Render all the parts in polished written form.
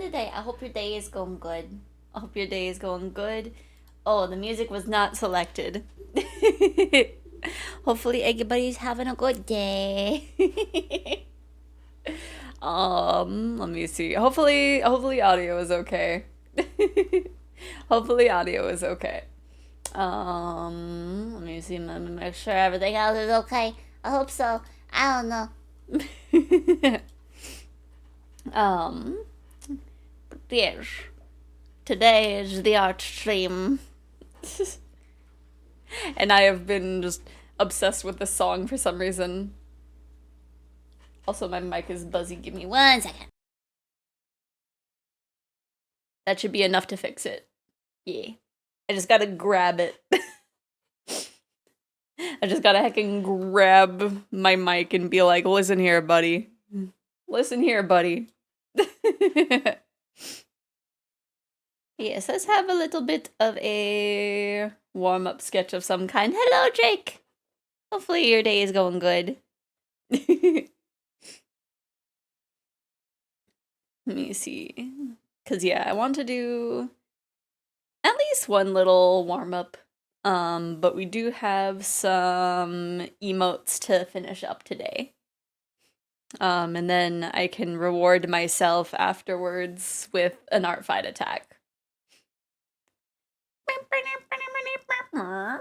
today. I hope your day is going good. I hope your day is going good. Oh, the music was not selected. Hopefully everybody's having a good day. Let me see. Hopefully audio is okay. Hopefully audio is okay. Let me see. Let me make sure everything else is okay. I hope so. I don't know. um, yes. Today is the art stream. And I have been just obsessed with this song for some reason. Also, my mic is buzzy. Give me 1 second. That should be enough to fix it. Yeah. I just gotta grab it. I just gotta heckin' grab my mic and be like, listen here, buddy. Listen here, buddy. Yes, let's have a little bit of a warm-up sketch of some kind. Hello, Jake! Hopefully your day is going good. Let me see. Because, yeah, I want to do at least one little warm-up. But we do have some emotes to finish up today. And then I can reward myself afterwards with an art fight attack. Hello,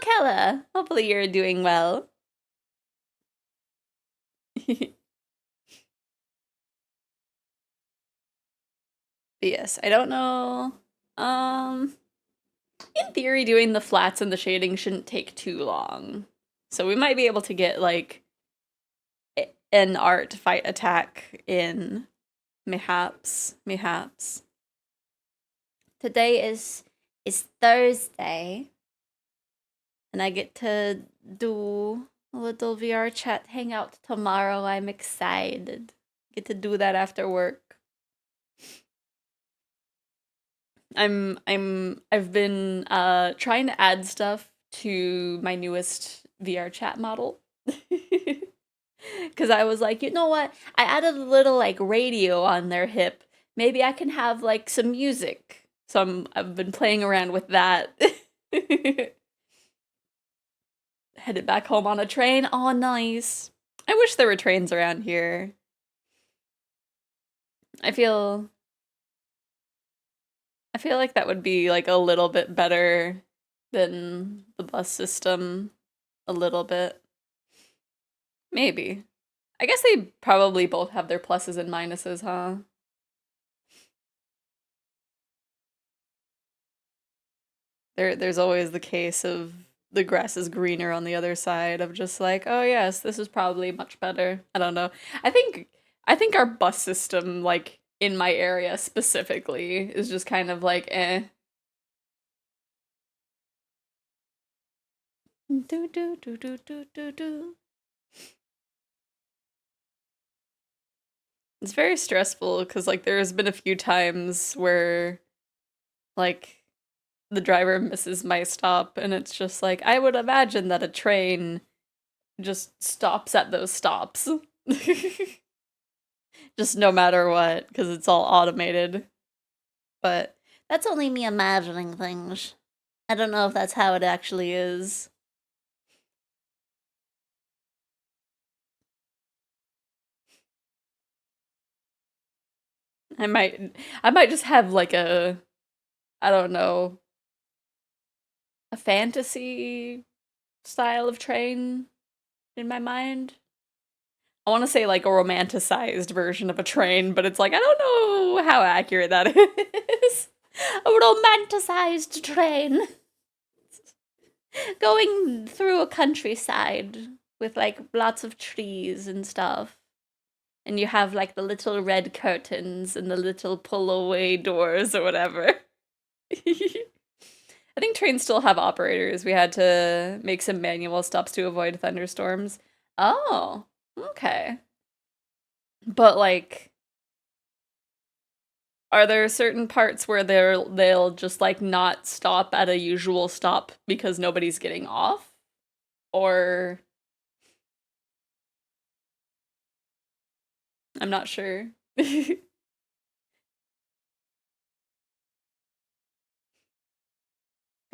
Kella. Hopefully you're doing well. Yes, I don't know. In theory, doing the flats and the shading shouldn't take too long. So we might be able to get, like, an art fight attack in. Mayhaps. Today is Thursday. And I get to do a little VR chat hangout tomorrow. I'm excited. Get to do that after work. I've been trying to add stuff to my newest VR chat model. Cause I was like, you know what? I added a little like radio on their hip. Maybe I can have like some music. So I've been playing around with that. Headed back home on a train. Oh, nice. I wish there were trains around here. I feel like that would be like a little bit better than the bus system. A little bit. Maybe. I guess they probably both have their pluses and minuses, huh? There's always the case of the grass is greener on the other side of just like, oh yes, this is probably much better. I don't know. I think our bus system, like in my area specifically, is just kind of like eh. Do do do do do do do. It's very stressful because like there's been a few times where like the driver misses my stop and it's just like I would imagine that a train just stops at those stops. Just no matter what, because it's all automated. But that's only me imagining things. I don't know if that's how it actually is. I might just have like I don't know, a fantasy style of train in my mind. I want to say like a romanticized version of a train, but it's like I don't know how accurate that is. A romanticized train going through a countryside with like lots of trees and stuff. And you have like the little red curtains and the little pull away doors or whatever. I think trains still have operators. We had to make some manual stops to avoid thunderstorms. Oh, okay. But like, are there certain parts where they'll just like not stop at a usual stop because nobody's getting off? Or I'm not sure. Because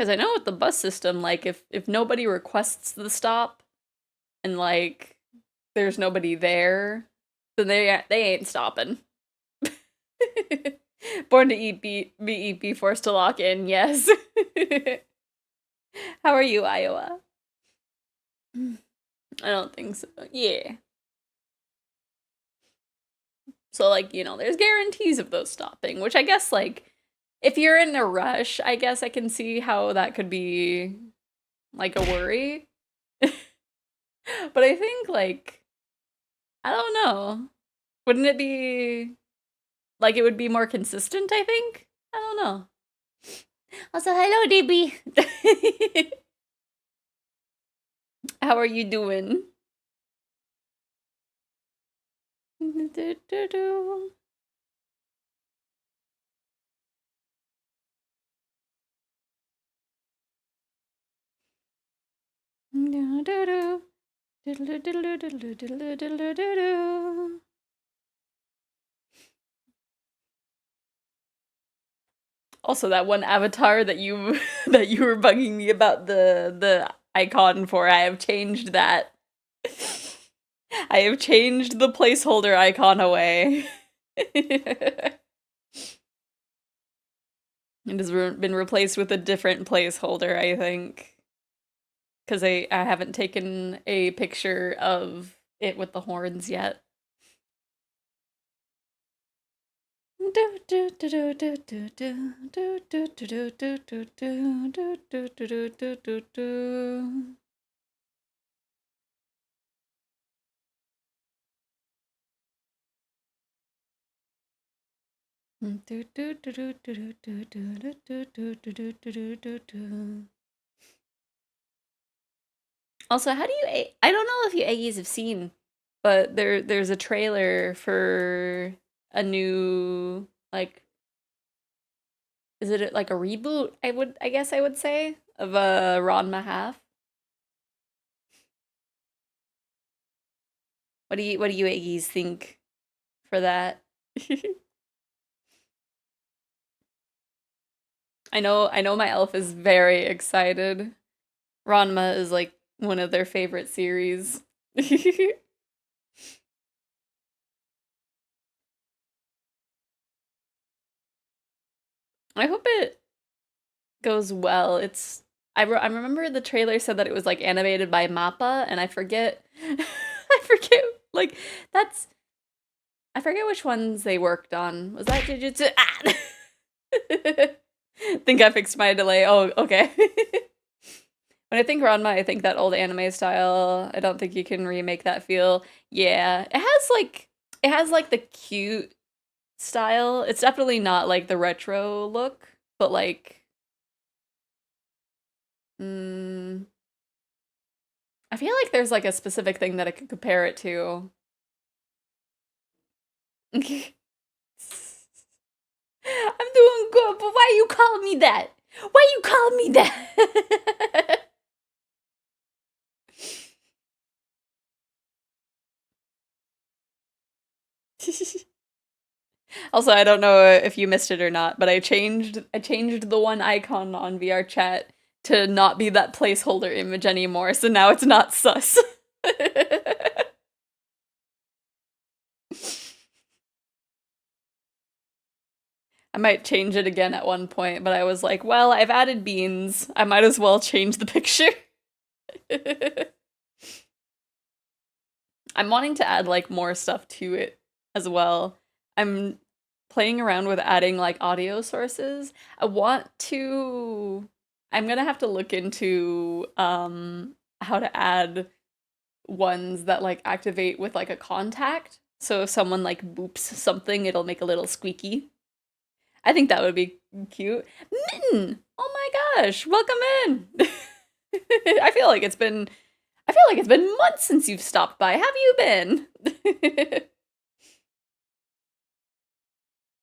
I know with the bus system, like if nobody requests the stop and like there's nobody there, then they ain't stopping. Born to eat, be forced to lock in. Yes. How are you, Iowa? I don't think so. Yeah. So like, there's guarantees of those stopping, which I guess like if you're in a rush, I guess I can see how that could be like a worry. But I think like I don't know. Wouldn't it be like it would be more consistent, I think? I don't know. Also, hello DB. How are you doing? Also, that one avatar that you that you were bugging me about the icon for, I have changed that. I have changed the placeholder icon away. It has been replaced with a different placeholder, I think. Because I haven't taken a picture of it with the horns yet. Also, how do you? I don't know if you Aggies have seen, but there's a trailer for a new like, is it like a reboot? I guess I would say of a Ranma half. What do you Aggies think for that? I know my elf is very excited. Ranma is like one of their favorite series. I hope it goes well. I remember the trailer said that it was like animated by Mappa, and I forget I forget like that's I forget which ones they worked on. Was that Jujutsu? Ah! Think I fixed my delay. Oh, okay. When I think Ranma, I think that old anime style. I don't think you can remake that feel. Yeah, it has like the cute style. It's definitely not like the retro look, but like mm, I feel like there's like a specific thing that I could compare it to. I'm doing good, but why you call me that? Why you call me that? Also, I don't know if you missed it or not, but I changed the one icon on VR chat to not be that placeholder image anymore, so now it's not sus. I might change it again at one point, but I was like, well, I've added beans. I might as well change the picture. I'm wanting to add like more stuff to it as well. I'm playing around with adding like audio sources. I'm gonna have to look into how to add ones that like activate with like a contact. So if someone like boops something, it'll make a little squeaky. I think that would be cute. Mitten! Oh my gosh, welcome in. I feel like it's been I feel like it's been months since you've stopped by. Have you been?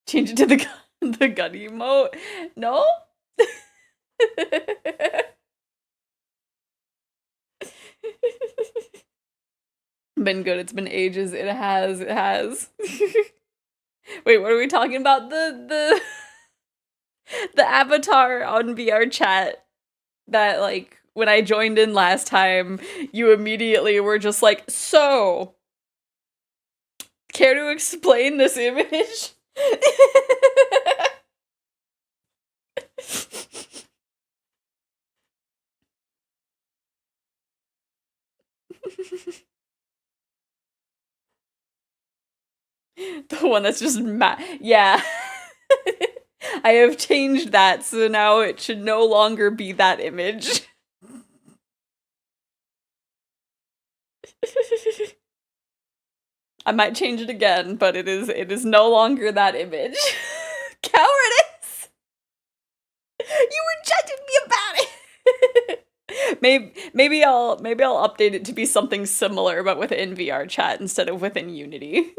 Change it to the gun emote. No? Been good. It's been ages. It has. It has. Wait, what are we talking about? The avatar on VR chat that, like, when I joined in last time, you immediately were just like, so, care to explain this image? The one that's just yeah. I have changed that, so now it should no longer be that image. I might change it again, but it is no longer that image. Cowardice! You rejected me about it. maybe I'll update it to be something similar, but within VR chat instead of within Unity.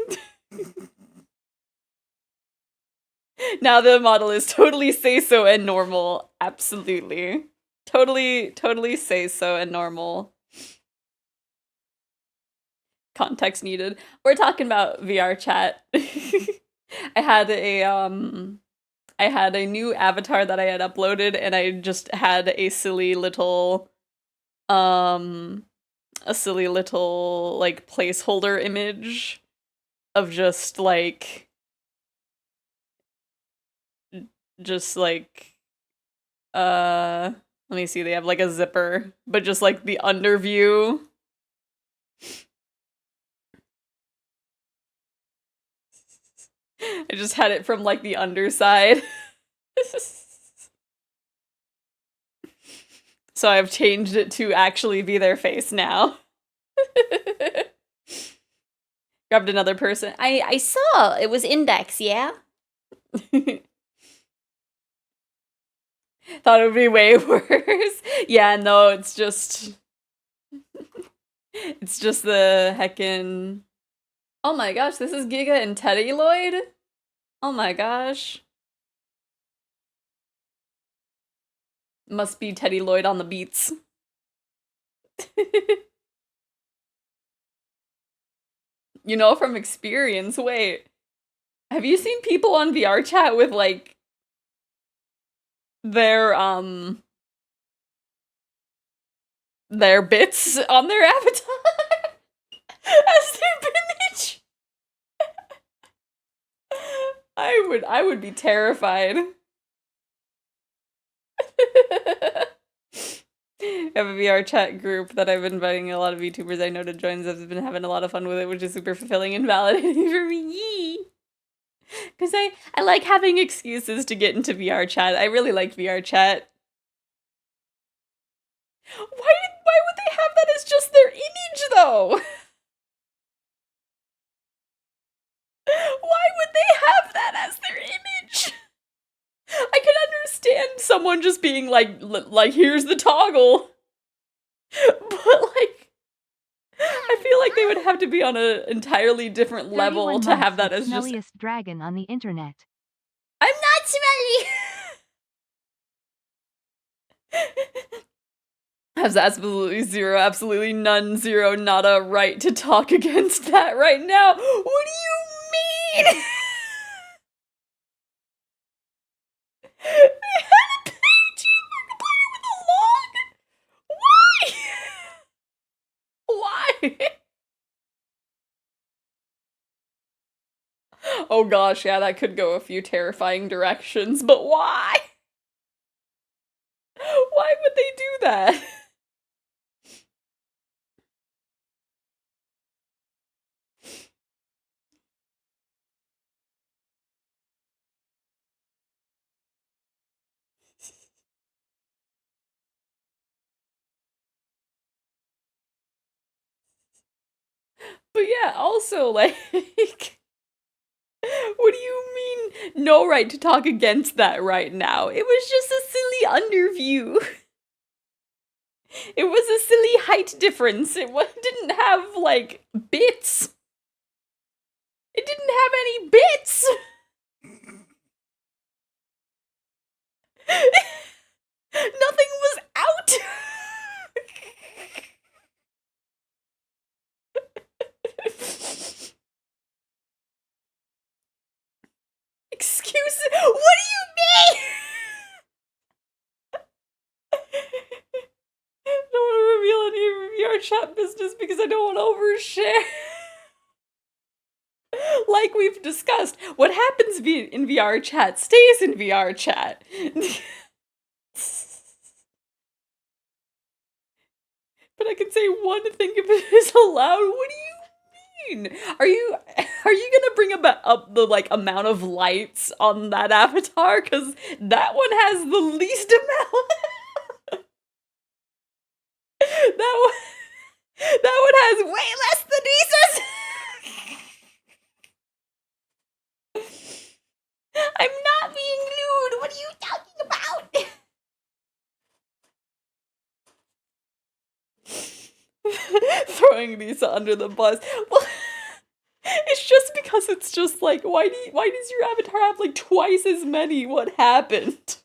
Now the model is totally say so and normal. Absolutely. Totally say so and normal. Context needed. We're talking about VR chat. I had a new avatar that I had uploaded, and I just had a silly little like placeholder image of just like let me see, they have like a zipper, but just like the under view. I just had it from like the underside. So I've changed it to actually be their face now. Grabbed another person. I saw it was Index, yeah? Thought it would be way worse. Yeah, no, it's just the heckin'. Oh my gosh, this is Giga and Teddy Lloyd? Oh my gosh. Must be Teddy Lloyd on the beats. You know from experience. Wait. Have you seen people on VR chat with like their bits on their avatar as their image? I would be terrified. I have a VR chat group that I've been inviting a lot of YouTubers I know to join. I've been having a lot of fun with it, which is super fulfilling and validating for me. Because I like having excuses to get into VR chat. I really like VR chat. Why would they have that as just their image, though? Why would they have that as their image? I can understand someone just being like here's the toggle. But like, I feel like they would have to be on an entirely different level to have that as just smelliest dragon on the internet. I'm not smelly. Has absolutely none, zero, nada right to talk against that right now. What do you mean? They had a page with a log. Why? Why? Oh gosh, yeah, that could go a few terrifying directions, but why? Why would they do that? But yeah, also, like, what do you mean, no right to talk against that right now? It was just a silly underview. It was a silly height difference. It didn't have, like, bits. It didn't have any bits! Nothing was out! What do you mean? I don't want to reveal any VR chat business because I don't want to overshare. Like we've discussed, what happens in VR chat stays in VR chat. But I can say one thing if it is allowed. What do you mean? Are you gonna bring up the like amount of lights on that avatar? Because that one has the least amount. that one has way less than Isa's. I'm not being nude. What are you talking about? Throwing Lisa under the bus. Well, it's just because it's just like, why does your avatar have like twice as many? What happened?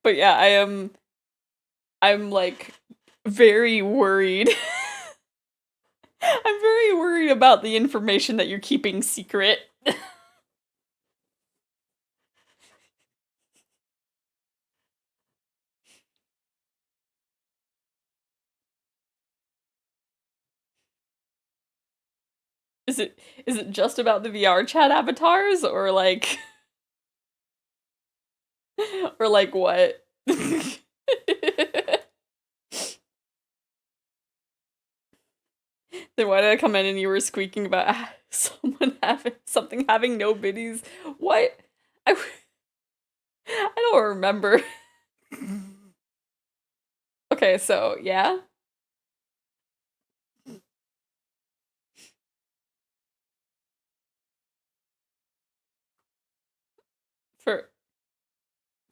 But yeah, I'm like very worried. I'm very worried about the information that you're keeping secret. Is it just about the VR chat avatars or like or like what? Then why did I come in and you were squeaking about someone having no biddies? What? I don't remember. Okay, so yeah.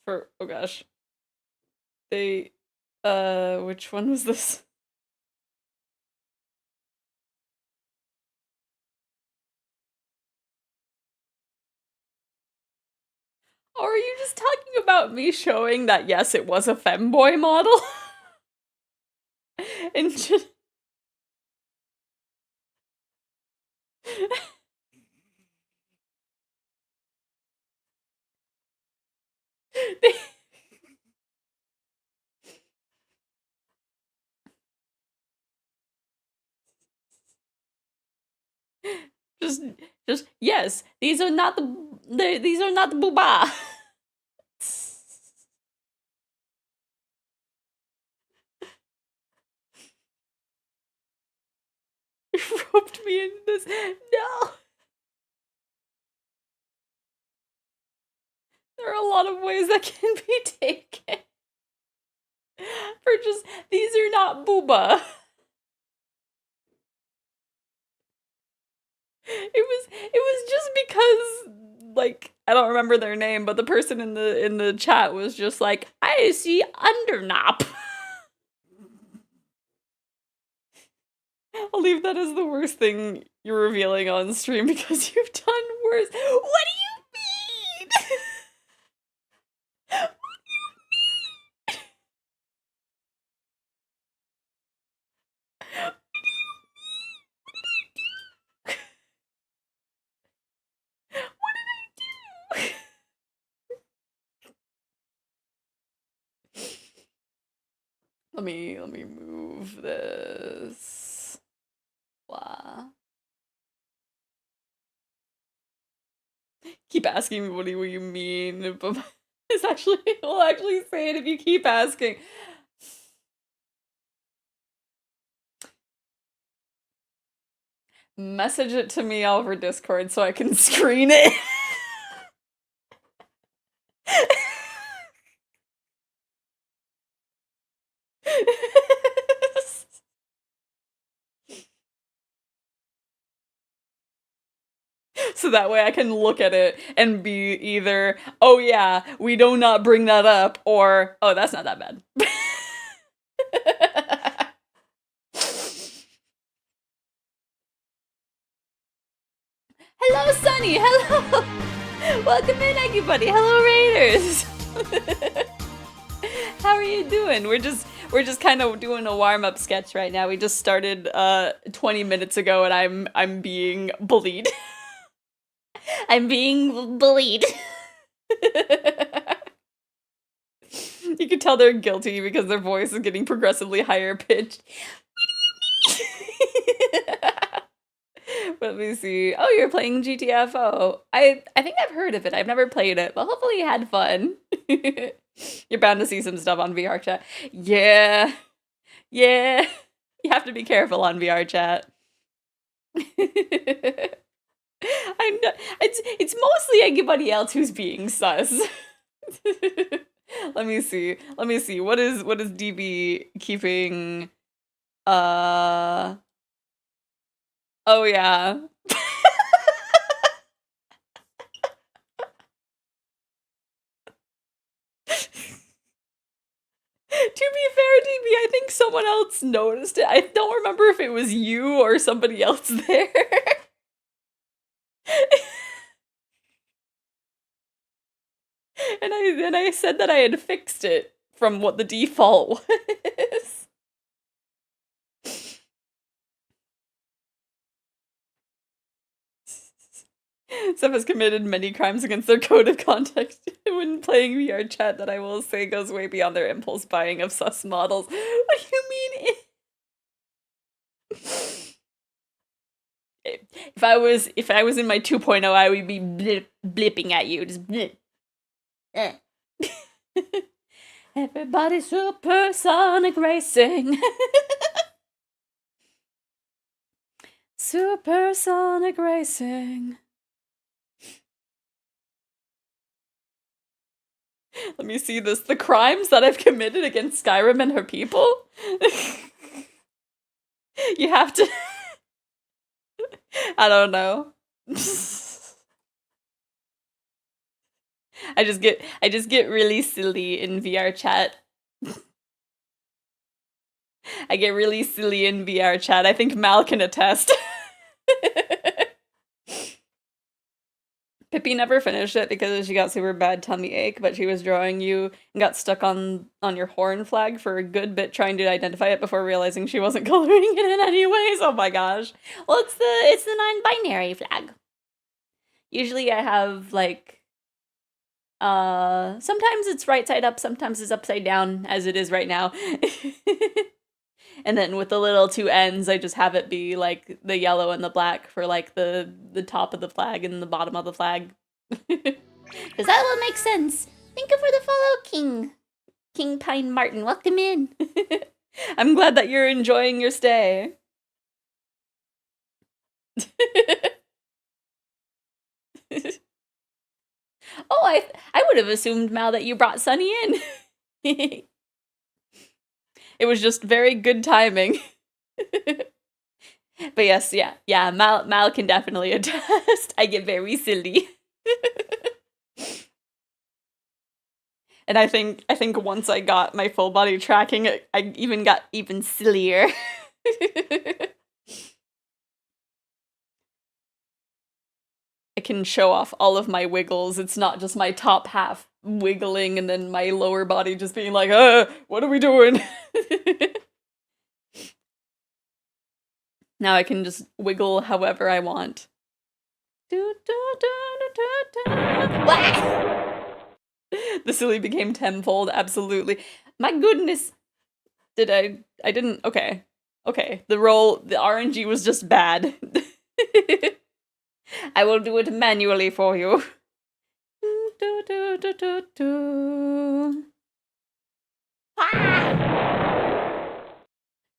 For oh gosh. They which one was this? Or are you just talking about me showing that yes, it was a femboy model? And just just yes, these are not the booba. You roped me into this. No. There are a lot of ways that can be taken. For just, these are not booba. It was just because, like, I don't remember their name, but the person in the chat was just like, I see undernop. I'll leave that as the worst thing you're revealing on stream because you've done worse. What do you mean? What do you mean? What did I do? Let me move this. Blah. Keep asking me what do you mean, but we'll actually say it if you keep asking. Message it to me over Discord so I can screen it. So that way I can look at it and be either, oh yeah, we do not bring that up, or, oh, that's not that bad. Hello, Sunny. Hello. Welcome in, everybody. Hello, Raiders. How are you doing? We're We're just kind of doing a warm-up sketch right now. We just started 20 minutes ago and I'm being bullied. I'm being bullied. You can tell they're guilty because their voice is getting progressively higher pitched. Let me see. Oh, you're playing GTFO. I think I've heard of it. I've never played it, but hopefully you had fun. You're bound to see some stuff on VR chat. Yeah. Yeah. You have to be careful on VR chat. I know it's mostly everybody else who's being sus. Let me see. Let me see. What is DB keeping oh yeah. To be fair, DB, I think someone else noticed it. I don't remember if it was you or somebody else there. And I said that I had fixed it from what the default was. Seth has committed many crimes against their code of conduct when playing VR chat that I will say goes way beyond their impulse buying of sus models. What do you mean? If I was in my 2.0, I would be blipping at you, just blip. Everybody's supersonic racing. Supersonic racing. Let me see this. The crimes that I've committed against Skyrim and her people? You have to... I don't know. I just get really silly in VR chat. I get really silly in VR chat. I think Mal can attest. Pippi never finished it because she got super bad tummy ache, but she was drawing you and got stuck on your horn flag for a good bit trying to identify it before realizing she wasn't coloring it in anyways. Oh my gosh. Well, it's the non-binary flag. Usually I have like sometimes it's right side up, sometimes it's upside down as it is right now. And then with the little two ends, I just have it be like the yellow and the black for like the top of the flag and the bottom of the flag. Because that will make sense. Thank you for the follow, King Pine Martin. Welcome in. I'm glad that you're enjoying your stay. Oh, I would have assumed, Mal, that you brought Sunny in. It was just very good timing. But yes, yeah, Mal can definitely attest. I get very silly. And I think once I got my full body tracking, I even got even sillier. I can show off all of my wiggles. It's not just my top half wiggling and then my lower body just being like, what are we doing? Now I can just wiggle however I want. The silly became tenfold, absolutely. My goodness. I didn't, okay. Okay, the RNG was just bad. I will do it manually for you.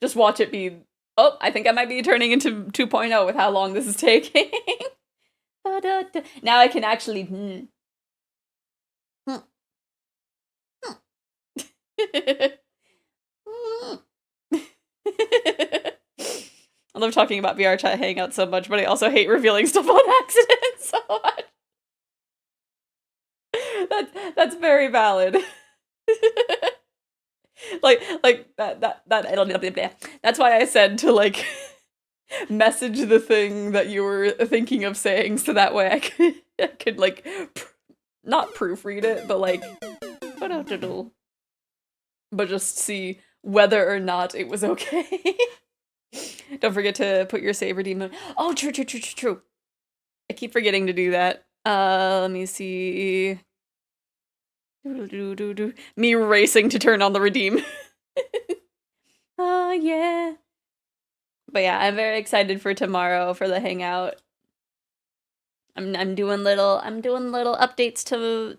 Just watch it be... Oh, I think I might be turning into 2.0 with how long this is taking. Now I can actually... I love talking about VR chat hangout so much, but I also hate revealing stuff on accident so much. That's very valid. like that's why I said to like message the thing that you were thinking of saying so that way I could like not proofread it, but like but just see whether or not it was okay. Don't forget to put your save redeem mode. Oh, true. I keep forgetting to do that. Let me see. Me racing to turn on the redeem. Oh, yeah. But yeah, I'm very excited for tomorrow for the hangout. I'm doing little updates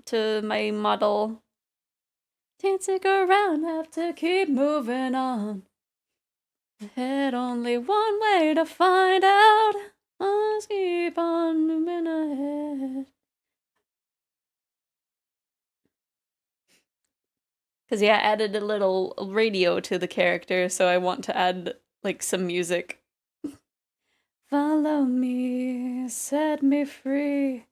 to my model. Can't stick around, have to keep moving on. Had only one way to find out. Let's keep on moving ahead. Cause yeah, I added a little radio to the character, so I want to add like some music. Follow me, set me free.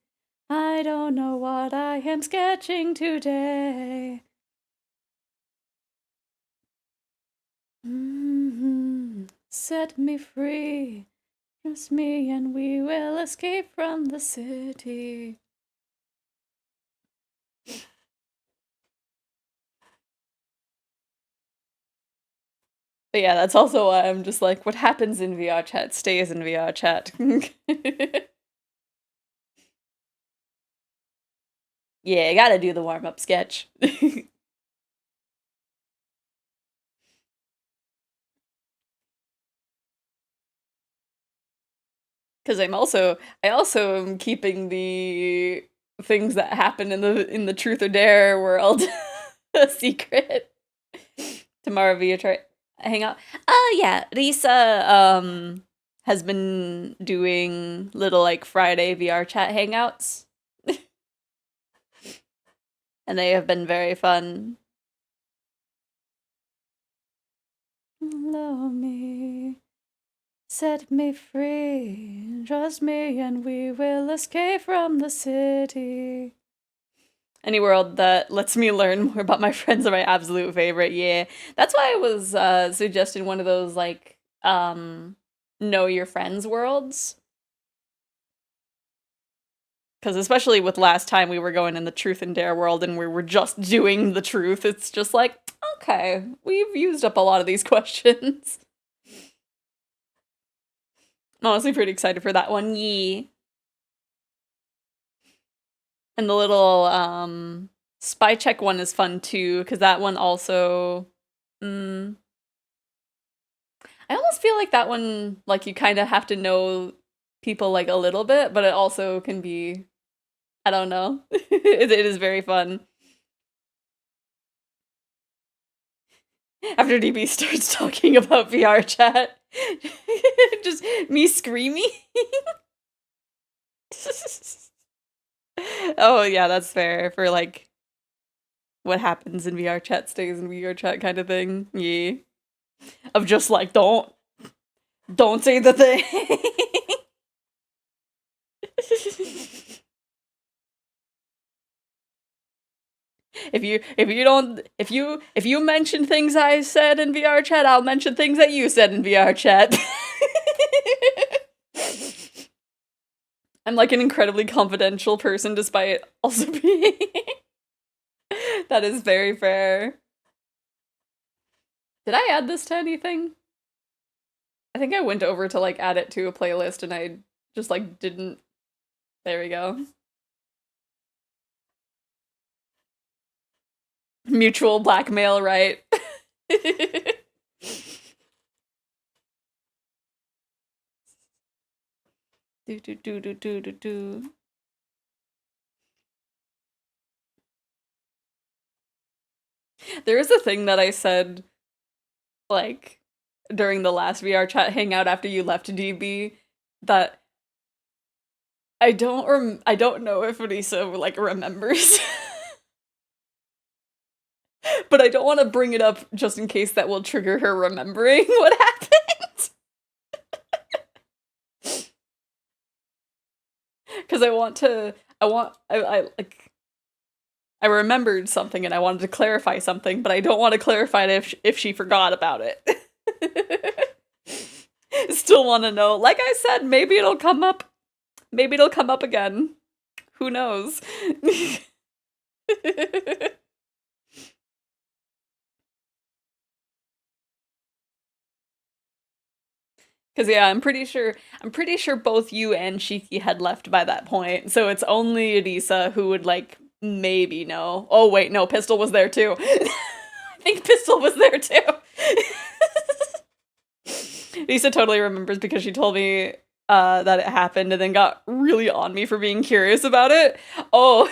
I don't know what I am sketching today. Set me free. Trust me and we will escape from the city. But yeah, that's also why I'm just like, what happens in VR chat stays in VR chat. Yeah, I gotta do the warm-up sketch. Because I also am keeping the things that happen in the Truth or Dare world a secret. Tomorrow via hangout. Yeah, Lisa has been doing little like Friday VR chat hangouts. And they have been very fun. Love me. Set me free, trust me, and we will escape from the city. Any world that lets me learn more about my friends are my absolute favorite, yeah. That's why I was suggesting one of those, like, know your friends worlds. Because especially with last time we were going in the Truth and Dare world and we were just doing the truth, it's just like, okay, we've used up a lot of these questions. I'm honestly pretty excited for that one, yeah. And the little spy check one is fun too, because that one also I almost feel like that one, like, you kind of have to know people like a little bit, but it also can be, I don't know. It is very fun. After DB starts talking about VR chat, just me screaming. Oh yeah, that's fair for like what happens in VR chat stays in VR chat kind of thing. Yeah. Of just like don't say the thing. If you mention things I said in VR chat, I'll mention things that you said in VR chat. I'm like an incredibly confidential person despite also being That is very fair. Did I add this to anything? I think I went over to like add it to a playlist and I just like didn't. There we go. Mutual blackmail, right? Do do do do do do do. There is a thing that I said, like, during the last VR chat hangout after you left DB, that I don't know if Lisa like remembers. But I don't want to bring it up just in case that will trigger her remembering what happened. Because I remembered something and I wanted to clarify something, but I don't want to clarify it if she forgot about it. Still want to know. Like I said, maybe it'll come up. Maybe it'll come up again. Who knows? Because yeah, I'm pretty sure both you and Shiki had left by that point. So it's only Elisa who would like maybe know. Oh wait, no, Pistol was there too. I think Pistol was there too. Lisa totally remembers because she told me that it happened and then got really on me for being curious about it. Oh.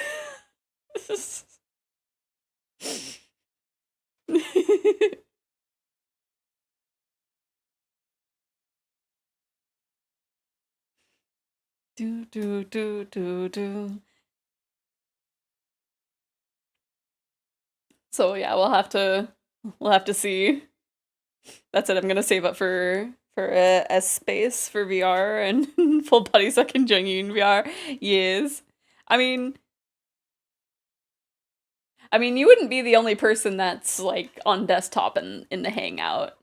do do do do do. So yeah, we'll have to see. That's it. I'm gonna save up for a space for VR and full body sucking Jungyoon VR. Yes. I mean, you wouldn't be the only person that's like on desktop and in the Hangout.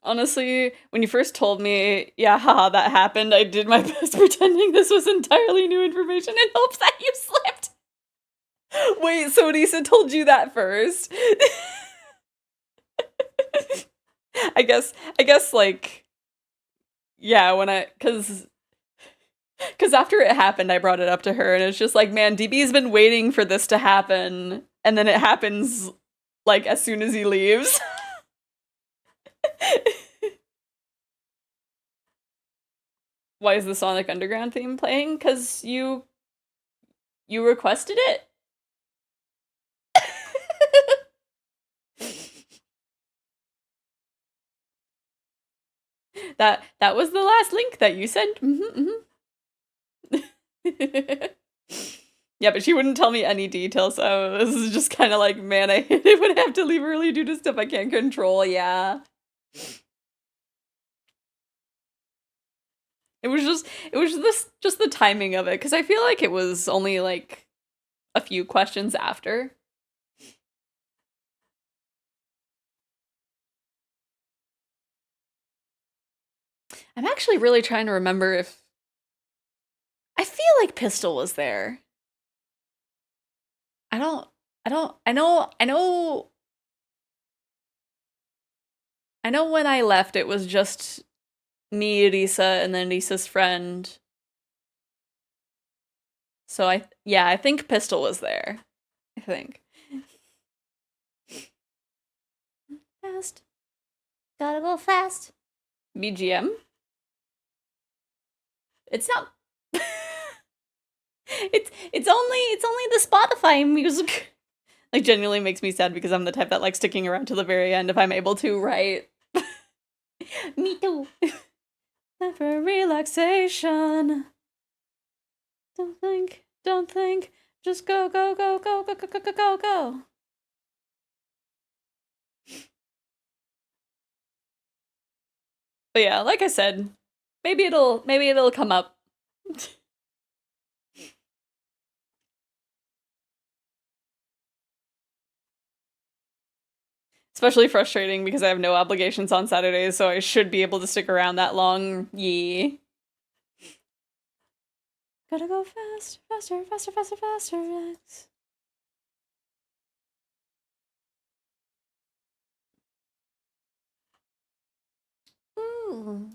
Honestly, when you first told me, yeah, haha, that happened, I did my best pretending this was entirely new information in hopes that you slipped. Wait, so Nisa told you that first? I guess like yeah, cuz after it happened I brought it up to her and it's just like, man, DB's been waiting for this to happen and then it happens like as soon as he leaves. Why is the Sonic Underground theme playing? Cuz you requested it? That was the last link that you sent. Yeah, but she wouldn't tell me any details, so this is just kind of like, man, I would have to leave early due to stuff I can't control. Yeah. It was just the timing of it, because I feel like it was only like a few questions after. I'm actually really trying to remember if I feel like Pistol was there. I don't I know when I left it was just me, Lisa, and then Lisa's friend. So yeah, I think Pistol was there. I think. Fast. Gotta go fast. BGM? It's not it's only the Spotify music. Like genuinely makes me sad because I'm the type that likes sticking around to the very end if I'm able to, right? Me too. For relaxation. Don't think, just go, go, go, go, go, go, go, go, go, go. But yeah, like I said, maybe it'll come up. Especially frustrating because I have no obligations on Saturdays, so I should be able to stick around that long. Yeah. Gotta go fast, faster, faster, faster, faster. Relax. Ooh.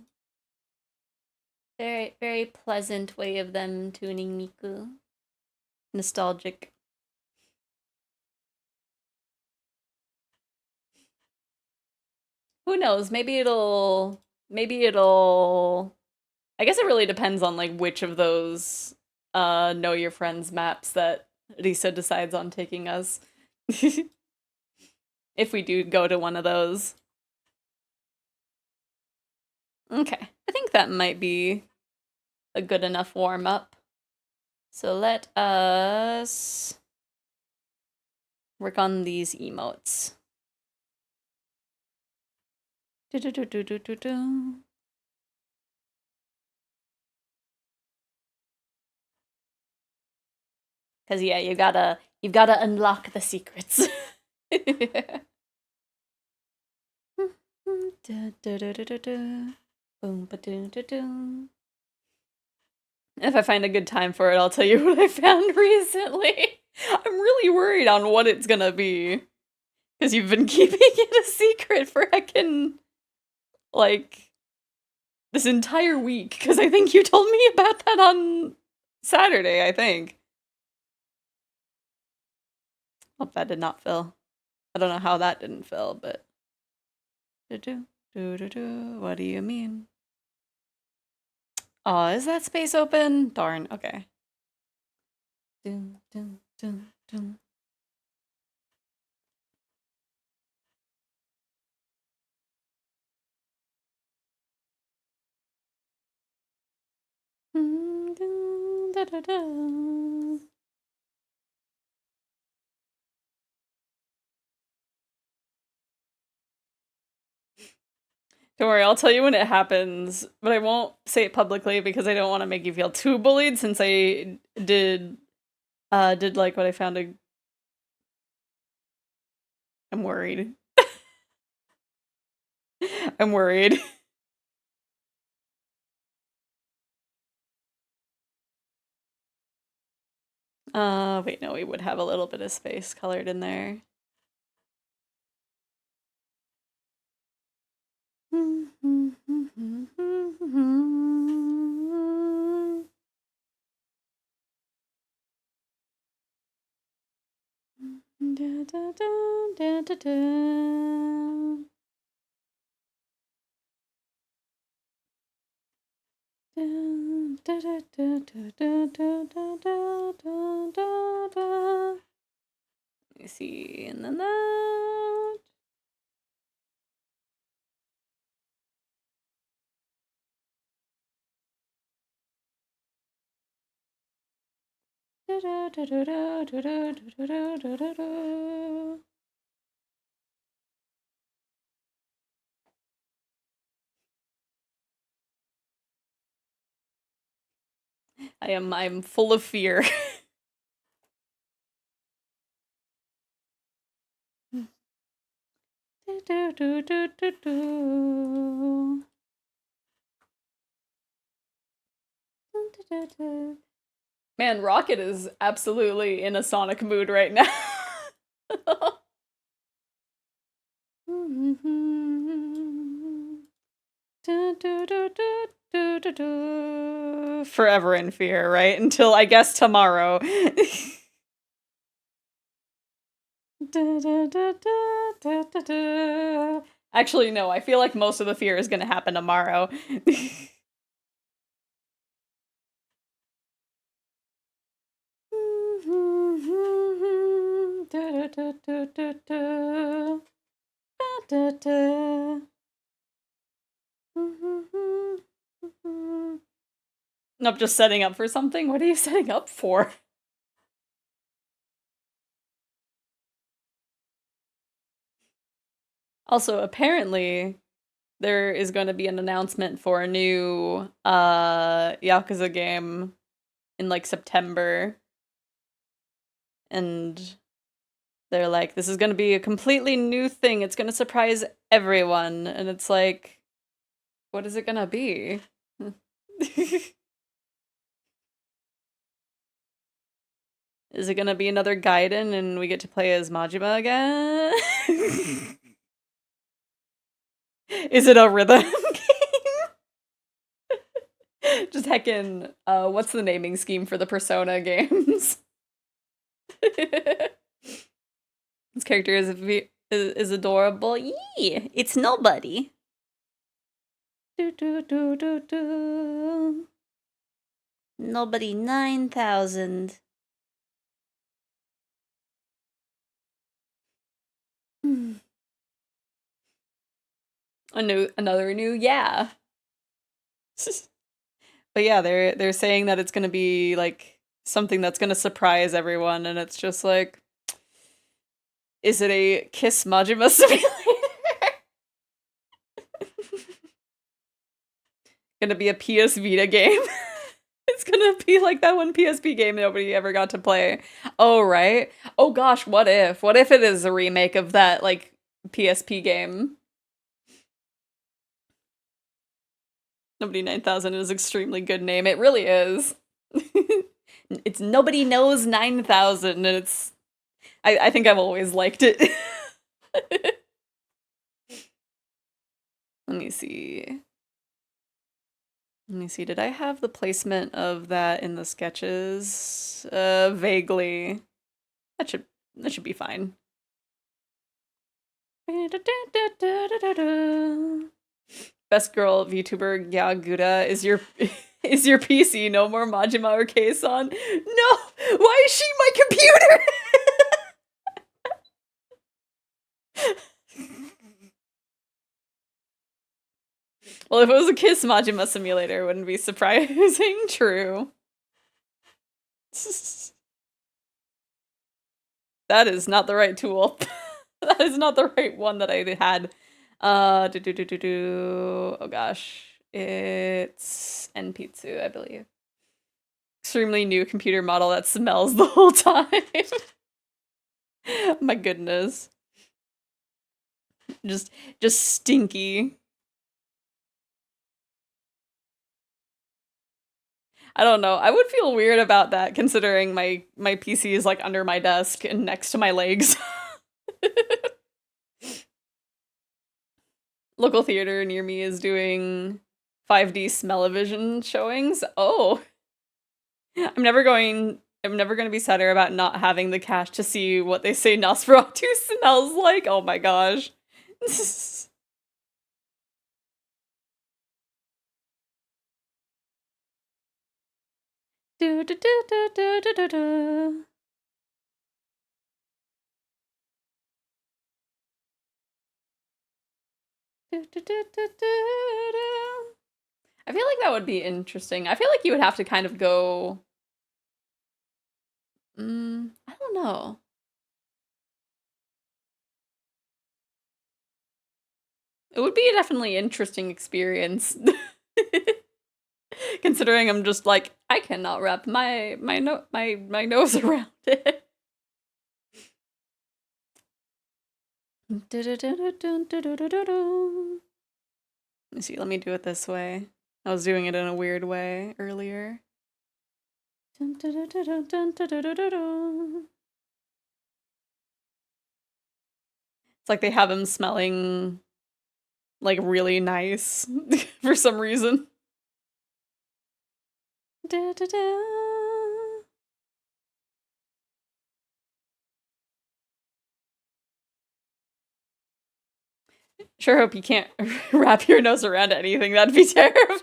Very, very pleasant way of them tuning Miku. Nostalgic. Who knows? Maybe it'll I guess it really depends on like which of those know your friends maps that Lisa decides on taking us. If we do go to one of those. Okay. I think that might be a good enough warm up. So let us work on these emotes. Do do do do do do do. Cause yeah, you've gotta unlock the secrets. If I find a good time for it, I'll tell you what I found recently. I'm really worried on what it's gonna be. Because you've been keeping it a secret for heckin', like, this entire week. Because I think you told me about that on Saturday, I think. Hope that did not fill. I don't know how that didn't fill, but... What do you mean? Oh, is that space open? Darn, okay. Dun, dun, dun, dun. Da, da, da. Don't worry, I'll tell you when it happens, but I won't say it publicly because I don't want to make you feel too bullied since I did like what I found I'm worried. I'm worried. Wait, no, we would have a little bit of space colored in there. Da, da, da, da, da, da. Da, da, da, da, da, da, da, da, da, da. Let me see, and then that. Da, da, da, da, da, da, da, da, da, da, da. I'm full of fear. Do, do, do, do, do. Man, Rocket is absolutely in a Sonic mood right now. Forever in fear, right? Until I guess tomorrow. Actually, no, I feel like most of the fear is gonna happen tomorrow. Nope, just setting up for something? What are you setting up for? Also, apparently, there is going to be an announcement for a new Yakuza game in like September. And they're like, this is going to be a completely new thing. It's going to surprise everyone. And it's like, what is it going to be? Is it going to be another Gaiden and we get to play as Majima again? Is it a rhythm game? Just heckin', what's the naming scheme for the Persona games? This character is adorable. Yee! It's nobody. Do, do, do, do, do. Nobody 9,000. Another new, yeah. But yeah, they're saying that it's gonna be like something that's gonna surprise everyone, and it's just like, is it a Kiss Majima simulator? Gonna be a PS Vita game. It's gonna be like that one PSP game nobody ever got to play. Oh, right? Oh gosh, what if? What if it is a remake of that, like, PSP game? Nobody 9,000 is an extremely good name. It really is. It's Nobody Knows 9,000, and it's... I think I've always liked it. Let me see. Let me see. Did I have the placement of that in the sketches? Vaguely. That should be fine. Best girl VTuber Yaguda is your is your PC. No more Majima or Keisan. No! Why is she my computer? Well, if it was a Kiss Majima simulator, it wouldn't be surprising. True. That is not the right tool. That is not the right one that I had. Oh gosh. It's Enpitsu, I believe. Extremely new computer model that smells the whole time. My goodness. Just stinky. I don't know. I would feel weird about that considering my PC is like under my desk and next to my legs. Local theater near me is doing 5D smell-o-vision showings. Oh. I'm never going to be sadder about not having the cash to see what they say Nosferatu smells like. Oh my gosh. Do, do, do, do, do, do, do, do. Do, do, do, do, do, do. I feel like that would be interesting. I feel like you would have to kind of go... I don't know. It would be a definitely interesting experience. Considering I'm just like, I cannot wrap my nose around it. Let me see, let me do it this way. I was doing it in a weird way earlier. It's like they have him smelling like really nice for some reason. Sure hope you can't wrap your nose around anything. That'd be terrifying.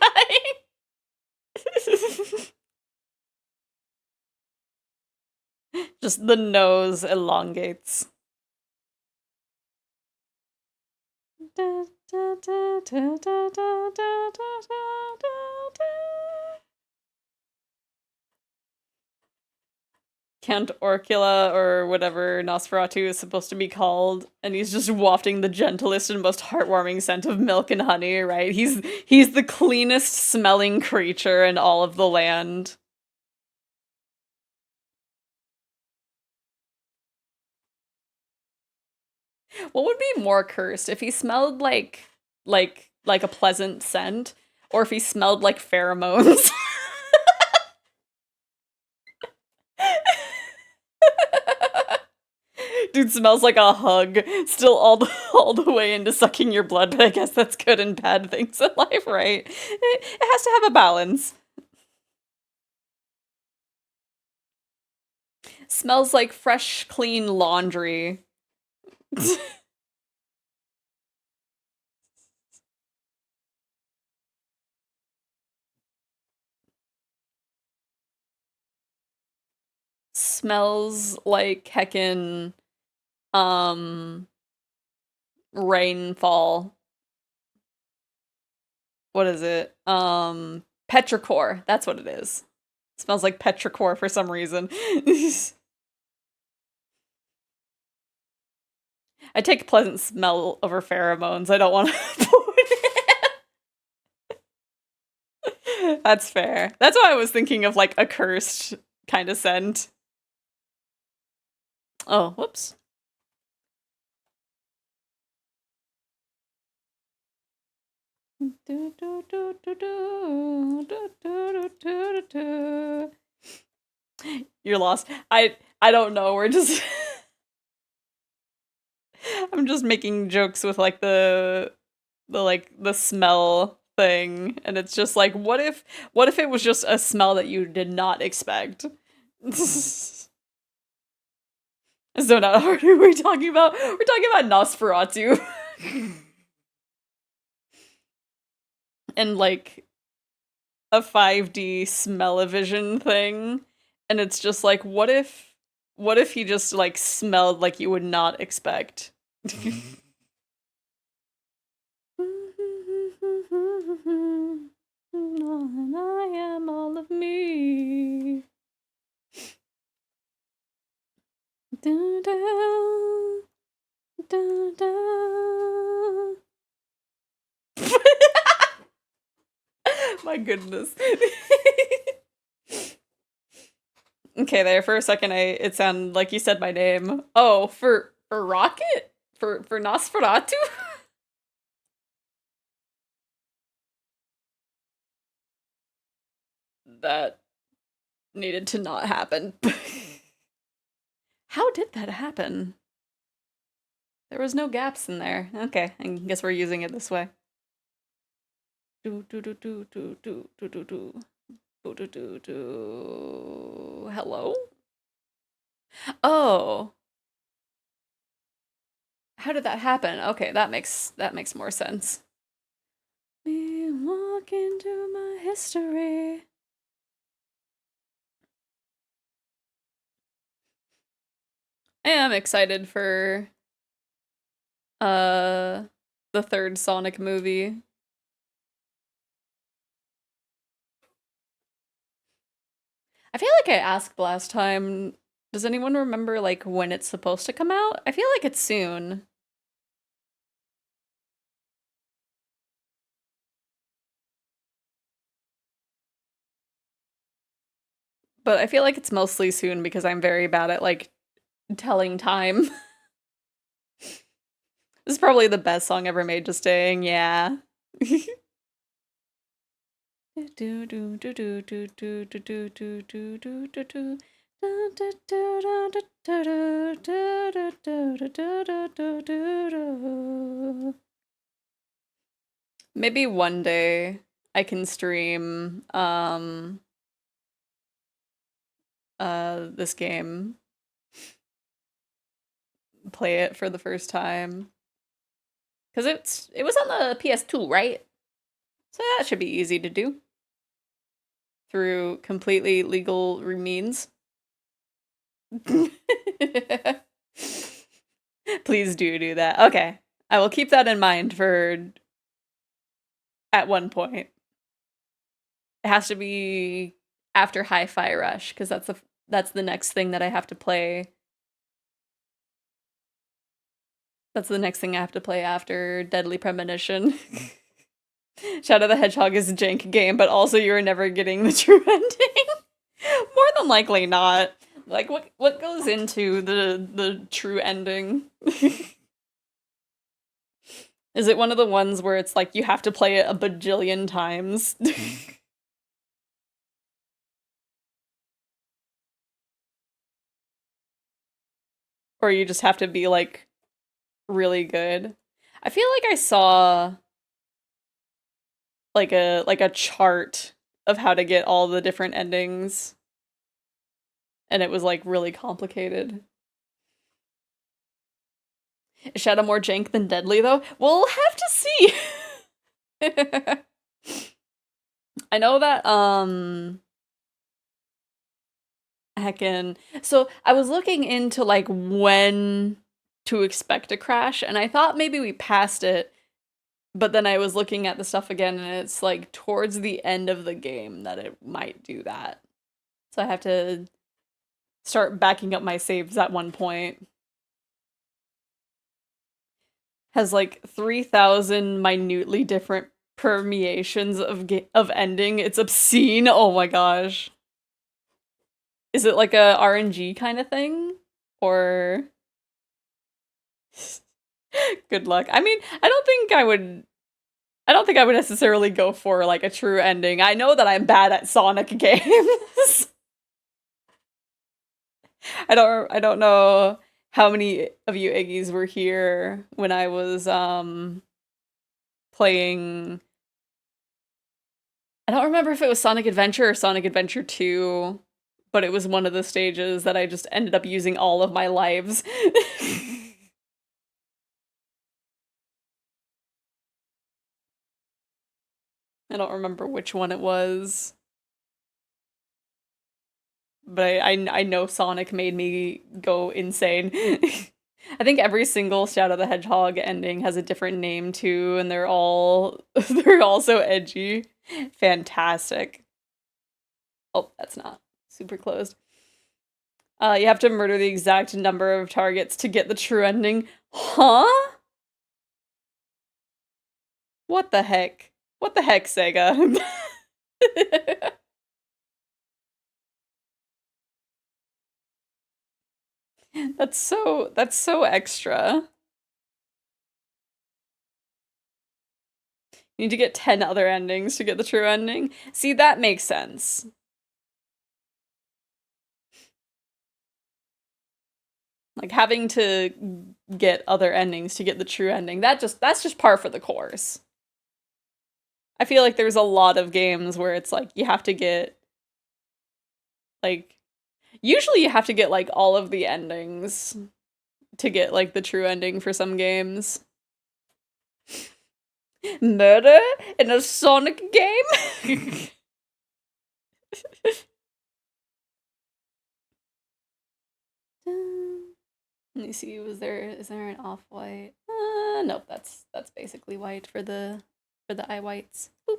Just the nose elongates. Count Orcula, or whatever Nosferatu is supposed to be called, and he's just wafting the gentlest and most heartwarming scent of milk and honey, right? He's the cleanest smelling creature in all of the land. What would be more cursed, if he smelled like a pleasant scent, or if he smelled like pheromones? Dude smells like a hug, still all the way into sucking your blood, but I guess that's good and bad things in life, right? It has to have a balance. Smells like fresh, clean laundry. Smells like heckin' rainfall. What is it? Petrichor. That's what it is. Smells like petrichor for some reason. I take pleasant smell over pheromones. I don't want to That's fair. That's why I was thinking of like a cursed kind of scent. Oh, whoops. You're lost. I don't know. We're just I'm just making jokes with like the smell thing, and it's just like, what if it was just a smell that you did not expect? So not hard. We're talking about Nosferatu. And like a 5D smell-o-vision thing, and it's just like, what if he just like smelled like you would not expect? And I am all of me. Da, da, da, da. My goodness. Okay, there for a second, it sounded like you said my name. Oh, for Rocket? For Nosferatu? That needed to not happen. How did that happen? There was no gaps in there. Okay, I guess we're using it this way. Do do do do do do do do do do do do do. Hello? Oh. How did that happen? Okay, that makes more sense. We walk into my history. I am excited for the third Sonic movie. I feel like I asked last time, does anyone remember like when it's supposed to come out? I feel like it's soon. But I feel like it's mostly soon because I'm very bad at like telling time. This is probably the best song ever made, just saying, yeah. Maybe one day I can stream this game, play it for the first time. Cause it was on the PS2, right? So that should be easy to do. Through completely legal means. Please do that. Okay. I will keep that in mind for at one point. It has to be after Hi-Fi Rush, because that's the next thing that I have to play. That's the next thing I have to play after Deadly Premonition. Shadow the Hedgehog is a jank game, but also you're never getting the true ending. More than likely not. Like what goes into the true ending? Is it one of the ones where it's like you have to play it a bajillion times? Or you just have to be like really good? I feel like I saw like a chart of how to get all the different endings, and it was like really complicated. Is Shadow more jank than Deadly though? We'll have to see. I know that heckin'. So I was looking into like when to expect a crash, and I thought maybe we passed it, but then I was looking at the stuff again, and it's like towards the end of the game that it might do that. So I have to start backing up my saves at one point. Has like 3,000 minutely different permeations of ending. It's obscene. Oh my gosh. Is it like a RNG kind of thing? Or good luck. I mean, I don't think I would necessarily go for like a true ending. I know that I'm bad at Sonic games. I don't know how many of you Iggies were here when I was playing. I don't remember if it was Sonic Adventure or Sonic Adventure 2, but it was one of the stages that I just ended up using all of my lives. I don't remember which one it was, but I know Sonic made me go insane. I think every single Shadow the Hedgehog ending has a different name too, and they're all they're all so edgy. Fantastic. Oh, that's not super closed. You have to murder the exact number of targets to get the true ending. Huh? What the heck? What the heck, Sega? That's so extra. You need to get 10 other endings to get the true ending. See, that makes sense. Like having to get other endings to get the true ending. That's just par for the course. I feel like there's a lot of games where it's like you have to get like usually you have to get like all of the endings to get like the true ending for some games. Murder in a Sonic game? Let me see, is there an off-white? Nope, that's basically white for the eye whites. Boop.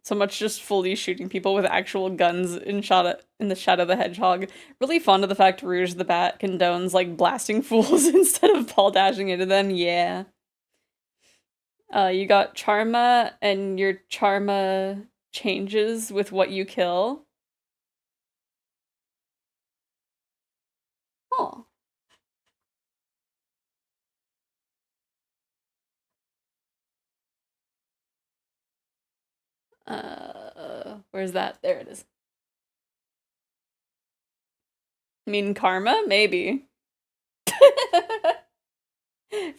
So much just fully shooting people with actual guns in the Shadow the Hedgehog. Really fond of the fact Rouge the Bat condones like blasting fools instead of ball dashing into them. Yeah. You got Charma, and your Charma changes with what you kill. Oh. Where's that? There it is. I mean, Karma? Maybe.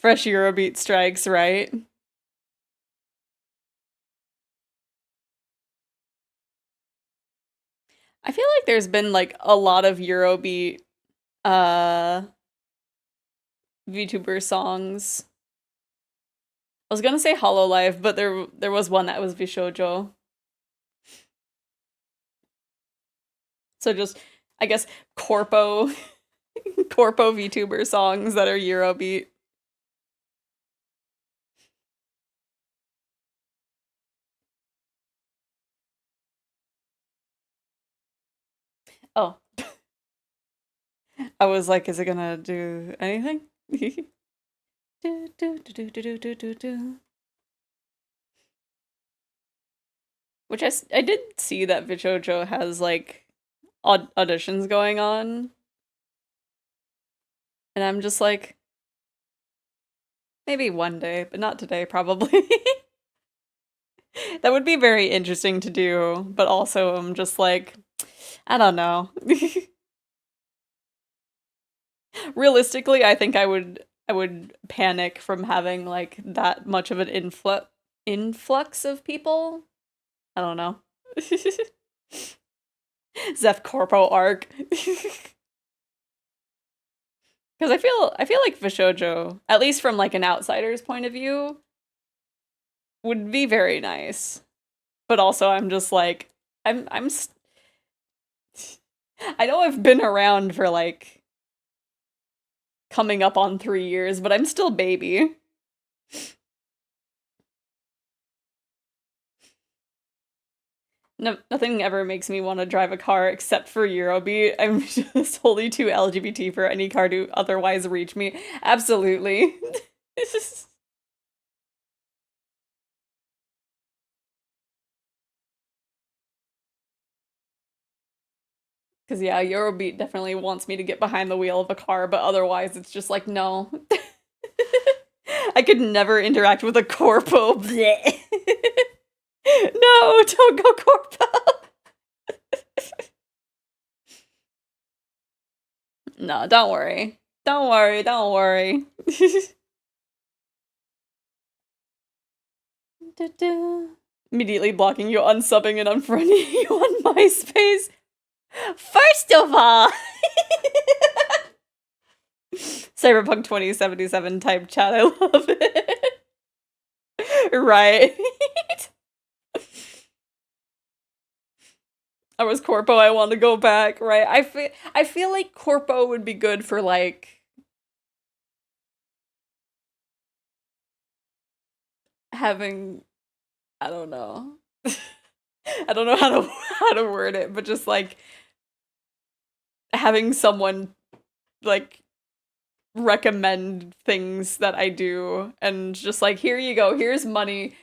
Fresh Eurobeat strikes, right? I feel like there's been like a lot of Eurobeat uh VTuber songs. I was gonna say Hololive, but there was one that was Vishojo. So just I guess corpo corpo VTuber songs that are Eurobeat. Oh. I was like, is it gonna do anything? Which I did see that Vichojo has like auditions going on. And I'm just like, maybe one day, but not today, probably. That would be very interesting to do, but also I'm just like, I don't know. Realistically, I think I would panic from having like that much of an influx of people. I don't know. Zeph Corpo arc. Because I feel like Vishojo, at least from like an outsider's point of view, would be very nice. But also I'm just like I'm I know I've been around for like coming up on 3 years, but I'm still baby. No, nothing ever makes me want to drive a car except for Eurobeat. I'm just wholly too LGBT for any car to otherwise reach me. Absolutely. Because, yeah, Eurobeat definitely wants me to get behind the wheel of a car, but otherwise it's just like, no. I could never interact with a corpo. No, don't go corpo. No, don't worry. Don't worry, don't worry. Immediately blocking you, unsubbing and unfriending you on MySpace. First of all, Cyberpunk 2077 type chat, I love it. Right. I was Corpo, I want to go back, right? I feel like Corpo would be good for like having, I don't know. I don't know how to word it, but just like having someone like recommend things that I do and just like, here you go, here's money,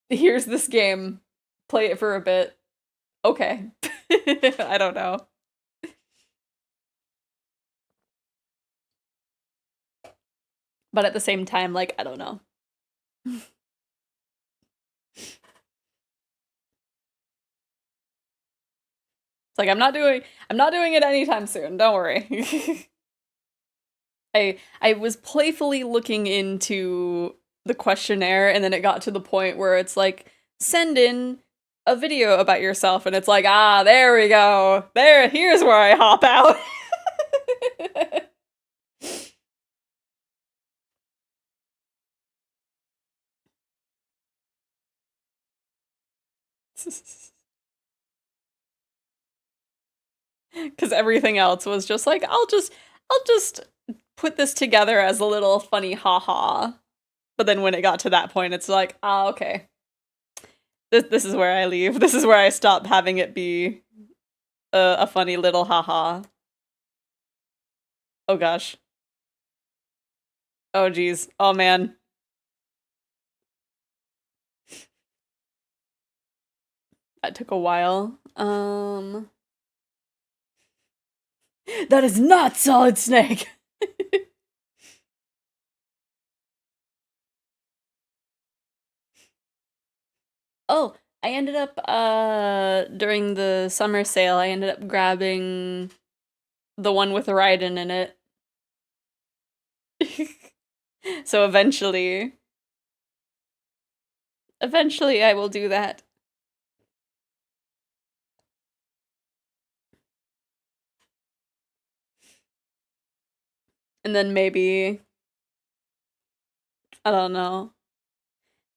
here's this game, play it for a bit. Okay. I don't know. But at the same time, like, I don't know. It's like I'm not doing it anytime soon, don't worry. I was playfully looking into the questionnaire and then it got to the point where it's like send in a video about yourself and it's like, ah, there we go. Here's where I hop out. Cuz everything else was just like I'll just put this together as a little funny haha. But then when it got to that point it's like, ah, okay. This is where I leave. This is where I stop having it be a funny little haha. Oh gosh. Oh geez. Oh man. That took a while. That is not Solid Snake. Oh, I ended up during the summer sale, I ended up grabbing the one with Raiden in it. So eventually I will do that. And then maybe I don't know.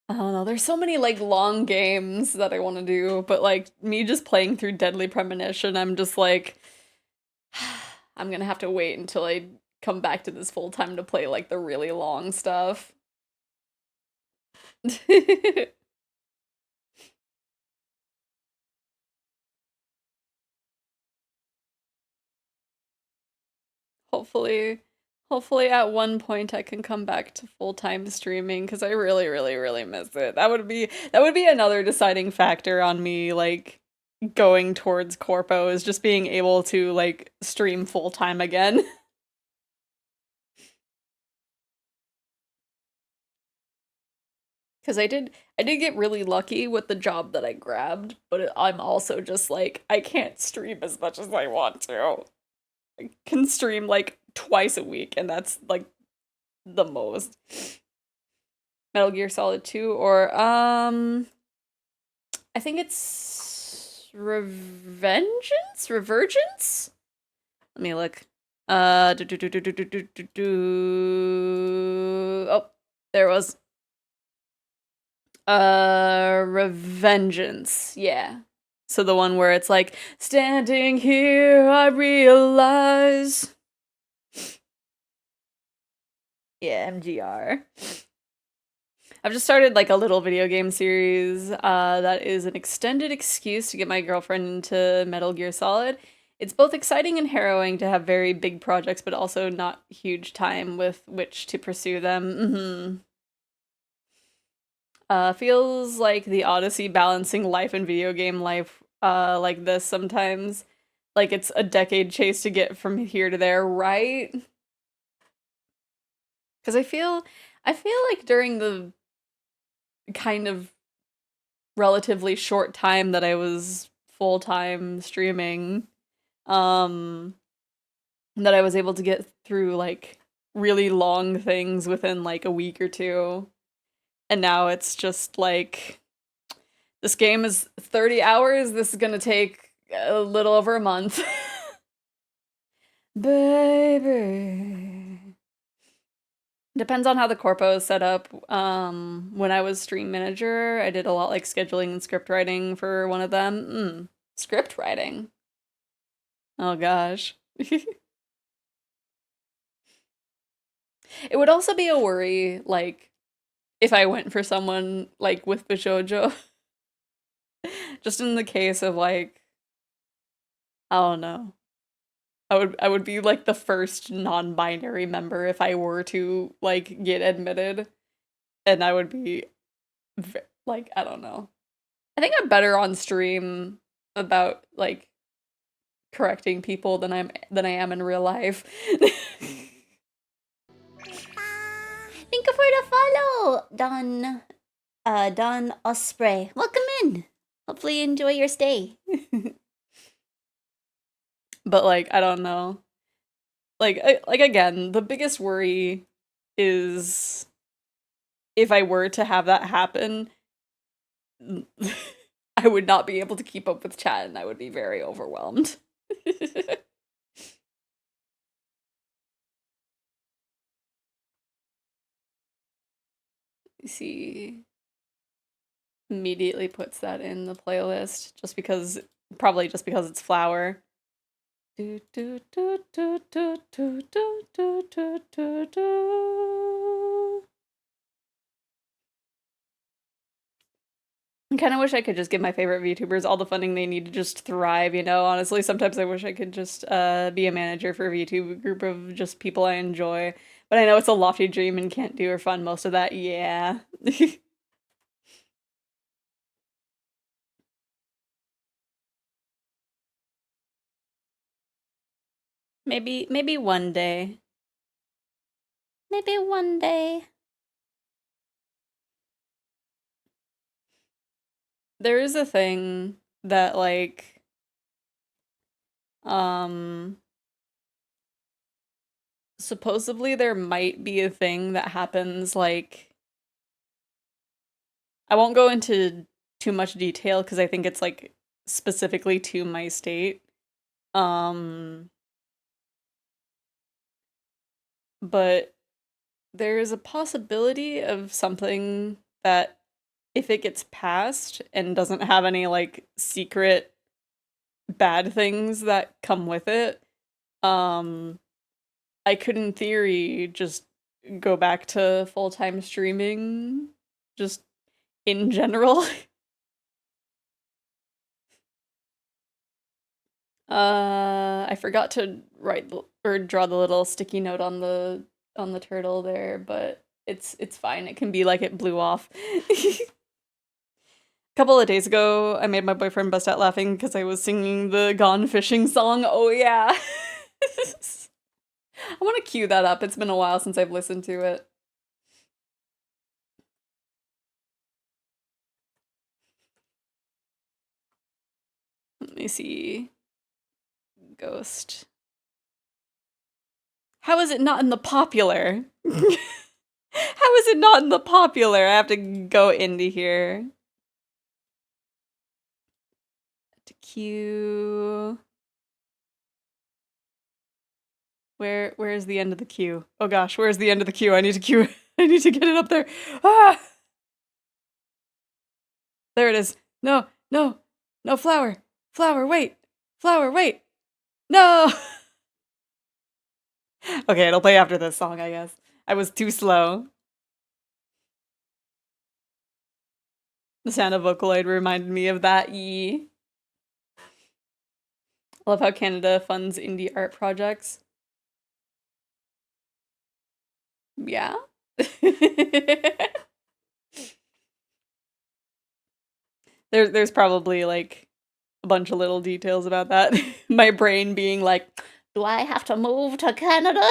I don't know. There's so many like long games that I want to do, but like me just playing through Deadly Premonition, I'm just like I'm gonna have to wait until I come back to this full time to play like the really long stuff. Hopefully, hopefully at one point I can come back to full-time streaming because I really, really, really miss it. That would be another deciding factor on me like going towards Corpo is just being able to like stream full-time again. Because I did get really lucky with the job that I grabbed, but I'm also just like I can't stream as much as I want to. I can stream like twice a week, and that's like the most. Metal Gear Solid 2 or I think it's Revengeance? Revergence? Let me look. Oh, there it was. Revengeance. Yeah. So the one where it's like, standing here, I realize. Yeah, MGR. I've just started like a little video game series that is an extended excuse to get my girlfriend into Metal Gear Solid. It's both exciting and harrowing to have very big projects, but also not huge time with which to pursue them. Feels like the Odyssey balancing life and video game life like this sometimes. Like it's a decade chase to get from here to there, right? Because I feel like during the kind of relatively short time that I was full-time streaming, um that I was able to get through like really long things within like a week or two. And now it's just like this game is 30 hours. This is gonna take a little over a month. Baby. Depends on how the corpo is set up. When I was stream manager, I did a lot like scheduling and script writing for one of them. Script writing. Oh gosh. It would also be a worry, like, if I went for someone like with Bishojo. Just in the case of like, I don't know. I would be like the first non-binary member if I were to like get admitted, and I would be like, I don't know. I think I'm better on stream about like correcting people than I am in real life. Thank you for the follow, Don Osprey. Welcome in. Hopefully you enjoy your stay. But like, I don't know. Like again, the biggest worry is if I were to have that happen, I would not be able to keep up with chat and I would be very overwhelmed. See, immediately puts that in the playlist probably just because it's Flower. Do, do, do, do, do, do, do, do, do, do, do. I kind of wish I could just give my favorite VTubers all the funding they need to just thrive, you know? Honestly, sometimes I wish I could just be a manager for a VTube group of just people I enjoy. But I know it's a lofty dream and can't do or fund most of that. Yeah. Maybe one day. Maybe one day. There is a thing that like supposedly there might be a thing that happens like I won't go into too much detail because I think it's like specifically to my state. But there is a possibility of something that if it gets passed and doesn't have any like secret bad things that come with it, I could in theory just go back to full-time streaming just in general. I forgot to write or draw the little sticky note on the turtle there, but it's fine. It can be like it blew off. A couple of days ago, I made my boyfriend bust out laughing because I was singing the Gone Fishing song. Oh yeah. I want to cue that up. It's been a while since I've listened to it. Let me see. Ghost. How is it not in the popular? How is it not in the popular? I have to go into here. To queue. Where's the end of the queue? Oh gosh, where's the end of the queue? I need to queue. I need to get it up there. Ah! There it is. No, no, no, flower. Flower, wait. Flower, wait. No! Okay, it'll play after this song, I guess. I was too slow. The sound of Vocaloid reminded me of that. I love how Canada funds indie art projects. Yeah. There's probably like a bunch of little details about that. My brain being like, do I have to move to Canada?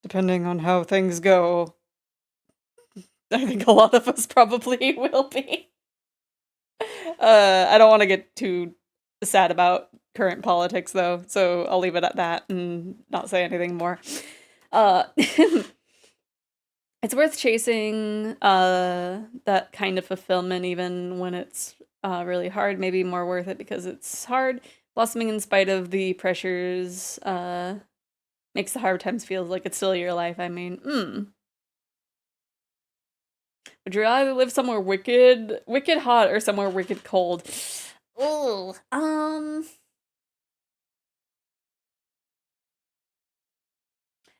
Depending on how things go. I think a lot of us probably will be. I don't want to get too sad about current politics though, so I'll leave it at that and not say anything more. It's worth chasing that kind of fulfillment even when it's really hard, maybe more worth it because it's hard. Blossoming in spite of the pressures makes the hard times feel like it's still your life. I mean, would you rather live somewhere wicked hot or somewhere wicked cold? Ooh,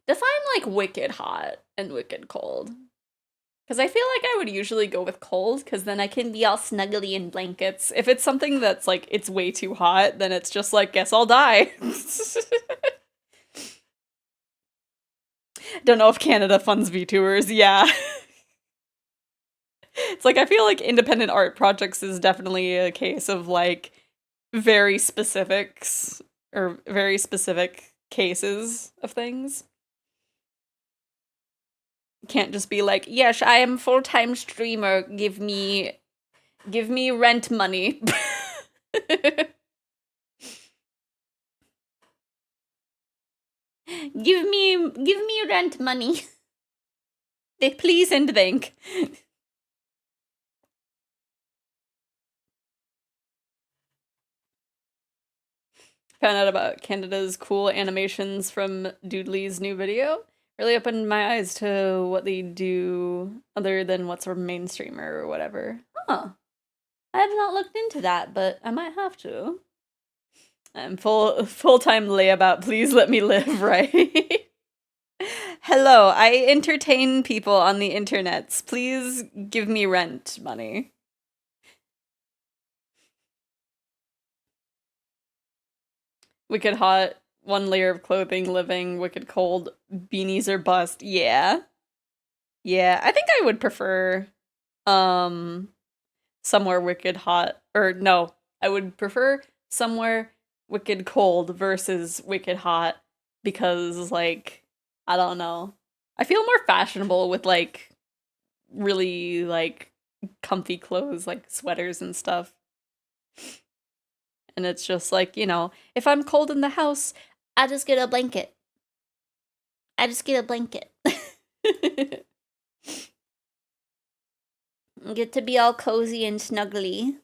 Define like wicked hot and wicked cold. Because I feel like I would usually go with cold, because then I can be all snuggly in blankets. If it's something that's like, it's way too hot, then it's just like, guess I'll die. Don't know if Canada funds VTubers, yeah. It's like, I feel like independent art projects is definitely a case of like, very specifics, or very specific cases of things. Can't just be like, yes, I am full-time streamer, give me rent money. give me rent money. Please and thank. Found out about Canada's cool animations from Doodly's new video. Really opened my eyes to what they do other than what's mainstream or whatever. Huh. I have not looked into that, but I might have to. I'm full-time layabout, please let me live, right? Hello, I entertain people on the internets. Please give me rent money. Wicked hot, one layer of clothing, living, wicked cold, beanies or bust. Yeah. Yeah, I think I would prefer somewhere wicked hot, or no, I would prefer somewhere wicked cold versus wicked hot because like I don't know. I feel more fashionable with like really like comfy clothes like sweaters and stuff. And it's just like, you know, if I'm cold in the house, I just get a blanket. Get to be all cozy and snuggly.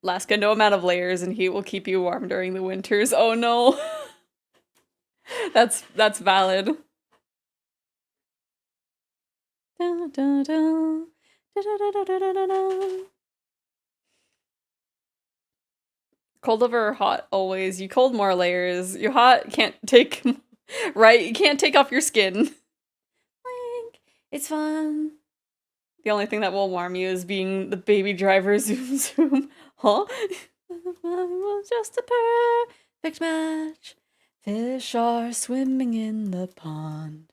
Alaska, no amount of layers and heat will keep you warm during the winters. Oh no. That's valid. Cold over hot always. You cold more layers. You hot can't take right, you can't take off your skin. It's fun. The only thing that will warm you is being the baby driver zoom zoom. Huh? Was just a perfect match. Fish are swimming in the pond.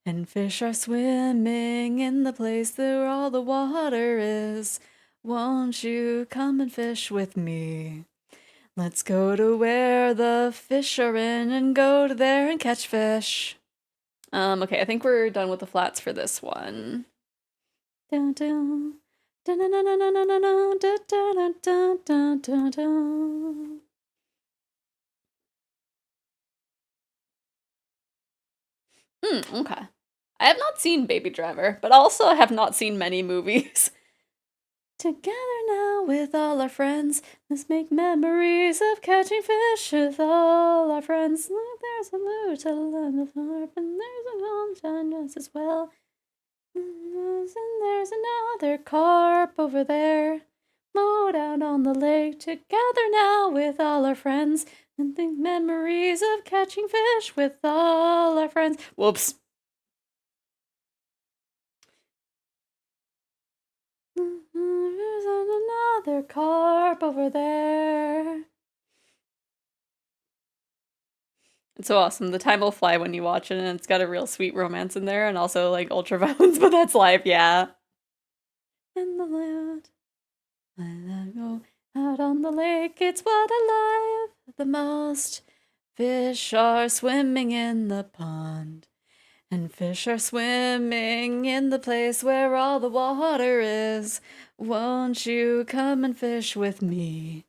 And fish are swimming in the place where all the water is. Won't you come and fish with me? Let's go to where the fish are in and go to there and catch fish. Okay, I think we're done with the flats for this one. Okay. I have not seen Baby Driver, but also have not seen many movies. Together now with all our friends, let's make memories of catching fish with all our friends. Look, there's a blue turtle and a harp, and there's a sunshine just as well. And there's another carp over there. Mowed out on the lake, together now with all our friends, and think memories of catching fish with all our friends. Whoops. There's another carp over there. It's so awesome. The time will fly when you watch it, and it's got a real sweet romance in there, and also like ultra violence, but that's life, yeah. And the land, when I go out on the lake, it's what I love the most. Fish are swimming in the pond, and fish are swimming in the place where all the water is. Won't you come and fish with me?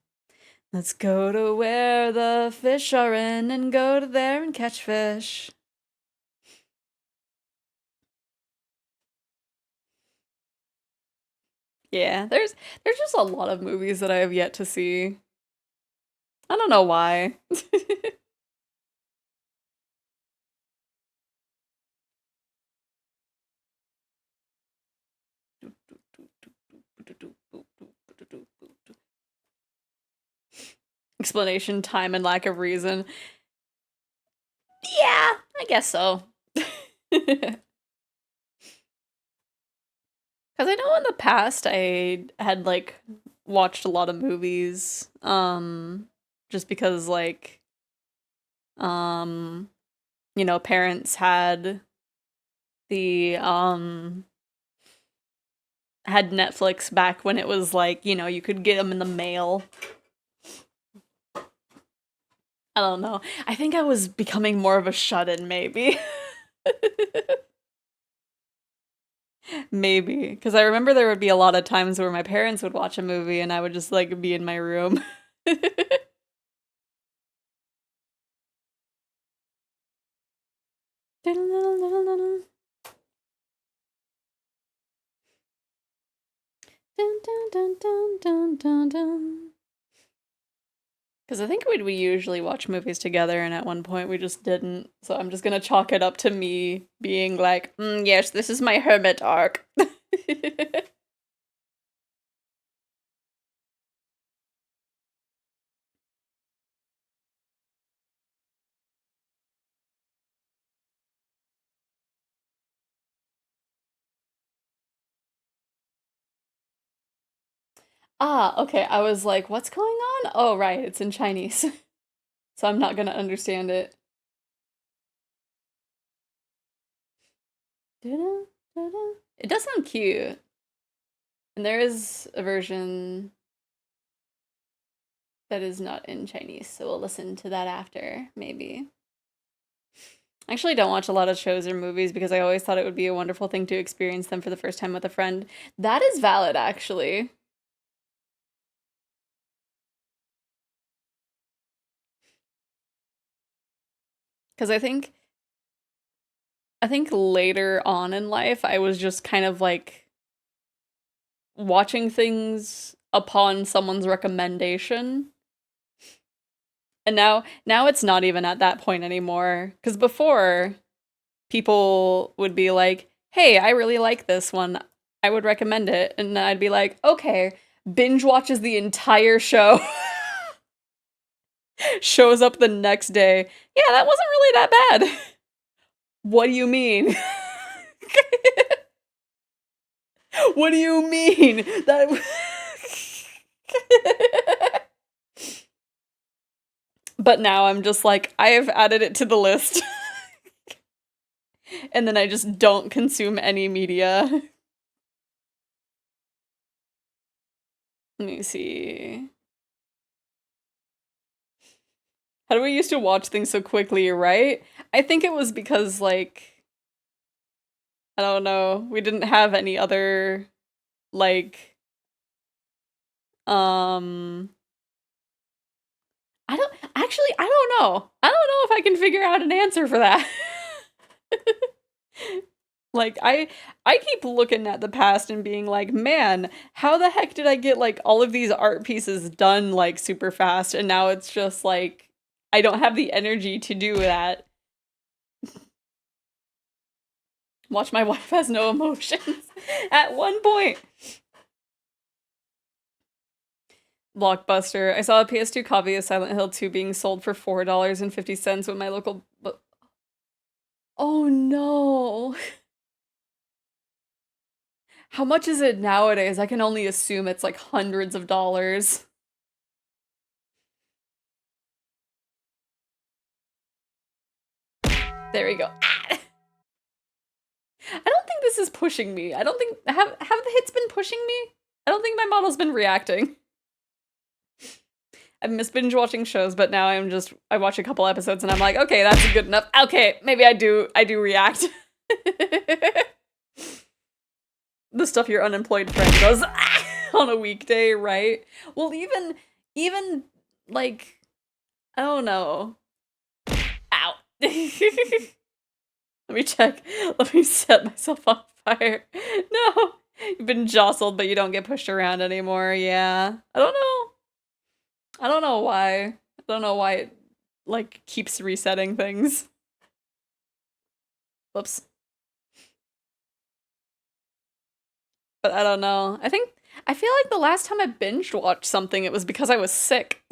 Let's go to where the fish are in and go to there and catch fish. Yeah, there's just a lot of movies that I have yet to see. I don't know why. Explanation, time, and lack of reason. Yeah, I guess so. Because I know in the past I had like watched a lot of movies, just because like, you know, parents had the had Netflix back when it was like, you know, you could get them in the mail. I don't know. I think I was becoming more of a shut-in, maybe. Maybe. Because I remember there would be a lot of times where my parents would watch a movie and I would just like be in my room. Because I think we usually watch movies together, and at one point we just didn't. So I'm just gonna chalk it up to me being like, yes, this is my hermit arc. Ah, okay. I was like, what's going on? Oh, right, it's in Chinese. So I'm not gonna understand it. It does sound cute. And there is a version that is not in Chinese, so we'll listen to that after, maybe. I actually don't watch a lot of shows or movies because I always thought it would be a wonderful thing to experience them for the first time with a friend. That is valid, actually. Because I think later on in life I was just kind of like watching things upon someone's recommendation. And now it's not even at that point anymore. Because before, people would be like, hey, I really like this one. I would recommend it. And I'd be like, okay, binge watches the entire show. Shows up the next day. Yeah, that wasn't really that bad. What do you mean? What do you mean? That But now I'm just like, I have added it to the list. And then I just don't consume any media. Let me see. How do we used to watch things so quickly, right? I think it was because, like, I don't know, we didn't have any other, like, um, I don't know. I don't know if I can figure out an answer for that. Like, I keep looking at the past and being like, man, how the heck did I get, like, all of these art pieces done, like, super fast, and now it's just, like, I don't have the energy to do that. Watch my wife has no emotions at one point. Blockbuster. I saw a PS2 copy of Silent Hill 2 being sold for $4.50 when my local. Oh no. How much is it nowadays? I can only assume it's like hundreds of dollars. There we go. Ah! I don't think this is pushing me. I don't think have the hits been pushing me? I don't think my model's been reacting. I've missed binge watching shows, but now I watch a couple episodes and I'm like, okay, that's good enough. Okay, maybe I do react. The stuff your unemployed friend does on a weekday, right? Well, even like, I don't know. Ow. Let me check. Let me set myself on fire. No. You've been jostled, but you don't get pushed around anymore. Yeah. I don't know. I don't know why. I don't know why it, like, keeps resetting things. Whoops. But I don't know. I feel like the last time I binge watched something, it was because I was sick.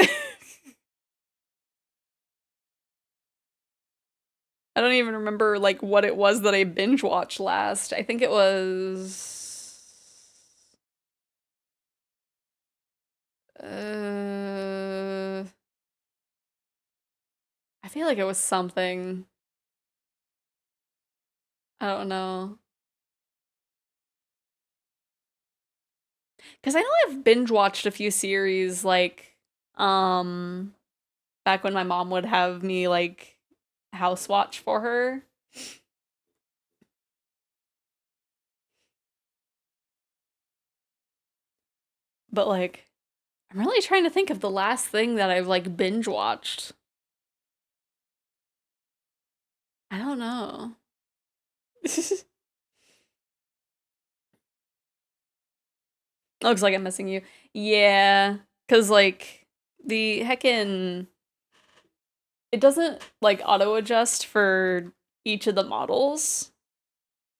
I don't even remember, like, what it was that I binge watched last. I think it was... I feel like it was something. I don't know. Because I know I've binge watched a few series, like, back when my mom would have me, like, house watch for her. But, like, I'm really trying to think of the last thing that I've, like, binge watched. I don't know. Looks like I'm missing you. Yeah, because, like, the heckin' it doesn't, like, auto-adjust for each of the models.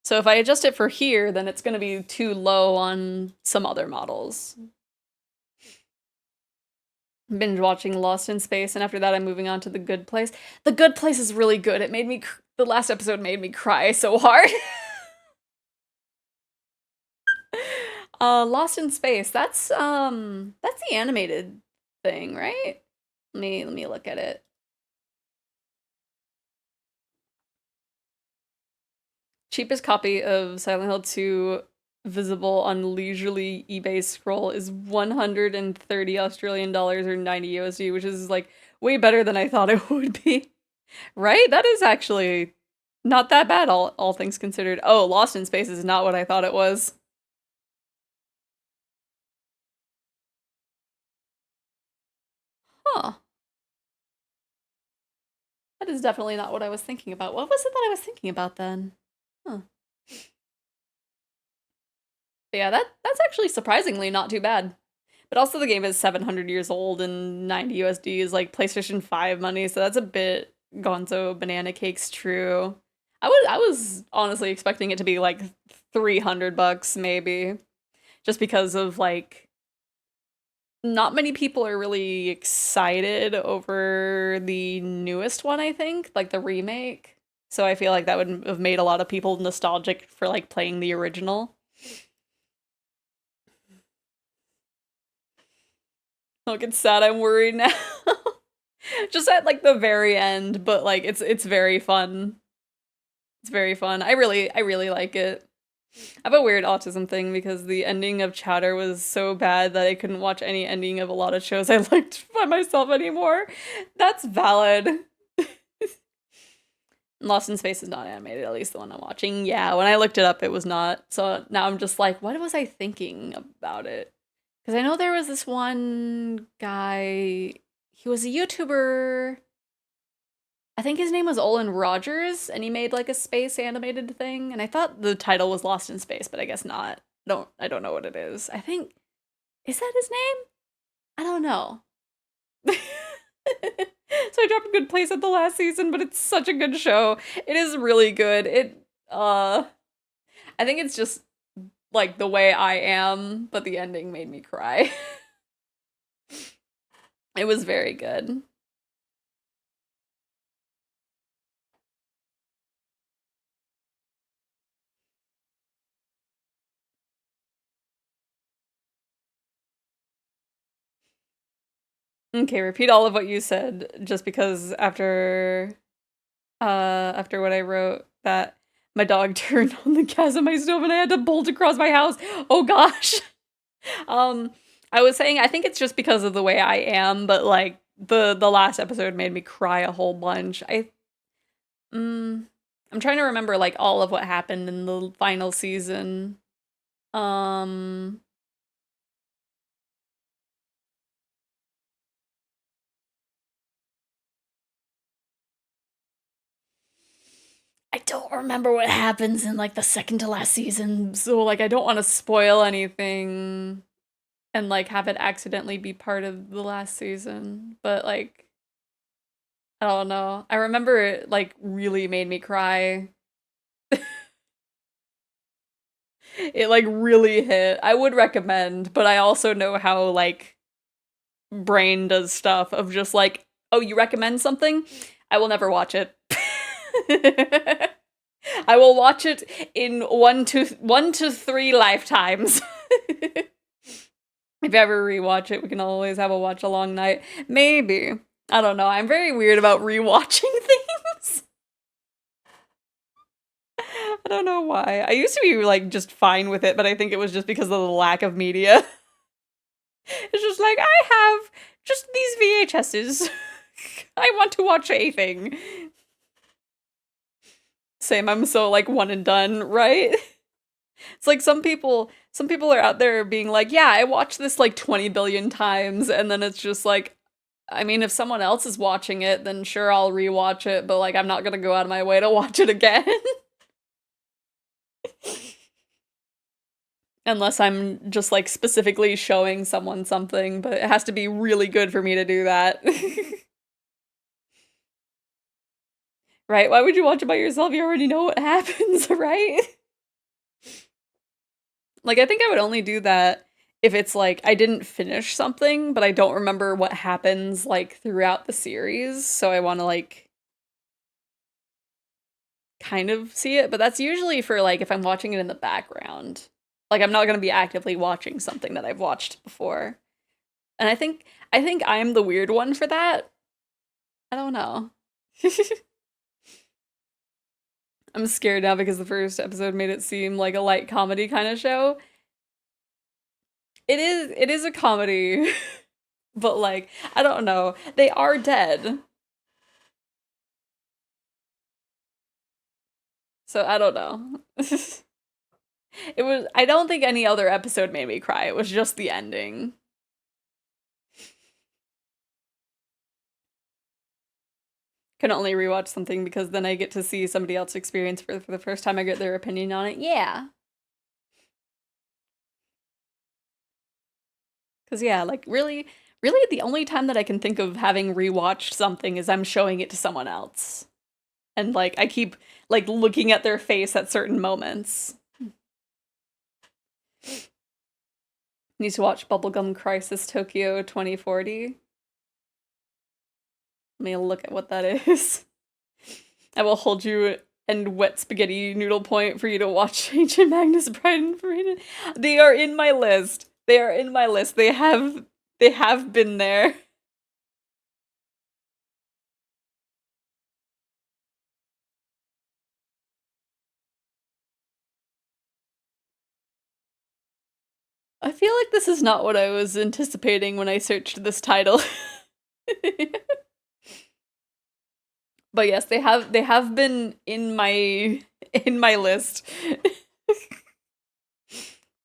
So if I adjust it for here, then it's gonna be too low on some other models. Binge watching Lost in Space, and after that I'm moving on to The Good Place. The Good Place is really good. It made me, the last episode made me cry so hard. Lost in Space, that's the animated thing, right? Let me look at it. Cheapest copy of Silent Hill 2 visible on leisurely eBay scroll is 130 Australian dollars or 90 USD, which is like way better than I thought it would be. Right? That is actually not that bad, all things considered. Oh, Lost in Space is not what I thought it was. Huh. That is definitely not what I was thinking about. What was it that I was thinking about then? Huh. But yeah, that's actually surprisingly not too bad. But also the game is 700 years old and 90 USD is like PlayStation 5 money, so that's a bit gonzo banana cakes true. I was honestly expecting it to be like 300 bucks maybe, just because of like not many people are really excited over the newest one, I think, like the remake. So I feel like that would have made a lot of people nostalgic for like playing the original. Look, it's sad. I'm worried now. Just at like the very end, but like it's very fun. It's very fun. I really like it. I have a weird autism thing because the ending of Chatter was so bad that I couldn't watch any ending of a lot of shows I liked by myself anymore. That's valid. Lost in Space is not animated, at least the one I'm watching. Yeah, when I looked it up, it was not. So now I'm just like, what was I thinking about it? Because I know there was this one guy, he was a YouTuber. I think his name was Olin Rogers, and he made like a space animated thing. And I thought the title was Lost in Space, but I guess not. I don't know what it is. I think, is that his name? I don't know. So I dropped a Good Place at the last season, but it's such a good show. It is really good. I think it's just like the way I am, but the ending made me cry. It was very good. Okay, repeat all of what you said just because after what I wrote that my dog turned on the gas on my stove and I had to bolt across my house. Oh gosh. Um I was saying I think it's just because of the way I am, but like the last episode made me cry a whole bunch. I'm trying to remember like all of what happened in the final season. Um I don't remember what happens in like the second to last season, so like I don't want to spoil anything and like have it accidentally be part of the last season. But like I don't know. I remember it like really made me cry. It like really hit. I would recommend, but I also know how like brain does stuff of just like, oh, you recommend something? I will never watch it. I will watch it in one to three lifetimes. If you ever rewatch it, we can always have a watch along night. Maybe. I don't know. I'm very weird about rewatching things. I don't know why. I used to be like just fine with it, but I think it was just because of the lack of media. It's just like I have just these VHSs. I want to watch a thing. Same, I'm so like one and done, right? It's like some people are out there being like, "Yeah, I watched this like 20 billion times." And then it's just like, I mean, if someone else is watching it, then sure I'll rewatch it, but like I'm not going to go out of my way to watch it again. Unless I'm just like specifically showing someone something, but it has to be really good for me to do that. Right? Why would you watch it by yourself? You already know what happens, right? Like, I think I would only do that if it's like I didn't finish something, but I don't remember what happens like throughout the series, so I want to like kind of see it, but that's usually for like if I'm watching it in the background. Like I'm not going to be actively watching something that I've watched before. And I think I'm the weird one for that. I don't know. I'm scared now because the first episode made it seem like a light comedy kind of show. It is a comedy, but like I don't know. They are dead. So I don't know. I don't think any other episode made me cry. It was just the ending. Can only rewatch something because then I get to see somebody else's experience for the first time. I get their opinion on it. Yeah. Cause yeah, like really the only time that I can think of having rewatched something is I'm showing it to someone else. And like I keep like looking at their face at certain moments. Need to watch Bubblegum Crisis Tokyo 2040. Let me look at what that is. I will hold you and wet spaghetti noodle point for you to watch Ancient Magnus Bride and Farina. They are in my list. They are in my list. They have been there. I feel like this is not what I was anticipating when I searched this title. But yes, they have been in my list.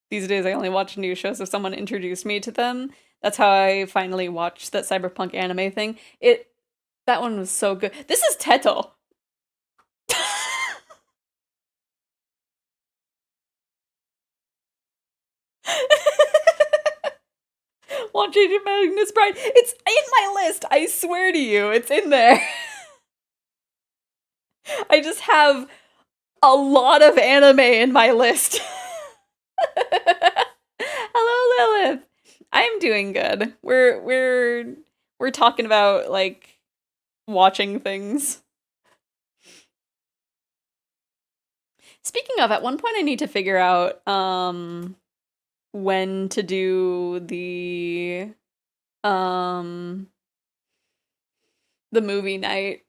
These days I only watch new shows if someone introduced me to them. That's how I finally watched that cyberpunk anime thing. That one was so good. This is Teto. Watching Magnus Bride. It's in my list. I swear to you, it's in there. I just have a lot of anime in my list. Hello, Lilith. I'm doing good. We're talking about like watching things. Speaking of, at one point I need to figure out when to do um the movie night.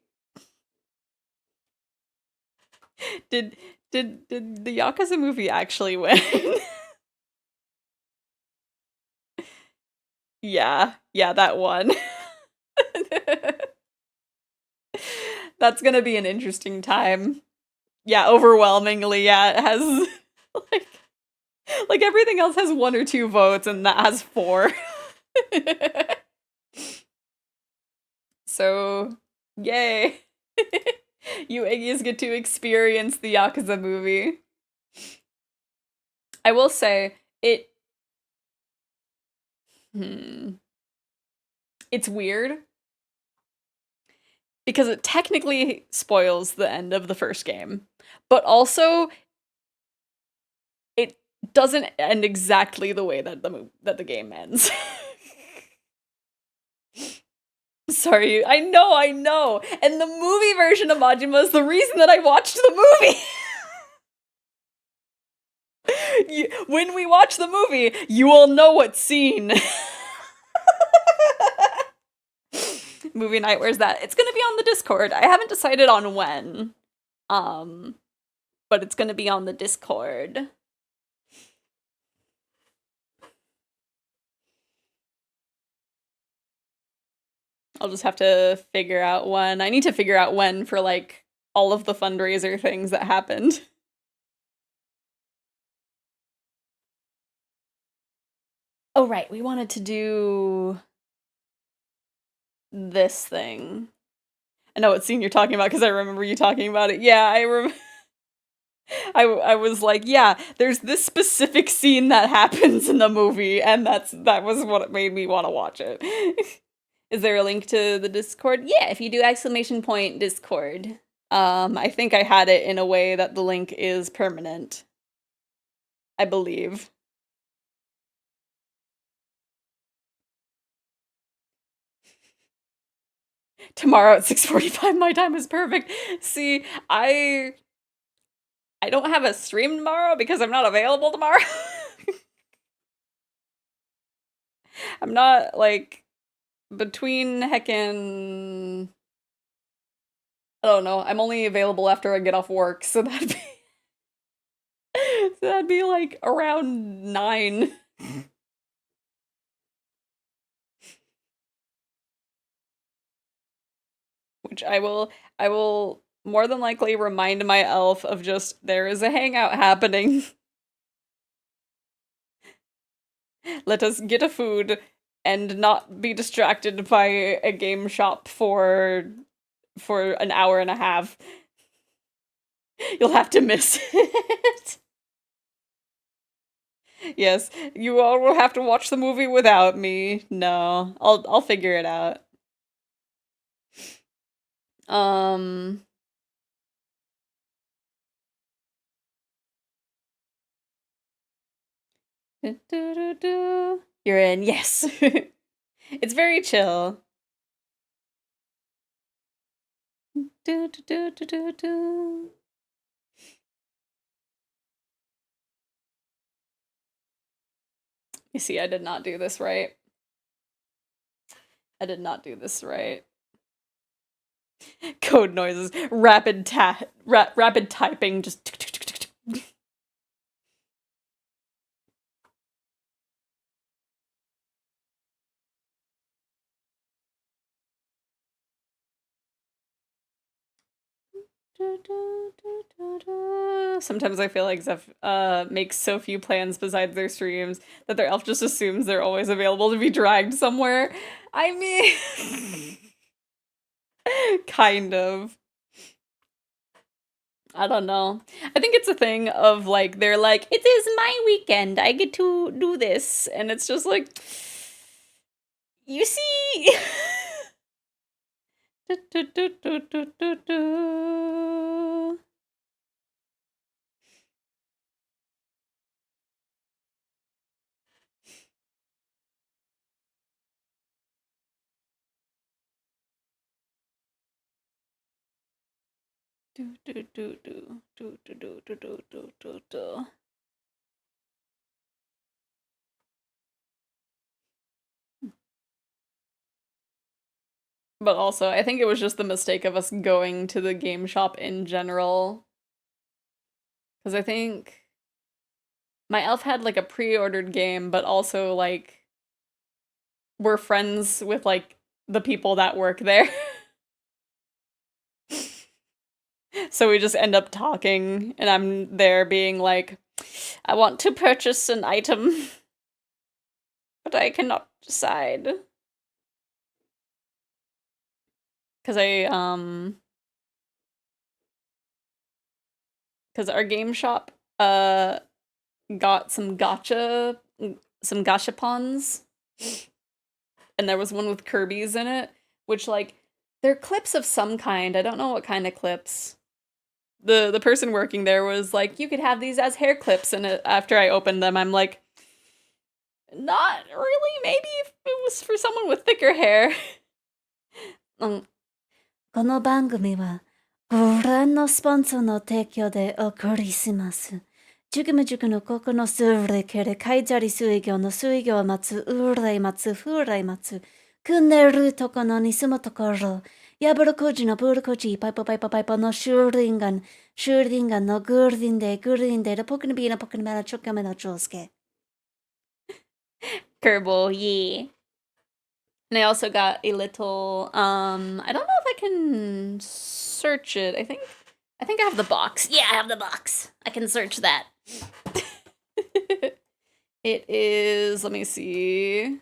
Did did the Yakuza movie actually win? Yeah, yeah, that one. That's gonna be an interesting time. Yeah, overwhelmingly, yeah, it has like everything else has 1 or 2 votes and that has 4. So, yay. You Iggy's get to experience the Yakuza movie. I will say, hmm, it's weird because it technically spoils the end of the first game, but also it doesn't end exactly the way that the game ends. Sorry, I know. And the movie version of Majima is the reason that I watched the movie. When we watch the movie, you will know what scene. Movie night, where's that? It's gonna be on the Discord. I haven't decided on when. Um, but it's gonna be on the Discord. I'll just have to figure out when. I need to figure out when for like all of the fundraiser things that happened. Oh right, we wanted to do this thing. I know what scene you're talking about because I remember you talking about it. Yeah, I was like, yeah, there's this specific scene that happens in the movie, and that was what made me want to watch it. Is there a link to the Discord? Yeah, if you do !Discord. I think I had it in a way that the link is permanent. I believe. Tomorrow at 6:45 my time is perfect. See, I don't have a stream tomorrow because I'm not available tomorrow. I'm not like between heckin' I don't know. I'm only available after I get off work, so that'd be like around 9. Which I will more than likely remind my elf of just there is a hangout happening. Let us get a food and not be distracted by a game shop for an hour and a half. You'll have to miss it. Yes, you all will have to watch the movie without me. No, I'll figure it out. Um You're in. Yes. It's very chill. You see, I did not do this right. I did not do this right. Code noises, rapid typing, just. Sometimes I feel like Zeph makes so few plans besides their streams that their elf just assumes they're always available to be dragged somewhere. I mean, kind of. I don't know. I think it's a thing of like, they're like, it is my weekend. I get to do this. And it's just like, you see. But also, I think it was just the mistake of us going to the game shop in general. Because I think my elf had like a pre-ordered game, but also like we're friends with, like, the people that work there. So we just end up talking, and I'm there being like, I want to purchase an item, but I cannot decide. Because because our game shop, got some gachapons, and there was one with Kirby's in it, which, like, they're clips of some kind. I don't know what kind of clips. The person working there was like, you could have these as hair clips, and after I opened them, I'm like, not really. Maybe if it was for someone with thicker hair. この番組はご覧のスポンサーの提供でお送りします。塾務塾のここの数例けれカイザリ水魚の水魚を待つ、ウレイ待つ、フレイ待つ、くんでるとこのに住むところ、やぶるこじのブルコジ、パイポパイポパイポのシューリンガンのグリーンで、ポクニビーのポクニメラチョカメのチョウスケ。Kerbal, yeah. And I also got a little, I don't know if I can search it. I think I have the box. Yeah, I have the box. I can search that. It is, let me see.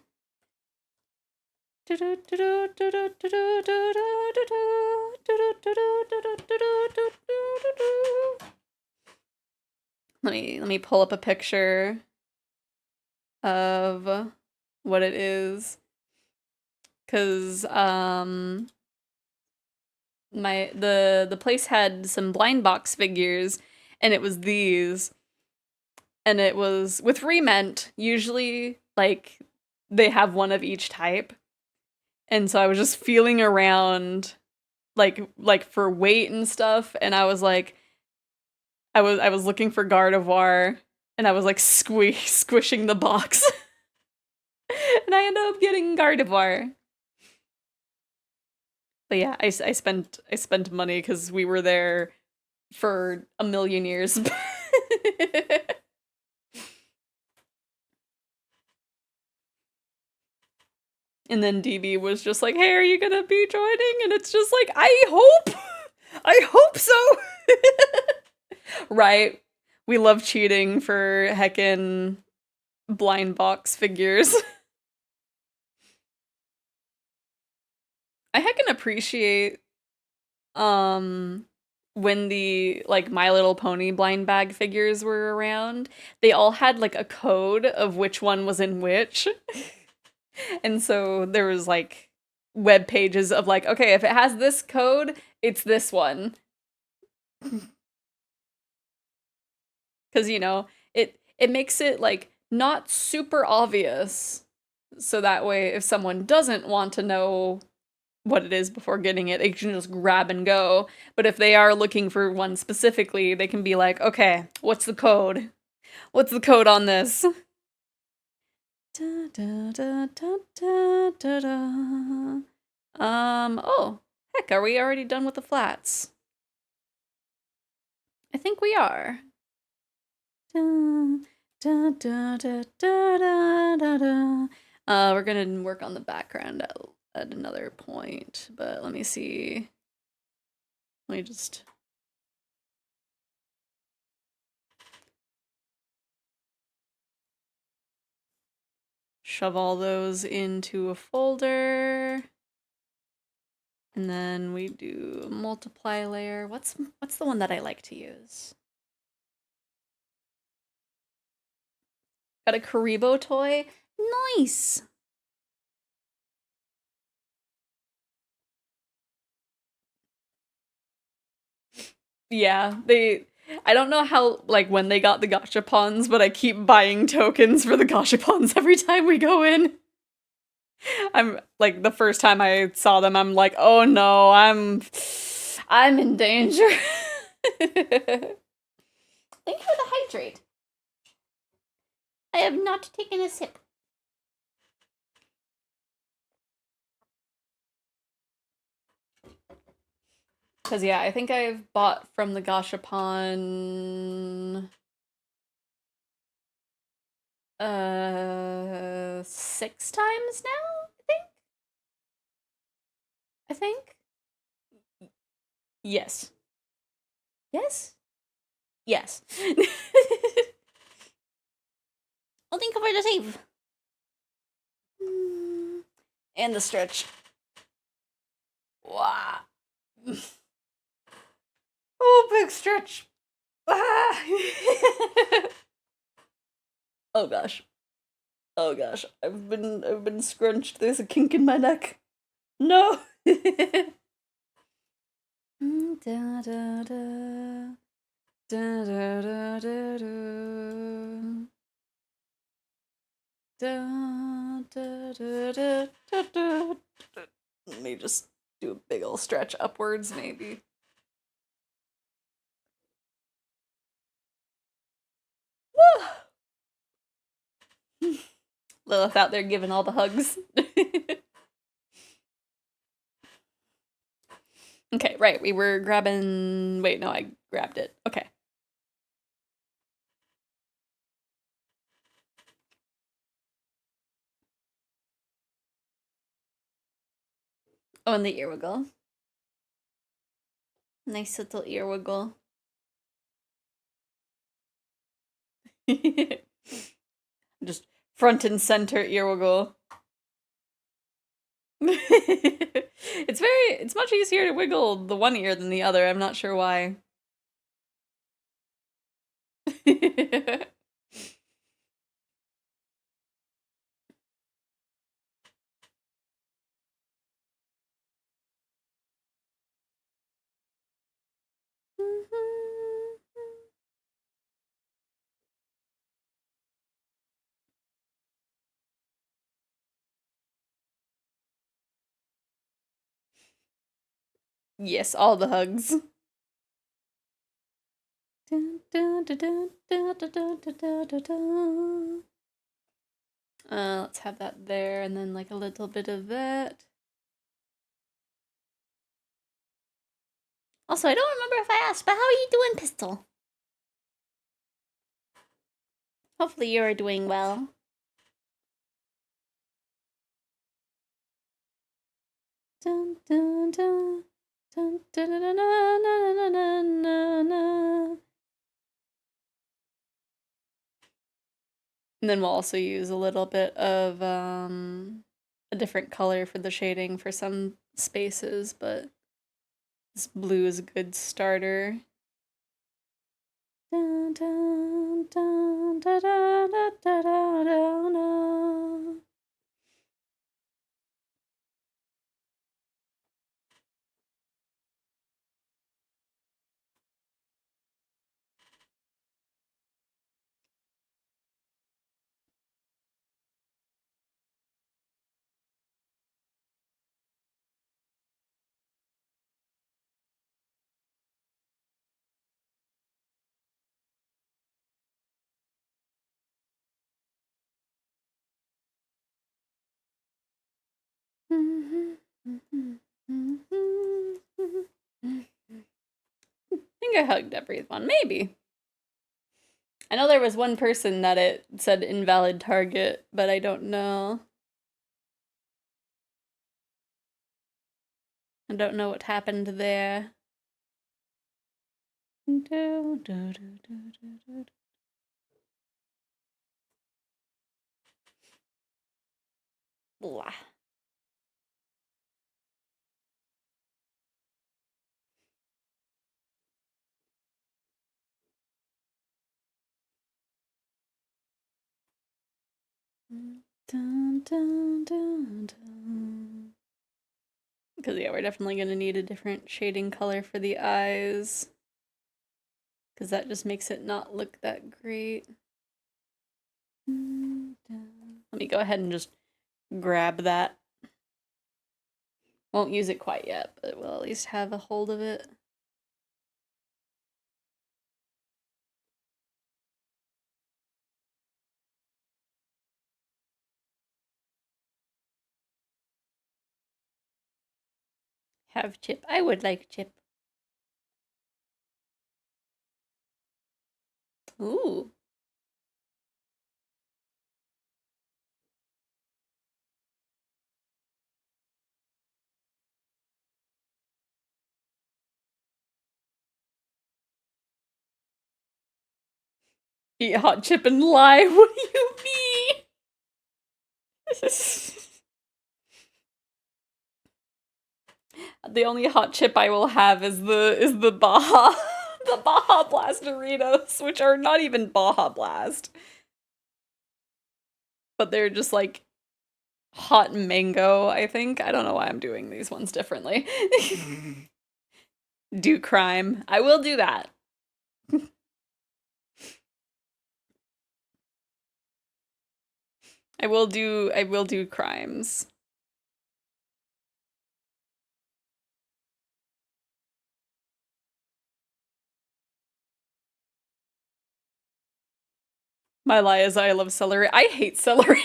Let me pull up a picture of what it is. Cause the place had some blind box figures, and it was these. And it was with Rement, usually like they have one of each type. And so I was just feeling around like for weight and stuff, and I was like I was looking for Gardevoir, and I was like squishing the box. And I ended up getting Gardevoir. But yeah, I spent money because we were there for a million years. And then DB was just like, "Hey, are you gonna be joining?" And it's just like, I hope so. Right? We love cheating for heckin' blind box figures. I heckin' appreciate when the like My Little Pony blind bag figures were around. They all had like a code of which one was in which. And so there was like web pages of like, okay, if it has this code, it's this one. Cuz you know, it makes it like not super obvious. So that way if someone doesn't want to know what it is before getting it, they can just grab and go. But if they are looking for one specifically, they can be like, okay, what's the code? What's the code on this? Oh, heck, are we already done with the flats? I think we are. We're gonna work on the background at another point, but let me see. Let me just... shove all those into a folder. And then we do multiply layer. What's the one that I like to use? Got a Karibo toy. Nice. Yeah, I don't know how, like, when they got the gachapons, but I keep buying tokens for the gachapons every time we go in. I'm, like, the first time I saw them, I'm like, oh no, I'm in danger. Thank you for the hydrate. I have not taken a sip. Because, yeah, I think I've bought from the gachapon 6 times now? think? Yes. Yes? Yes. Well, thank you for the save. And the stretch. Wow. Oh, big stretch. Ah. Oh gosh. Oh gosh. I've been scrunched. There's a kink in my neck. No. Da, da, da. Da, da, da, da, da. Da, da, da, da, da, da. Let me just do a big ol' stretch upwards, maybe. Lilith out there giving all the hugs. Okay, right, we were grabbing... Wait, no, I grabbed it. Okay. Oh, and the ear wiggle. Nice little ear wiggle. Just front and center ear wiggle. It's much easier to wiggle the one ear than the other. I'm not sure why. Yes, all the hugs. Let's have that there, and then like a little bit of that. Also, I don't remember if I asked, but how are you doing, Pistol? Hopefully you're doing well. Dun, dun, dun. Dun, dun, dun, dun, dun, dun, dun, dun, dun. And then we'll also use a little bit of a different color for the shading for some spaces, but this blue is a good starter. Dun, dun, dun, da, da, da, da, da, da, da. I think I hugged everyone, maybe. I know there was one person that it said invalid target, but I don't know. I don't know what happened there. Blah. Dun, dun, dun, dun. Because yeah, we're definitely going to need a different shading color for the eyes. Because that just makes it not look that great. Let me go ahead and just grab that. Won't use it quite yet, but we'll at least have a hold of it. Have chip. I would like chip. Ooh. Eat hot chip and lie. What do you mean? The only hot chip I will have is the Baja the Baja Blast Doritos, which are not even Baja Blast. But they're just like hot mango, I think. I don't know why I'm doing these ones differently. Do crime. I will do that. I will do crimes. My lie is I love celery. I hate celery.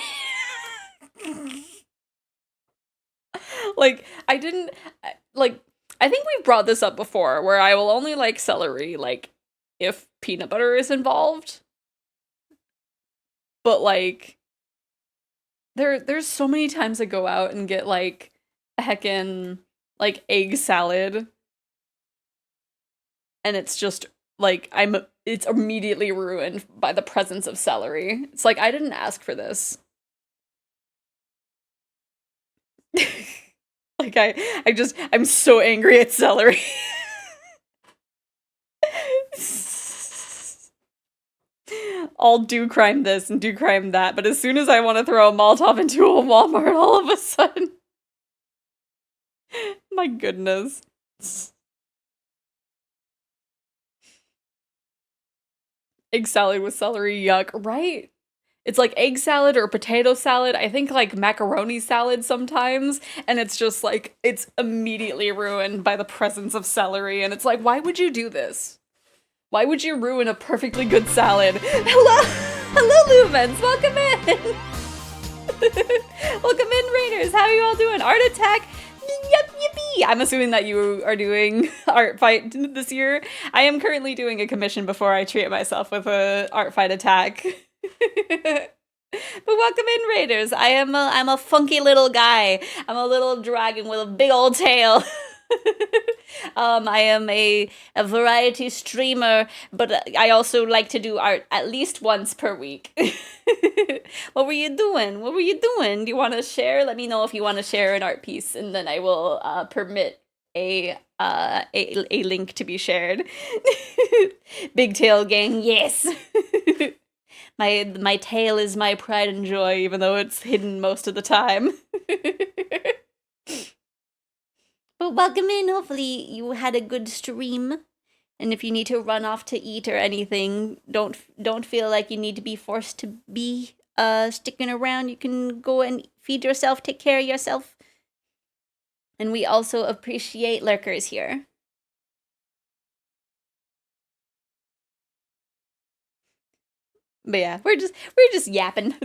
Like, I didn't, like, I think we've brought this up before, where I will only like celery, like, if peanut butter is involved. But, like, there's so many times I go out and get, like, a heckin', like, egg salad. And it's just, like, it's immediately ruined by the presence of celery. It's like, I didn't ask for this. Like, I'm so angry at celery. I'll do crime this and do crime that, but as soon as I want to throw a Molotov into a Walmart, all of a sudden... My goodness. Egg salad with celery, yuck, right? It's like egg salad or potato salad. I think like macaroni salad sometimes. And it's just like, it's immediately ruined by the presence of celery. And it's like, why would you do this? Why would you ruin a perfectly good salad? Hello, Lumens, welcome in. Welcome in, Raiders. How are you all doing? Art Attack. Yep, yippee! I'm assuming that you are doing art fight this year. I am currently doing a commission before I treat myself with a art fight attack. But welcome in, Raiders. I'm a funky little guy. I'm a little dragon with a big old tail. I am a variety streamer, but I also like to do art at least once per week. What were you doing? What were you doing? Do you want to share? Let me know if you want to share an art piece, and then I will permit a link to be shared. Big tail gang, yes. My tail is my pride and joy, even though it's hidden most of the time. But welcome in. Hopefully you had a good stream. And if you need to run off to eat or anything, don't feel like you need to be forced to be sticking around. You can go and feed yourself, take care of yourself. And we also appreciate lurkers here. But yeah, we're just yapping.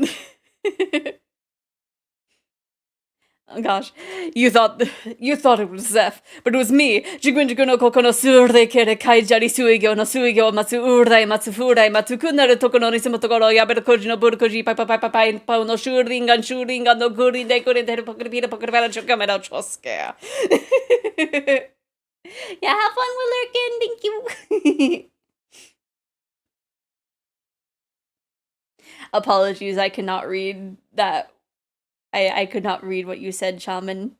Oh gosh, you thought it was Zeph, but it was me. Jigunjigu no koko no sure kere kaijari suigyo no suigyo matsu urai matsu furai matsu kunaru toko no nisimo tokoro yaberu koji no buru koji pai pai pai pai pau no shuringan no kurin de kurin de pokere pira pokere pira chokamera choske. Yeah, have fun with lurking. Thank you. Apologies, I cannot read that. I could not read what you said, Shaman.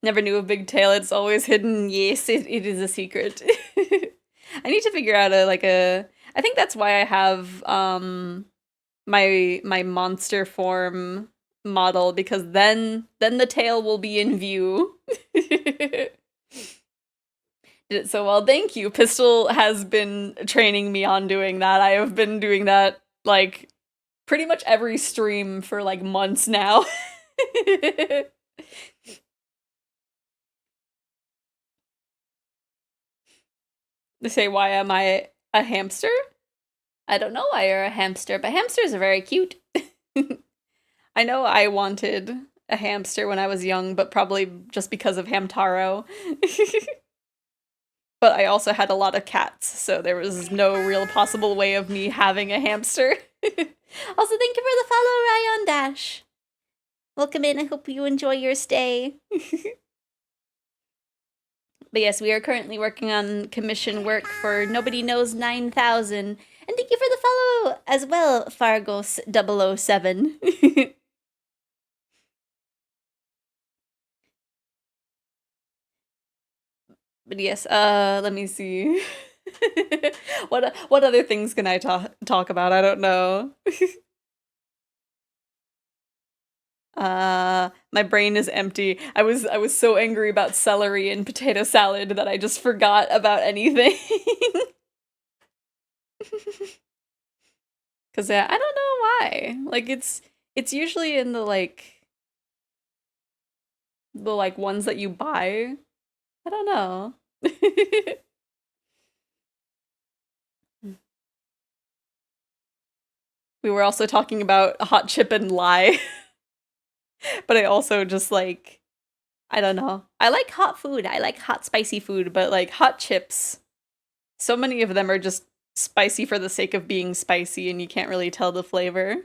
Never knew a big tail, it's always hidden. Yes, it is a secret. I need to figure out I think that's why I have my monster form model, because then the tail will be in view. Did it so well. Thank you. Pistol has been training me on doing that. I have been doing that like pretty much every stream for like months now. They say, why am I a hamster? I don't know why you're a hamster, but hamsters are very cute. I know I wanted a hamster when I was young, but probably just because of Hamtaro. But I also had a lot of cats, so there was no real possible way of me having a hamster. Also, thank you for the follow, Ryan Dash. Welcome in. I hope you enjoy your stay. But But yes, we are currently working on commission work for Nobody Knows 9000. And thank you for the follow as well, Fargos007. But yes, let me see. What other things can I talk about? I don't know. My brain is empty. I was so angry about celery and potato salad that I just forgot about anything. Cause yeah, I don't know why. Like it's usually in the ones that you buy. I don't know. We were also talking about hot chip and lye, but I also just like I don't know. I like hot food. I like hot spicy food, but like hot chips, so many of them are just spicy for the sake of being spicy and you can't really tell the flavor.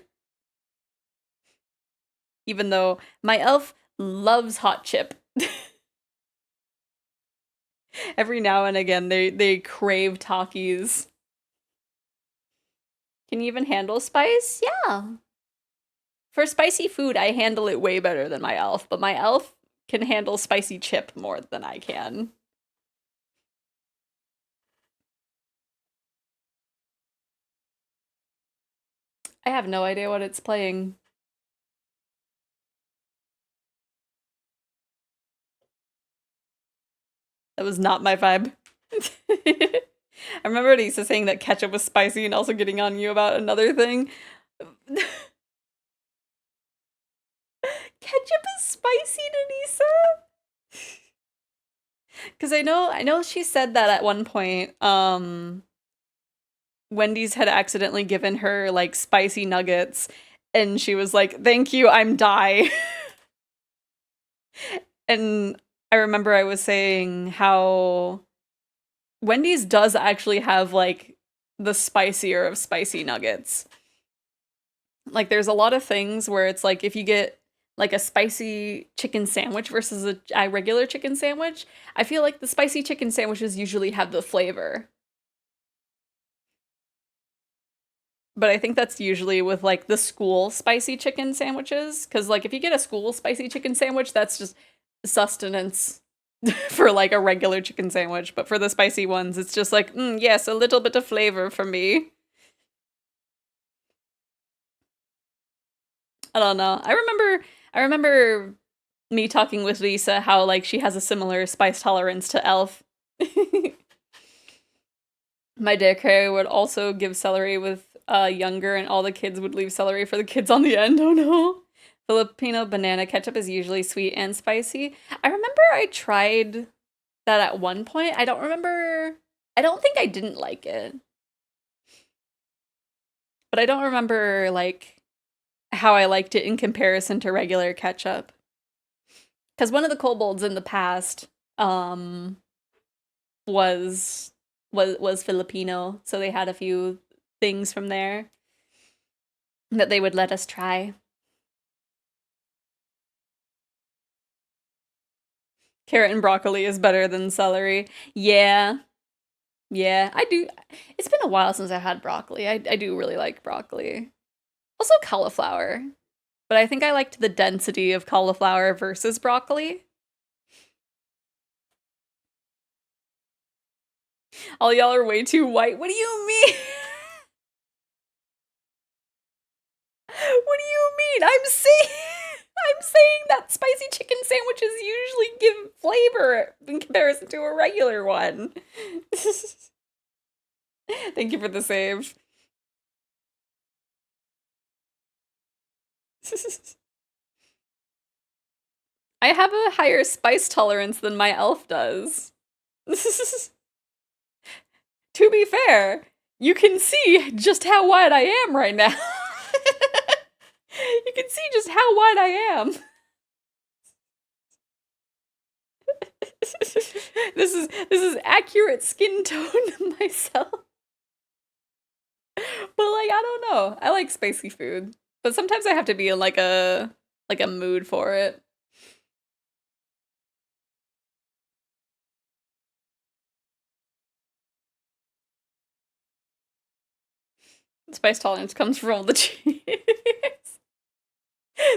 Even though my elf loves hot chip. Every now and again they crave Takis. Can you even handle spice? Yeah. For spicy food, I handle it way better than my elf, but my elf can handle spicy chip more than I can. I have no idea what it's playing. That was not my vibe. I remember Lisa saying that ketchup was spicy and also getting on you about another thing. Ketchup is spicy, Denisa? Because I know she said that at one point, Wendy's had accidentally given her like spicy nuggets and she was like, "Thank you, I'm die." And I remember I was saying how Wendy's does actually have like the spicier of spicy nuggets. Like there's a lot of things where it's like if you get like a spicy chicken sandwich versus a regular chicken sandwich, I feel like the spicy chicken sandwiches usually have the flavor. But I think that's usually with like the school spicy chicken sandwiches. Cause like if you get a school spicy chicken sandwich, that's just sustenance for like a regular chicken sandwich. But for the spicy ones, it's just like, yes, a little bit of flavor for me. I don't know. I remember me talking with Lisa how like she has a similar spice tolerance to Elf. My daycare would also give celery with younger, and all the kids would leave celery for the kids on the end. Oh no. Filipino banana ketchup is usually sweet and spicy. I remember I tried that at one point. I don't remember. I don't think I didn't like it. But I don't remember like how I liked it in comparison to regular ketchup. Because one of the kobolds in the past was was Filipino, so they had a few things from there that they would let us try. Carrot and broccoli is better than celery. Yeah. Yeah, I do. It's been a while since I had broccoli. I do really like broccoli. Also cauliflower. But I think I liked the density of cauliflower versus broccoli. All y'all are way too white. What do you mean? What do you mean? I'm saying that spicy chicken sandwiches usually give flavor in comparison to a regular one. Thank you for the save. I have a higher spice tolerance than my elf does. To be fair, you can see just how wide I am right now. You can see just how wide I am. This is accurate skin tone myself. But like I don't know. I like spicy food. But sometimes I have to be in like a mood for it. Spice tolerance comes from the cheese.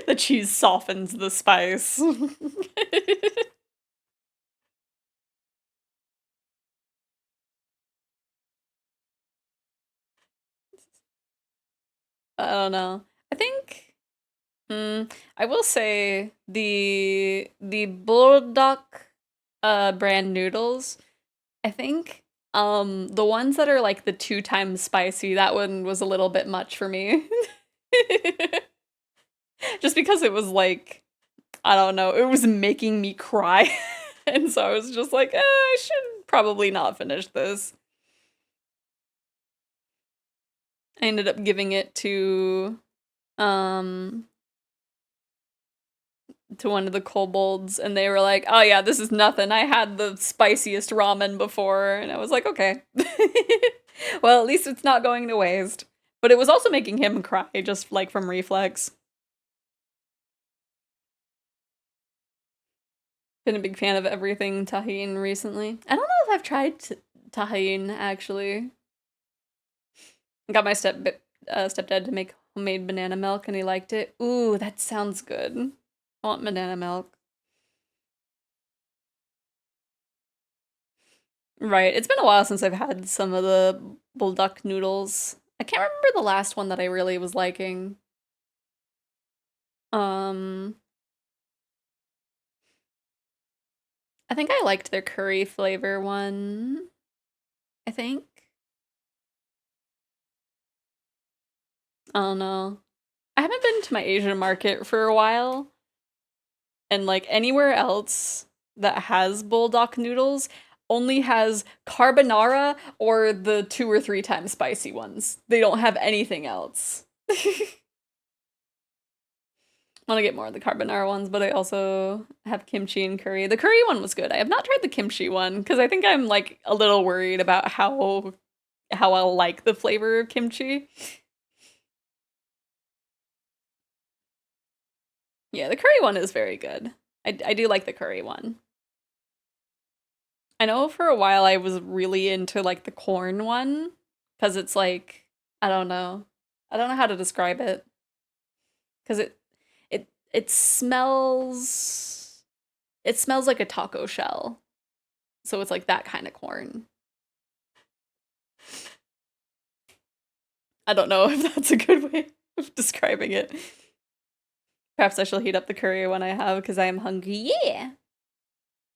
The cheese softens the spice. I don't know. I think I will say the Bulldog brand noodles, I think the ones that are like the 2 times spicy, that one was a little bit much for me. Just because it was like, I don't know, it was making me cry. And so I was just like, I should probably not finish this. I ended up giving it um to one of the kobolds, and they were like, "Oh yeah, this is nothing. I had the spiciest ramen before." And I was like, "Okay." Well, at least it's not going to waste. But it was also making him cry just like from reflex. Been a big fan of everything tahine recently. I don't know if I've tried tahine actually. Got my stepdad to make homemade banana milk, and he liked it. Ooh, that sounds good. I want banana milk. Right. It's been a while since I've had some of the bulldog noodles. I can't remember the last one that I really was liking. Um, I think I liked their curry flavor one. I think. I don't know. I haven't been to my Asian market for a while, and like anywhere else that has bulldog noodles only has carbonara or the 2 or 3 times spicy ones. They don't have anything else. Want to get more of the carbonara ones, but I also have kimchi and curry. The curry one was good. I have not tried the kimchi one because I think I'm like a little worried about how I'll like the flavor of kimchi. Yeah, the curry one is very good. I do like the curry one. I know for a while I was really into like the corn one because it's like I don't know. I don't know how to describe it because it smells like a taco shell. So it's like that kind of corn. I don't know if that's a good way of describing it. Perhaps I shall heat up the curry one I have because I am hungry. Yeah.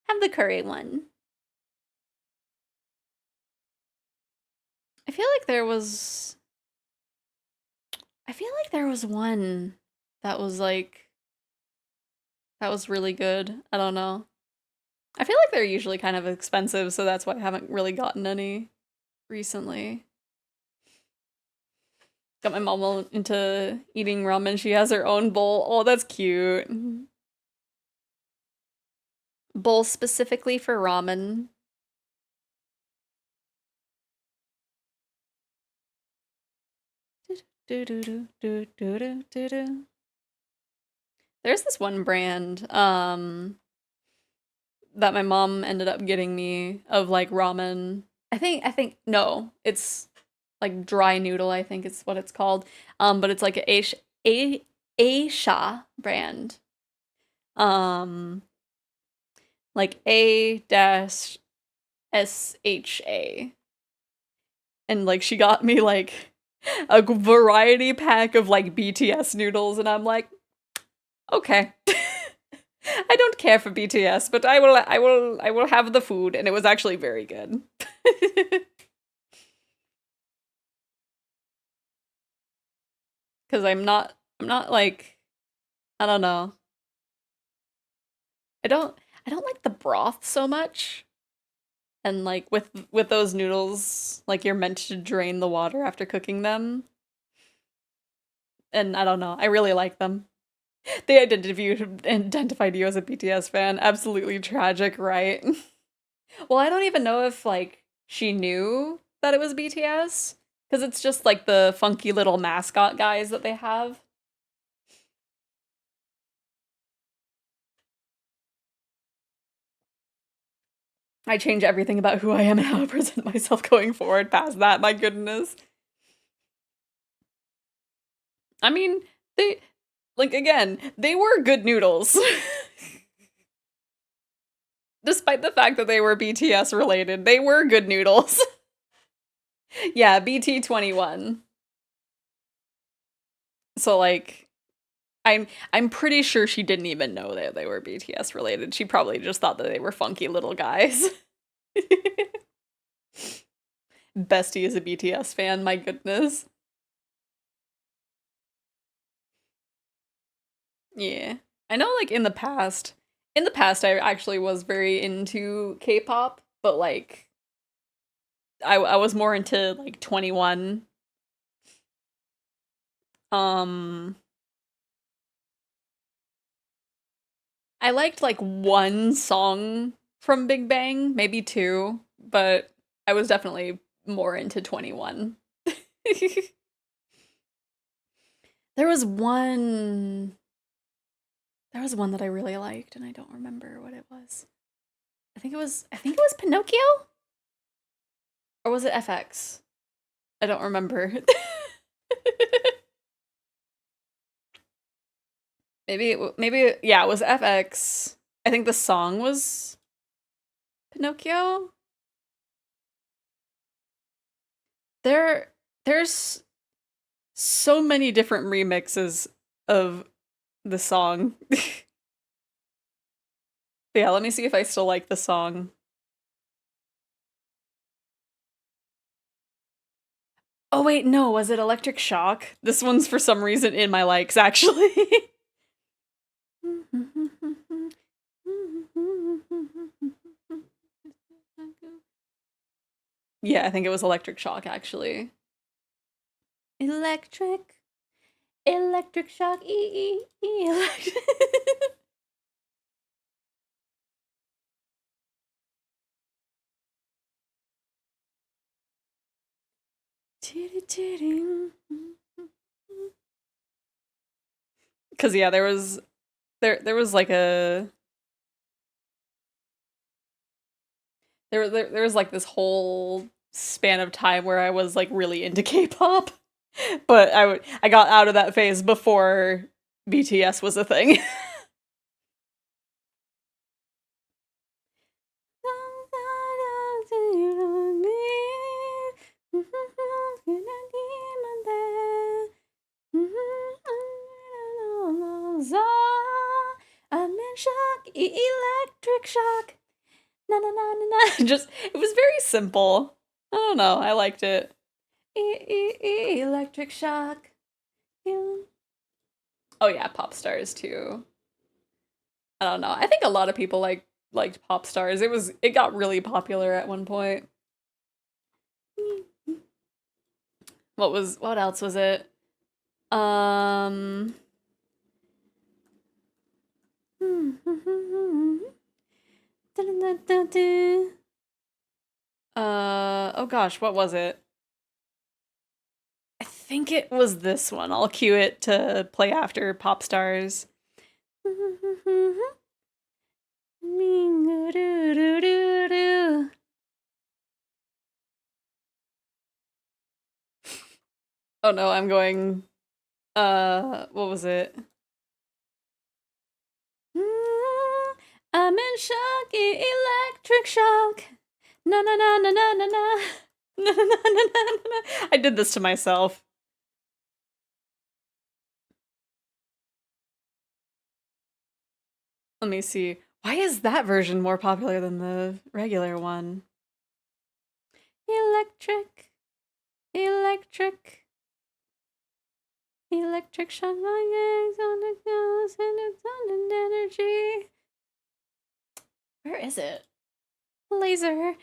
Have the curry one. I feel like there was I feel like there was one that was like that was really good. I don't know. I feel like they're usually kind of expensive, so that's why I haven't really gotten any recently. Got my mom all into eating ramen. She has her own bowl. Oh, that's cute. Bowl specifically for ramen. Do do do do do do do do. There's this one brand that my mom ended up getting me of like ramen. I think no, it's like dry noodle, I think is what it's called. But it's like a Aisha brand. Um like A dash SHA. And like she got me like a variety pack of like BTS noodles, and I'm like, okay. I don't care for BTS, but I will have the food, and it was actually very good. Cuz I'm not like I don't know. I don't I don't like the broth so much. And like with those noodles, like you're meant to drain the water after cooking them. And I don't know. I really like them. They identified you as a BTS fan. Absolutely tragic, right? Well, I don't even know if like she knew that it was BTS because it's just like the funky little mascot guys that they have. I change everything about who I am and how I present myself going forward past that. My goodness. I mean, they, like, again, they were good noodles. Despite the fact that they were BTS related, they were good noodles. Yeah, BT21. So, like, I'm pretty sure she didn't even know that they were BTS related. She probably just thought that they were funky little guys. Bestie is a BTS fan, my goodness. Yeah. I know, like, in the past I actually was very into K-pop, but like I was more into like 21. Um I liked like one song from Big Bang, maybe two, but I was definitely more into 21. There was one there was one that I really liked and I don't remember what it was. I think it was Pinocchio? Or was it FX? I don't remember. Maybe yeah, it was FX. I think the song was Pinocchio. There's so many different remixes of the song. Yeah, let me see if I still like the song. Oh wait, no, was it Electric Shock? This one's for some reason in my likes actually. Yeah, I think it was Electric Shock actually. Electric, electric shock, electric. Cause yeah, there was like there was like this whole span of time where I was like really into K-pop, but I got out of that phase before BTS was a thing. I'm in shock, electric shock. Na na na na na. Just it was very simple. I don't know. I liked it. Electric shock. Oh yeah, pop stars too. I don't know. I think a lot of people liked pop stars. It got really popular at one point. What else was it? Um oh gosh, what was it? I think it was this one. I'll cue it to play after Pop Stars. Oh no, I'm going what was it? I'm in shock, electric shock. Na na na na na na na. Na na na na na na. I did this to myself. Let me see. Why is that version more popular than the regular one? Electric, electric, electric shock my eggs on the goes and it's on an energy. Where is it? Laser.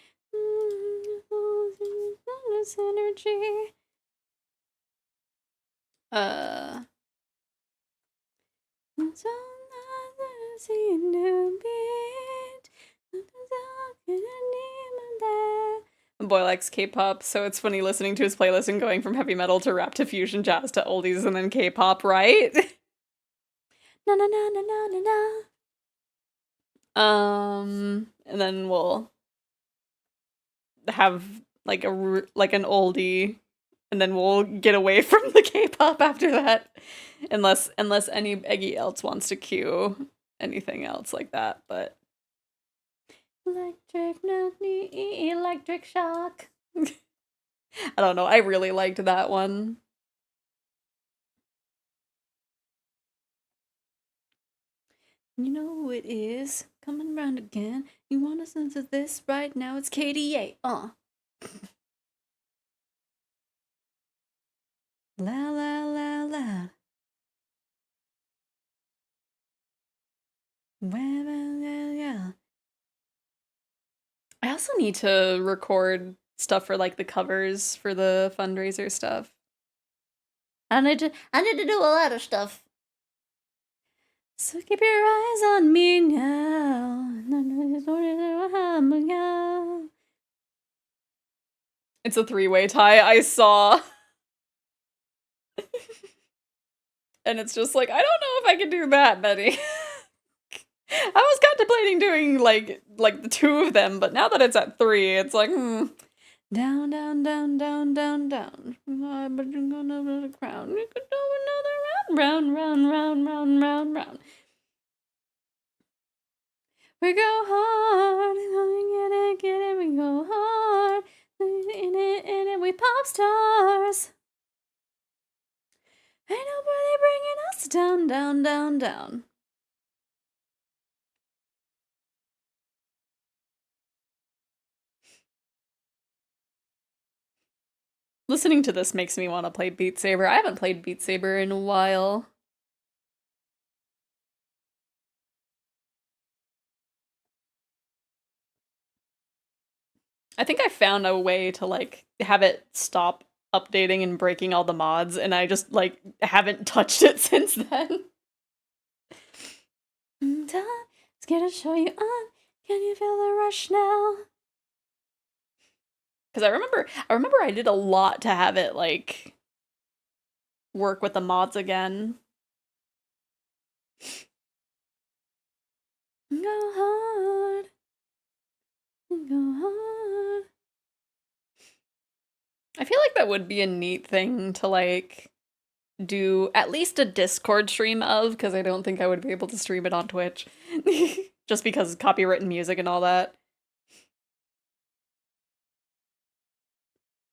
This energy. Uh. My boy likes K-pop, so it's funny listening to his playlist and going from heavy metal to rap to fusion jazz to oldies and then K-pop, right? Na na na na na na na. And then we'll have like an oldie and then we'll get away from the K-pop after that, unless anybody else wants to cue anything else like that. But electric shock. I don't know. I really liked that one. You know who it is? Coming around again. You want to listen to this right now? It's KDA. La la la la. Yeah. I also need to record stuff for like the covers for the fundraiser stuff. I need to do a lot of stuff. So keep your eyes on me now. It's a three-way tie, I saw. And it's just like, I don't know if I can do that, Betty. I was contemplating doing like the two of them, but now that it's at three, it's like, Down, down, down, down, down, down. But you're gonna the crown. You could do another round, round, round, round, round, round. We go hard, get it, we go hard. In it, we pop stars. Ain't nobody bringing us down, down, down, down. Listening to this makes me want to play Beat Saber. I haven't played Beat Saber in a while. I think I found a way to like have it stop updating and breaking all the mods, and I just like haven't touched it since then. It's gonna show you on. Can you feel the rush now? Because I remember I did a lot to have it like work with the mods again. Go hard. Go hard. I feel like that would be a neat thing to like do at least a Discord stream of, because I don't think I would be able to stream it on Twitch. Just because copyright music and all that.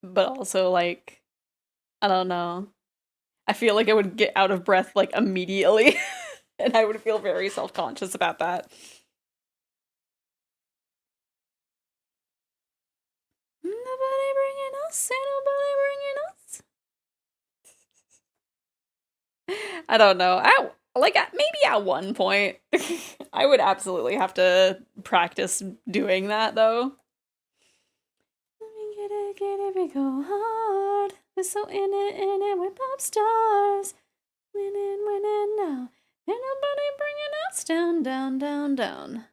But also like, I don't know. I feel like I would get out of breath like immediately. And I would feel very self-conscious about that. Nobody bringing us, ain't nobody bringing us. I don't know. Maybe at one point, I would absolutely have to practice doing that though. Get it, we go hard. We're so in it, we're pop stars. Winning now. Ain't nobody bringing us down, down, down, down.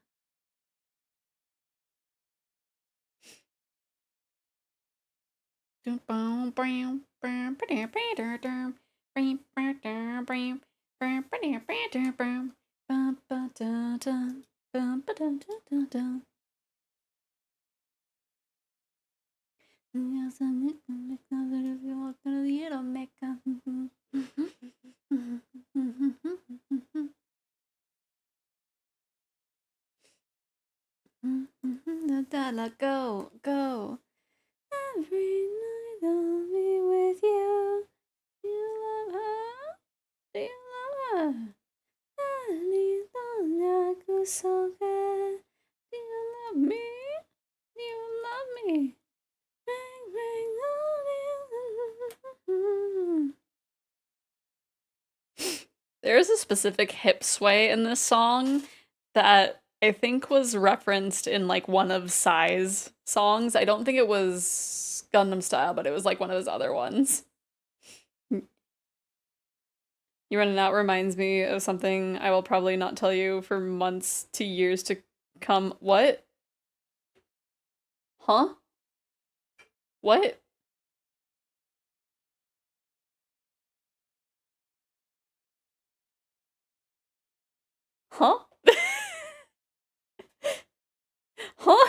Go, go. Every night I'll be with you. Do you love her? Do you love her? Do you love me? Do you love me? There's a specific hip sway in this song that I think was referenced in like one of Psy's songs. I don't think it was Gundam Style, but it was like one of his other ones. You Running Out reminds me of something I will probably not tell you for months to years to come. What? Huh? What? Huh? Huh?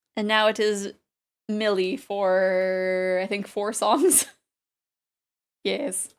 And now it is Millie for, I think, 4 songs. Yes.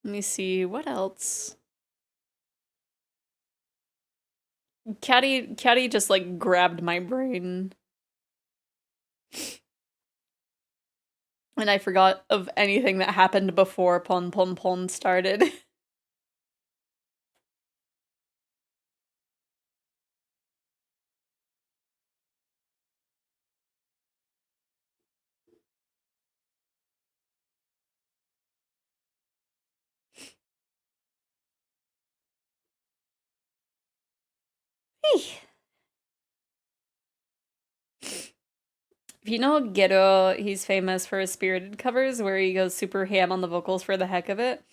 Let me see, what else? Caddy just like grabbed my brain. And I forgot of anything that happened before Pon Pon Pon started. If you know Gero, he's famous for his Spirited covers where he goes super ham on the vocals for the heck of it.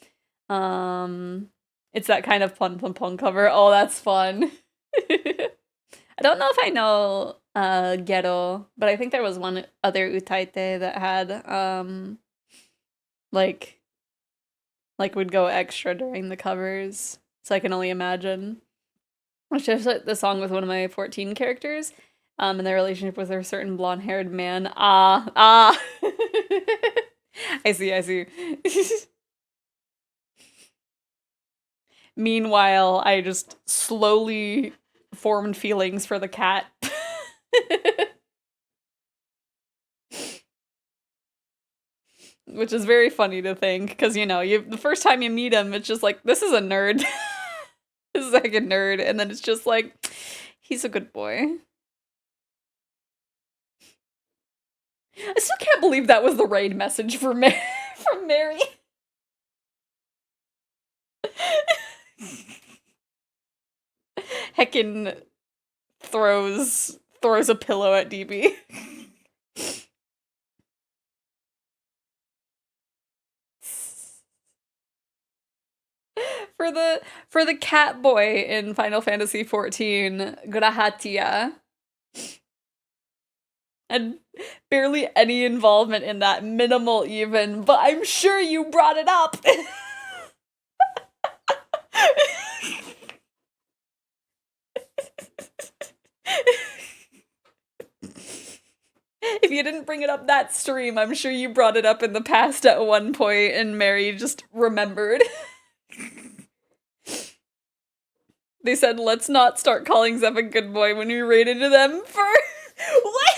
It's that kind of Pon Pon Pon cover. Oh, that's fun. I don't know if I know Gero, but I think there was one other Utaite that had like would go extra during the covers. So I can only imagine. Which is like the song with one of my 14 characters, and their relationship with a certain blonde-haired man. Ah. I see. Meanwhile, I just slowly formed feelings for the cat. Which is very funny to think, because, you know, the first time you meet him, it's just like, this is a nerd. This is like a nerd, and then it's just like, he's a good boy. I still can't believe that was the raid message for from Mary. Heckin throws a pillow at DB. For the cat boy in Final Fantasy XIV, Grahatia, and barely any involvement in that, minimal even, but I'm sure you brought it up. If you didn't bring it up that stream, I'm sure you brought it up in the past at one point and Mary just remembered. They said, let's not start calling Zeph a good boy when we raided them for... What?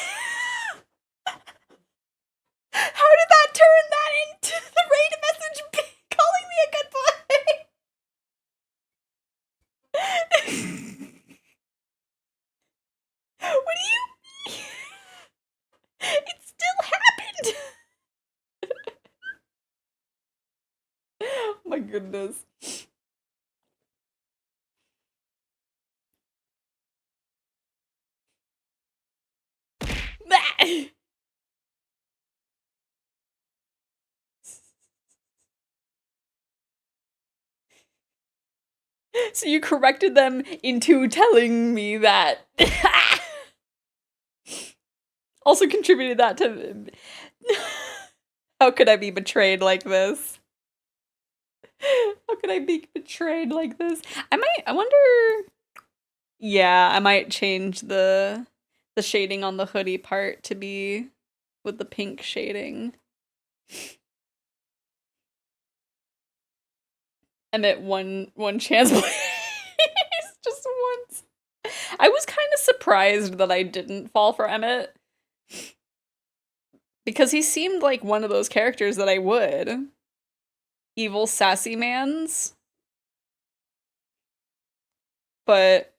How did that turn that into the raid message calling me a good boy? What do you mean? It still happened! Oh my goodness. So you corrected them into telling me that. Also contributed that to... How could I be betrayed like this? How could I be betrayed like this? I wonder... Yeah, I might change the shading on the hoodie part to be with the pink shading. Emmett one chance please. Just once. I was kind of surprised that I didn't fall for Emmett. Because he seemed like one of those characters that I would. Evil sassy mans. But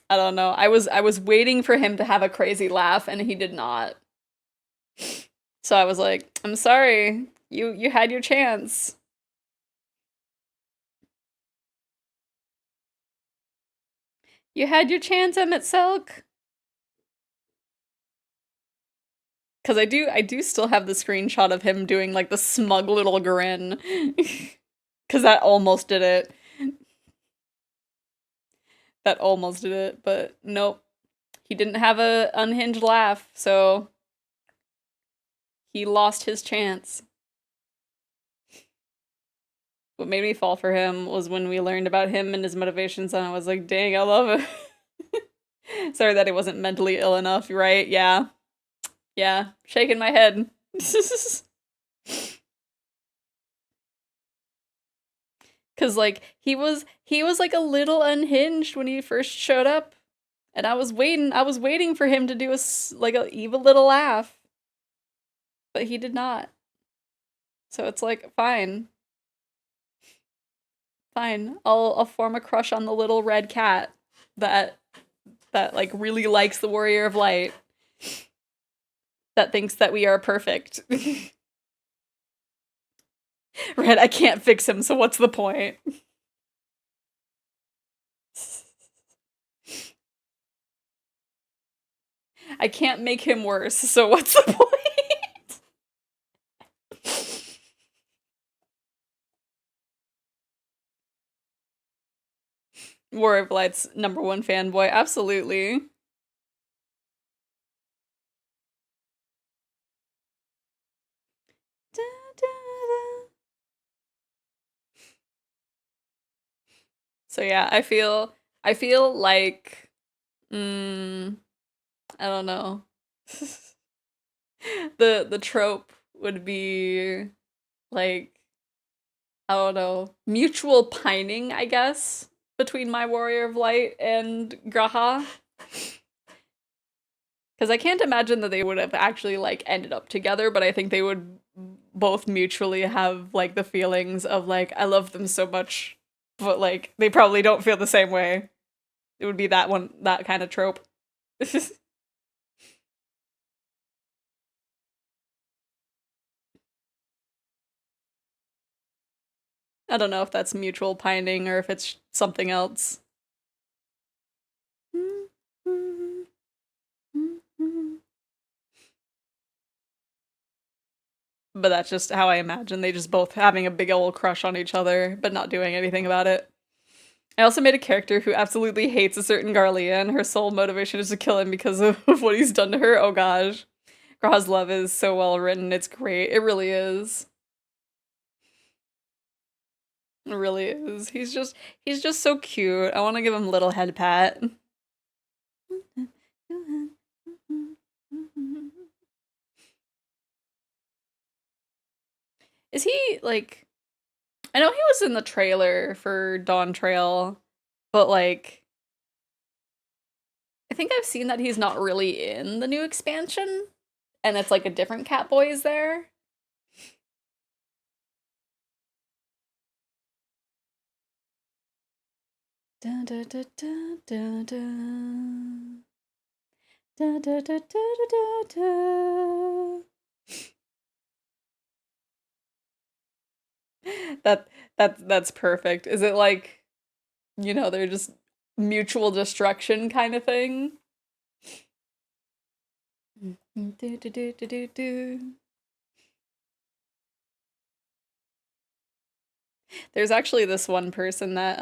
I don't know. I was waiting for him to have a crazy laugh and he did not. So I was like, I'm sorry. You had your chance. You had your chance, Emmett Silk. Because I do still have the screenshot of him doing like the smug little grin. Because that almost did it. That almost did it, but nope. He didn't have a unhinged laugh, so he lost his chance. What made me fall for him was when we learned about him and his motivations, and I was like, dang, I love it. Sorry that he wasn't mentally ill enough, right? Yeah. Yeah. Shaking my head. Cause like he was like a little unhinged when he first showed up. And I was waiting for him to do like a evil little laugh. But he did not. So it's like, fine. Fine. I'll form a crush on the little red cat that like really likes the Warrior of Light. That thinks that we are perfect. Red, I can't fix him, so what's the point? I can't make him worse, so what's the point? War of Light's #1 fanboy, absolutely. So yeah, I feel like I don't know. The trope would be like I don't know, mutual pining, I guess, between my Warrior of Light and Graha. Because I can't imagine that they would have actually like ended up together, but I think they would both mutually have like the feelings of like I love them so much, but like they probably don't feel the same way. It would be that kind of trope. I don't know if that's mutual pining or if it's something else. But that's just how I imagine they just both having a big old crush on each other, but not doing anything about it. I also made a character who absolutely hates a certain Garlia, and her sole motivation is to kill him because of what he's done to her. Oh gosh. Gra's love is so well written, it's great. It really is. It really is. He's just so cute. I want to give him a little head pat. Is he like I know he was in the trailer for Dawn Trail, but like I think I've seen that he's not really in the new expansion, and it's like a different Catboy is there. Da, da, da, da, da, da. Da, da, da, da, da, da. That's perfect. Is it like, they're just mutual destruction kind of thing? Do, do, do, do, do, do. There's actually this one person that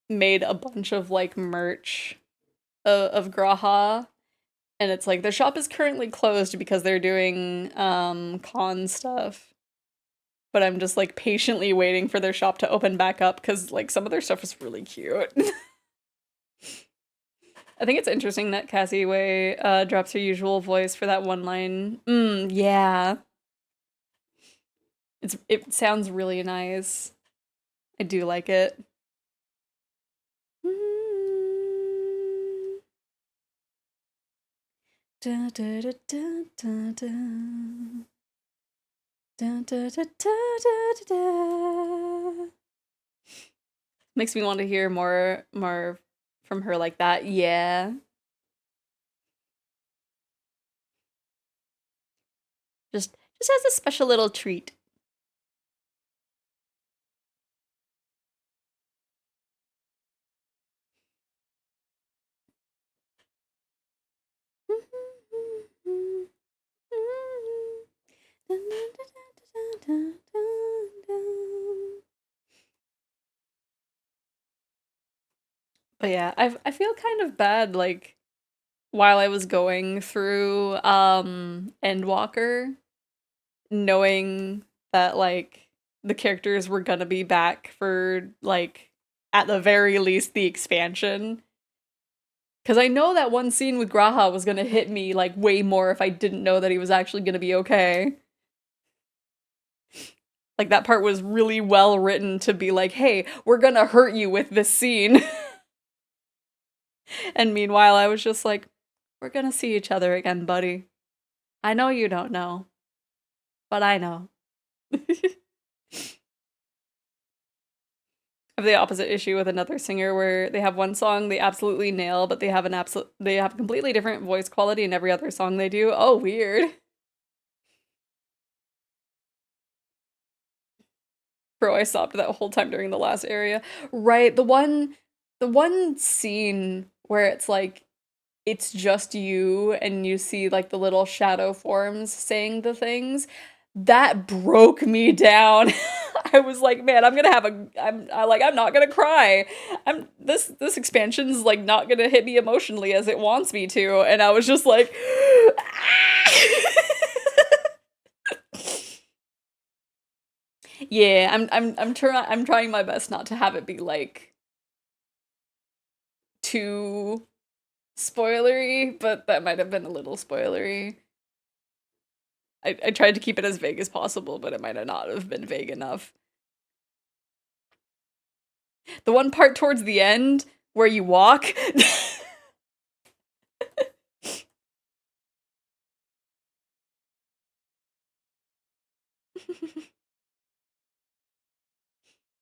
made a bunch of like merch of Graha, and it's like their shop is currently closed because they're doing con stuff. But I'm just like patiently waiting for their shop to open back up because like some of their stuff is really cute. I think it's interesting that Cassie Way drops her usual voice for that one line. Yeah. It sounds really nice. I do like it. Da, da, da, da, da, da. Da, da, da, da, da, da. Makes me want to hear more from her like that. Yeah. Just as a special little treat. But yeah, I feel kind of bad, like, while I was going through, Endwalker, knowing that, like, the characters were gonna be back for, like, at the very least, the expansion. Because I know that one scene with Graha was gonna hit me, like, way more if I didn't know that he was actually gonna be okay. Like, that part was really well written to be like, hey, we're gonna hurt you with this scene. And meanwhile, I was just like, we're gonna see each other again, buddy. I know you don't know, but I know. I have the opposite issue with another singer where they have one song they absolutely nail, but they have a completely different voice quality in every other song they do. Oh, weird. Bro, I stopped that whole time during the last area. Right, the one scene where it's like it's just you and you see like the little shadow forms saying the things, that broke me down. I was like, man, I'm not gonna cry. This expansion's like not gonna hit me emotionally as it wants me to, and I was just like yeah, I'm trying my best not to have it be like too spoilery, but that might have been a little spoilery. I tried to keep it as vague as possible, but it might have not have been vague enough. The one part towards the end where you walk.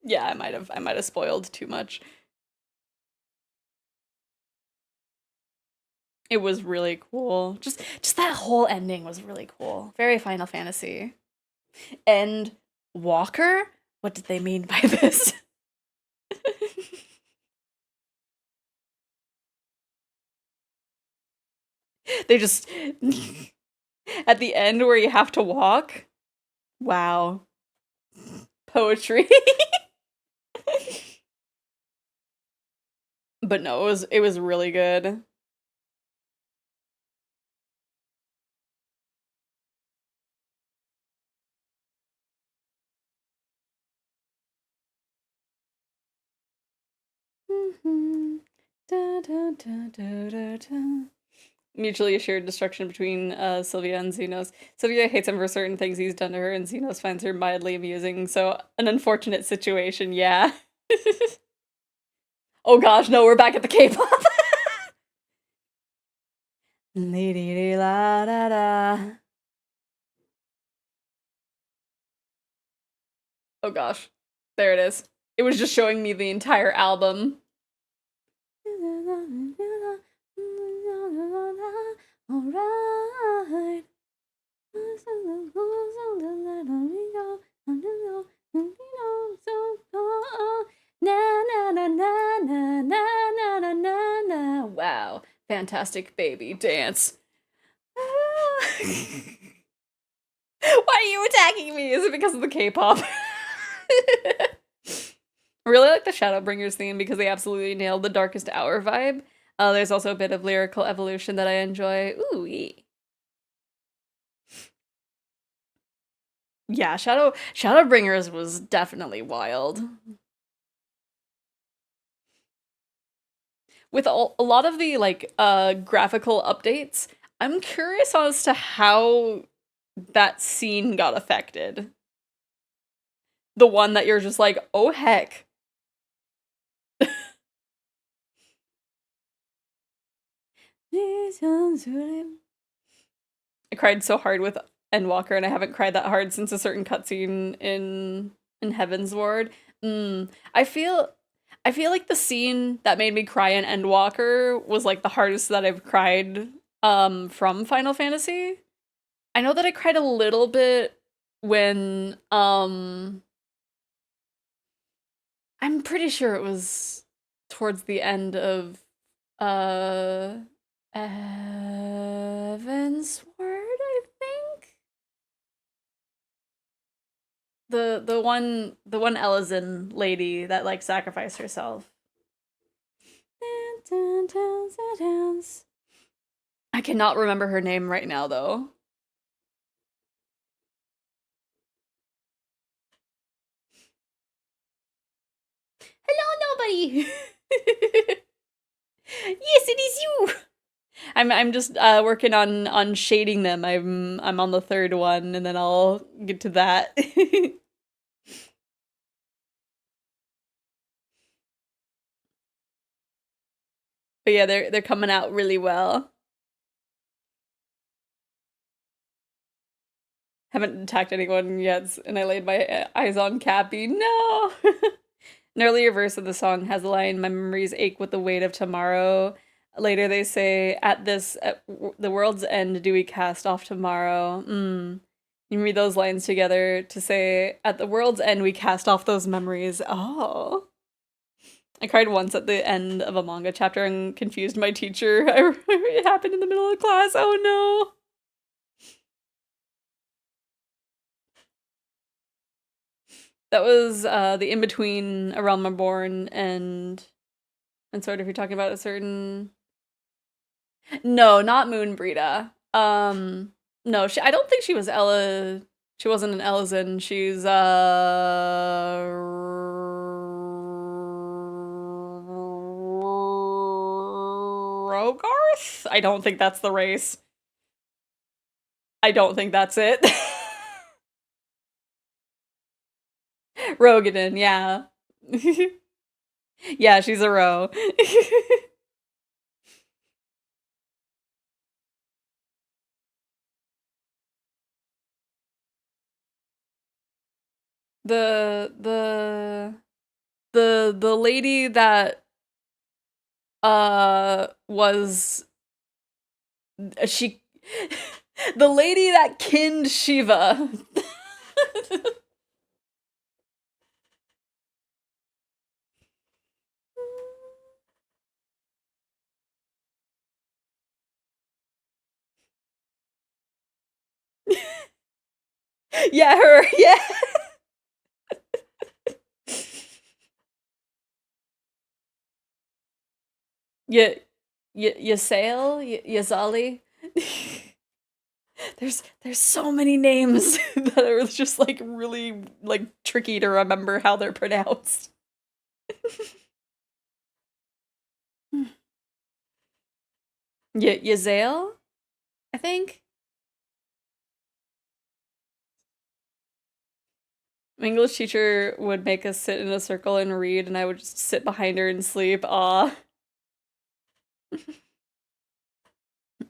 Yeah, I might have spoiled too much. It was really cool. Just that whole ending was really cool. Very Final Fantasy. And Walker? What did they mean by this? They just at the end where you have to walk. Wow. Poetry. But no, it was really good. Da, da, da, da, da, da. Mutually assured destruction between Sylvia and Xenos. Sylvia hates him for certain things he's done to her, and Xenos finds her mildly amusing. So, an unfortunate situation, yeah. Oh gosh, no, we're back at the K-pop. La da da. Oh gosh, there it is. It was just showing me the entire album. Alright. Wow, fantastic baby dance. Why are you attacking me? Is it because of the K-pop? I really like the Shadowbringers theme because they absolutely nailed the Darkest Hour vibe. There's also a bit of lyrical evolution that I enjoy. Ooh, yeah, Shadowbringers was definitely wild. With a lot of the like graphical updates, I'm curious as to how that scene got affected. The one that you're just like, oh heck. I cried so hard with Endwalker, and I haven't cried that hard since a certain cutscene in Heaven's Ward. I feel like the scene that made me cry in Endwalker was like the hardest that I've cried from Final Fantasy. I know that I cried a little bit when I'm pretty sure it was towards the end of uh Evansward, I think. The one Elysin lady that like sacrificed herself. I cannot remember her name right now, though. Hello, nobody! Yes, it is you! I'm just working on shading them. I'm on the third one, and then I'll get to that. But yeah, they're coming out really well. Haven't attacked anyone yet, and I laid my eyes on Cappy. No! An earlier verse of the song has the line, "My memories ache with the weight of tomorrow." Later they say, at the world's end do we cast off tomorrow." You read those lines together to say, "At the world's end we cast off those memories." Oh. I cried once at the end of a manga chapter and confused my teacher. It happened in the middle of class. Oh no. That was the in between A Realm Reborn and sort of, if you're talking about a certain. No, not Moon Brita. No, I don't think she was Ella. She wasn't an Ellison. She's Rogarth? I don't think that's the race. I don't think that's it. Rogadin, yeah. Yeah, she's a row. the the lady that was she the lady that kinned Shiva. Yeah, her. Yeah. Y Yasail? Yazali? There's so many names that are just like really like tricky to remember how they're pronounced. Yazail, I think. My English teacher would make us sit in a circle and read, and I would just sit behind her and sleep. Aw.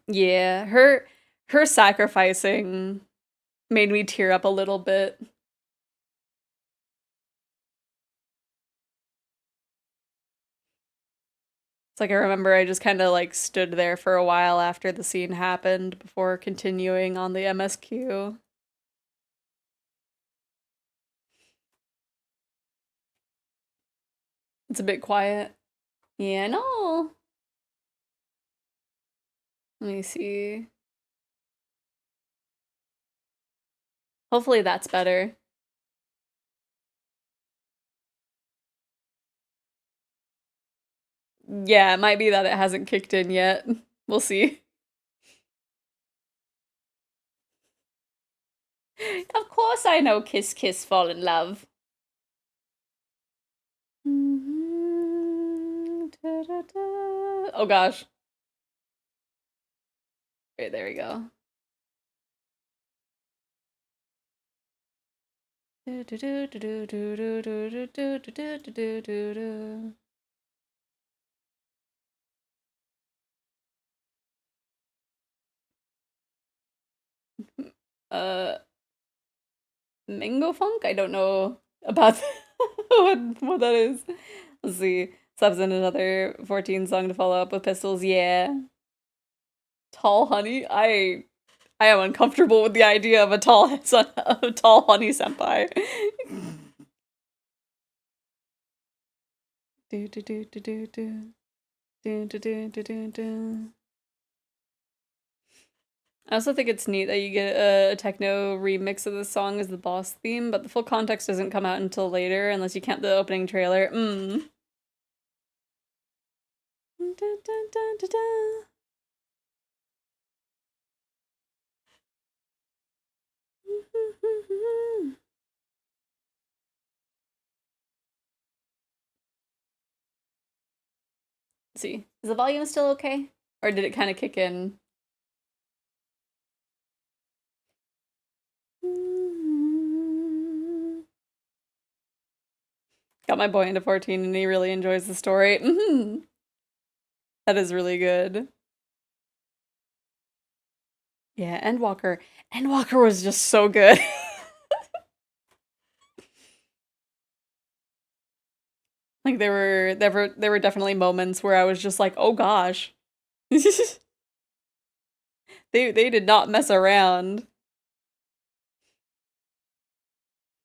Yeah, her sacrificing made me tear up a little bit. It's like I remember I just kind of like stood there for a while after the scene happened before continuing on the MSQ. It's a bit quiet. Yeah, no. Let me see. Hopefully that's better. Yeah, it might be that it hasn't kicked in yet. We'll see. Of course I know Kiss Kiss Fall in Love. Oh gosh. Right, there we go. Uh, Mango Funk? I don't know about what that is. Let's see. Subs in another 14 song to follow up with Pistols. Yeah. Tall Honey? I am uncomfortable with the idea of a tall son, a tall honey senpai. do do do do do do do do do do do do. I also think it's neat that you get a techno remix of the song as the boss theme, but the full context doesn't come out until later unless you count the opening trailer. Dun, dun, dun, dun, dun. Let's see, is the volume still okay? Or did it kind of kick in? Got my boy into 14 and he really enjoys the story. That is really good. Yeah, Endwalker. Endwalker was just so good. Like there were definitely moments where I was just like, "Oh gosh." They did not mess around.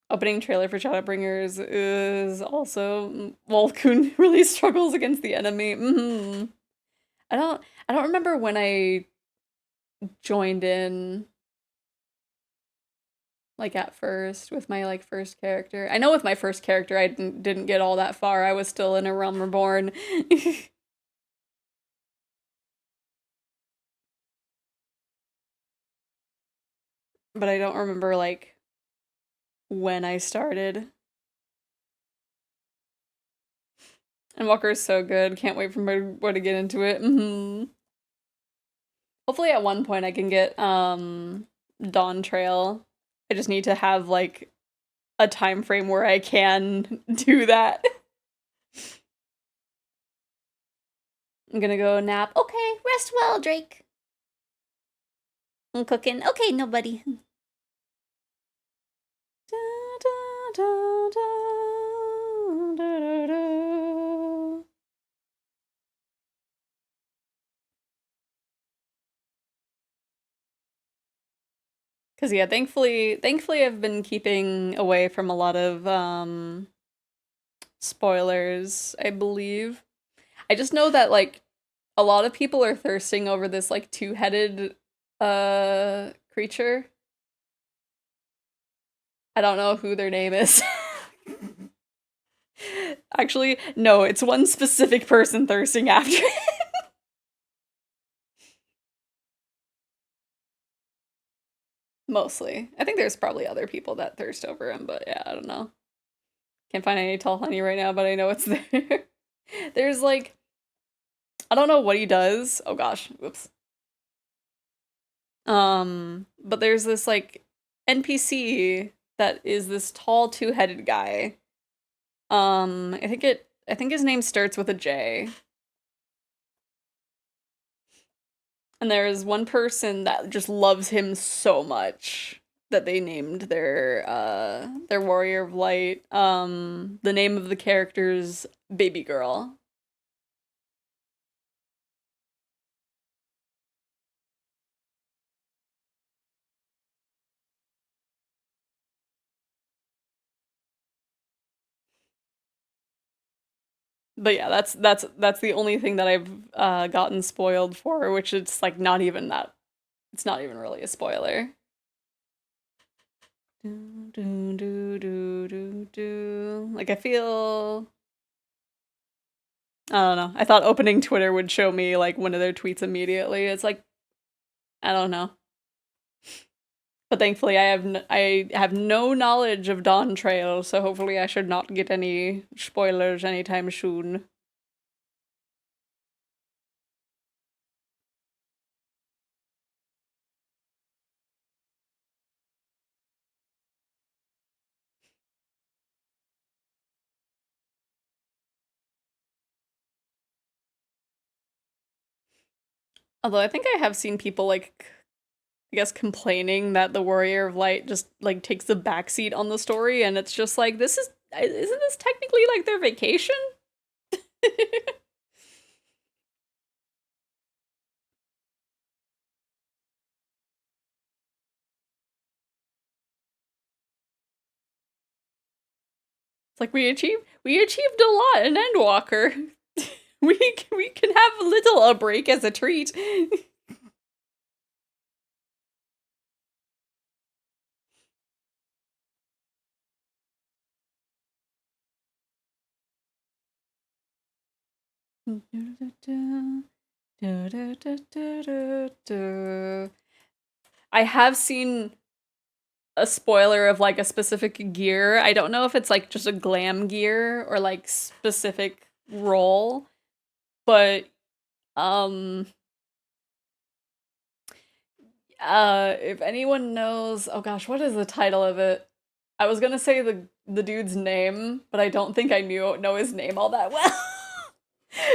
Opening trailer for Shadowbringers is also Wolfcoon really struggles against the enemy. I don't I don't remember when I joined in like at first with my like first character. I know with my first character I didn't get all that far. I was still in A Realm Reborn. But I don't remember like when I started. And Walker is so good. Can't wait for more to get into it. Hopefully at one point I can get Dawn Trail. I just need to have like a time frame where I can do that. I'm gonna go nap. Okay, rest well, Drake. I'm cooking. Okay, nobody. Cause yeah, thankfully I've been keeping away from a lot of spoilers, I believe. I just know that like a lot of people are thirsting over this like two-headed creature. I don't know who their name is. Actually, no, it's one specific person thirsting after it. Mostly. I think there's probably other people that thirst over him, but yeah, I don't know. Can't find any tall honey right now, but I know it's there. There's like, I don't know what he does. Oh gosh, whoops. But there's this like NPC that is this tall two-headed guy. I think his name starts with a J. And there's one person that just loves him so much that they named their warrior of light. The name of the character's baby girl. But yeah, that's the only thing that I've gotten spoiled for, which it's like not even that. It's not even really a spoiler. Do, do, do, do, do, do. Like I feel I don't know. I thought opening Twitter would show me like one of their tweets immediately. It's like I don't know. But thankfully I have no knowledge of Dawn Trail, so hopefully I should not get any spoilers anytime soon. Although I think I have seen people like I guess complaining that the Warrior of Light just like takes the backseat on the story, and it's just like isn't this technically like their vacation? It's like we achieved a lot in Endwalker. We can have a little a break as a treat. I have seen a spoiler of like a specific gear. I don't know if it's like just a glam gear or like specific role, but um if anyone knows, oh gosh, what is the title of it? I was gonna say the dude's name, but I don't think I know his name all that well.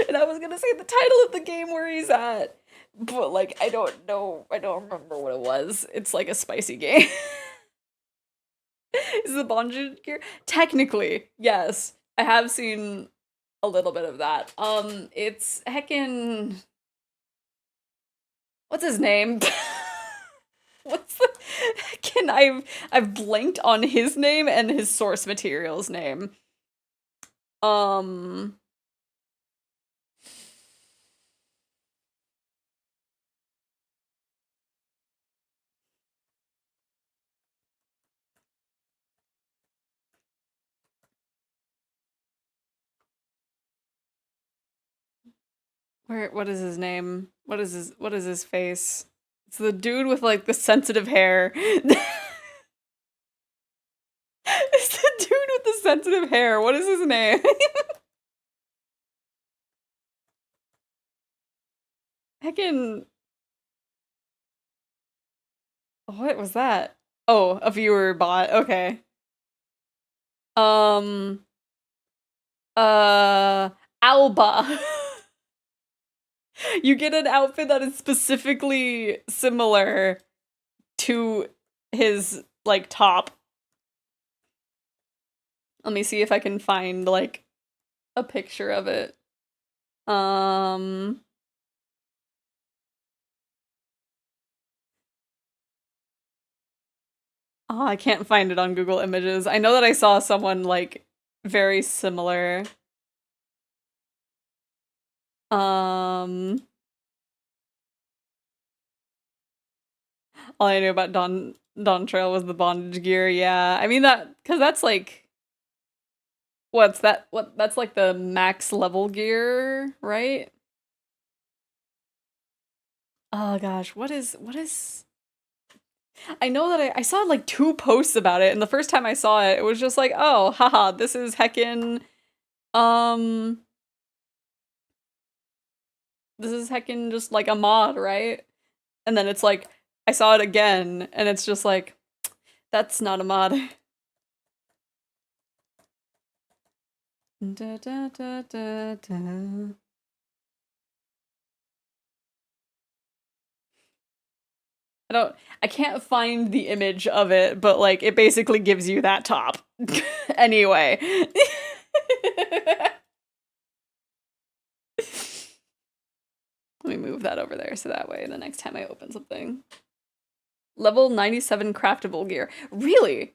And I was gonna say the title of the game where he's at, but like I don't know, I don't remember what it was. It's like a spicy game. Is the bondage gear? Technically, yes. I have seen a little bit of that. It's heckin' what's his name? What's the heckin' I've blanked on his name and his source material's name. Um what is his name? What is his face? It's the dude with like the sensitive hair. It's the dude with the sensitive hair. What is his name? Heckin' what was that? Oh, a viewer bot. Okay. Um Alba. You get an outfit that is specifically similar to his like top. Let me see if I can find like a picture of it. Um Oh, I can't find it on Google Images. I know that I saw someone like very similar. Um all I knew about Don Trail was the bondage gear. Yeah. I mean that cuz that's like what's that? What that's like the max level gear, right? Oh gosh, what is I know that I saw like two posts about it, and the first time I saw it, it was just like, oh, haha, this is heckin' um this is heckin' just like a mod, right? And then it's like I saw it again, and it's just like, that's not a mod. Da, da, da, da, da. I can't find the image of it, but like it basically gives you that top. Anyway. Let me move that over there so that way the next time I open something. Level 97 craftable gear. Really?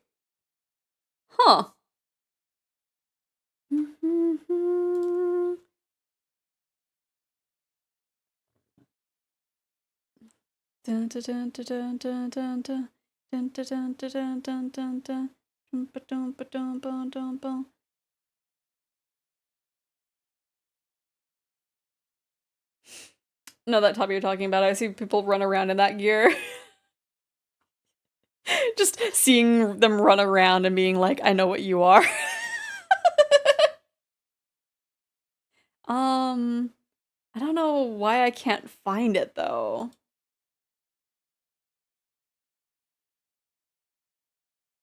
Huh. Dun, dun, dun, dun, dun, dun, dun. Dun, dun, dun, dun, dun, dun, dun. Dun, ba, dun, ba, dun, ba, dun, ba. No, that top you're talking about. I see people run around in that gear. Just seeing them run around and being like, I know what you are. I don't know why I can't find it though.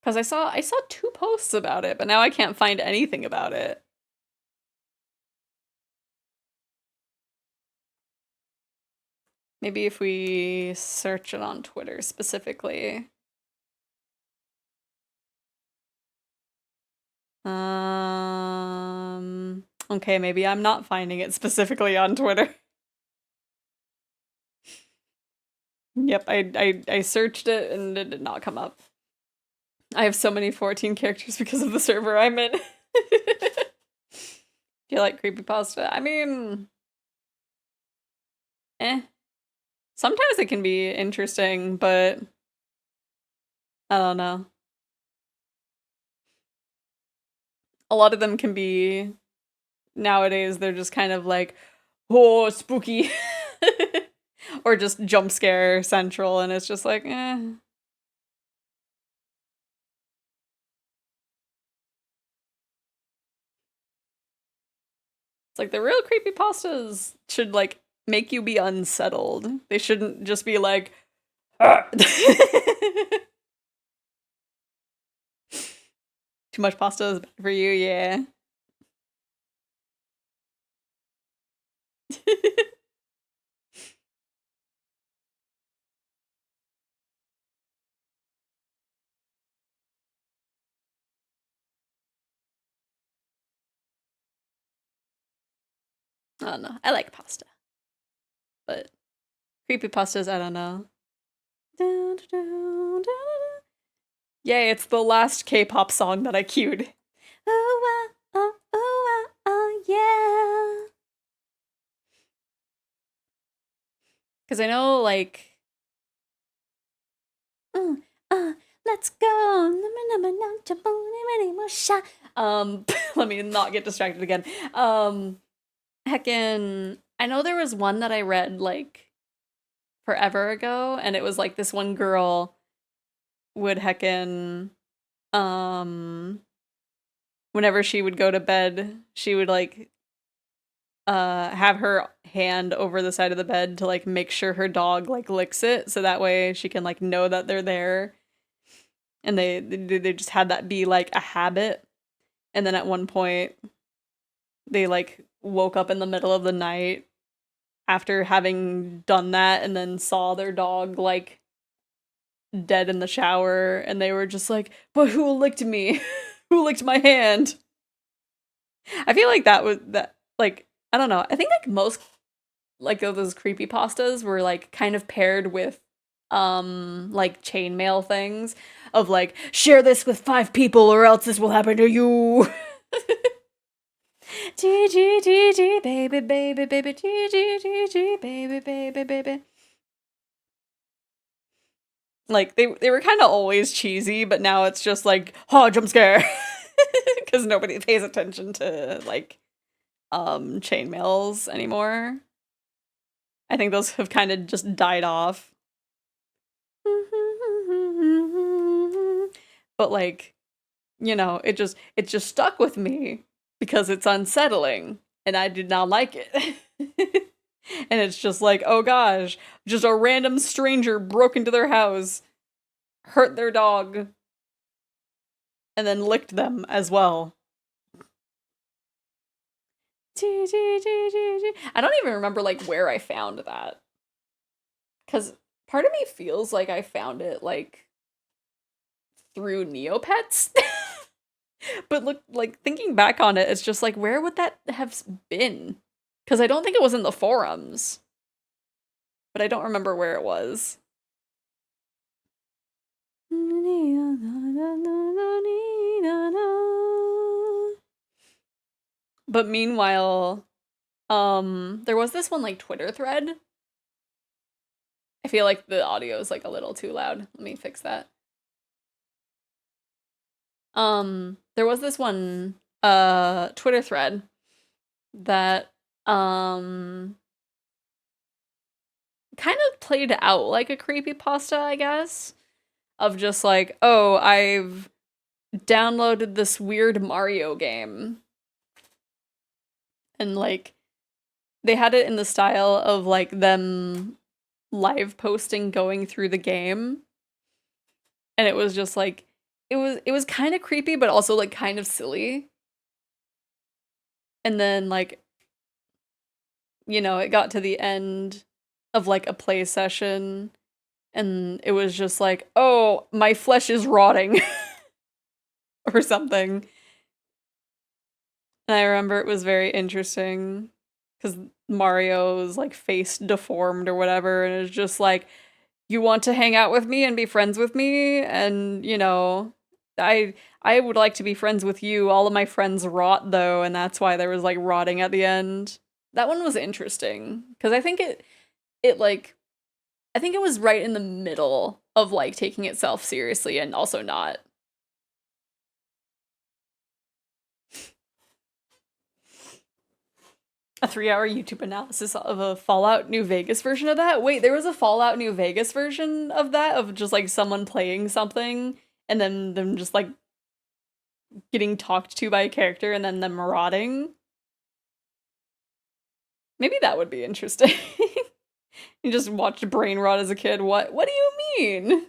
Cause I saw two posts about it, but now I can't find anything about it. Maybe if we search it on Twitter specifically. Okay, maybe I'm not finding it specifically on Twitter. Yep, I searched it and it did not come up. I have so many 14 characters because of the server I'm in. Do you like creepypasta? I mean, eh. Sometimes it can be interesting, but I don't know. A lot of them can be nowadays they're just kind of like, oh, spooky. Or just jump scare central, and it's just like, eh. It's like the real creepypastas should like make you be unsettled. They shouldn't just be like, "Ah." Too much pasta is bad for you, yeah. I don't know. I like pasta, but creepypastas, I don't know. Yay, it's the last K-pop song that I queued. Oh, oh, oh, oh, yeah. Because I know, like, let's go. let me not get distracted again. Heckin', I know there was one that I read, like, forever ago, and it was, like, this one girl would heckin', whenever she would go to bed, she would, like, have her hand over the side of the bed to, like, make sure her dog, like, licks it, so that way she can, like, know that they're there. And they just had that be, like, a habit. And then at one point, they, like, woke up in the middle of the night after having done that and then saw their dog, like, dead in the shower, and they were just like, but who licked me? Who licked my hand? I feel like that was, that, like, I don't know. I think, like, most, like, of those creepypastas were, like, kind of paired with, like, chainmail things of, like, share this with 5 people or else this will happen to you. G G G G baby baby baby G G G G baby baby baby. Like, they were kind of always cheesy, but now it's just like, oh, jump scare. Because nobody pays attention to, like, chainmails anymore. I think those have kind of just died off. But, like, you know, it just stuck with me because it's unsettling and I did not like it. And it's just like, oh gosh, just a random stranger broke into their house, hurt their dog, and then licked them as well. I don't even remember, like, where I found that. Because part of me feels like I found it, like, through Neopets. But look, like, thinking back on it, it's just like, where would that have been? Because I don't think it was in the forums. But I don't remember where it was. But meanwhile, there was this one, like, Twitter thread. I feel like the audio is, like, a little too loud. Let me fix that. There was this one, Twitter thread that, kind of played out like a creepypasta, I guess. Of just like, oh, I've downloaded this weird Mario game. And, like, they had it in the style of, like, them live posting going through the game. And it was just like, it was kind of creepy, but also, like, kind of silly. And then, like, you know, it got to the end of, like, a play session, and it was just like, oh, my flesh is rotting. Or something. And I remember it was very interesting, because Mario's, like, face deformed or whatever, and it's just like, you want to hang out with me and be friends with me? And, you know, I would like to be friends with you. All of my friends rot, though, and that's why there was, like, rotting at the end. That one was interesting, because I think like, I think it was right in the middle of, like, taking itself seriously and also not. A 3-hour YouTube analysis of a Fallout New Vegas version of that? Wait, there was a Fallout New Vegas version of that? Of just like someone playing something and then them just like getting talked to by a character and then them marauding? Maybe that would be interesting. You just watched brain rot as a kid. What do you mean?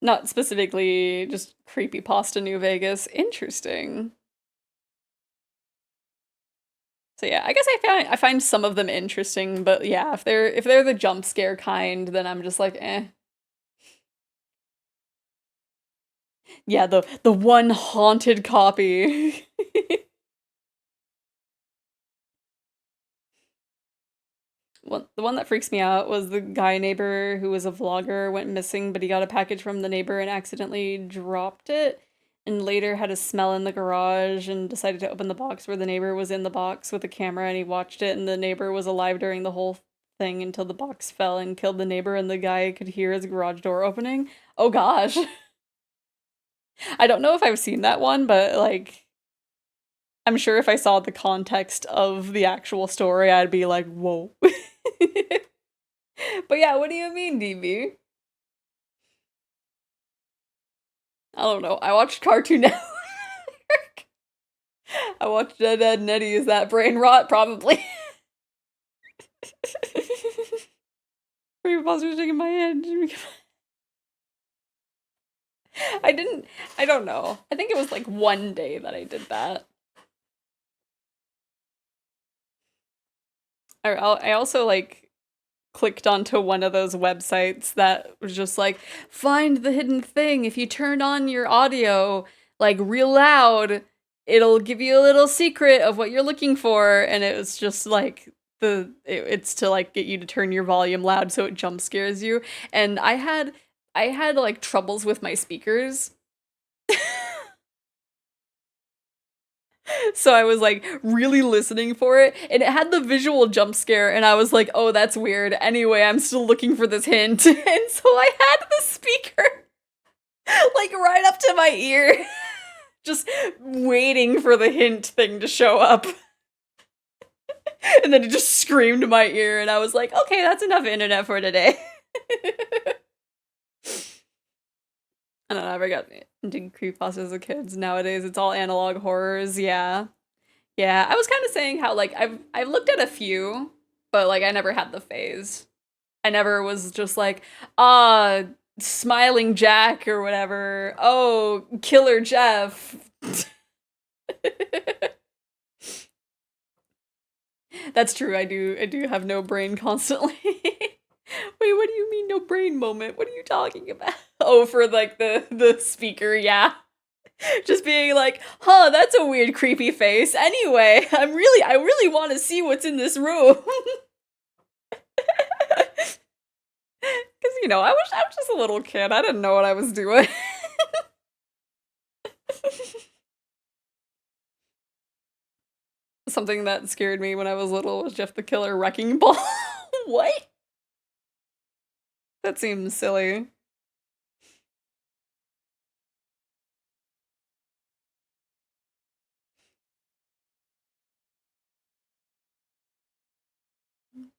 Not specifically just creepypasta New Vegas. Interesting. So yeah, I guess I find some of them interesting, but yeah, if they're the jump scare kind, then I'm just like, eh. Yeah, the one haunted copy. The one that freaks me out was the guy neighbor who was a vlogger, went missing, but he got a package from the neighbor and accidentally dropped it, and later had a smell in the garage and decided to open the box where the neighbor was in the box with a camera, and he watched it, and the neighbor was alive during the whole thing until the box fell and killed the neighbor, and the guy could hear his garage door opening. Oh gosh. I don't know if I've seen that one, but like, I'm sure if I saw the context of the actual story, I'd be like, whoa. But yeah, what do you mean, DB? I don't know. I watched Cartoon Network. I watched Ed, Ed, and Eddie. Is that brain rot? Probably. Creepypasta shaking my head. I don't know. I think it was like one day that I did that. I also like clicked onto one of those websites that was just like, find the hidden thing. If you turn on your audio like real loud, it'll give you a little secret of what you're looking for. And it was just like it's to like get you to turn your volume loud so it jump scares you. And I had like troubles with my speakers. So I was like really listening for it, and it had the visual jump scare, and I was like, oh, that's weird. Anyway, I'm still looking for this hint. And so I had the speaker like right up to my ear, just waiting for the hint thing to show up. And then it just screamed in my ear, and I was like, okay, that's enough internet for today. I don't know, I never got into creepypastas as a kid. Nowadays, it's all analog horrors, yeah. Yeah, I was kind of saying how, like, I've looked at a few, but, like, I never had the phase. I never was just like, ah, Smiling Jack or whatever. Oh, Killer Jeff. That's true, I do have no brain constantly. Wait, what do you mean no brain moment? What are you talking about? Oh, for like the speaker, yeah. Just being like, huh, that's a weird creepy face. Anyway, I really want to see what's in this room. Cause you know, I was just a little kid. I didn't know what I was doing. Something that scared me when I was little was Jeff the Killer Wrecking Ball. What? That seems silly.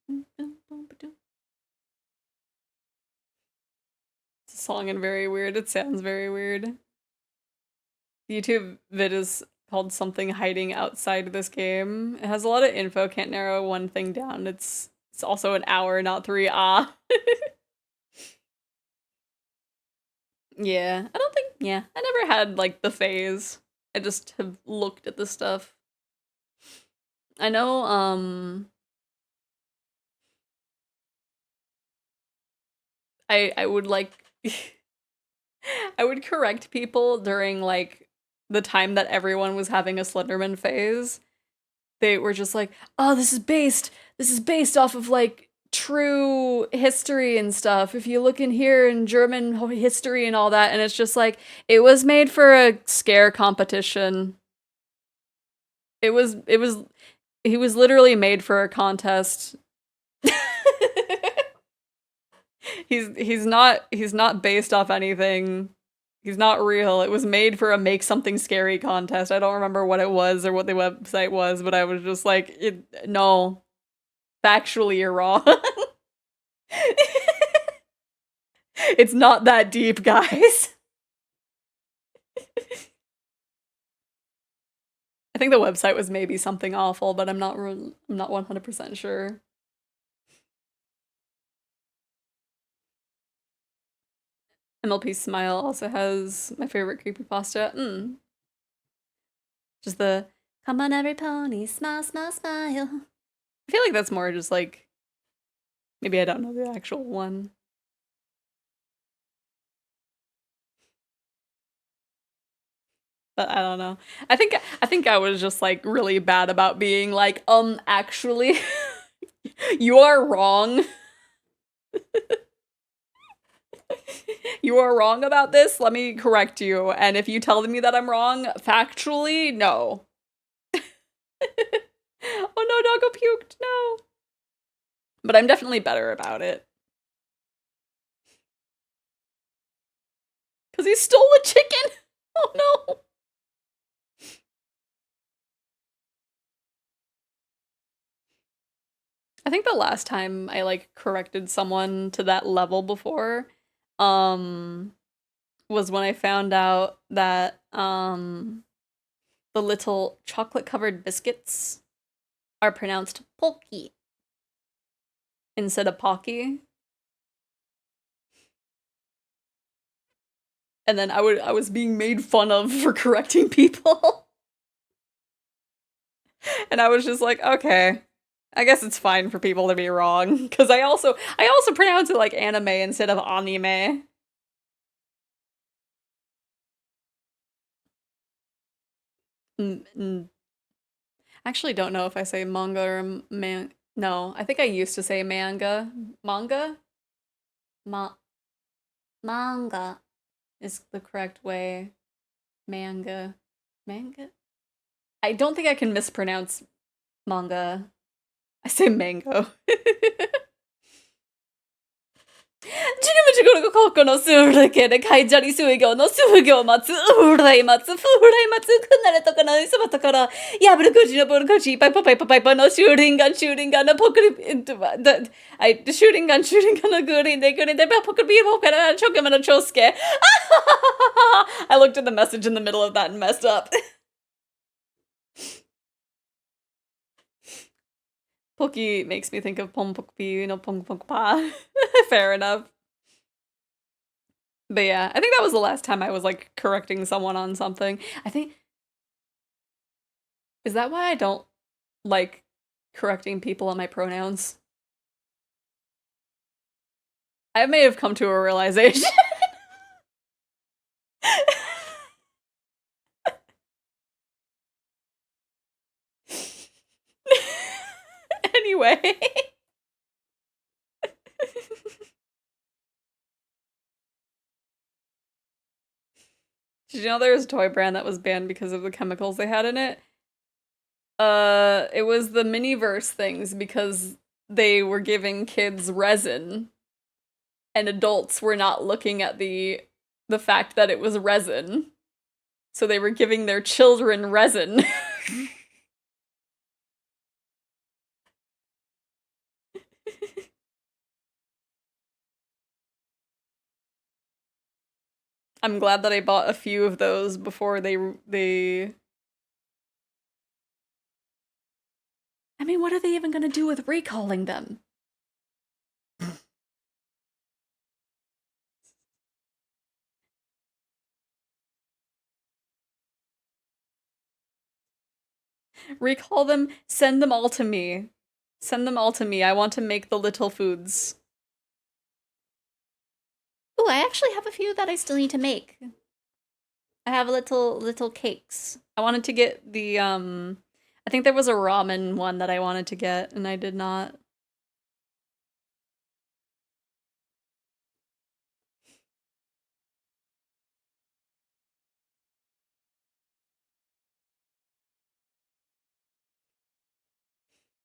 It's a song and very weird. It sounds very weird. The YouTube vid is called something hiding outside this game. It has a lot of info, can't narrow one thing down. It's also an hour, not 3. Ah. Yeah, I don't think, yeah, I never had like the phase. I just have looked at the stuff. I know, I would like I would correct people during like the time that everyone was having a Slenderman phase. They were just like, "Oh, this is based off of like true history and stuff. If you look in here in German history and all that," and it's just like it was made for a scare competition. It was He was literally made for a contest. He's not based off anything. He's not real. It was made for a make something scary contest. I don't remember what it was or what the website was, but I was just like, no. Factually, you're wrong. It's not that deep, guys. I think the website was maybe something awful, but I'm not 100% sure. MLP Smile also has my favorite creepypasta. Just the come on every pony, smile, smile, smile. I feel like that's more just like maybe I don't know the actual one. But I don't know. I think I was just like really bad about being like, actually you are wrong. You are wrong about this. Let me correct you. And if you tell me that I'm wrong, factually, no. Oh no, doggo puked. No. But I'm definitely better about it. Because he stole a chicken. Oh no. I think the last time I like corrected someone to that level before was when I found out that the little chocolate covered biscuits are pronounced Polky instead of Pocky. And then I was being made fun of for correcting people. And I was just like, okay. I guess it's fine for people to be wrong. Cause I also pronounce it like anime instead of anime. Actually don't know if I say manga or man. No, I think I used to say manga. Manga? Manga is the correct way. Manga. Manga? I don't think I can mispronounce manga. I say mango. ジュムジュグルココのスールケでカイジャリ水魚の数行待つ、ウライ待つ、フーライ待つ、くなれとかなりそばとから、やぶるくじのボルコジ、パイパパイパパイパのシューリンガン、シューリンガンのポクリ、シューリンガン、シューリンガンのグリーンでグリーンでポクリビーボーからチョケマのチョスケ。I looked at the message in the middle of that and messed up. Pokey makes me think of Pom Pokey, Pom Pok Pa. Fair enough. But yeah, I think that was the last time I was like correcting someone on something. I think. Is that why I don't like correcting people on my pronouns? I may have come to a realization. Anyway. Did you know there was a toy brand that was banned because of the chemicals they had in it? It was the Miniverse things because they were giving kids resin and adults were not looking at the fact that it was resin. So they were giving their children resin. I'm glad that I bought a few of those before they I mean, what are they even gonna do with recalling them? Recall them, send them all to me. Send them all to me. I want to make the little foods. Oh, I actually have a few that I still need to make. I have little cakes. I wanted to get the I think there was a ramen one that I wanted to get and I did not.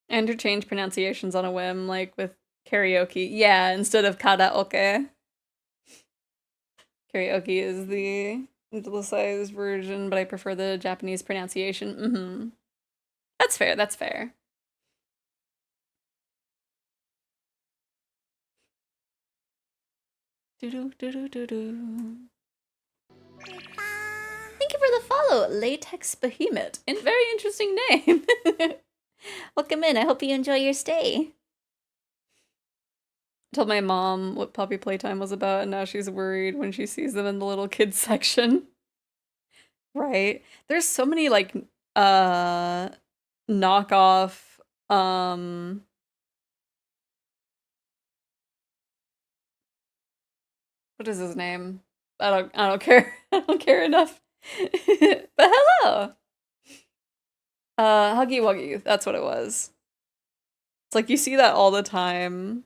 Interchange pronunciations on a whim, like with karaoke. Yeah, instead of karaoke. Karaoke is the anglicized version, but I prefer the Japanese pronunciation. Mm-hmm. That's fair, that's fair. Do-do-do-do-do-do. Thank you for the follow, Latex Behemoth. And very interesting name. Welcome in. I hope you enjoy your stay. I told my mom what puppy playtime was about, and now she's worried when she sees them in the little kids section. Right. There's so many like knockoff what is his name? I don't care. I don't care enough. But hello. Huggy Wuggy, that's what it was. It's like you see that all the time.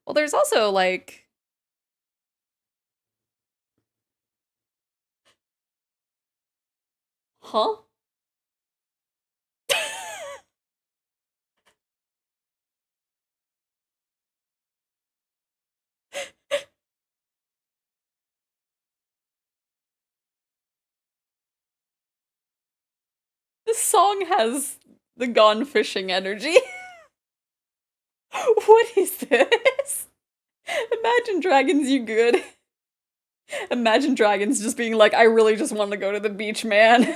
Well, there's also like huh? This song has the gone fishing energy. What is this? Imagine Dragons, you good. Imagine Dragons just being like, I really just want to go to the beach, man.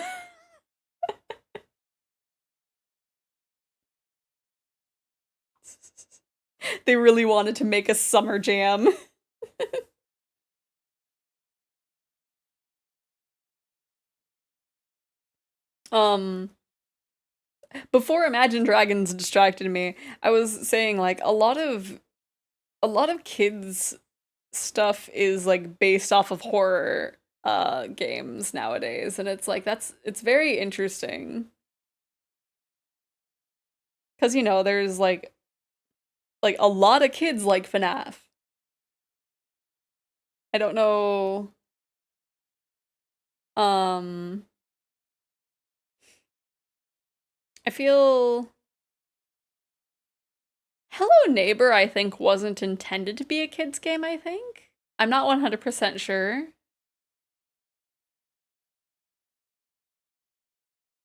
They really wanted to make a summer jam. um Before Imagine Dragons distracted me, I was saying like a lot of kids stuff is like based off of horror games nowadays, and it's like it's very interesting. Cuz there's like a lot of kids like FNAF. I don't know um I feel Hello Neighbor I think wasn't intended to be a kids game, I think. I'm not 100% sure.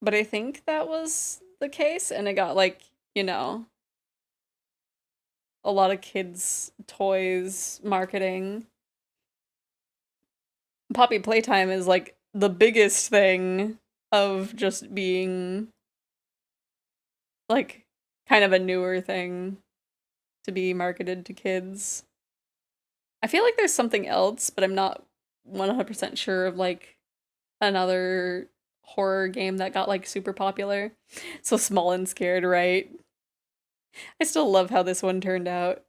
But I think that was the case, and it got like, a lot of kids' toys marketing. Poppy Playtime is like the biggest thing of just being like kind of a newer thing to be marketed to kids. I feel like there's something else, but I'm not 100% sure of like another horror game that got like super popular. So Small and Scared, right? I still love how this one turned out.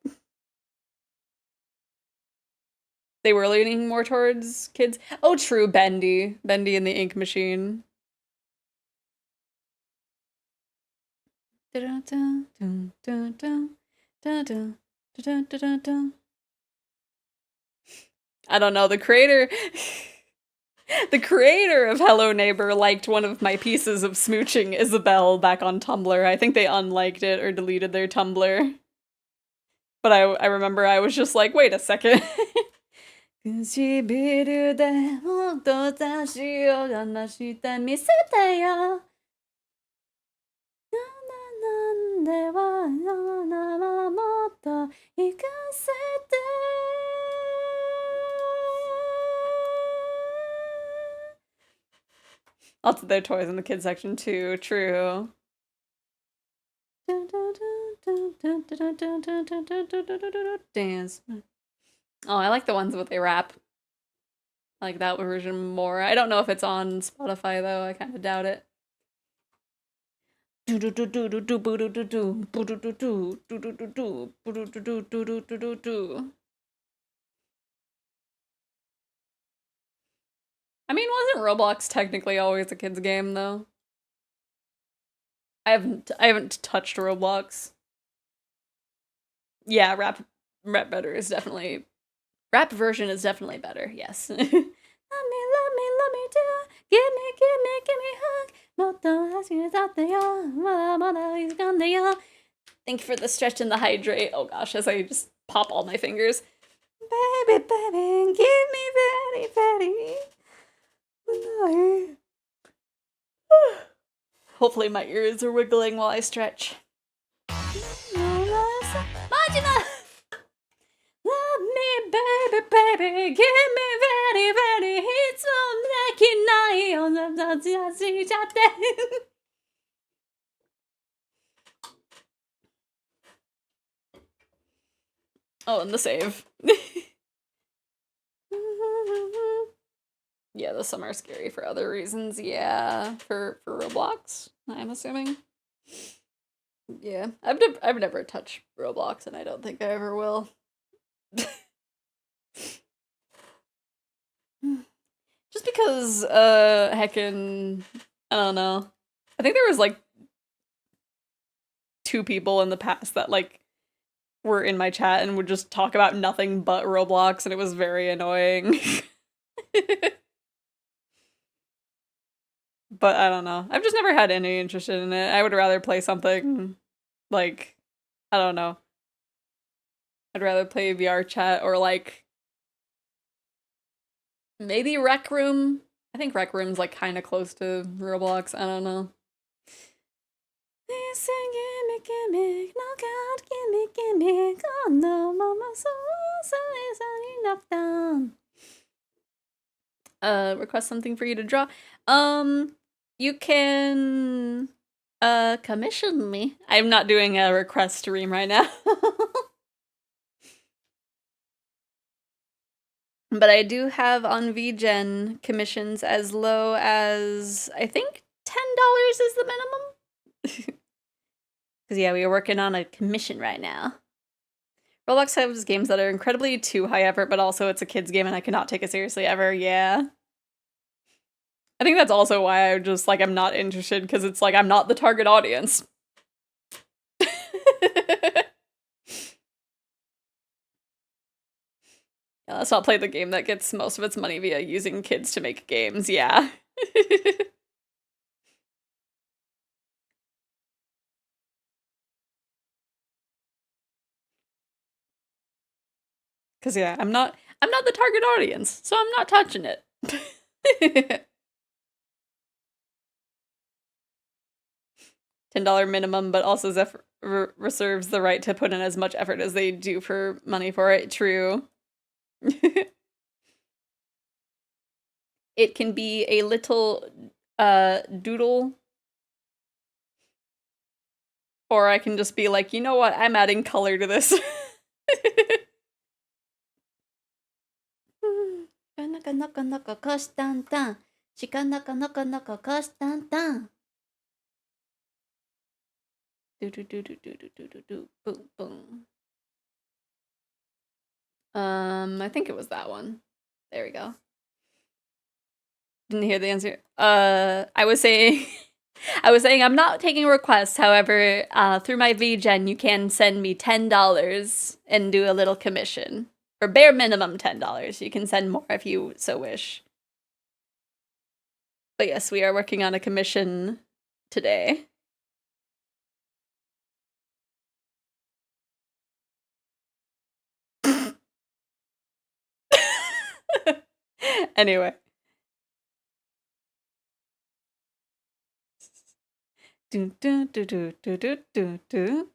They were leaning more towards kids. Oh, true, Bendy. Bendy and the Ink Machine. I don't know, the creator the creator of Hello Neighbor liked one of my pieces of smooching Isabelle back on Tumblr. I think they unliked it or deleted their Tumblr. But I remember I was just like, wait a second. 唇でもっと私を話してみせてよ。なんではよならもっと行かせて。Lots of their toys in the kids section too, true. Dance. Oh, I like the ones with they rap. I like that version more. I don't know if it's on Spotify though, I kind of doubt it. I mean, wasn't Roblox technically always a kid's game though? I haven't touched Roblox. Yeah, rap version is definitely better, yes. Love me too. Give me hug. もっと走り去ってよ。まだまだ掴んでよ. Thank you for the stretch and the hydrate. Oh gosh, as I just pop all my fingers. Baby, baby, give me very, very. Hopefully my ears are wiggling while I stretch. Majima! Love me, baby, baby, give me very, very. いつもできないよ。しちゃって。Oh, and the save. Yeah, the some are scary for other reasons. Yeah, for Roblox, I'm assuming. Yeah, I've never touched Roblox, and I don't think I ever will. Just because, heckin', I don't know. I think there was like 2 people in the past that like were in my chat and would just talk about nothing but Roblox, and it was very annoying. But I don't know. I've just never had any interest in it. I would rather play something like, I don't know. I'd rather play VR chat or like maybe Rec Room. I think Rec Room's like kind of close to Roblox. I don't know. Request something for you to draw. You can commission me. I'm not doing a request stream right now. But I do have on VGen commissions as low as, I think, $10 is the minimum. Because, yeah, we are working on a commission right now. Roblox has games that are incredibly too high effort, but also it's a kid's game and I cannot take it seriously ever, yeah. I think that's also why I just, like, I'm not interested, because it's like, I'm not the target audience. Yeah, let's not play the game that gets most of its money via using kids to make games, yeah. Cause yeah, I'm not the target audience, so I'm not touching it. $10 minimum, but also Zephyr reserves the right to put in as much effort as they do for money for it. True. It can be a little doodle, or I can just be like, you know what, I'm adding color to this. Do do do do do do do do do boom boom. I think it was that one. There we go. Didn't hear the answer. I was saying I'm not taking requests. However, through my VGen, you can send me $10 and do a little commission. For bare minimum $10. You can send more if you so wish. But yes, we are working on a commission today. Anyway. Do do do do do do do do.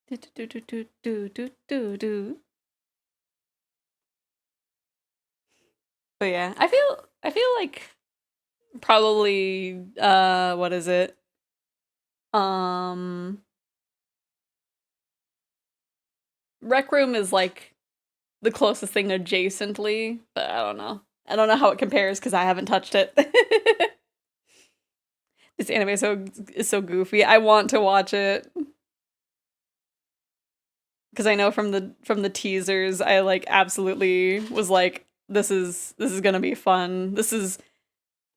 Do do do do do do do do. But yeah, I feel like probably what is it? Rec Room is like the closest thing adjacently, but I don't know. I don't know how it compares because I haven't touched it. This anime is so goofy. I want to watch it. Because I know from the teasers, I like absolutely was like, this is gonna be fun. This is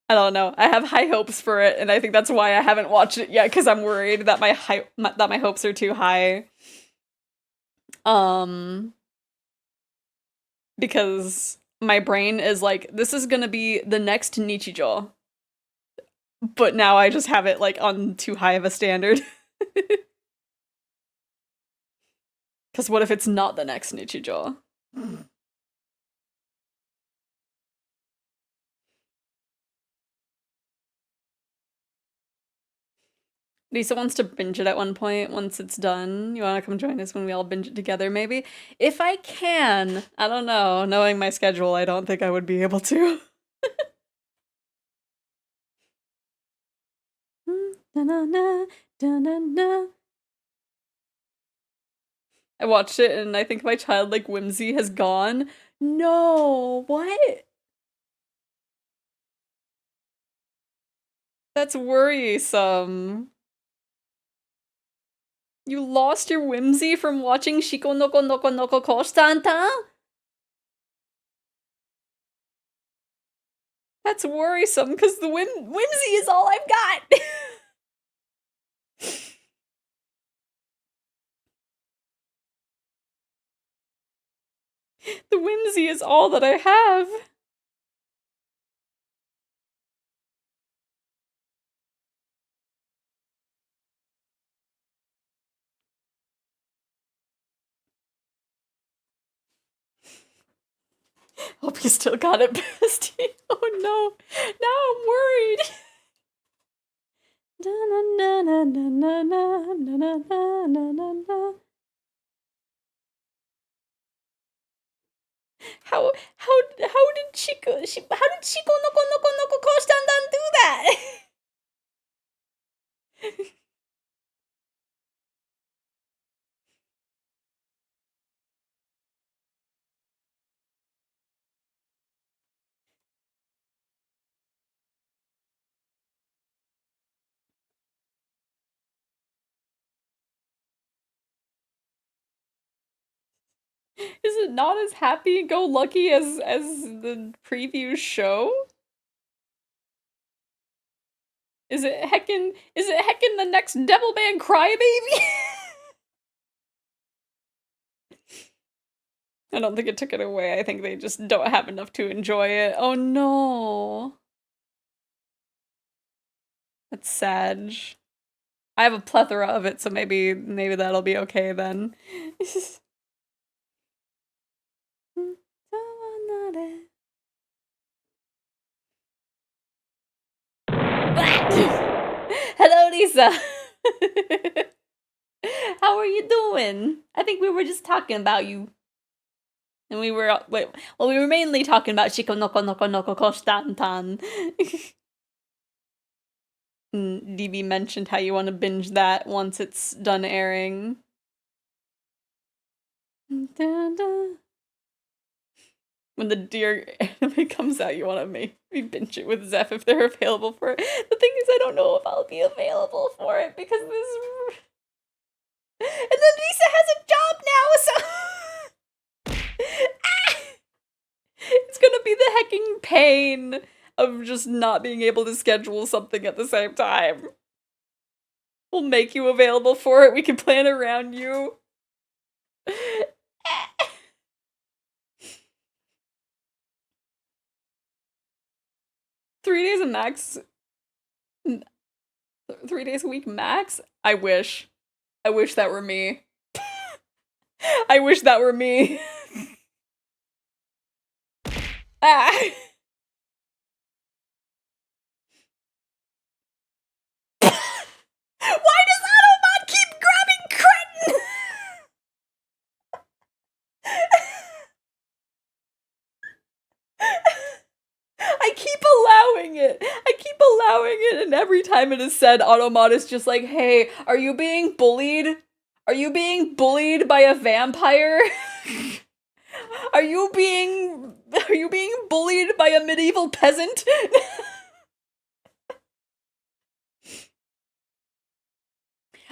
I don't know. I have high hopes for it, and I think that's why I haven't watched it yet, because I'm worried that that my hopes are too high. Because my brain is like, this is gonna be the next Nichijou. But now I just have it like on too high of a standard. Because what if it's not the next Nichijou? Lisa wants to binge it at one point once it's done. You want to come join us when we all binge it together, maybe? If I can. I don't know. Knowing my schedule, I don't think I would be able to. I watched it and I think my childlike whimsy has gone. No, what? That's worrisome. You lost your whimsy from watching Shiko no Ko no Ko no Ko Konstantan? That's worrisome because the whimsy is all I've got. The whimsy is all that I have. Hope you still got it, bestie. Oh no. Now I'm worried. How did Chico no Ko no Ko Konstantan do that? Is it not as happy-go-lucky as the previews show? Is it heckin' the next Devilman Crybaby? I don't think it took it away. I think they just don't have enough to enjoy it. Oh no. That's sad. I have a plethora of it, so maybe that'll be okay then. Hello, Lisa. How are you doing? I think we were just talking about you. And we were we were mainly talking about Shiko no Ko no Ko no Ko Konstantan. DB mentioned how you want to binge that once it's done airing. When the deer anime comes out, you want to make me binge it with Zeph if they're available for it. The thing is, I don't know if I'll be available for it because this. And then Lisa has a job now, so. It's gonna be the hecking pain of just not being able to schedule something at the same time. We'll make you available for it. We can plan around you. 3 days a max. 3 days a week max? I wish. I wish that were me. I wish that were me. Ah. Why does Automod keep grabbing Cretin? I keep allowing it. And every time it is said, Automod is just like, hey, are you being bullied? Are you being bullied by a vampire? Are you being bullied by a medieval peasant?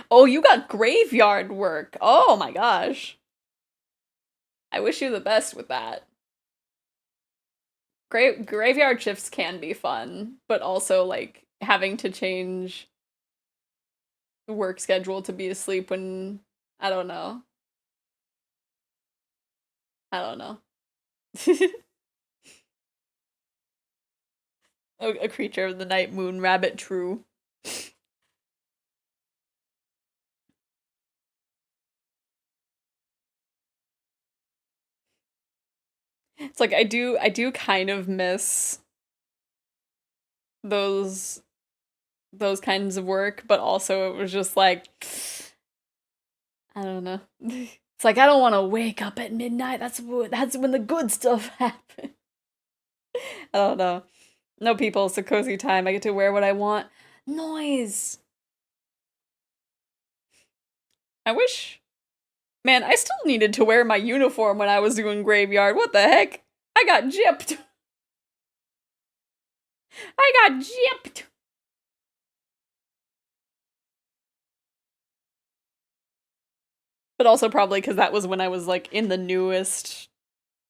Oh, you got graveyard work. Oh my gosh. I wish you the best with that. graveyard shifts can be fun, but also like having to change the work schedule to be asleep when I don't know. I don't know. A creature of the night, moon rabbit, true. It's like I do kind of miss those kinds of work, but also it was just like I don't know. It's like I don't want to wake up at midnight. That's when the good stuff happens. I don't know. No people, it's a cozy time. I get to wear what I want. Noise. I wish. Man, I still needed to wear my uniform when I was doing graveyard. What the heck? I got gypped. I got gypped. But also probably because that was when I was like in the newest.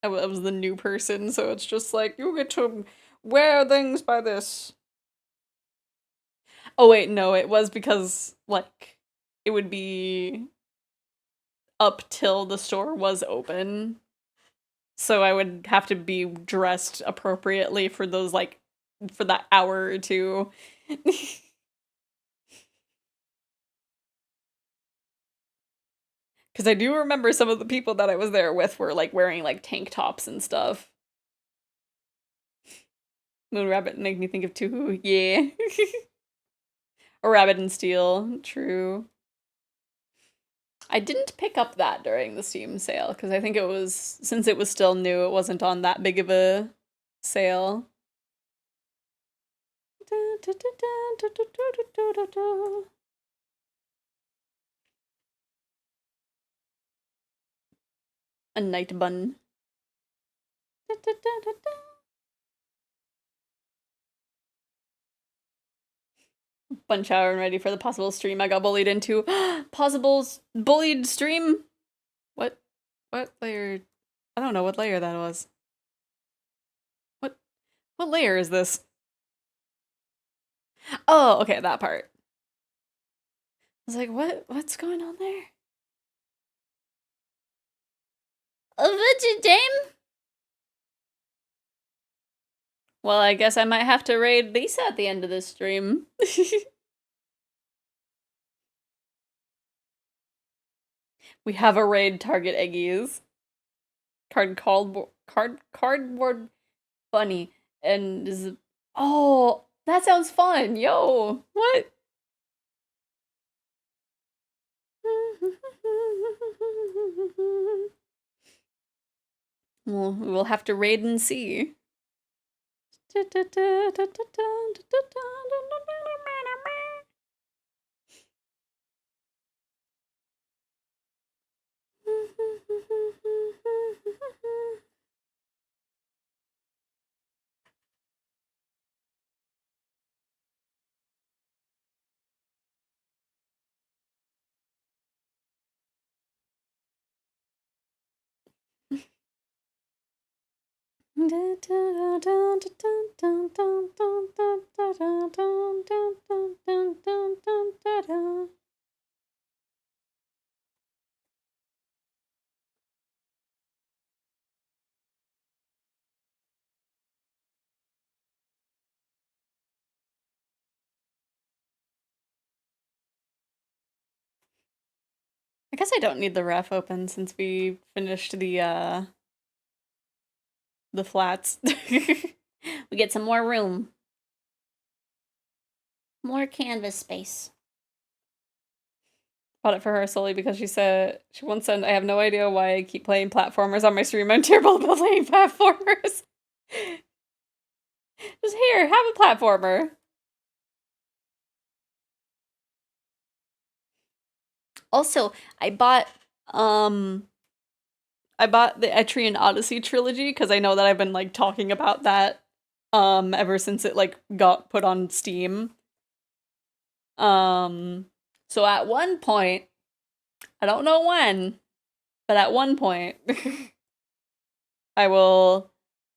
I was the new person, so it's just like you get to wear things by this. Oh wait, no, it was because like it would be up till the store was open. So I would have to be dressed appropriately for those like for that hour or two. Cuz I do remember some of the people that I was there with were like wearing like tank tops and stuff. Moon Rabbit make me think of Tuhu. Yeah. Or Rabbit and Steel. True. I didn't pick up that during the Steam sale because I think it was since it was still new, it wasn't on that big of a sale. A night bun. Bunch hour and ready for the possible stream I got bullied into. Possible bullied stream? What layer? I don't know what layer that was. What layer is this? Oh, okay, that part. I was like, what's going on there? A budget dame? Well, I guess I might have to raid Lisa at the end of this stream. We have a raid target eggies. Cardboard bunny and is oh, that sounds fun. Yo, what? Well, we'll have to raid and see. I guess I don't need the ref open since we finished the flats. We get some more room. More canvas space. Bought it for her solely because she once said, I have no idea why I keep playing platformers on my stream. I'm terrible at playing platformers. Just here, have a platformer. Also, I bought the Etrian Odyssey trilogy because I know that I've been like talking about that ever since it like got put on Steam. So at one point, I don't know when, but at one point I will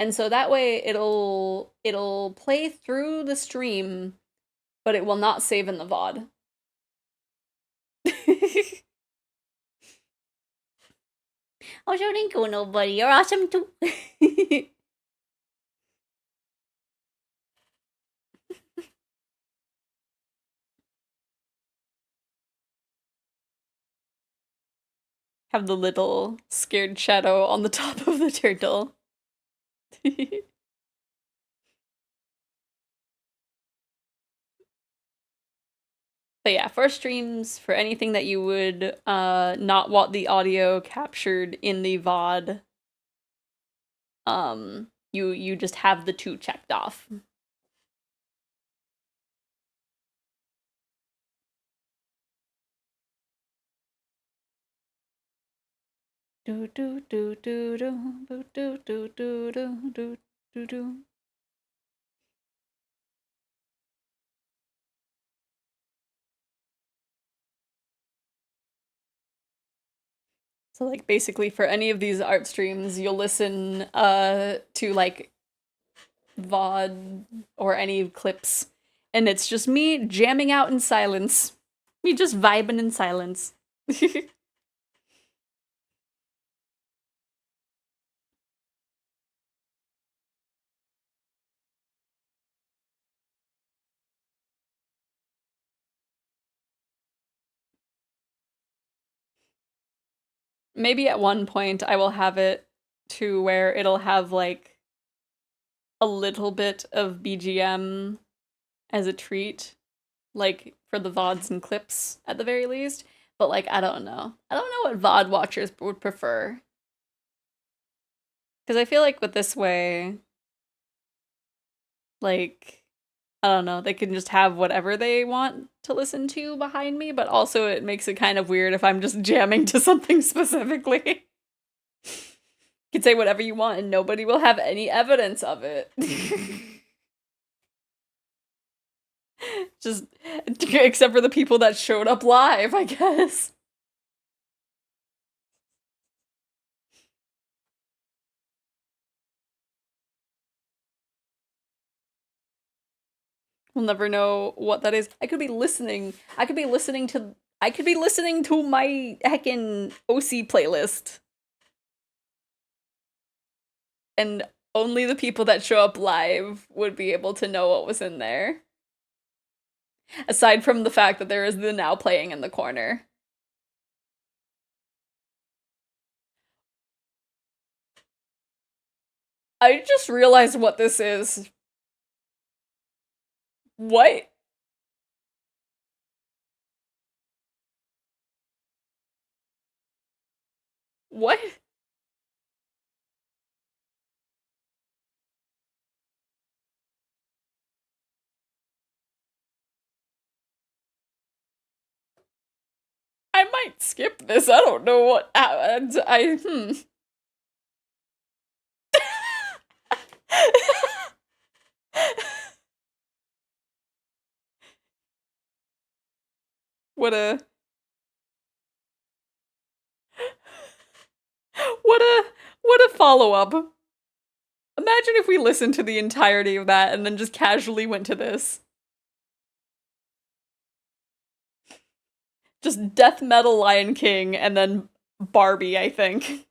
And so that way it'll play through the stream, but it will not save in the VOD. Oh, thank you, nobody. You're awesome too. Have the little scared shadow on the top of the turtle. But yeah, for streams, for anything that you would not want the audio captured in the VOD, you just have the 2 checked off. Do do do do do do do do do do do do. So like basically for any of these art streams, you'll listen to like VOD or any clips, and it's just me jamming out in silence. Me just vibing in silence. Maybe at one point I will have it to where it'll have like a little bit of BGM as a treat, like for the VODs and clips at the very least. But like, I don't know. I don't know what VOD watchers would prefer. Because I feel like with this way, like, I don't know, they can just have whatever they want to listen to behind me, but also it makes it kind of weird if I'm just jamming to something specifically. You can say whatever you want and nobody will have any evidence of it. Just except for the people that showed up live, I guess. We'll never know what that is. I could be listening to my heckin' OC playlist. And only the people that show up live would be able to know what was in there. Aside from the fact that there is the now playing in the corner. I just realized what this is. What? What? I might skip this. I don't know what What a what a what a follow-up. Imagine if we listened to the entirety of that and then just casually went to this. Just death metal Lion King and then Barbie, I think.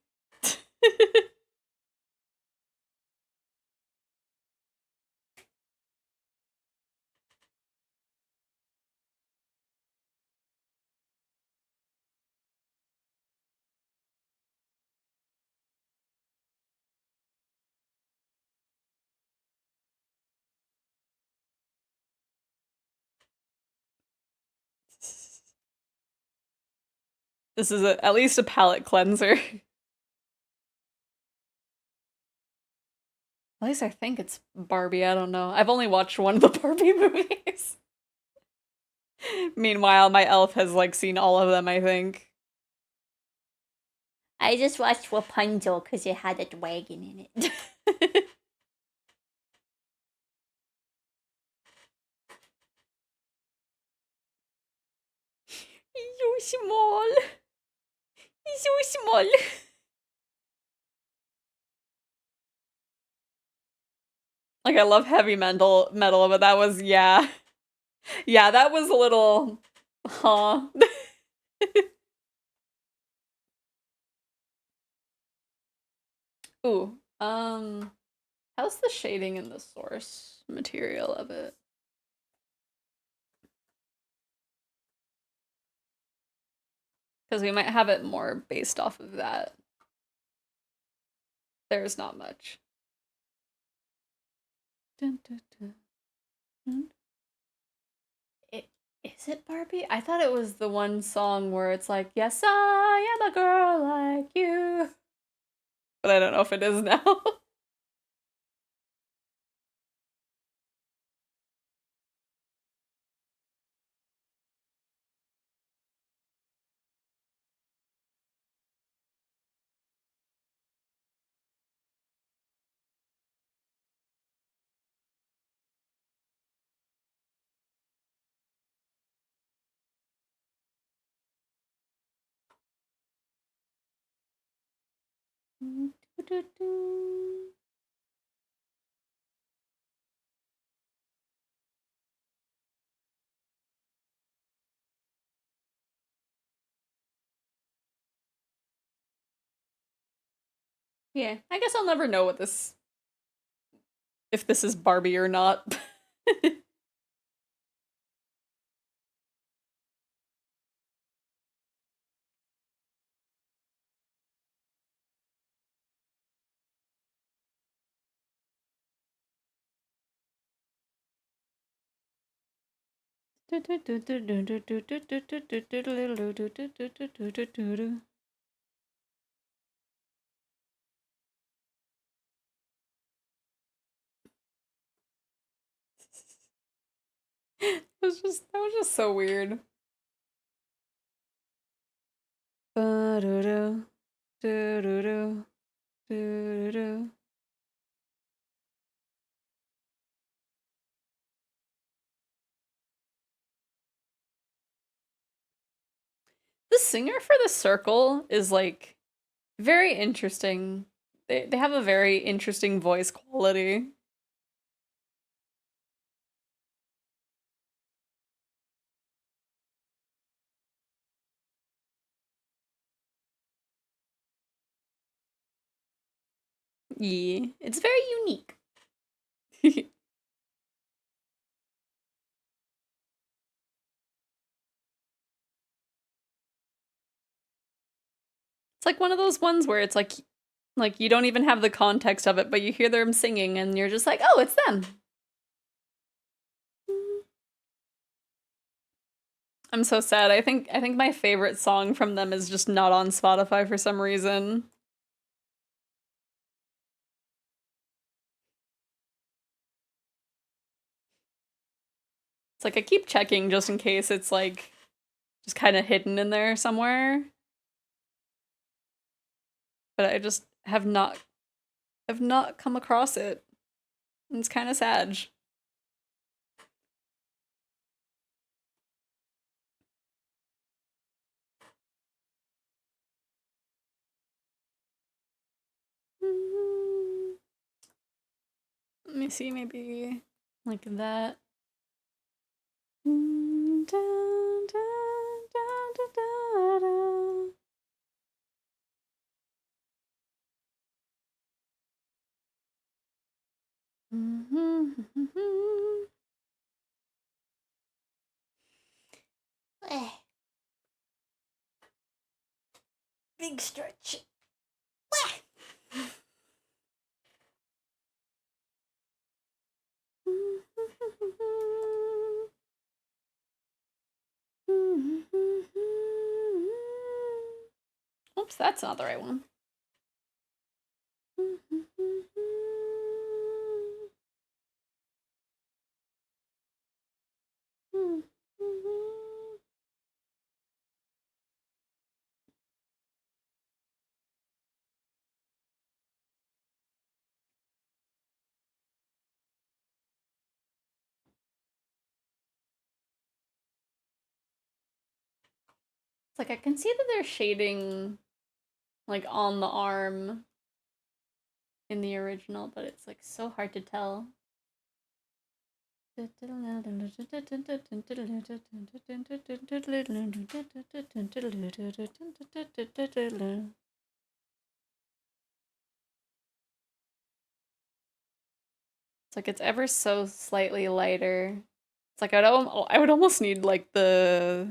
This is at least a palate cleanser. At least I think it's Barbie, I don't know. I've only watched one of the Barbie movies. Meanwhile, my elf has like seen all of them, I think. I just watched Rapunzel because it had a dragon in it. So small. So small. Like, I love heavy metal, but that was, yeah. Yeah, that was a little, huh. Ooh, how's the shading in the source material of it? Because we might have it more based off of that. There's not much. Dun, dun, dun. Is it Barbie? I thought it was the one song where it's like, yes, I am a girl like you. But I don't know if it is now. Yeah, I guess I'll never know what this, if this is Barbie or not. That was just so weird. The singer for the circle is like very interesting. They have a very interesting voice quality. Yeah, it's very unique. It's like one of those ones where it's like you don't even have the context of it, but you hear them singing and you're just like, "Oh, it's them." I'm so sad. I think my favorite song from them is just not on Spotify for some reason. It's like I keep checking just in case it's like just kind of hidden in there somewhere. But I just have not come across it. And it's kind of sad. Let me see, maybe like that. Big stretch. Oops, that's not the right one. It's like I can see that they're shading like on the arm in the original, but it's like so hard to tell. It's like it's ever so slightly lighter. It's like I would almost need like the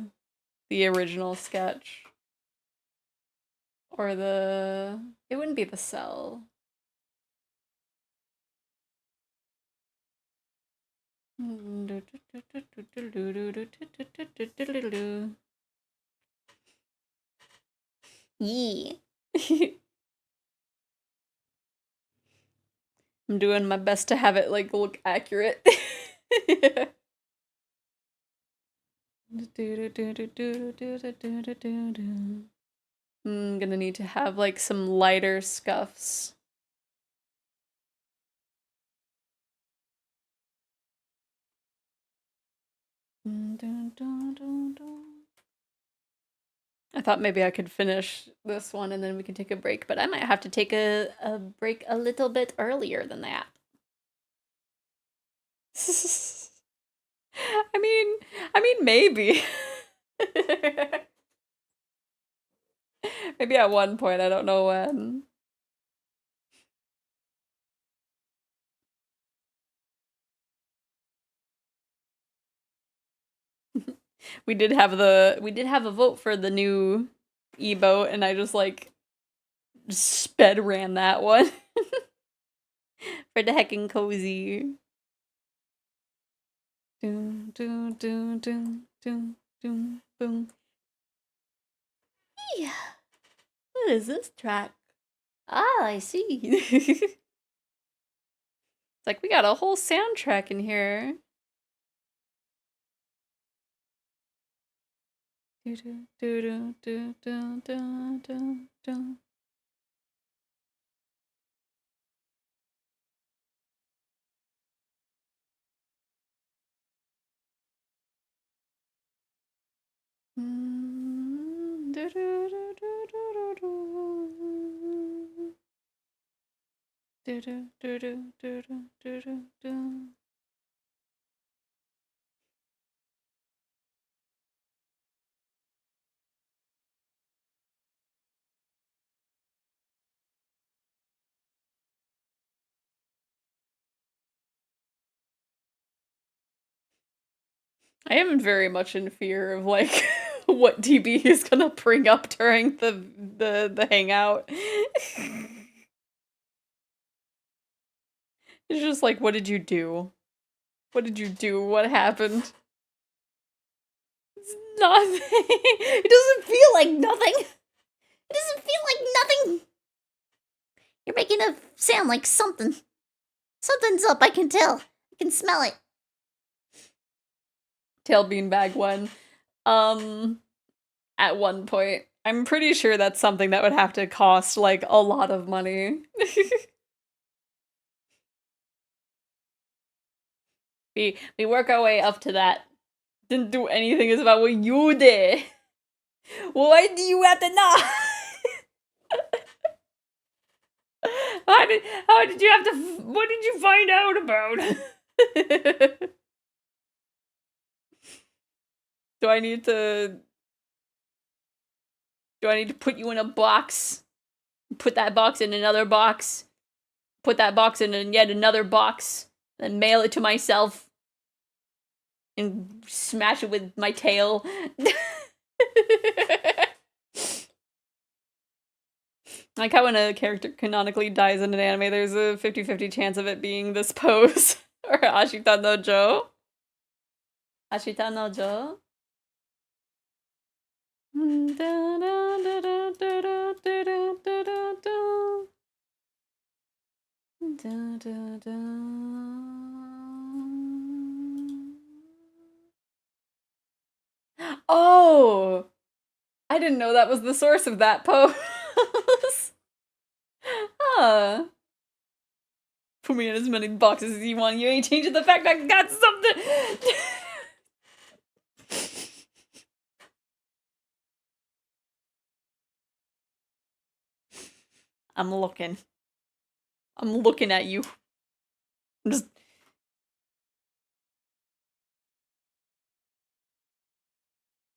original sketch or it wouldn't be the cell. Yeah. I'm doing my best to have it like look accurate. I'm gonna need to have like some lighter scuffs. I thought maybe I could finish this one and then we can take a break, but I might have to take a break a little bit earlier than that. I mean maybe. Maybe at one point, I don't know when. We did have a vote for the new e-boat and I just like sped ran that one. For the heckin' cozy. Doom, doom, doom, doom, doom, doom, boom. Yeah. What is this track? Ah, I see. It's like we got a whole soundtrack in here. Do do do do do do do do. I am very much in fear of like what DB is gonna bring up during the hangout. It's just like, what did you do? What did you do? What happened? It's nothing. It doesn't feel like nothing. It doesn't feel like nothing. You're making it sound like something. Something's up, I can tell. I can smell it. Tail beanbag one. At one point. I'm pretty sure that's something that would have to cost like a lot of money. we work our way up to that. Didn't do anything is about what you did. Why do you have to know? How did you have to what did you find out about? Do I need to put you in a box? Put that box in another box? Put that box in yet another box? Then mail it to myself? And smash it with my tail? Like how when a character canonically dies in an anime, there's a 50-50 chance of it being this pose. Or Ashita no Jo. Ashita no Jo. Oh! I didn't know that was the source of that pose. Huh. Put me in as many boxes as you want. You ain't changing the fact I got something. I'm looking. I'm looking at you. I'm just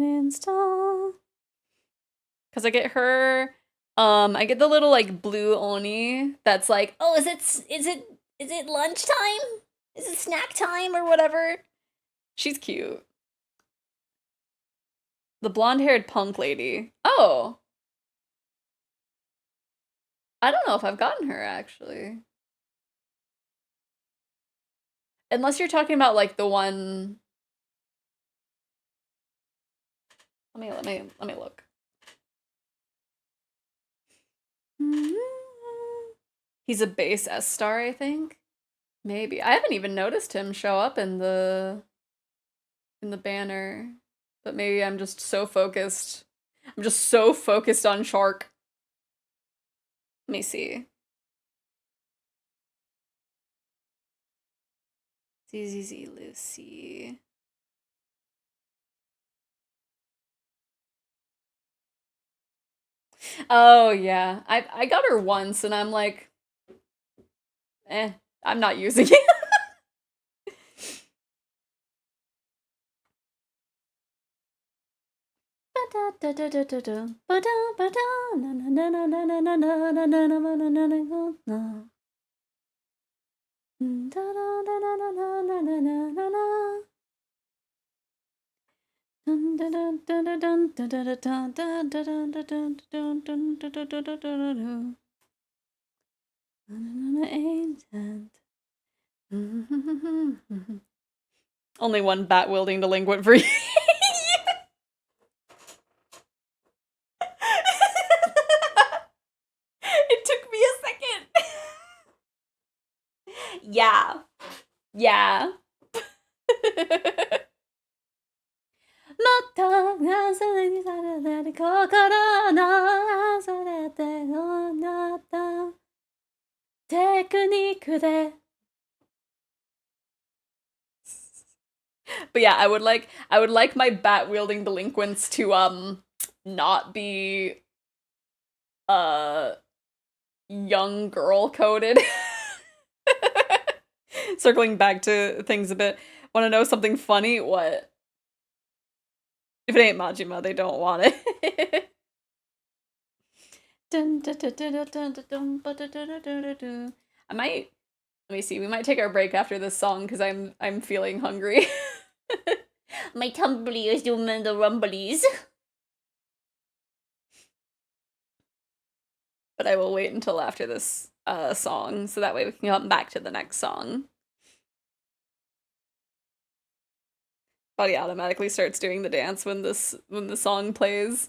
Install. Cause I get her, I get the little like blue Oni that's like, oh, is it lunchtime? Is it snack time or whatever? She's cute. The blonde-haired punk lady. Oh. I don't know if I've gotten her actually. Unless you're talking about like the one. Let me look. He's a base S star, I think. Maybe. I haven't even noticed him show up in the banner. But maybe I'm just so focused. I'm just so focused on Shark. Let me see. ZZZ Lucy. Oh yeah. I got her once and I'm like, I'm not using it. Only one bat-wielding delinquent for you. It took me a second. Yeah. Yeah. But yeah, I would like my bat-wielding delinquents to not be young girl coded. Circling back to things a bit. Want to know something funny? What? If it ain't Majima, they don't want it. I might. Let me see. We might take our break after this song because I'm feeling hungry. My tumbly is doing the rumblies. But I will wait until after this song so that way we can come back to the next song. Body automatically starts doing the dance when the song plays.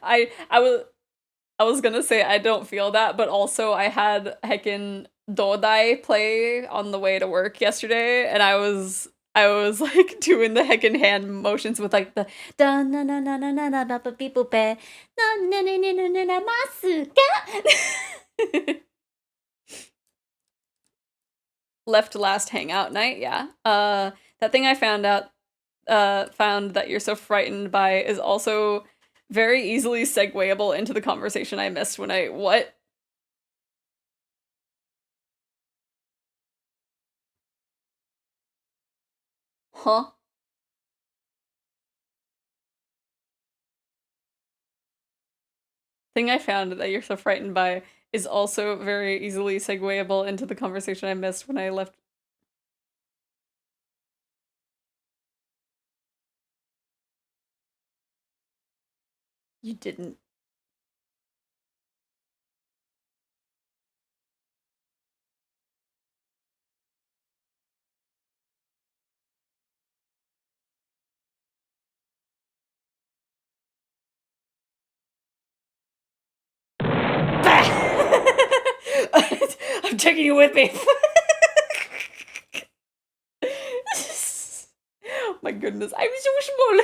I was gonna say I don't feel that, but also I had heckin' Dodai play on the way to work yesterday, and I was like doing the heckin' hand motions with like the da na na na na na na ba people pe na na na na na na na masu ka. Left last hangout night, yeah. That thing I found that you're so frightened by is also very easily segueable into the conversation I missed when I what? Huh? Thing I found that you're so frightened by is also very easily segueable into the conversation I missed when I left. You didn't. I'm taking you with me. My goodness, I'm so small.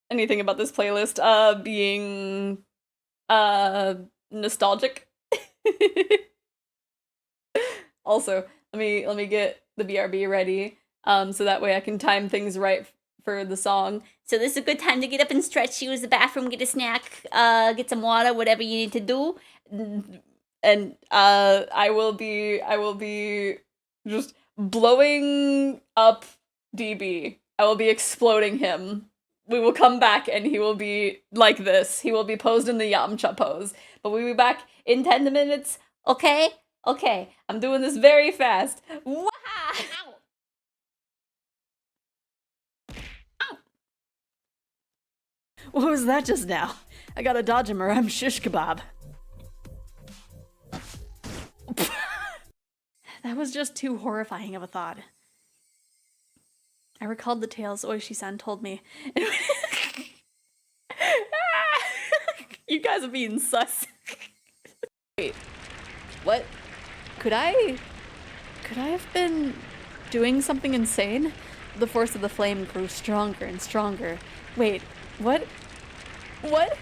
Anything about this playlist being nostalgic. Also, let me get the BRB ready so that way I can time things right for the song. So this is a good time to get up and stretch, use the bathroom, get a snack, get some water, whatever you need to do. and I will be just blowing up DB. I will be exploding him. We will come back and he will be like this. He will be posed in the Yamcha pose. But we'll be back in 10 minutes. Okay? Okay. I'm doing this very fast. Wah! Ow! Ow! What was that just now? I gotta dodge him or I'm shish kebab. That was just too horrifying of a thought. I recalled the tales Oishi-san told me. You guys are being sus. Wait, what? Could I have been doing something insane? The force of the flame grew stronger and stronger. Wait, what? What?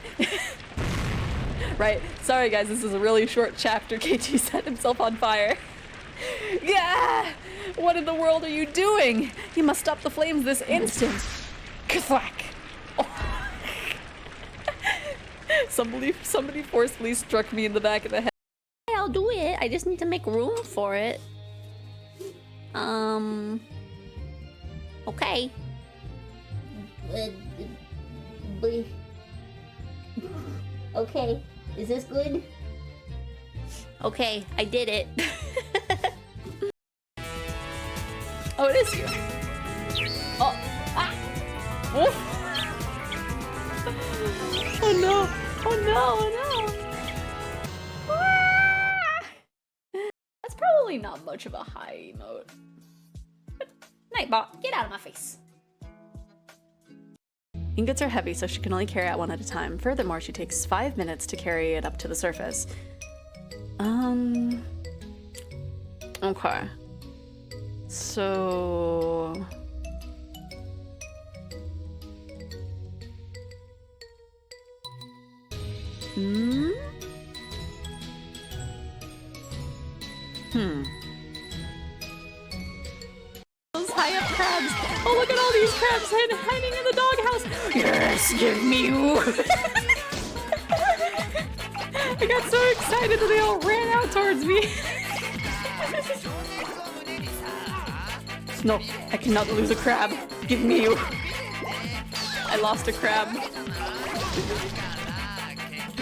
Right, sorry guys, this is a really short chapter. KT set himself on fire. Yeah! What in the world are you doing? You must stop the flames this instant. Kathwack! Oh. Somebody forcefully struck me in the back of the head. Hey, I'll do it. I just need to make room for it. Okay. Okay, is this good? Okay, I did it. Oh, it is you. Oh, ah! Oh. Oh no! Oh no! Oh no! Ah! That's probably not much of a high emote. Nightbot, get out of my face. Ingots are heavy, so she can only carry out one at a time. Furthermore, she takes 5 minutes to carry it up to the surface. Okay. So... Those high up crabs. Oh, look at all these crabs hiding in the doghouse. Yes, give me you. I got so excited that they all ran out towards me. No, I cannot lose a crab. Give me you. I lost a crab.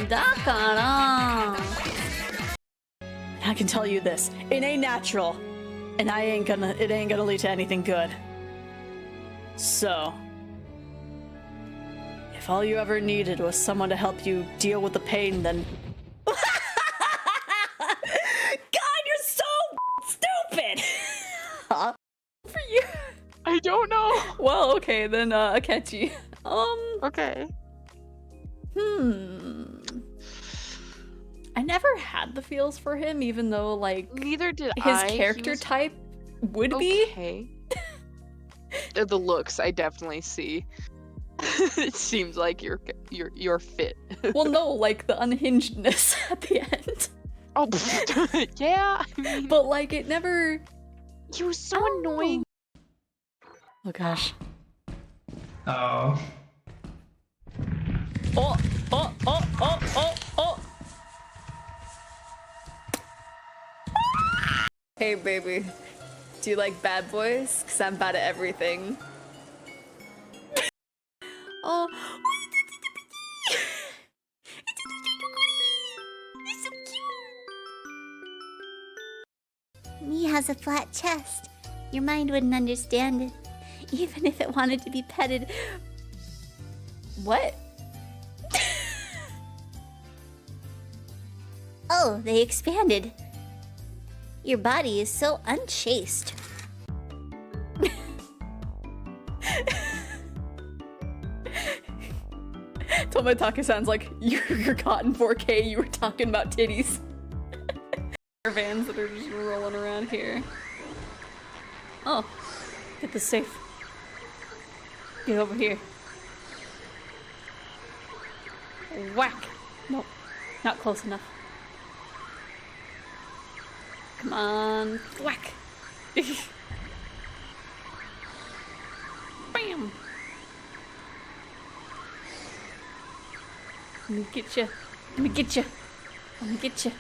Dakara. I can tell you this, it ain't natural, and it ain't gonna lead to anything good. So, if all you ever needed was someone to help you deal with the pain, then... God, you're so stupid! Huh? For you? I don't know. Well, okay, then, Akechi. Okay. I never had the feels for him, even though, like, Neither did his I. Character type would be. Okay. The looks I definitely see. It seems like you're fit. Well, no, like the unhingedness at the end. Oh, yeah. I mean, But like, it never. he was so annoying. Oh gosh. Oh. Oh, oh, oh, oh, oh, oh. Hey, baby. Do you like bad boys? Because I'm bad at everything. Oh. You're so cute. Me has a flat chest. Your mind wouldn't understand it, even if it wanted to be petted. What? Oh, they expanded. Your body is so unchaste. Tomotaku sounds like you're caught in 4K, you were talking about titties. Vans that are just rolling around here. Oh, get the safe. Get over here. Whack! Nope, not close enough. Come on, whack! Bam! Let me get you. Let me get you. Let me get you.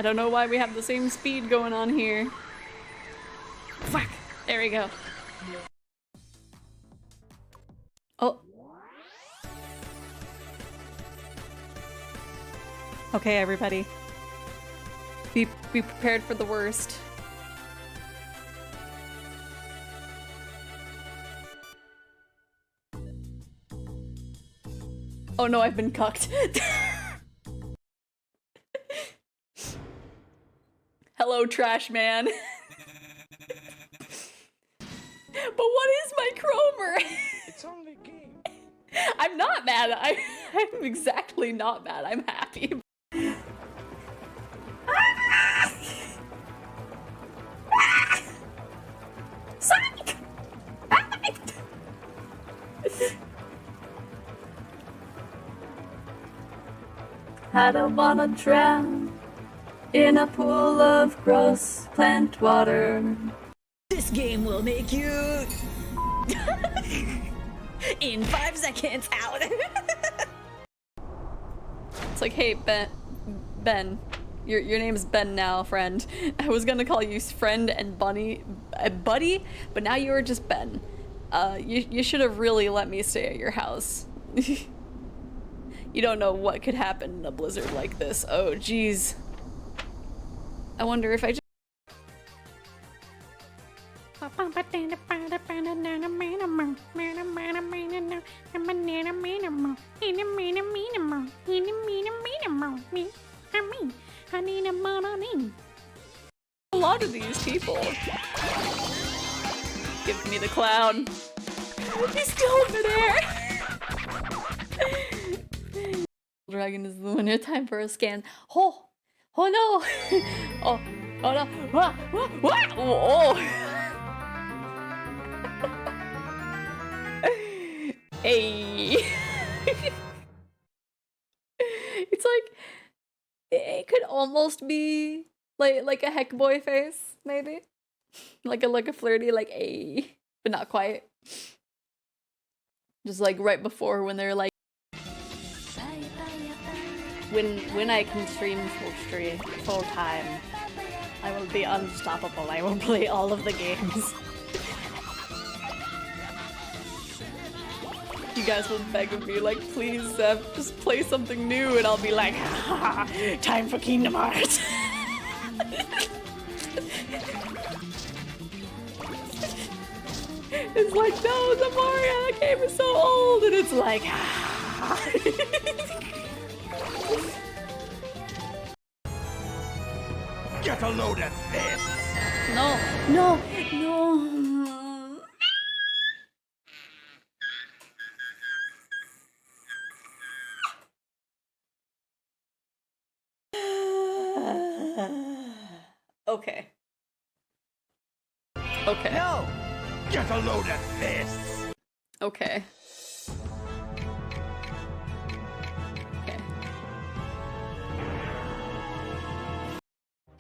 I don't know why we have the same speed going on here. Whack! There we go. Oh. Okay, everybody. Be prepared for the worst. Oh no, I've been cucked. Hello, trash man. But what is my Cromer? It's only a game. I'm not mad. I'm exactly not mad. I'm happy. Psych! I don't wanna drown in a pool of gross plant water. This game will make you in 5 seconds out. It's like, hey, Ben, your name's Ben now, friend. I was gonna call you friend and buddy, but now you are just Ben. You should have really let me stay at your house. You don't know what could happen in a blizzard like this. Oh, jeez. I wonder if I just... A lot of these people. Give me the clown. He's still over there. Dragon is the winner. Time for a scan. Oh no. Oh no. Oh. Hey. It's like it could almost be like a heck boy face, maybe. Like a flirty a, but not quite. Just like right before when they're like when I can stream full time, I will be unstoppable. I will play all of the games. You guys will beg of me, like, please, just play something new, and I'll be like, ha, time for Kingdom Hearts. It's like, no, Xephoria, that game is so old, and it's like, Get a load of this! no. Okay. Okay. No! Get a load of this! Okay. Okay.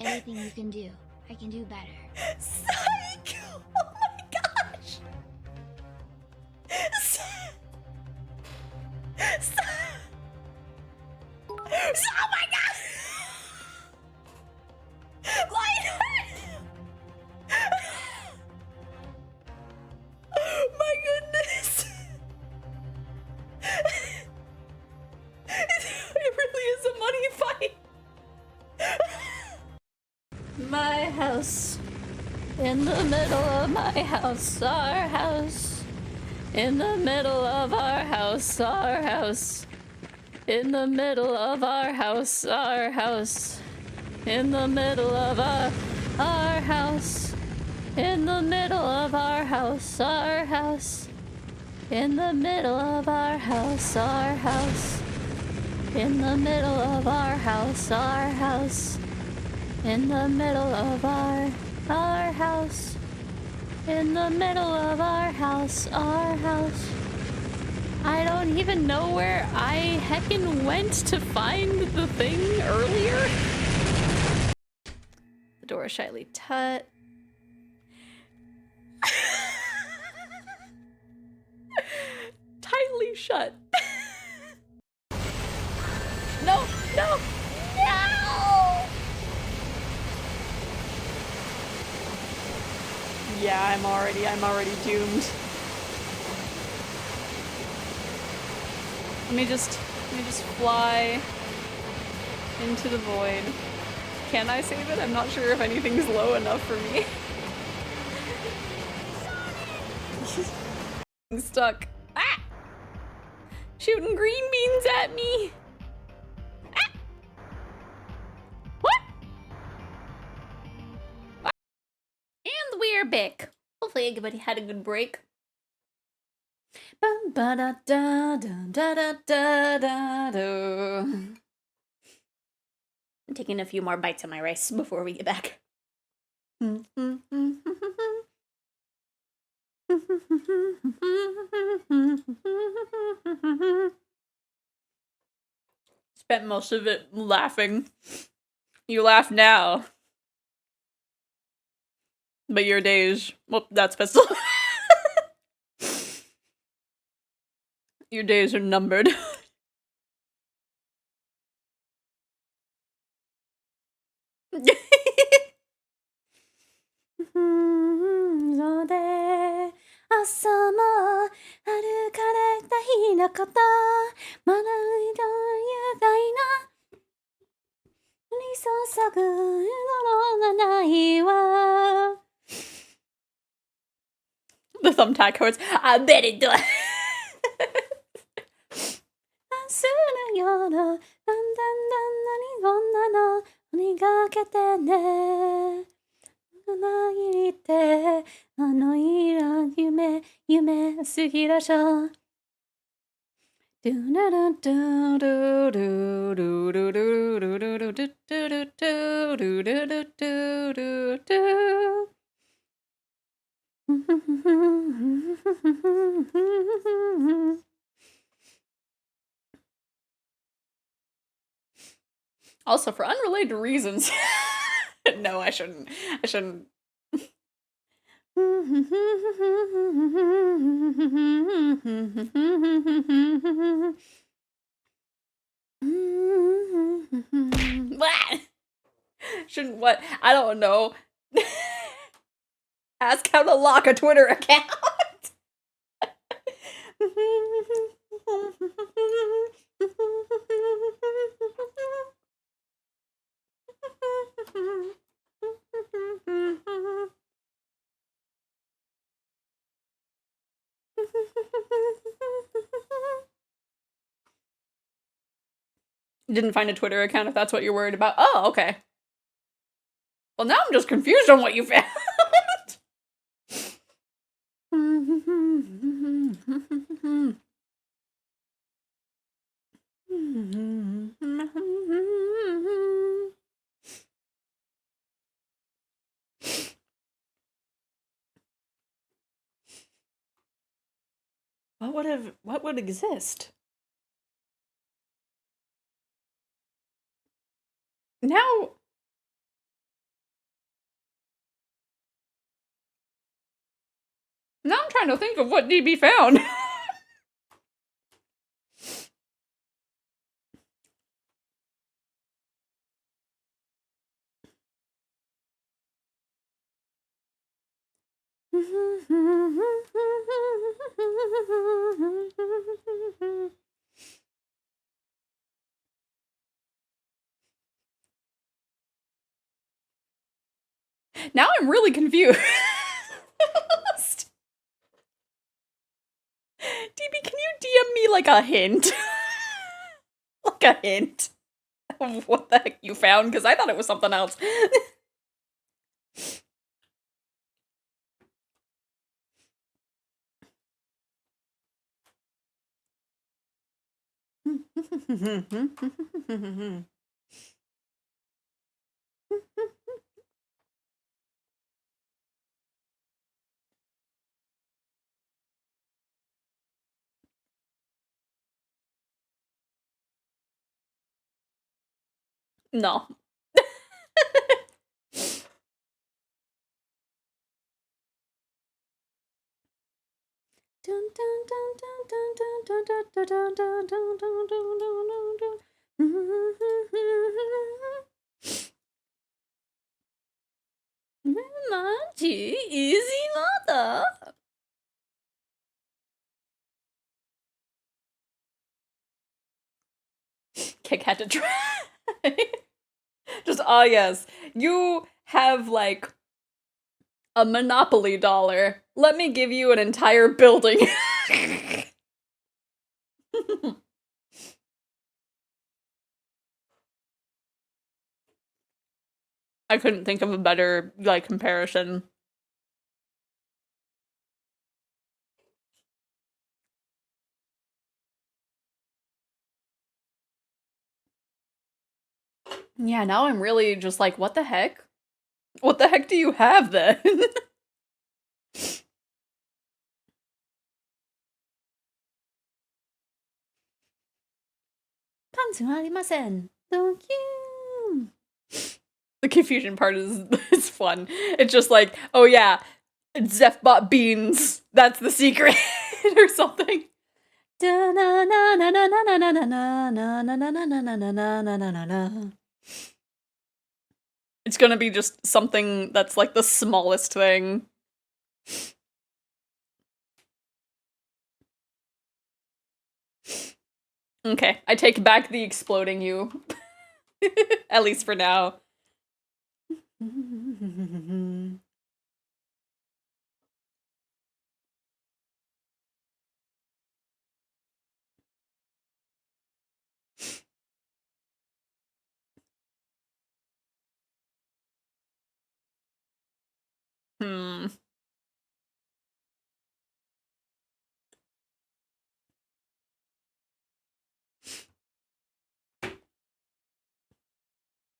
Anything you can do, I can do better. Psych! Oh my gosh! Oh my god! My goodness! It really is a money fight. My house. In the middle of my house, our house. In the middle of our house, our house. In the middle of our house, our house. In the middle of our house. In the middle of our house, our house. In the middle of our house, our house. In the middle of our house, our house. In the middle of our house. In the middle of our house, our house. I don't even know where I heckin' went to find the thing earlier. The door is shyly tut. Tightly shut. No! Yeah, I'm already doomed. Let me just fly into the void. Can I save it? I'm not sure if anything's low enough for me. I'm stuck. Ah! Shooting green beans at me! Ah! What? Ah! And we're back. Hopefully everybody had a good break. I'm taking a few more bites of my rice before we get back. Spent most of it laughing. You laugh now. But your days... Well, that's pistol. Your days are numbered. The thumbtack hurts. I bet it does. Also, for unrelated reasons. No, I shouldn't. I shouldn't. Shouldn't what? I don't know. Ask how to lock a Twitter account. Didn't find a Twitter account if that's what you're worried about. Oh, okay. Well, now I'm just confused on what you found. What would exist? Now I'm trying to think of what DB found. Now I'm really confused. DB, can you DM me like a hint? Like a hint of what the heck you found? Because I thought it was something else. No. Kanji Izimata. Kick had to try. Just, ah, yes. You have, like, a Monopoly dollar. Let me give you an entire building. I couldn't think of a better, like, comparison. Yeah, now I'm really just like, what the heck? What the heck do you have then? パンツはありません。Thank you. The confusion part is fun. It's just like, oh yeah, Zeph bought beans. That's the secret or something. It's gonna be just something that's like the smallest thing. Okay, I take back the exploding you. At least for now. Hmm.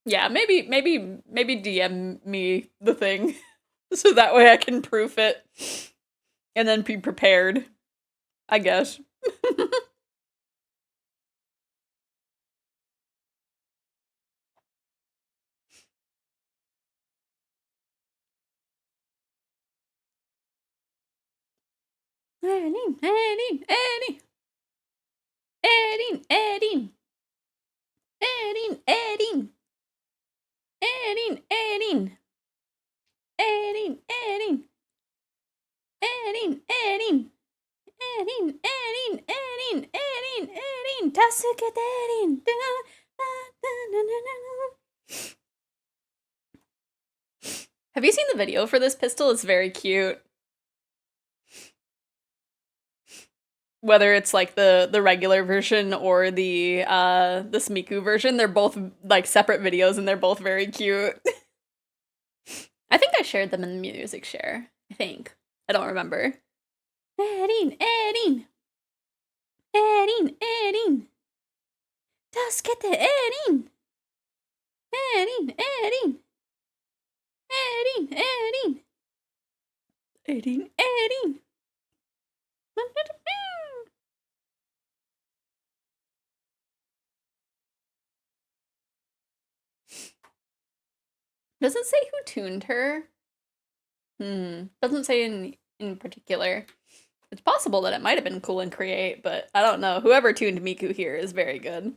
Yeah, maybe DM me the thing. So that way I can proof it. And then be prepared. I guess. Erin, Erin, Erin. Erin, Erin. Erin, Erin. Erin, Erin. Erin, Erin. Erin, Erin. Erin, Erin, Erin, Erin, Erin. 助けてエリン。Have you seen the video for this pistol? It's very cute. Whether it's like the regular version or the Smiku version, they're both like separate videos and they're both very cute. I think I shared them in the music share. I think. I don't remember. Erin, Erin. Erin, Erin. 助けてエリン。エリン、エリン。エリン、エリン。エリン、エリン。Does it say who tuned her? Doesn't say in particular. It's possible that it might have been Cool and Create, but I don't know. Whoever tuned Miku here is very good.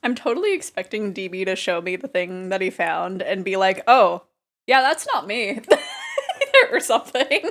I'm totally expecting DB to show me the thing that he found and be like, oh, yeah, that's not me. Or something.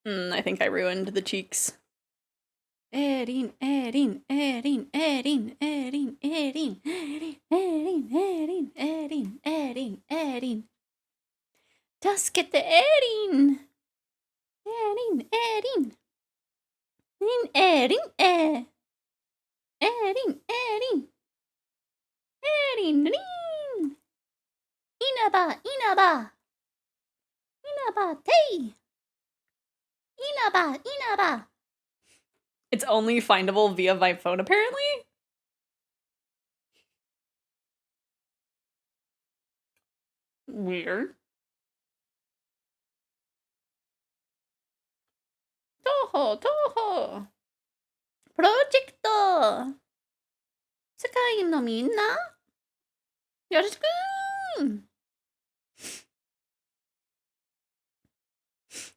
I think I ruined the cheeks. Erin, Erin, Erin, Erin, Erin, Erin, Erin, Erin, Erin, Erin, Erin, Erin. 助けて、エリン。エリン、エリン。エリン、エリン、エリン、エリン、リン。稲葉、稲葉。稲葉、テイ。稲葉、稲葉。 It's only findable via my phone, apparently? Weird. Toho, Toho! プロジェクト。世界のみんな、よろしくー。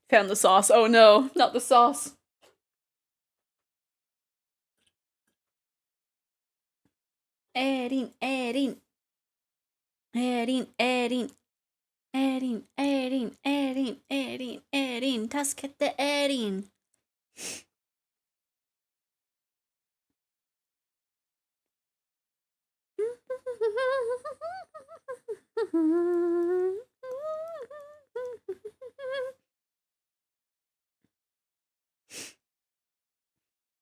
Found the sauce. Oh no, not the sauce. Erin, Erin. Erin, Erin. Erin, Erin, Erin, Erin, Erin. 助けて、エリン。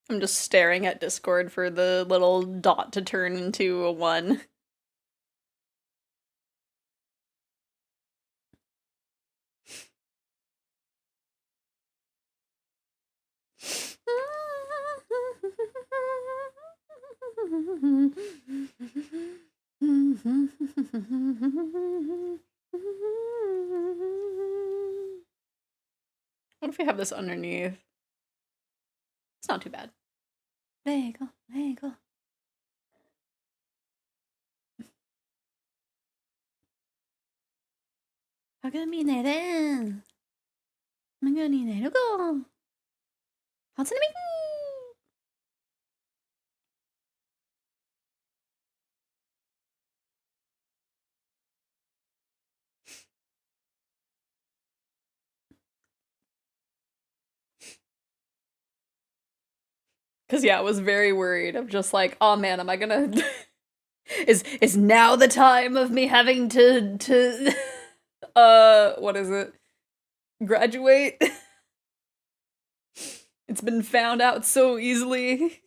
I'm just staring at Discord for the little dot to turn into a 1. What if we have this underneath? It's not too bad. Lego, Lego. 하금이 내렌. 망연이 내려고. 하츠미. Cause yeah, I was very worried. I'm just like, oh man, am I gonna is now the time of me having to what is it? Graduate? It's been found out so easily.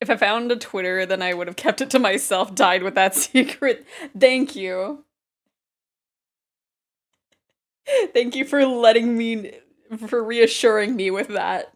If I found a Twitter, then I would have kept it to myself, died with that secret. Thank you. Thank you for letting me, for reassuring me with that.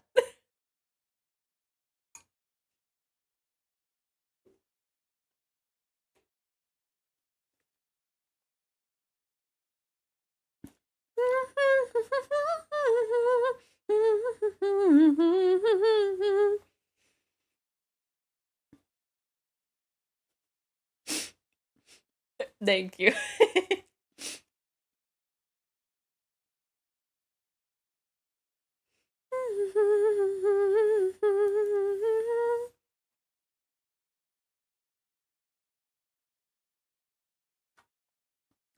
Thank you.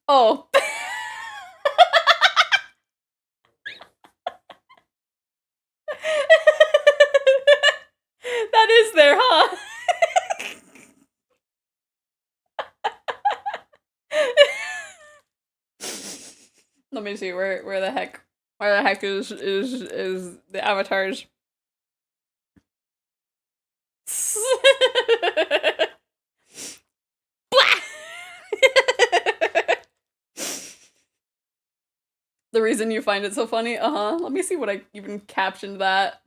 Oh. That is there, huh? Let me see where the heck is the avatars. The reason you find it so funny? Uh-huh. Let me see what I even captioned that.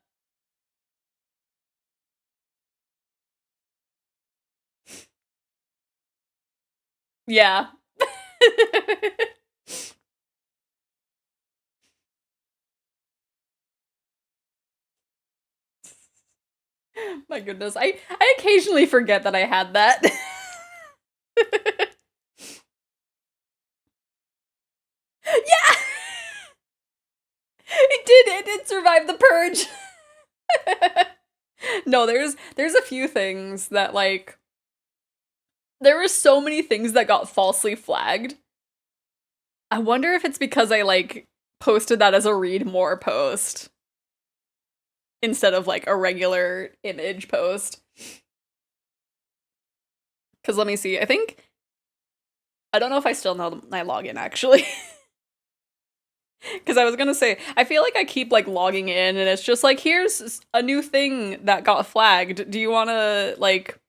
Yeah. My goodness. I occasionally forget that I had that. Yeah! It did survive the purge. No, there's a few things that, like, there were so many things that got falsely flagged. I wonder if it's because I, like, posted that as a read more post instead of, like, a regular image post. Because let me see, I don't know if I still know my login, actually. Because I was gonna say, I feel like I keep, like, logging in, and it's just like, here's a new thing that got flagged. Do you wanna, like,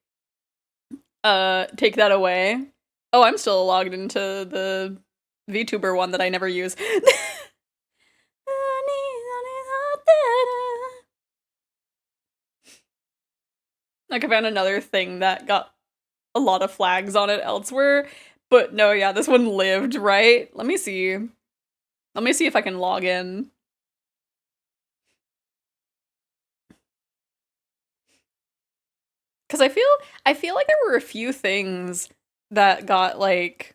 take that away? Oh, I'm still logged into the VTuber one that I never use. Like, I found another thing that got a lot of flags on it elsewhere. But no, yeah, this one lived, right? Let me see. Let me see if I can log in. Because I feel like there were a few things that got, like,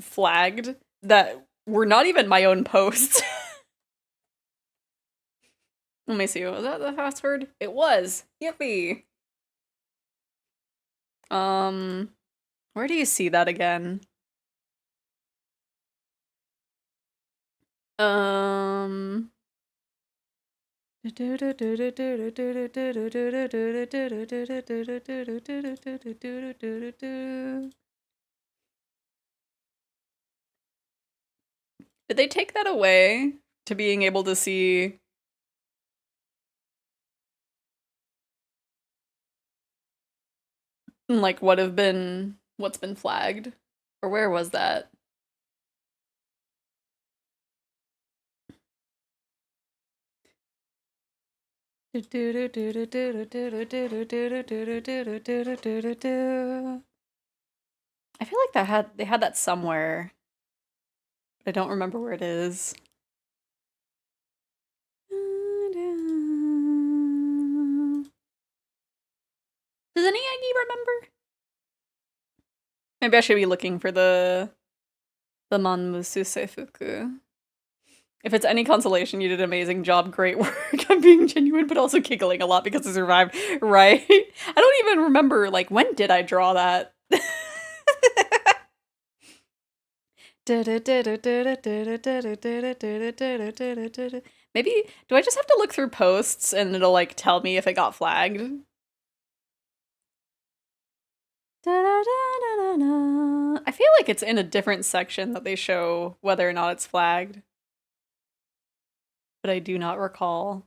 flagged that were not even my own posts. Let me see, was that the password? It was. Yippee. Where do you see that again? Did they take that away to being able to see? Like, what's been flagged? Or where was that? I feel like they had that somewhere. I don't remember where it is. Does any Aggie remember? Maybe I should be looking for the Manmusu Seifuku. If it's any consolation, you did an amazing job. Great work. I'm being genuine, but also giggling a lot because I survived. Right? I don't even remember, like, when did I draw that? Maybe, do I just have to look through posts and it'll, like, tell me if it got flagged? I feel like it's in a different section that they show whether or not it's flagged. But I do not recall.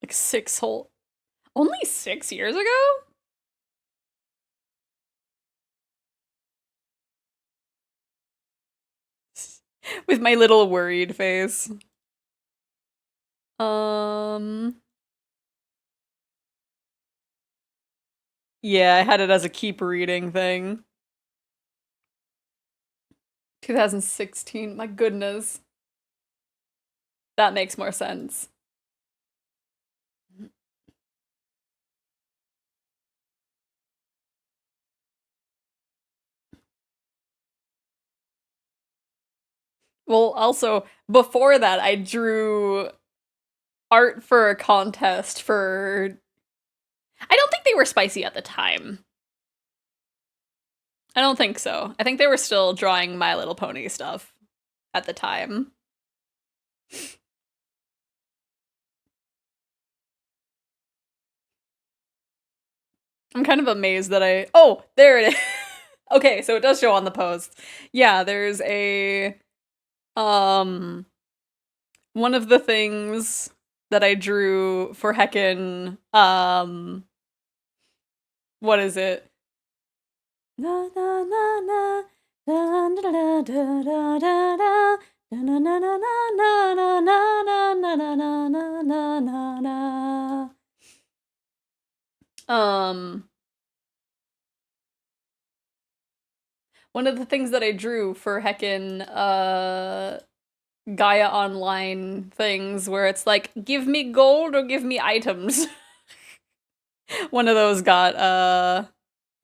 Like only 6 years ago? With my little worried face. Yeah, I had it as a keep reading thing. 2016, my goodness. That makes more sense. Well, also, before that, I drew art for a contest for... I don't think they were spicy at the time. I don't think so. I think they were still drawing My Little Pony stuff at the time. I'm kind of amazed that oh, there it is. Okay, so it does show on the post. Yeah, there's a... One of the things that I drew for heckin', what is it? Na na na na na na na na na na na na na na na na na na na na. One of the things that I drew for heckin' Gaia Online things where it's like, give me gold or give me items. One of those got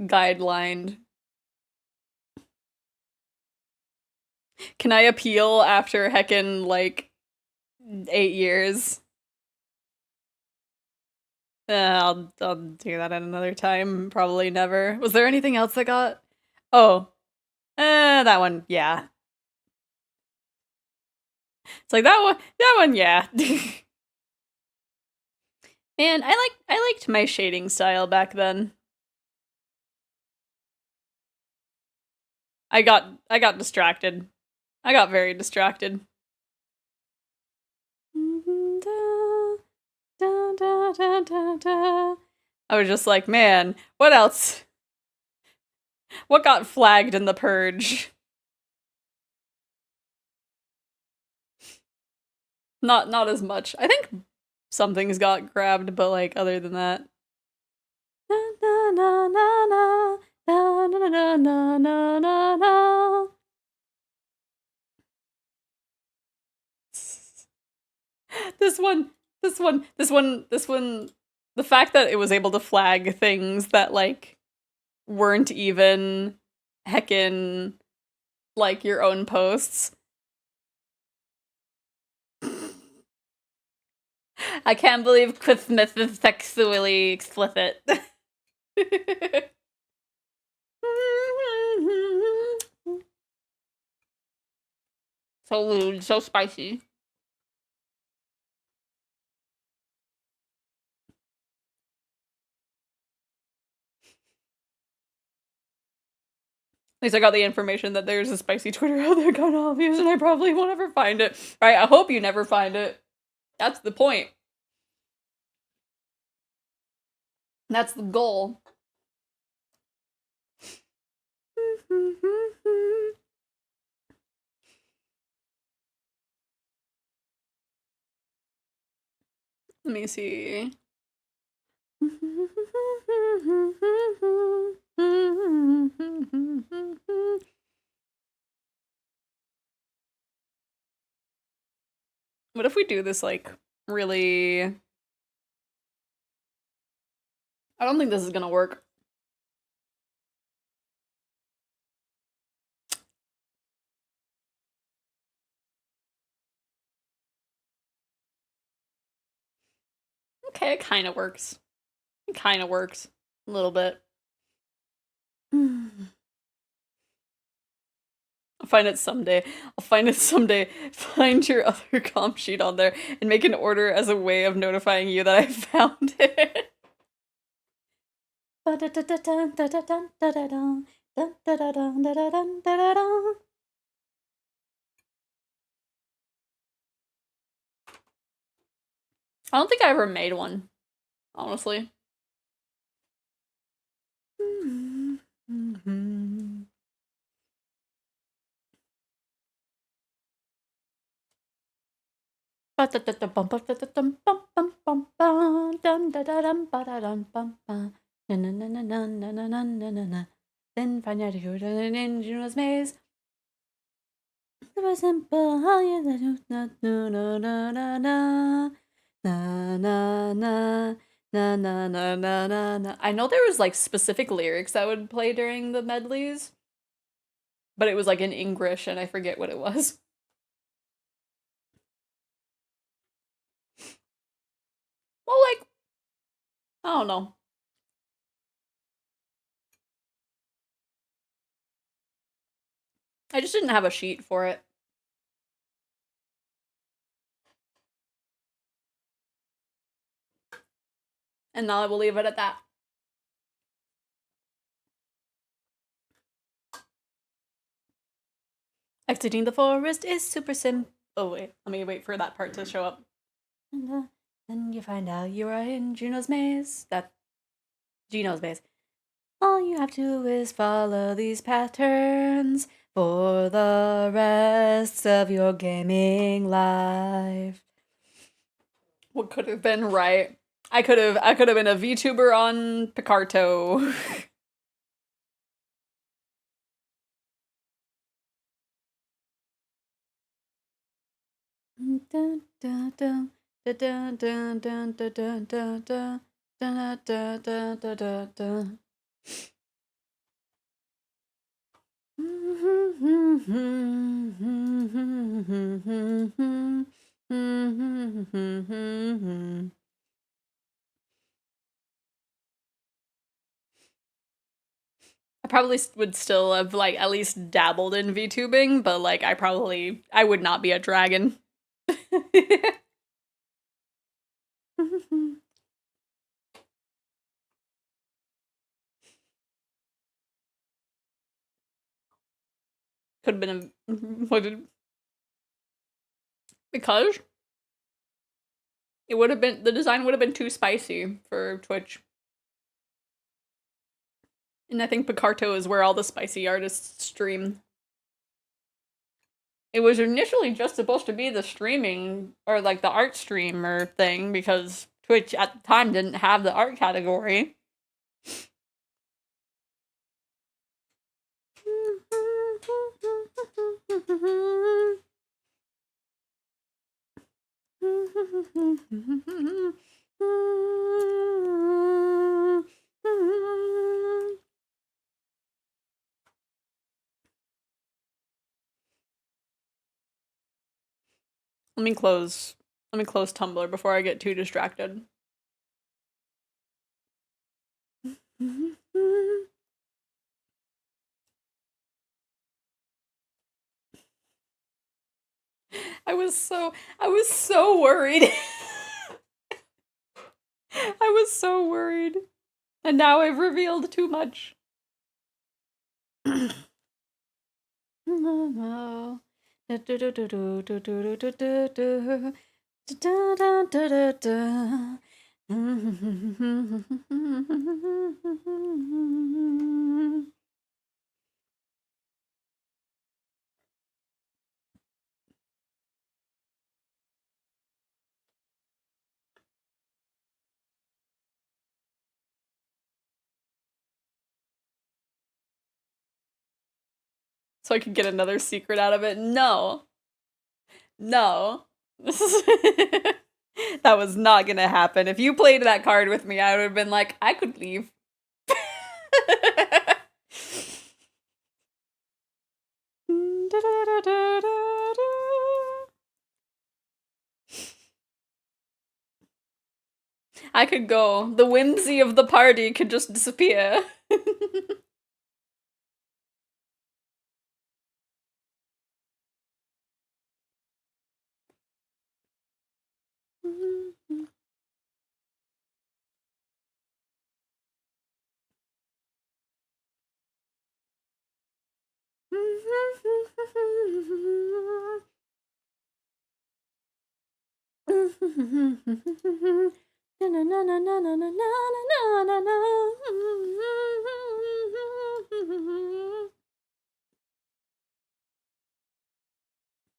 guidelined. Can I appeal after heckin', like, 8 years. I'll do that at another time. Probably never. Was there anything else that got? Oh, that one. Yeah. It's like that one. That one. Yeah. Man, I liked my shading style back then. I got distracted. I got very distracted. I was just like, man, what else? What got flagged in the purge? Not as much. I think some things got grabbed, but like other than that. This one, the fact that it was able to flag things that like weren't even heckin' like your own posts. I can't believe Cliff Smith is sexually explicit. So lewd, so spicy. At least I got the information that there's a spicy Twitter out there kind of obvious, and I probably won't ever find it. Right? I hope you never find it. That's the point. That's the goal. Let me see. What if we do this, like, really... I don't think this is gonna work. Okay, it kinda works. It kinda works. A little bit. I'll find it someday. I'll find it someday. Find your other comp sheet on there and make an order as a way of notifying you that I found it. I don't think I ever made one, honestly. Then find out who done in Juno's maze. It was simple, how you na na na na na na na na na na na na na na. I know there was like specific lyrics that would play during the medleys, but it was like in English and I forget what it was. Well, like, I don't know. I just didn't have a sheet for it. And now I will leave it at that. Exiting the forest is super simple. Oh wait, let me wait for that part to show up. And then you find out you are in Juno's maze. That Juno's maze. All you have to do is follow these patterns for the rest of your gaming life. What could have been right? I could have been a VTuber on Picarto. I probably would still have, like, at least dabbled in VTubing, but, like, I would not be a dragon. Could have been because it would have been, the design would have been too spicy for Twitch. And I think Picarto is where all the spicy artists stream. It was initially just supposed to be the streaming, or like the art streamer thing, because Twitch at the time didn't have the art category. Let me close Tumblr before I get too distracted. I was so worried. I was so worried. And now I've revealed too much. So I could get another secret out of it? No. No. That was not gonna happen. If you played that card with me, I would have been like, I could leave. I could go. The whimsy of the party could just disappear.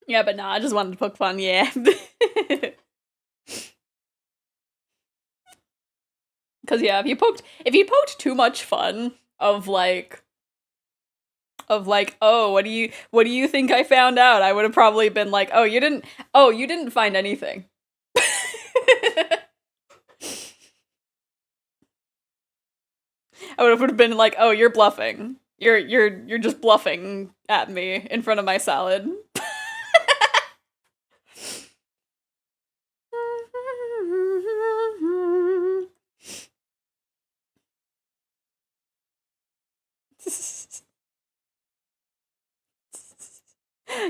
Yeah, but nah, I just wanted to poke fun, yeah. Cause yeah, if you poked too much fun of like, oh, what do you think I found out? I would have probably been like, you didn't find anything. I would have been like, oh, you're bluffing. You're just bluffing at me in front of my salad.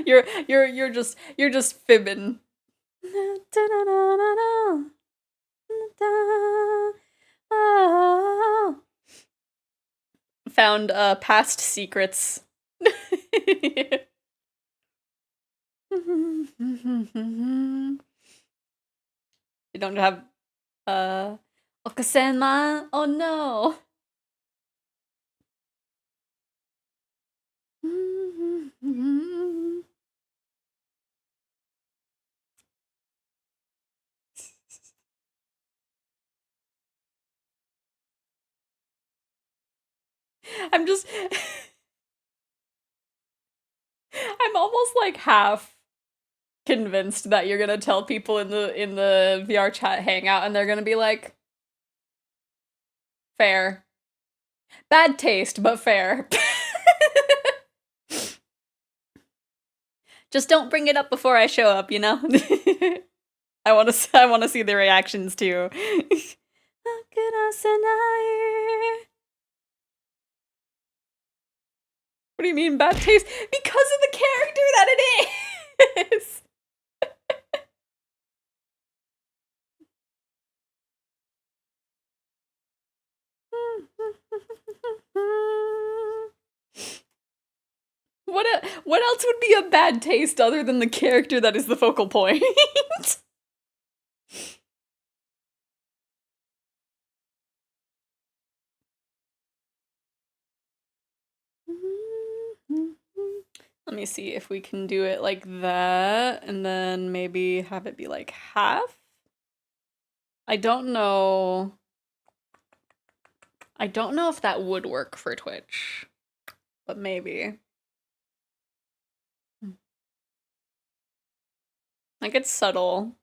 You're just fibbing. Found past secrets. You don't have Okasenma? Oh no. I'm just I'm almost like half convinced that you're gonna tell people in the VR chat hangout and they're gonna be like, fair. Bad taste, but fair. Just don't bring it up before I show up, you know? I want to see the reactions too. What do you mean bad taste? Because of the character that it is. What else would be a bad taste other than the character that is the focal point? Let me see if we can do it like that, and then maybe have it be like half? I don't know. I don't know if that would work for Twitch, but maybe. Like, it's subtle.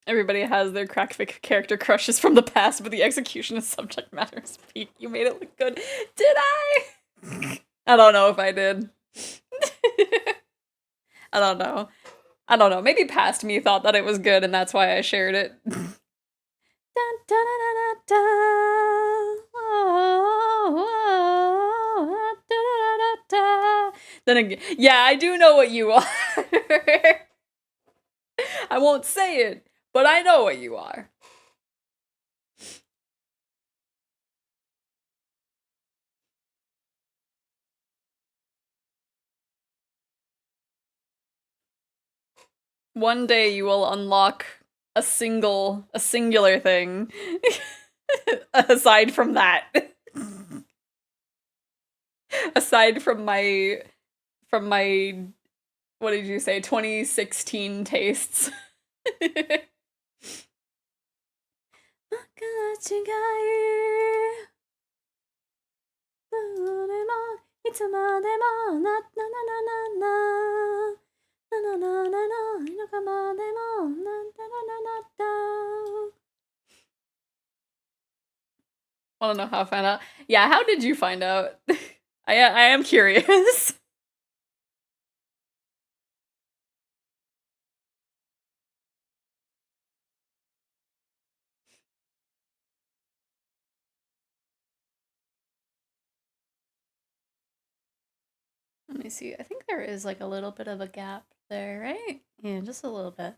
Everybody has their crackfic character crushes from the past, but the execution of subject matter is peak. You made it look good. Did I? I don't know if I did. I don't know. I don't know. Maybe past me thought that it was good, and that's why I shared it. Then again, yeah, I do know what you are. I won't say it, but I know what you are. One day you will unlock a singular thing. Aside from that. Aside from my, what did you say, 2016 tastes. Wanna know how I found out? Yeah, how did you find out? I am curious. Let me see. I think there is like a little bit of a gap there, right? Yeah, just a little bit.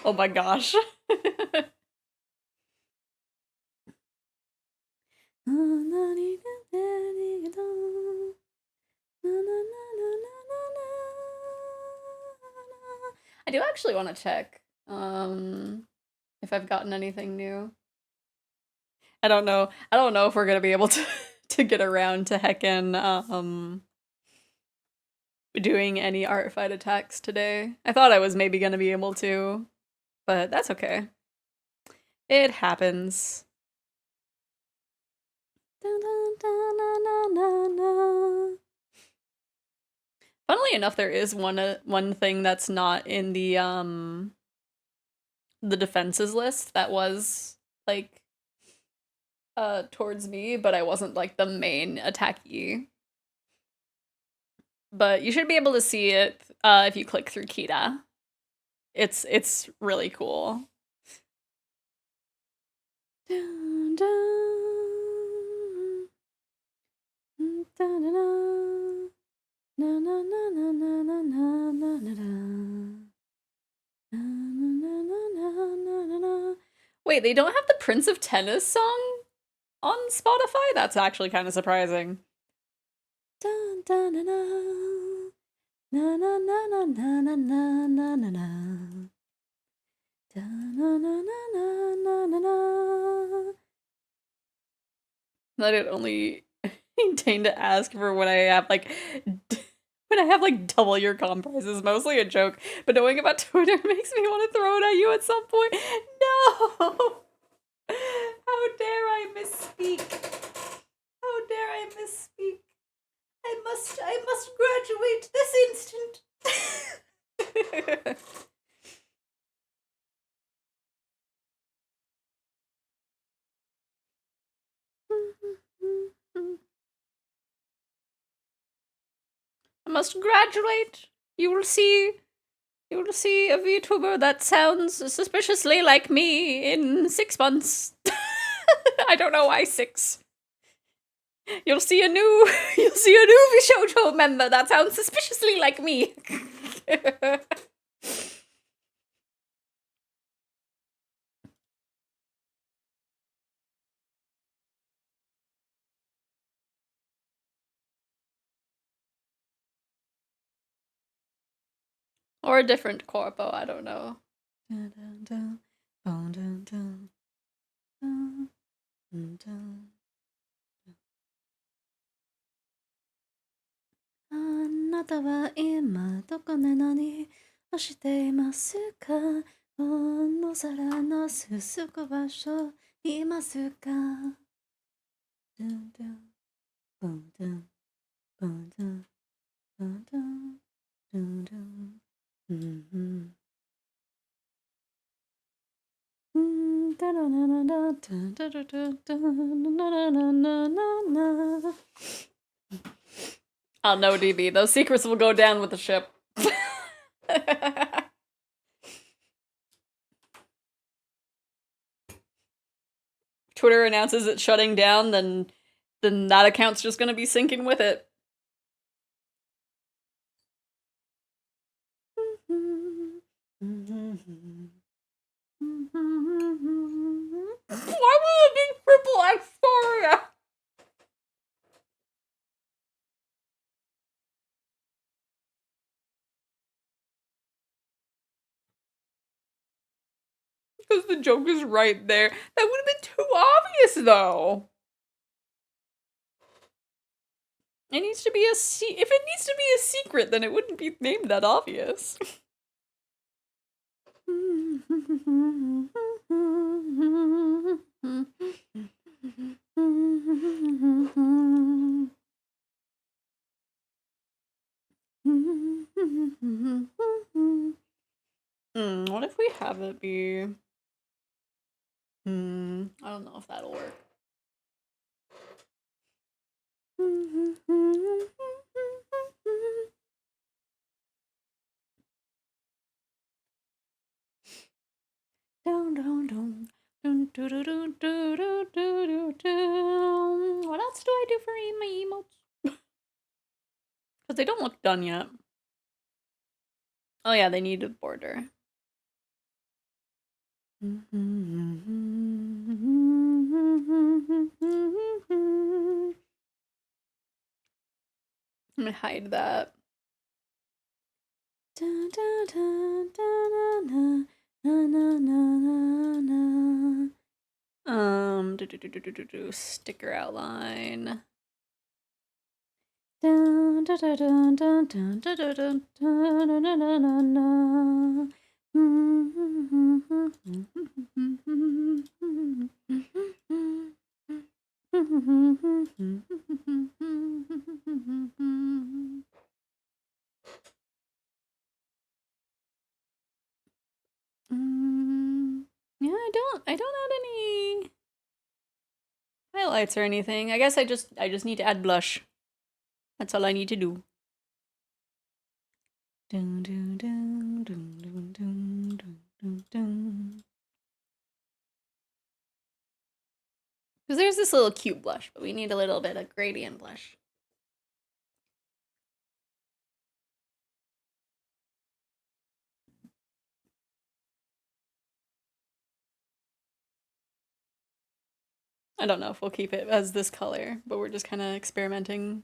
Oh my gosh. I do actually want to check if I've gotten anything new. I don't know. I don't know if we're gonna be able to to get around to heckin' doing any art fight attacks today. I thought I was maybe gonna be able to, but that's okay. It happens. Funnily enough, there is one thing that's not in the defenses list that was like towards me, but I wasn't like the main attackee. But you should be able to see it if you click through Kita. It's really cool. Wait, they don't have the Prince of Tennis song on Spotify? That's actually kind of surprising. I didn't only intend to ask for when I have like when I have like double your comp price is mostly a joke, but knowing about Twitter makes me want to throw it at you at some point. No! How dare I misspeak? How dare I misspeak? I must graduate this instant. I must graduate. You will see a VTuber that sounds suspiciously like me in 6 months. I don't know why 6. You'll see a new shoujo member that sounds suspiciously like me. Or a different corpo, I don't know. Anata wa ima doko de nani o shite imasu ka? Kono sara no susuku basho imasu ka? Dun dun, dun dun, dun dun, dun dun, dun dun. I'll know, DB. Those secrets will go down with the ship. Twitter announces it's shutting down, then that account's just gonna be sinking with it. Why would it be purple Xephoria? Because the joke is right there. That would have been too obvious, though. It needs to be if it needs to be a secret, then it wouldn't be named that obvious. What if we have it be? I don't know if that'll work. What else do I do for my emotes? Because they don't look done yet. Oh yeah, they need a border. I'm gonna hide that. Sticker outline. Yeah, I don't add any highlights or anything. I guess I just need to add blush. That's all I need to do. Because there's this little cute blush, but we need a little bit of gradient blush. I don't know if we'll keep it as this color, but we're just kind of experimenting.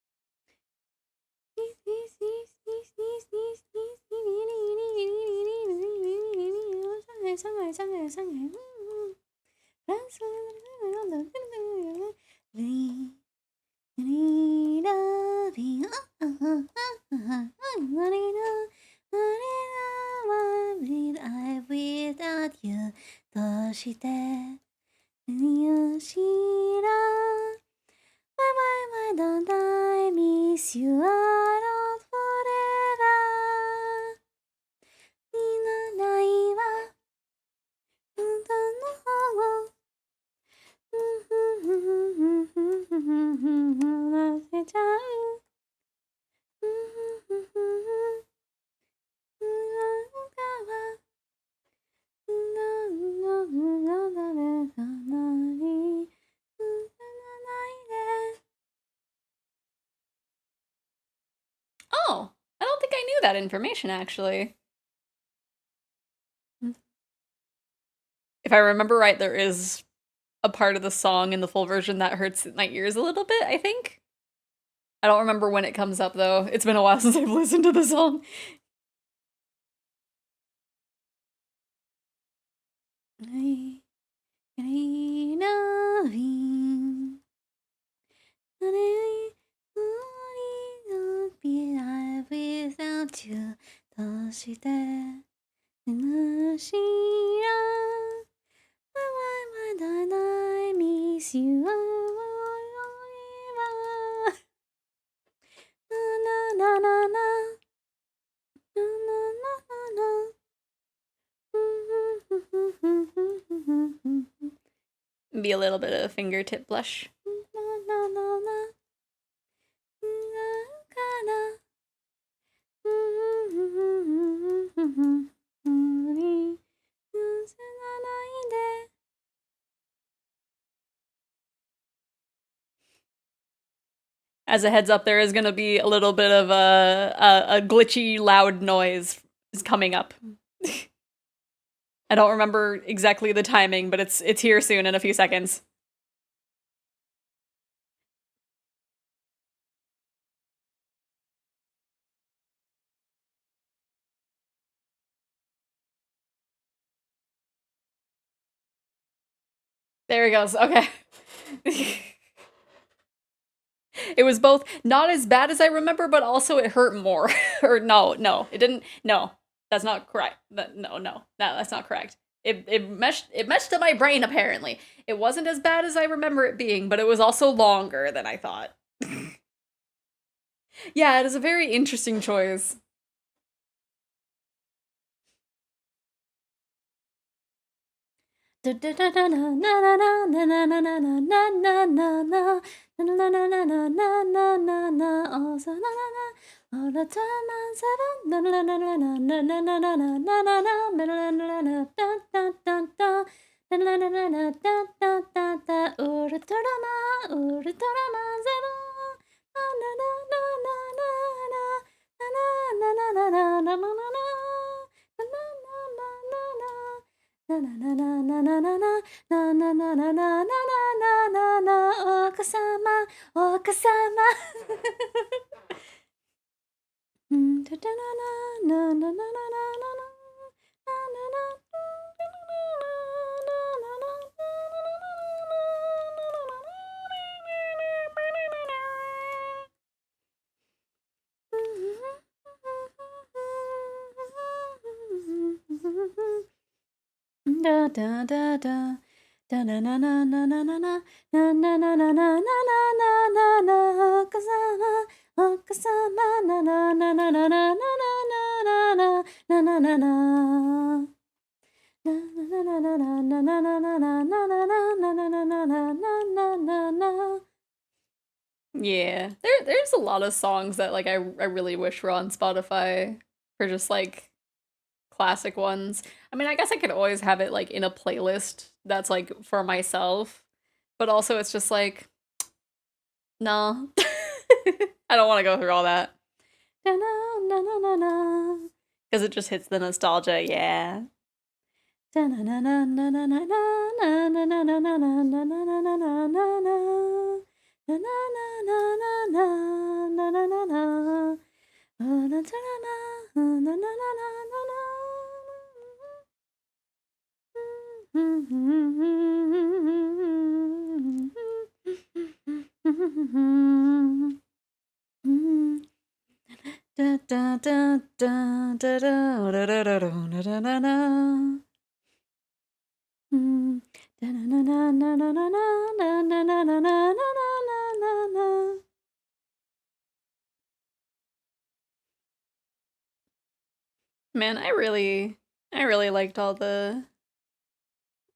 without you どうして何を知ら Why don't I miss you a lot forever いらないわ本当の方を忘れちゃうOh, I don't think I knew that information, actually. If I remember right, there is a part of the song in the full version that hurts my ears a little bit, I think. I don't remember when it comes up, though. It's been a while since I've listened to the song. Without you どうして悲しいよ Why don't I miss you forever Na na na na Na na na na Be a little bit of fingertip blush. Na na na na As a heads up, there is going to be a little bit of a glitchy, loud noise coming up. I don't remember exactly the timing, but it's here soon in a few seconds. There he goes. Okay. It was both not as bad as I remember, but also it hurt more. Or no, it didn't. No, that's not correct. No, that's not correct. It meshed to my brain, apparently. It wasn't as bad as I remember it being, but it was also longer than I thought. Yeah, it is a very interesting choice. Da da da da da na na na na na na na na na na na na na na na na sama na na na na na na na na na na na na na. Yeah, there's a lot of songs that like I really wish were on Spotify for just like classic ones. I mean, I guess I could always have it like in a playlist that's like for myself, but also it's just like, no, I don't want to go through all that because it just hits the nostalgia. Yeah. Man, I really liked all the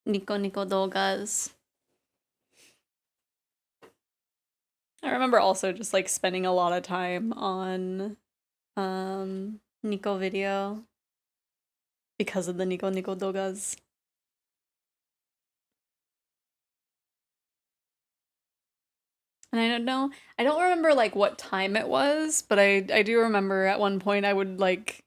Nico Nico Dolgas. I remember also just like spending a lot of time on Nico video because of the Nico Nico Dolgas. And I don't remember like what time it was, but I do remember at one point I would like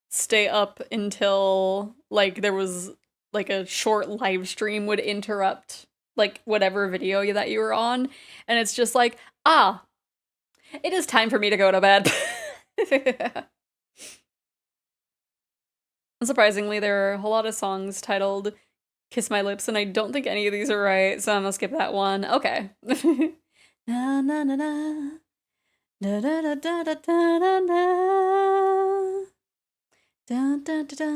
stay up until like there was like a short live stream would interrupt like whatever video that you were on, and it's just like, ah, it is time for me to go to bed. Unsurprisingly, there are a whole lot of songs titled Kiss My Lips, and I don't think any of these are right, so I'm gonna skip that one. Okay. Na na na na. Da da da da da da da. Da da da da.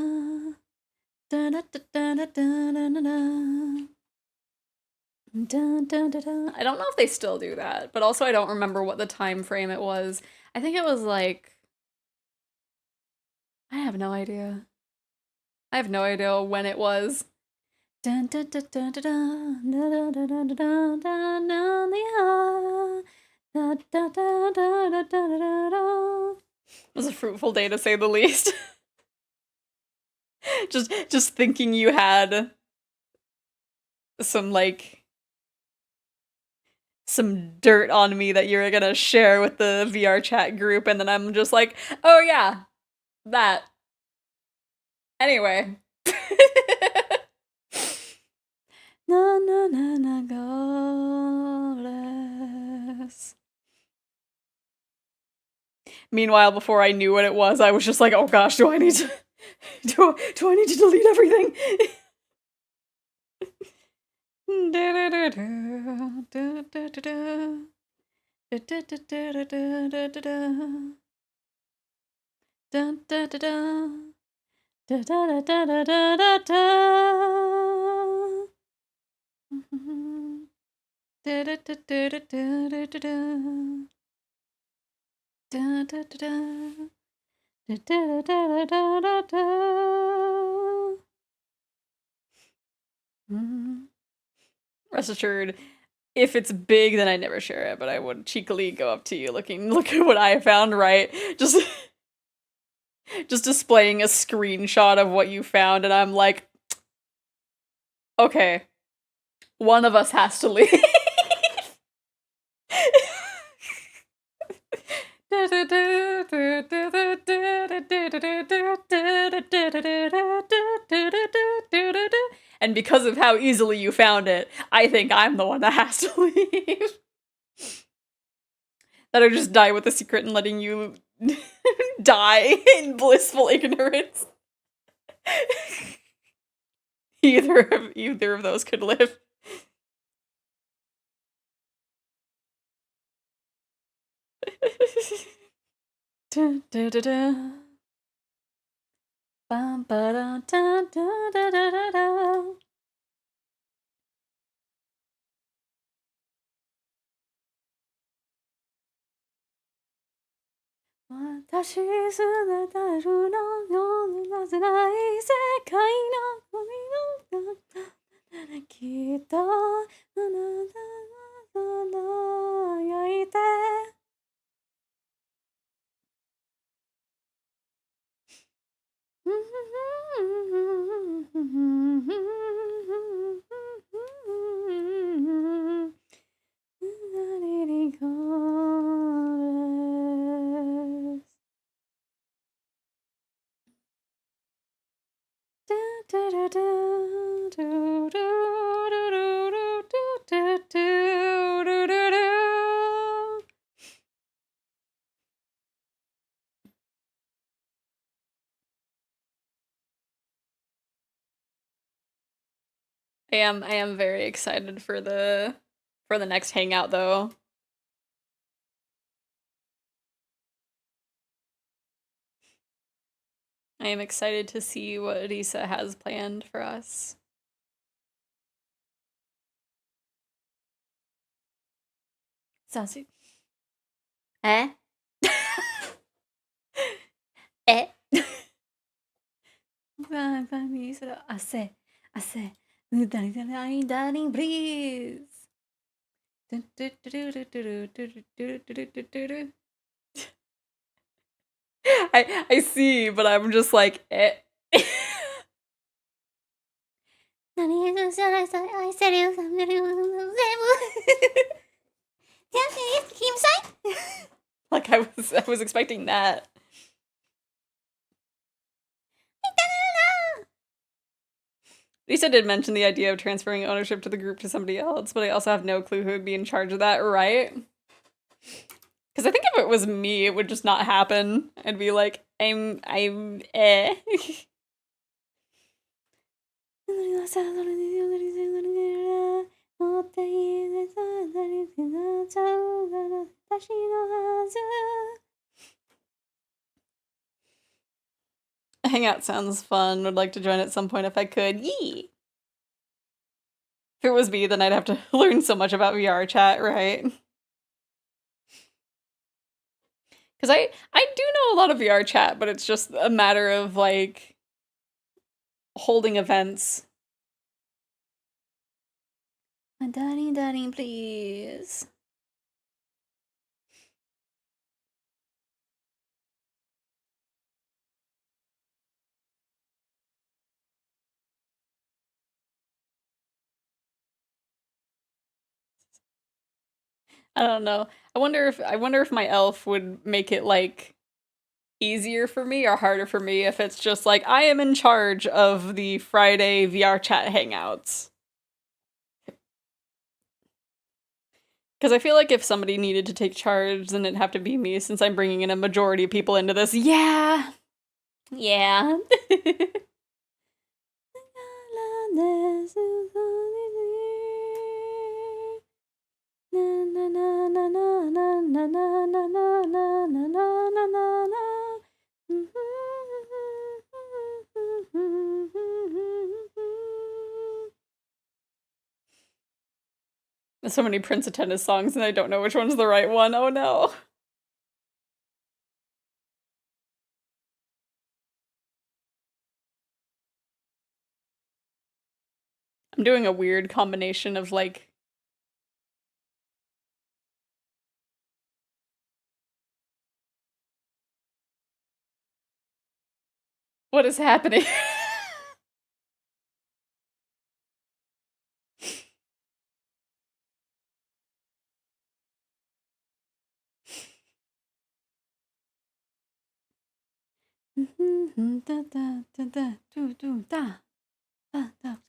Da da da da da da da da. Dun, dun, dun, dun. I don't know if they still do that, but also I don't remember what the time frame it was. I think it was like, I have no idea. I have no idea when it was. Dun, dun, dun, dun, dun, dun, dun, dun, dun, dun, dun, dun, dun, the da, da, da, da, da, da, da, da. It was a fruitful day to say the least. just thinking you had some like some dirt on me that you're gonna share with the VR chat group, and then I'm just like, oh yeah, that. Anyway. Na na na na goddess. Meanwhile, before I knew what it was, I was just like, oh gosh, do I need to do I need to delete everything? Rest assured, if it's big, then I never share it, but I would cheekily go up to you look at what I found, right? Just displaying a screenshot of what you found, and I'm like, okay, one of us has to leave. And because of how easily you found it, I think I'm the one that has to leave. That I just die with the secret and letting you die in blissful ignorance. Either of those could live. Da, da, da, da. Bum, ba, da, da, da, da, da, da. 私すらたるのようなつらい世界の恋のきっとあなたが輝いてI am very excited for the next hangout though. I am excited to see what Risa has planned for us. Sasu. ええBani sura ase ase darling please I see, but I'm just like eh. 何がしゃらさ愛せるよ全部全部 keep saying Like I was expecting that. Lisa did mention the idea of transferring ownership to the group to somebody else, but I also have no clue who would be in charge of that, right? Because I think if it was me, it would just not happen. I'd be like, I'm eh. Hangout sounds fun. Would like to join at some point if I could. Yee! If it was me, then I'd have to learn so much about VR chat, right? Because I do know a lot of VR chat, but it's just a matter of, like, holding events. darling please I don't know. I wonder if my elf would make it, like, easier for me or harder for me if it's just like I am in charge of the Friday VR chat hangouts. Because I feel like if somebody needed to take charge, then it'd have to be me since I'm bringing in a majority of people into this. Yeah. Yeah. There's so many Prince of Tennis songs and I don't know which one's the right one. Oh no. I'm doing a weird combination of like what is happening?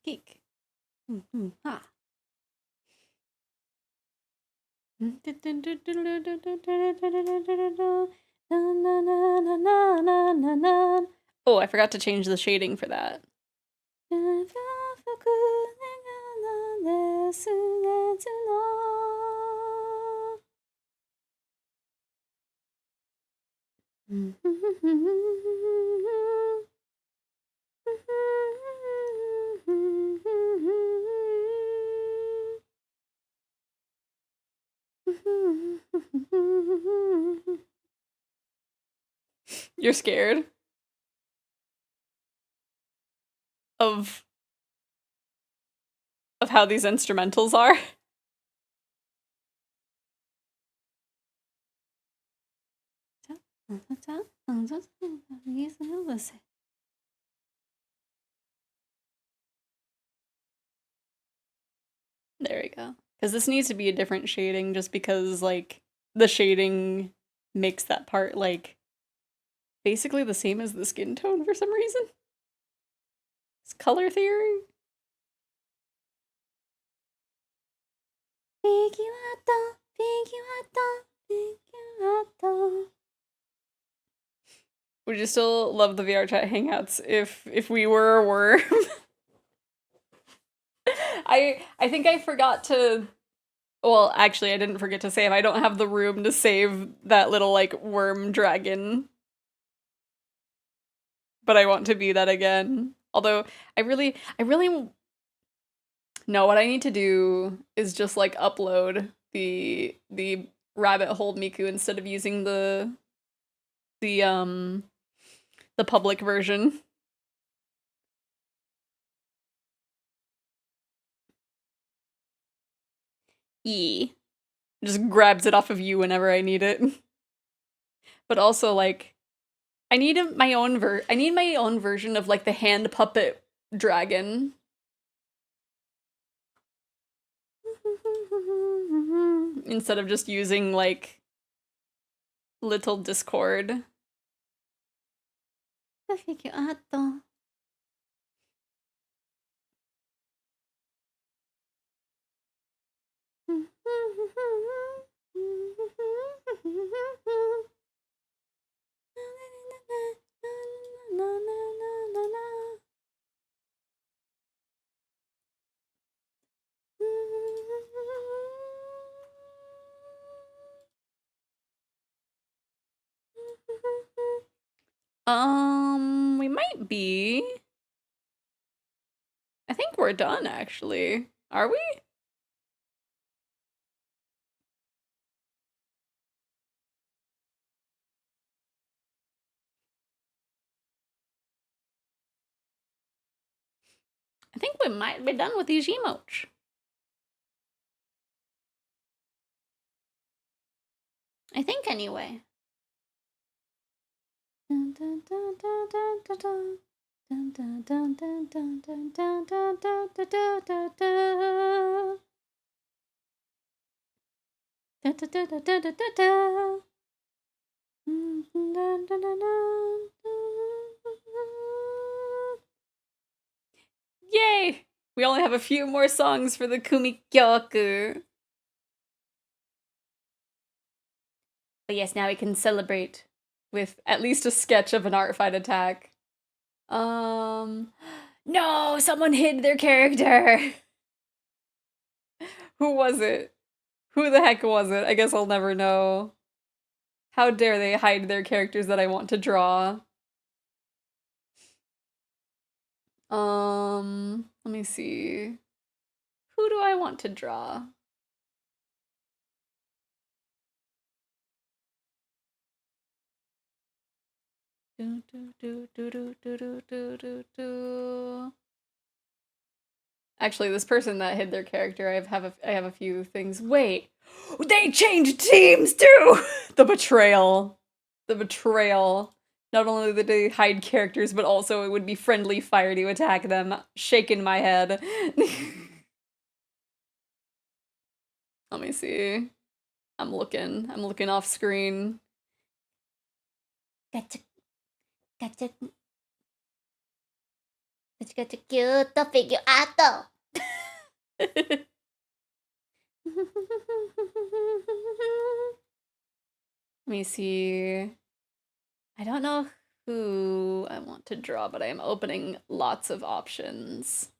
Geek. Oh, I forgot to change the shading for that. You're scared of how these instrumentals are. There we go. Because this needs to be a different shading just because, like, the shading makes that part, like, basically the same as the skin tone for some reason. It's color theory. Would you still love the VR chat hangouts if we were a worm? I think I forgot to. Well, actually, I didn't forget to save. I don't have the room to save that little like worm dragon, but I want to be that again. Although I really no. What I need to do is just like upload the rabbit hole Miku instead of using the public version. E just grabs it off of you whenever I need it. But also like I need my own version of like the hand puppet dragon. Instead of just using like little Discord. We might be. I think we're done, actually. Are we? I think we might be done with these emotes. I think anyway. Yay! We only have a few more songs for the Kumikyoku. But yes, now we can celebrate with at least a sketch of an art fight attack. No, someone hid their character. Who was it? Who the heck was it? I guess I'll never know. How dare they hide their characters that I want to draw? Let me see. Who do I want to draw? Actually, this person that hid their character, I have a few things. Wait, they changed teams too. The betrayal, the betrayal. Not only did they hide characters, but also it would be friendly fire to attack them. Shaking my head. Let me see. I'm looking off screen. Gotcha. Cute figure out. Let me see. I don't know who I want to draw, but I am opening lots of options.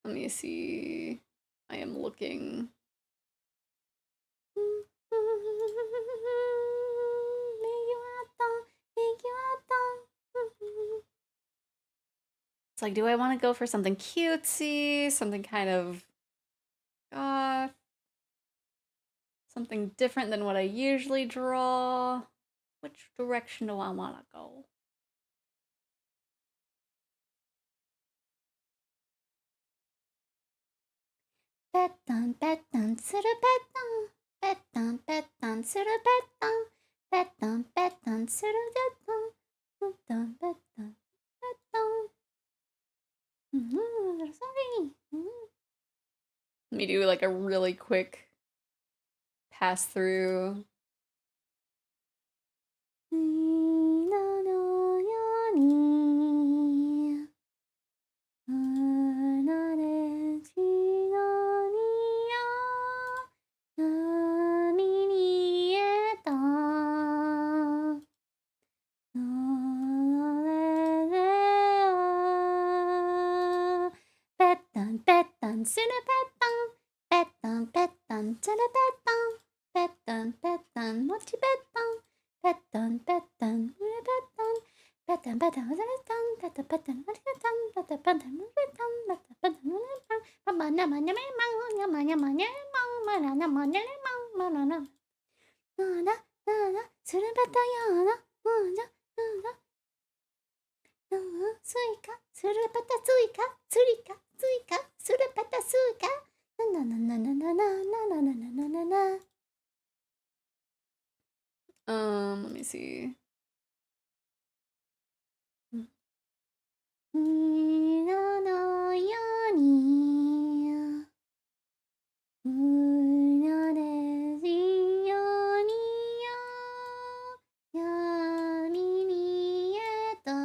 Let me see. I am looking. It's like, do I want to go for something cutesy, something kind of goth, something different than what I usually draw? Which direction do I want to go? Petan, petan, suru petan. Petan, petan, suru petan. Petan, petan, suru petan. Petan, petan, petan. Sorry. Let me do like a really quick pass through. Petan, petan, sunu petan. Petan, petan, sunu petan. Petan, petan, mochi petan. Petan, petan, sunu petan. Petan, petan, sunu petan. Petan, petan, mochi petan. Petan, petan, sunu petan. Petan, petan, sunu petan. Mama, nama, nama, nama, nama, nama, nama, mana, nama, nama, mana, nama. Nana, nana, sunu petan, yana, nana, nana. Suika, surapata suika, surika, suika, surapata suika. Na na na na na na na na na na na na. Let me see. Na na yani. Na de yani ya. Yani ni eta.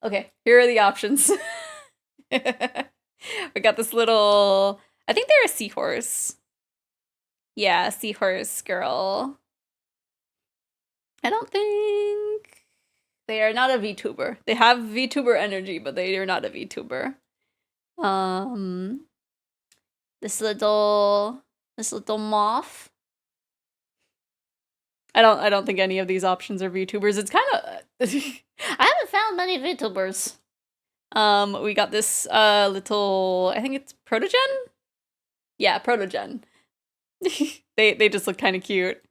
Okay, here are the options. We got this little, I think they're a seahorse. Yeah, seahorse girl. I don't think they are not a VTuber. They have VTuber energy, but they are not a VTuber. This little moth. I don't think any of these options are VTubers. It's kind of I haven't found many VTubers. We got this little, I think it's Protogen? Yeah, Protogen. They just look kind of cute.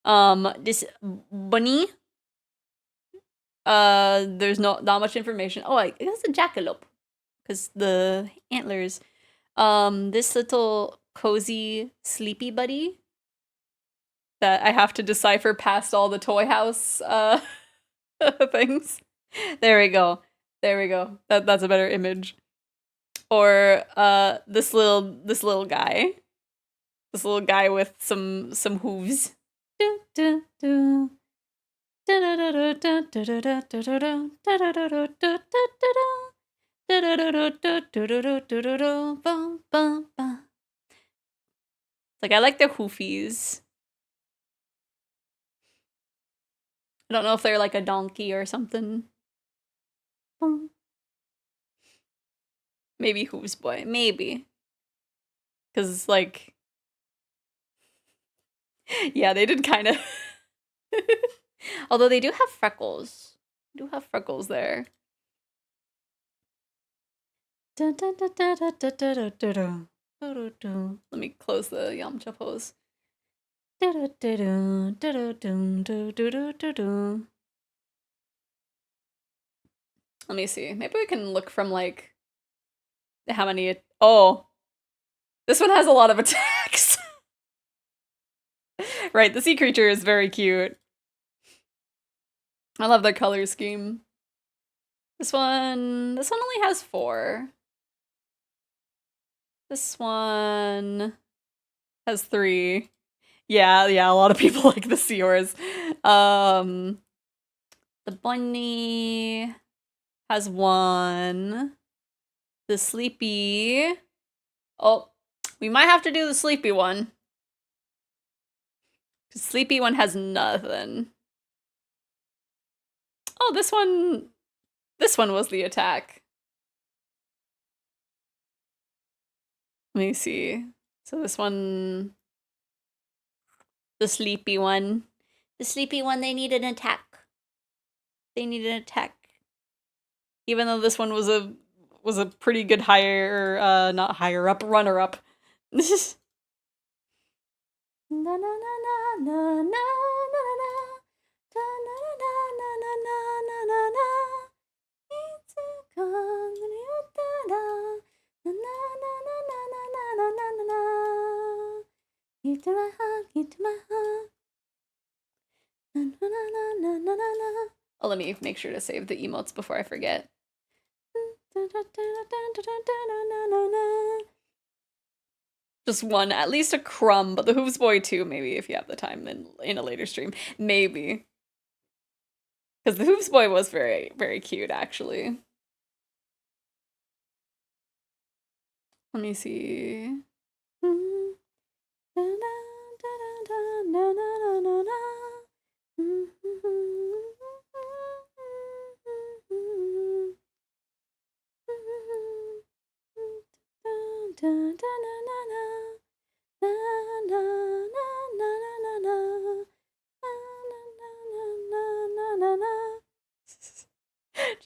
This bunny. There's not much information. Oh, it's a jackalope because the antlers. This little cozy sleepy buddy that I have to decipher past all the toy house things. There we go. There we go. That's a better image. Or this little guy. This little guy with some hooves. Like, I like their hoofies. I don't know if they're like a donkey or something. Maybe hooves boy. Maybe. Because, like... yeah, they did kind of... Although they do have freckles. They do have freckles there. Let me close the Yamcha pose. Let me see. Maybe we can look from like how many. Oh, this one has a lot of attacks. Right, the sea creature is very cute. I love their color scheme. This one only has 4. This one has 3. Yeah, a lot of people like the seahorse. The bunny has 1. The sleepy. Oh, we might have to do the sleepy one. The sleepy one has nothing. Oh, this one was the attack. Let me see. So this one, the sleepy one The sleepy one, they need an attack. They need an attack. Even though this one was a pretty good higher, not higher up, runner up. Na na na na na na na na. Da na na na na na na na na. Itsu kagure utara. Na na na na na na na na na na. Itamaha, itamaha. Na na na na na na na. Oh, let me make sure to save the emotes before I forget. Just one, at least a crumb, but the Hooves Boy too, maybe if you have the time in a later stream. Maybe. Because the Hooves Boy was very, very cute, actually. Let me see.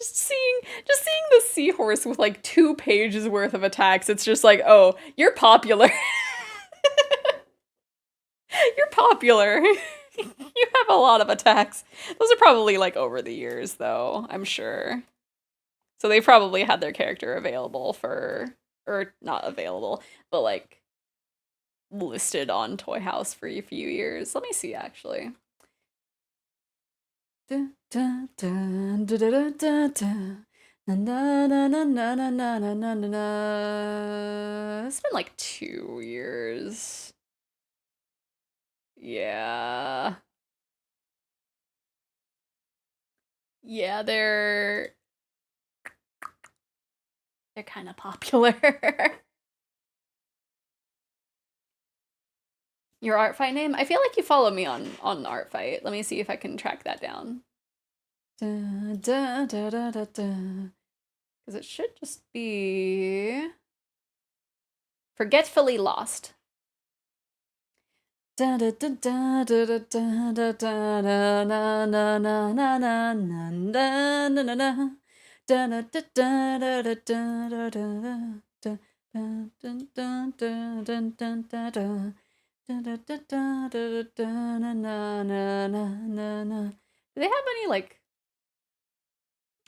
Just seeing the seahorse with like 2 pages worth of attacks, it's just like, oh, you're popular. You're popular. You have a lot of attacks. Those are probably like over the years though, I'm sure. So they probably had their character available for, or not available, but like listed on Toy House for a few years. Let me see actually. It's been like 2 years. Yeah. Yeah, they're kind of popular. Your art fight name? I feel like you follow me on art fight. Let me see if I can track that down. Because it should just be Forgetfully Lost. Do they have any like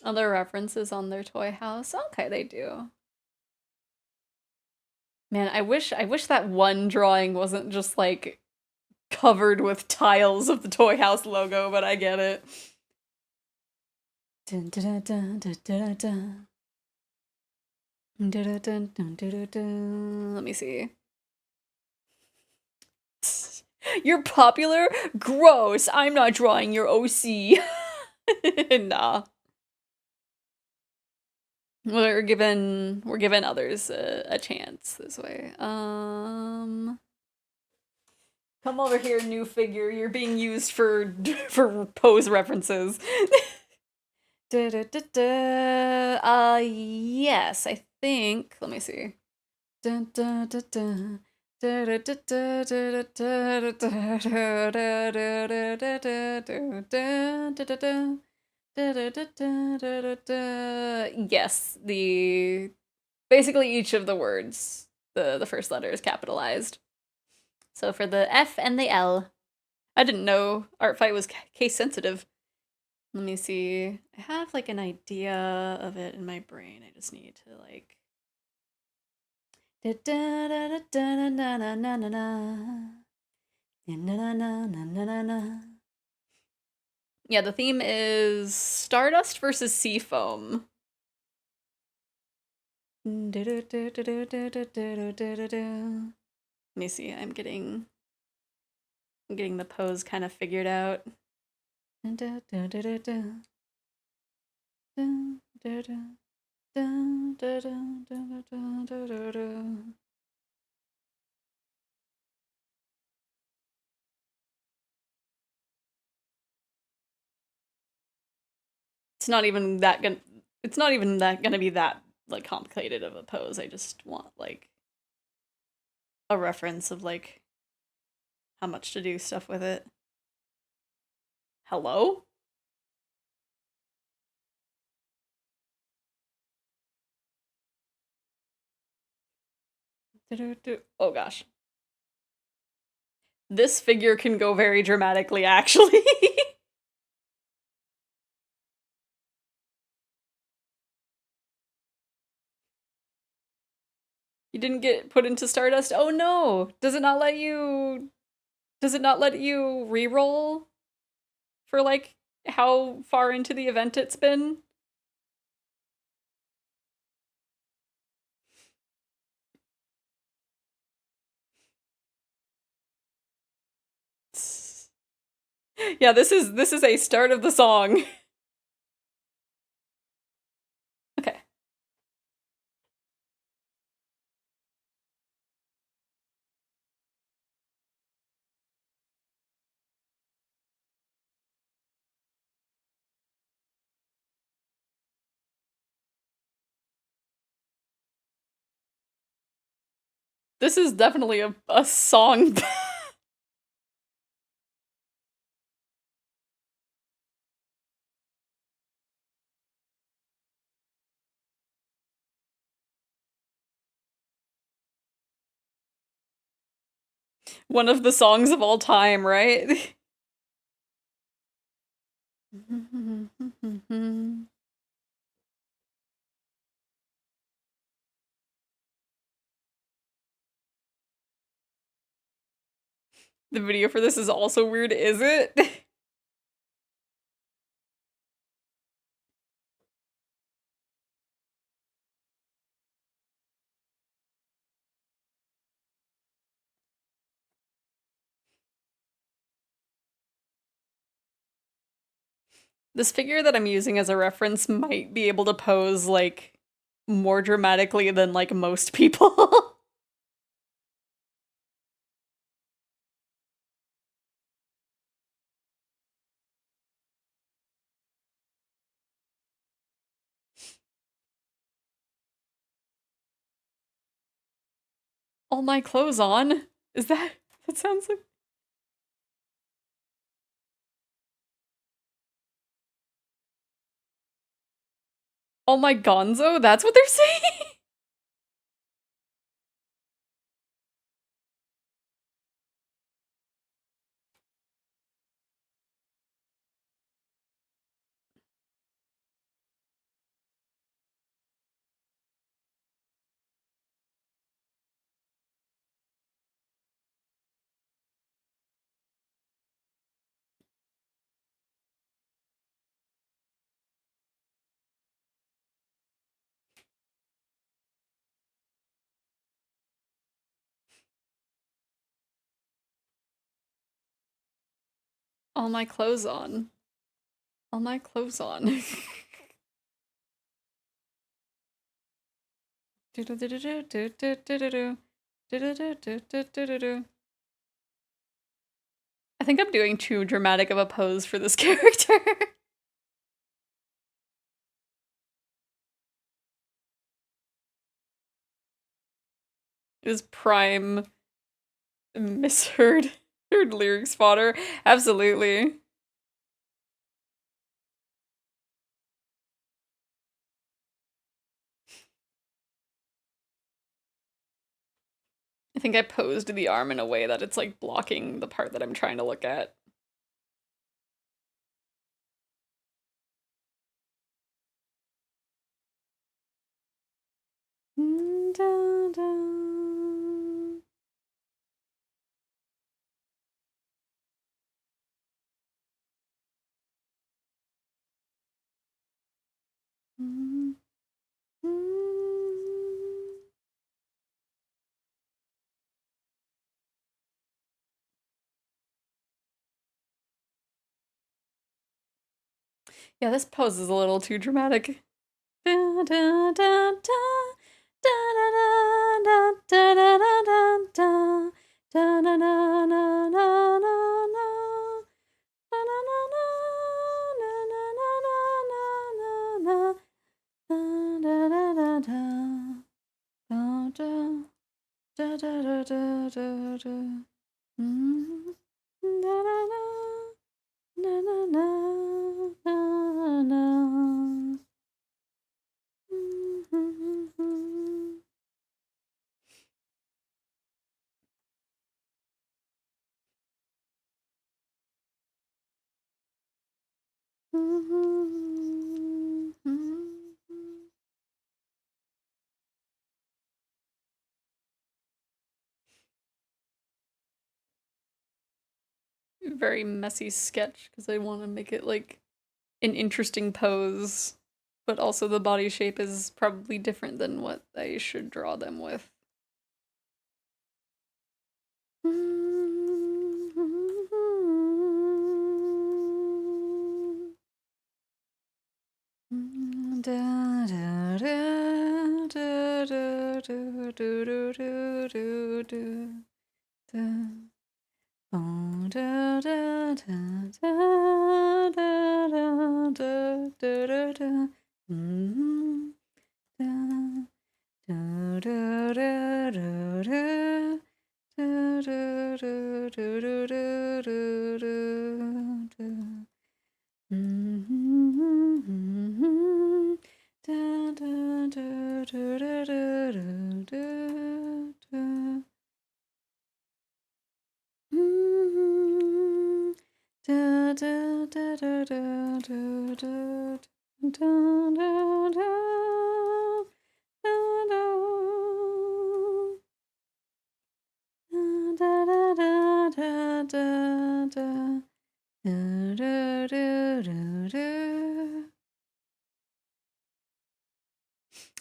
other references on their Toy House? Okay, they do. Man, I wish that one drawing wasn't just like covered with tiles of the Toy House logo, but I get it. Let me see. You're popular? Gross. I'm not drawing your OC. Nah. We're giving others a chance this way. Come over here, new figure. You're being used for pose references. Yes, I think. Let me see. Yes, basically each of the words, the first letter is capitalized. So for the F and the L, I didn't know art fight was case sensitive. Let me see. I have like an idea of it in my brain. I just need to like. Yeah, the theme is Stardust versus Seafoam. Let me see. I'm getting the pose kind of figured out. It's not even that gonna be that like complicated of a pose. I just want like a reference of like how much to do stuff with it. Hello? Oh gosh. This figure can go very dramatically, actually. You didn't get put into Stardust? Oh no! Does it not let you re-roll for like how far into the event it's been? Yeah, this is a start of the song. Okay. This is definitely a song. One of the songs of all time, right? The video for this is also weird, is it? This figure that I'm using as a reference might be able to pose, like, more dramatically than, like, most people. All my clothes on? Is that sounds like... All my gonzo? That's what they're saying? All my clothes on. All my clothes on. I think I'm doing too dramatic of a pose for this character. Is prime misheard lyrics fodder. Absolutely. I think I posed the arm in a way that it's like blocking the part that I'm trying to look at. Yeah, this pose is a little too dramatic. Very messy sketch because I want to make it like an interesting pose, but also the body shape is probably different than what I should draw them with.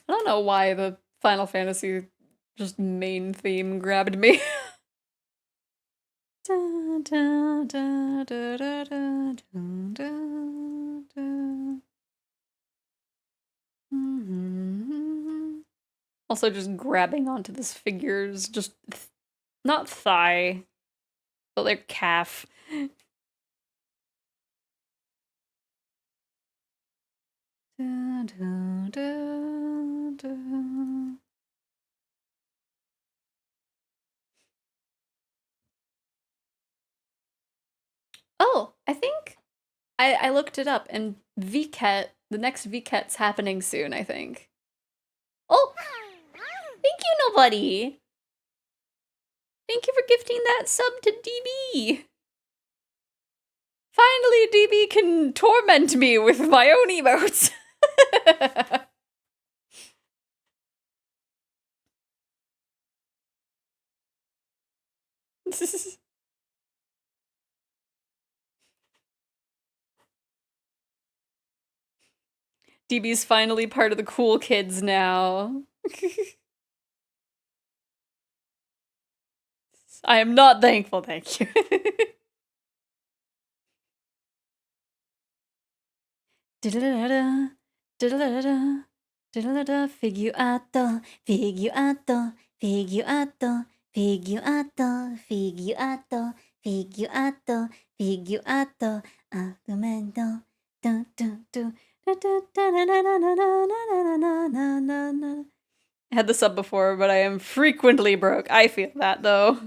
I don't know why the Final Fantasy just main theme grabbed me. Also just grabbing onto this figure's just not thigh, but like calf. Oh, I think I looked it up and VCAT, the next VCAT's happening soon, I think. Oh, thank you, nobody. Thank you for gifting that sub to DB. Finally, DB can torment me with my own emotes. DB's finally part of the cool kids now. I am not thankful, thank you. Figure out, figure out, figure out, figure out, figure out, figure out, figure out, argumento. Dun, dun, dun. I had the sub before, but I am frequently broke. I feel that though.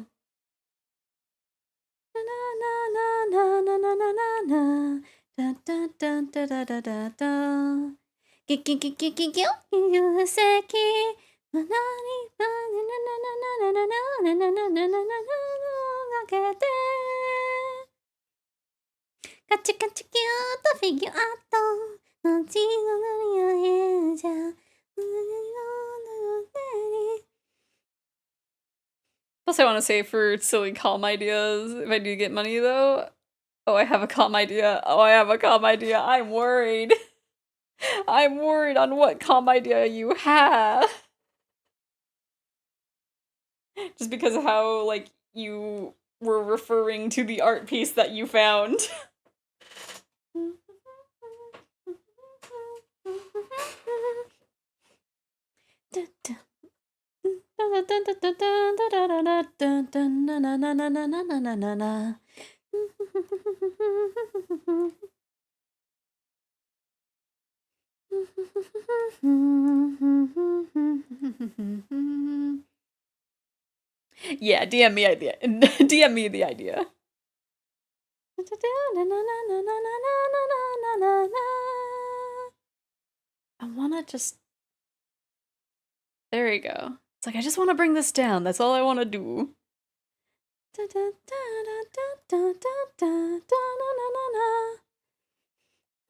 Plus, I want to say for silly calm ideas, if I do get money though. Oh, I have a calm idea. Oh, I have a calm idea. I'm worried. I'm worried on what calm idea you have. Just because of how, like, you were referring to the art piece that you found. Yeah, DM me idea. DM me the idea. I wanna just... There you go. It's like, I just want to bring this down. That's all I want to do.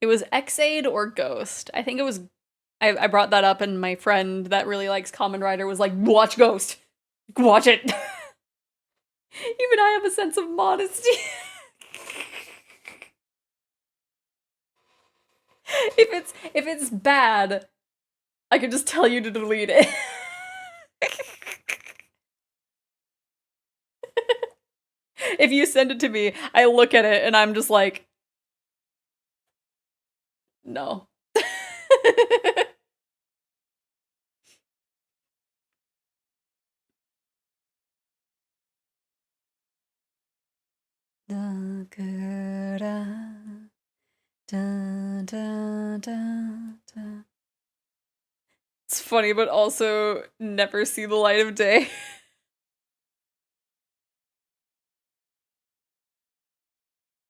It was Xaid or Ghost. I think it was. I brought that up, and my friend that really likes Kamen Rider was like, "Watch Ghost, watch it." Even I have a sense of modesty. If it's bad, I could just tell you to delete it. If you send it to me, I look at it and I'm just like, no. It's funny, but also never see the light of day.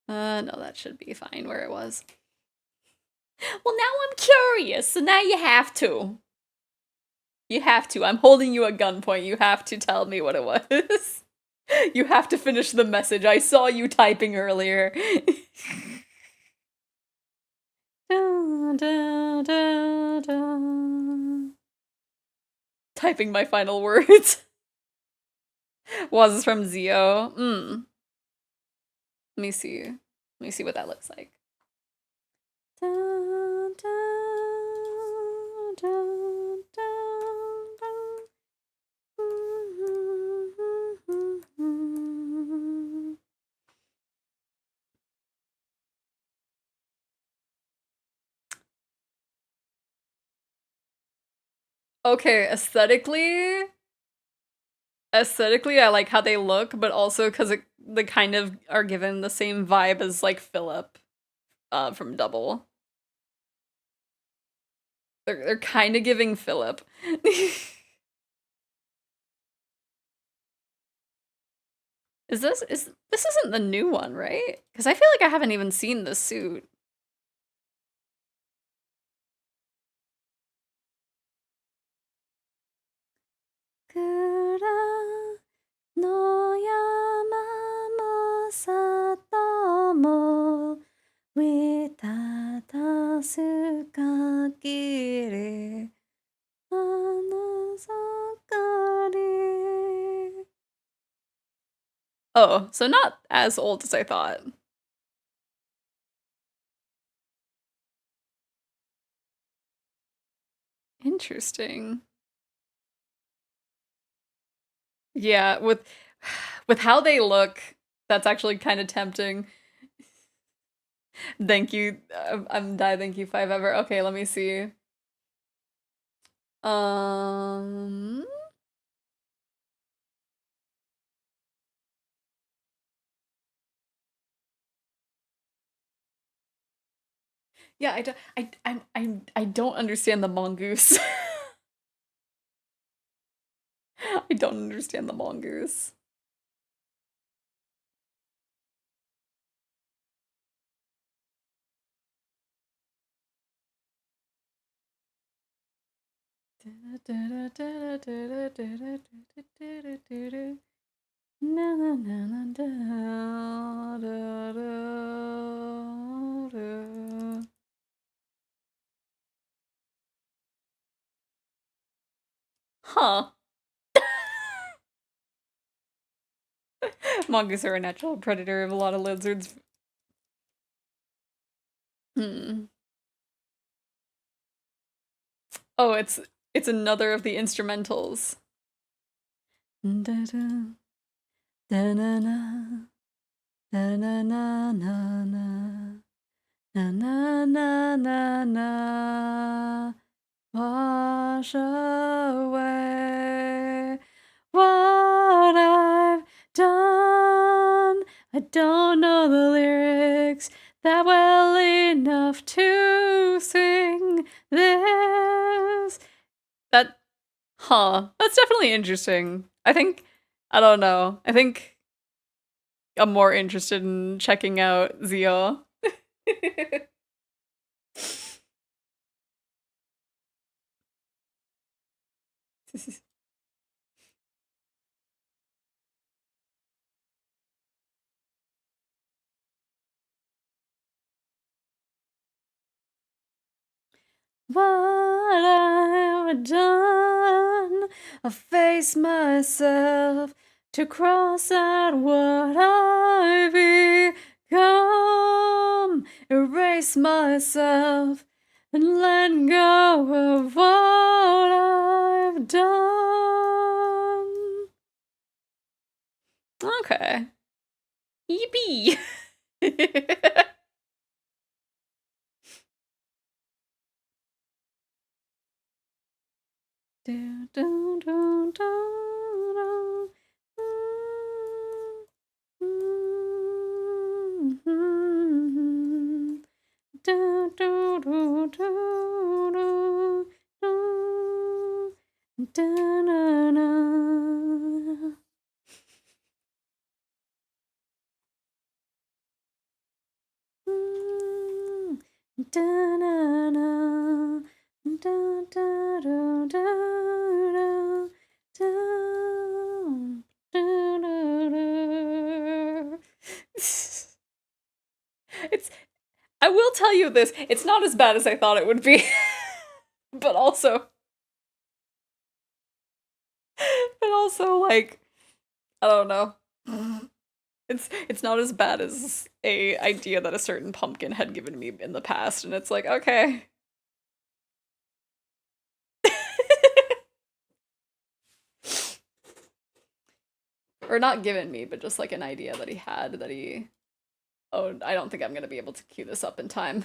No, that should be fine where it was. Well, now I'm curious, so now you have to. You have to. I'm holding you at gunpoint. You have to tell me what it was. You have to finish the message. I saw you typing earlier. Typing my final words. Was this from Zio? Let me see. Let me see what that looks like. Okay, aesthetically, I like how they look, but also because they kind of are given the same vibe as like Philip, from Double. They're kind of giving Philip. This isn't the new one, right? Because I feel like I haven't even seen this suit. No Yamamoto mo witatasu kagiri anasakari. Oh, so not as old as I thought. Interesting. Yeah, with how they look, that's actually kind of tempting. Thank you. I'm die. Thank you, 5 ever. Okay, let me see. Um. Yeah, I don't understand the mongoose. I don't understand the mongoose. Huh. Mongoose are a natural predator of a lot of lizards. Hmm. Oh, it's another of the instrumentals. Da-da, da-na-na, da-na-na-na-na, na-na-na-na-na, wash away what I've done. I don't know the lyrics that well enough to sing this. That's definitely interesting. I don't know. I think I'm more interested in checking out Zio. what I've done. I face myself to cross out what I've become. Erase myself and let go of what I've done. Okay. Yippee! Do, do, do, do, do. Mm-hmm. Do, do, do, do, do, do. Da-na-na. Mm. Da-na-na. Da-da-da-da-da. Da-da-da-da. It's I will tell you this, it's not as bad as I thought it would be. but also like I don't know. It's not as bad as a idea that a certain pumpkin had given me in the past, and it's like, okay. Or not given me, but just like an idea that he had that he... Oh, I don't think I'm gonna be able to cue this up in time.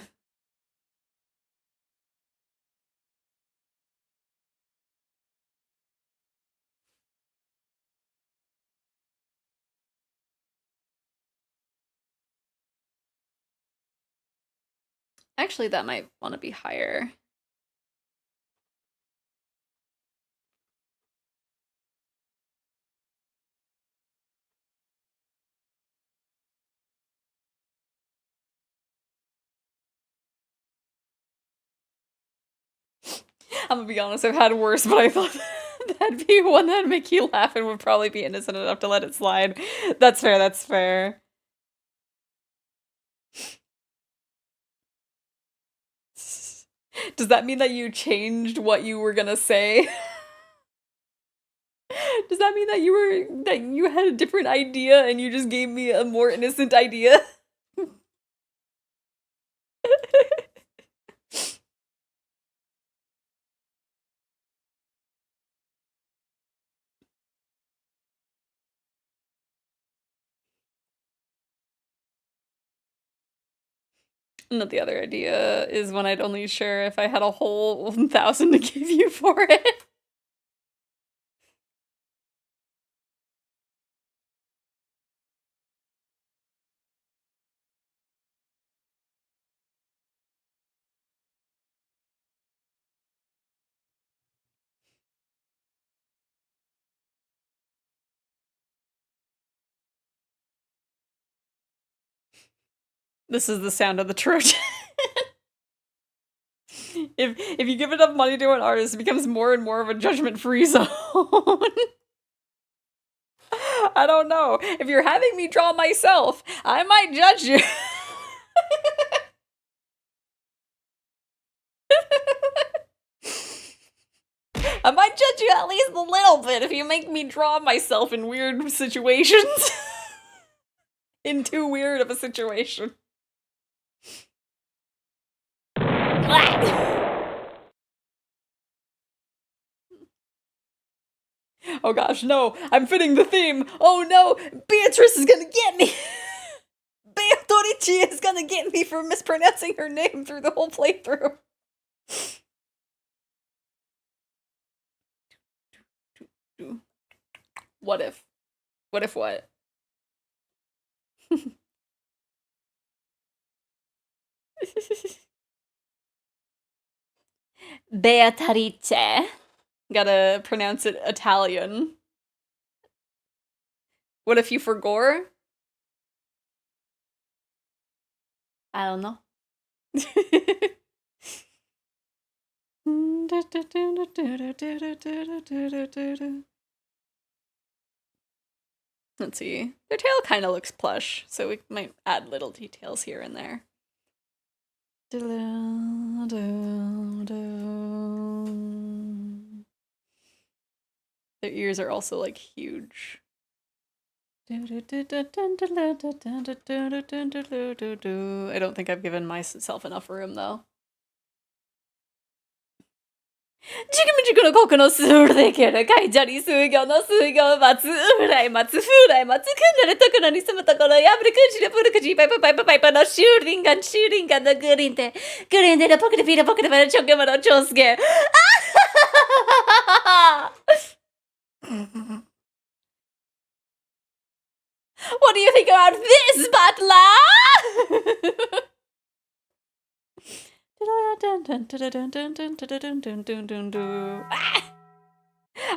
Actually, that might want to be higher. I'm gonna be honest, I've had worse, but I thought that'd be one that'd make you laugh and would probably be innocent enough to let it slide. That's fair, that's fair. Does that mean that you changed what you were gonna say? Does that mean that you had a different idea and you just gave me a more innocent idea? And the other idea is when I'd only share if I had a whole 1,000 to give you for it. This is the sound of the Trojan. If you give enough money to an artist, it becomes more and more of a judgment-free zone. I don't know. If you're having me draw myself, I might judge you. I might judge you at least a little bit if you make me draw myself in weird situations. In too weird of a situation. Oh gosh, no! I'm fitting the theme! Oh no! Beatrice is gonna get me! Beatrice is gonna get me for mispronouncing her name through the whole playthrough. What if? What if what? Beatrice. Gotta pronounce it Italian. What if you forgore? I don't know. Let's see. Their tail kind of looks plush, so we might add little details here and there. Their ears are also like huge. I don't think I've given myself enough room though. ジグムジグのコクのスールでけるかいじゃり水魚の水魚待つうらい待つふらい待つくんなるところに住むところやぶるくじるぷるくじパイパパイパパイパのシューリンガンのグリンでのポケでピーのポケでパのチョケマのチョウスゲ What do you think about this, butler?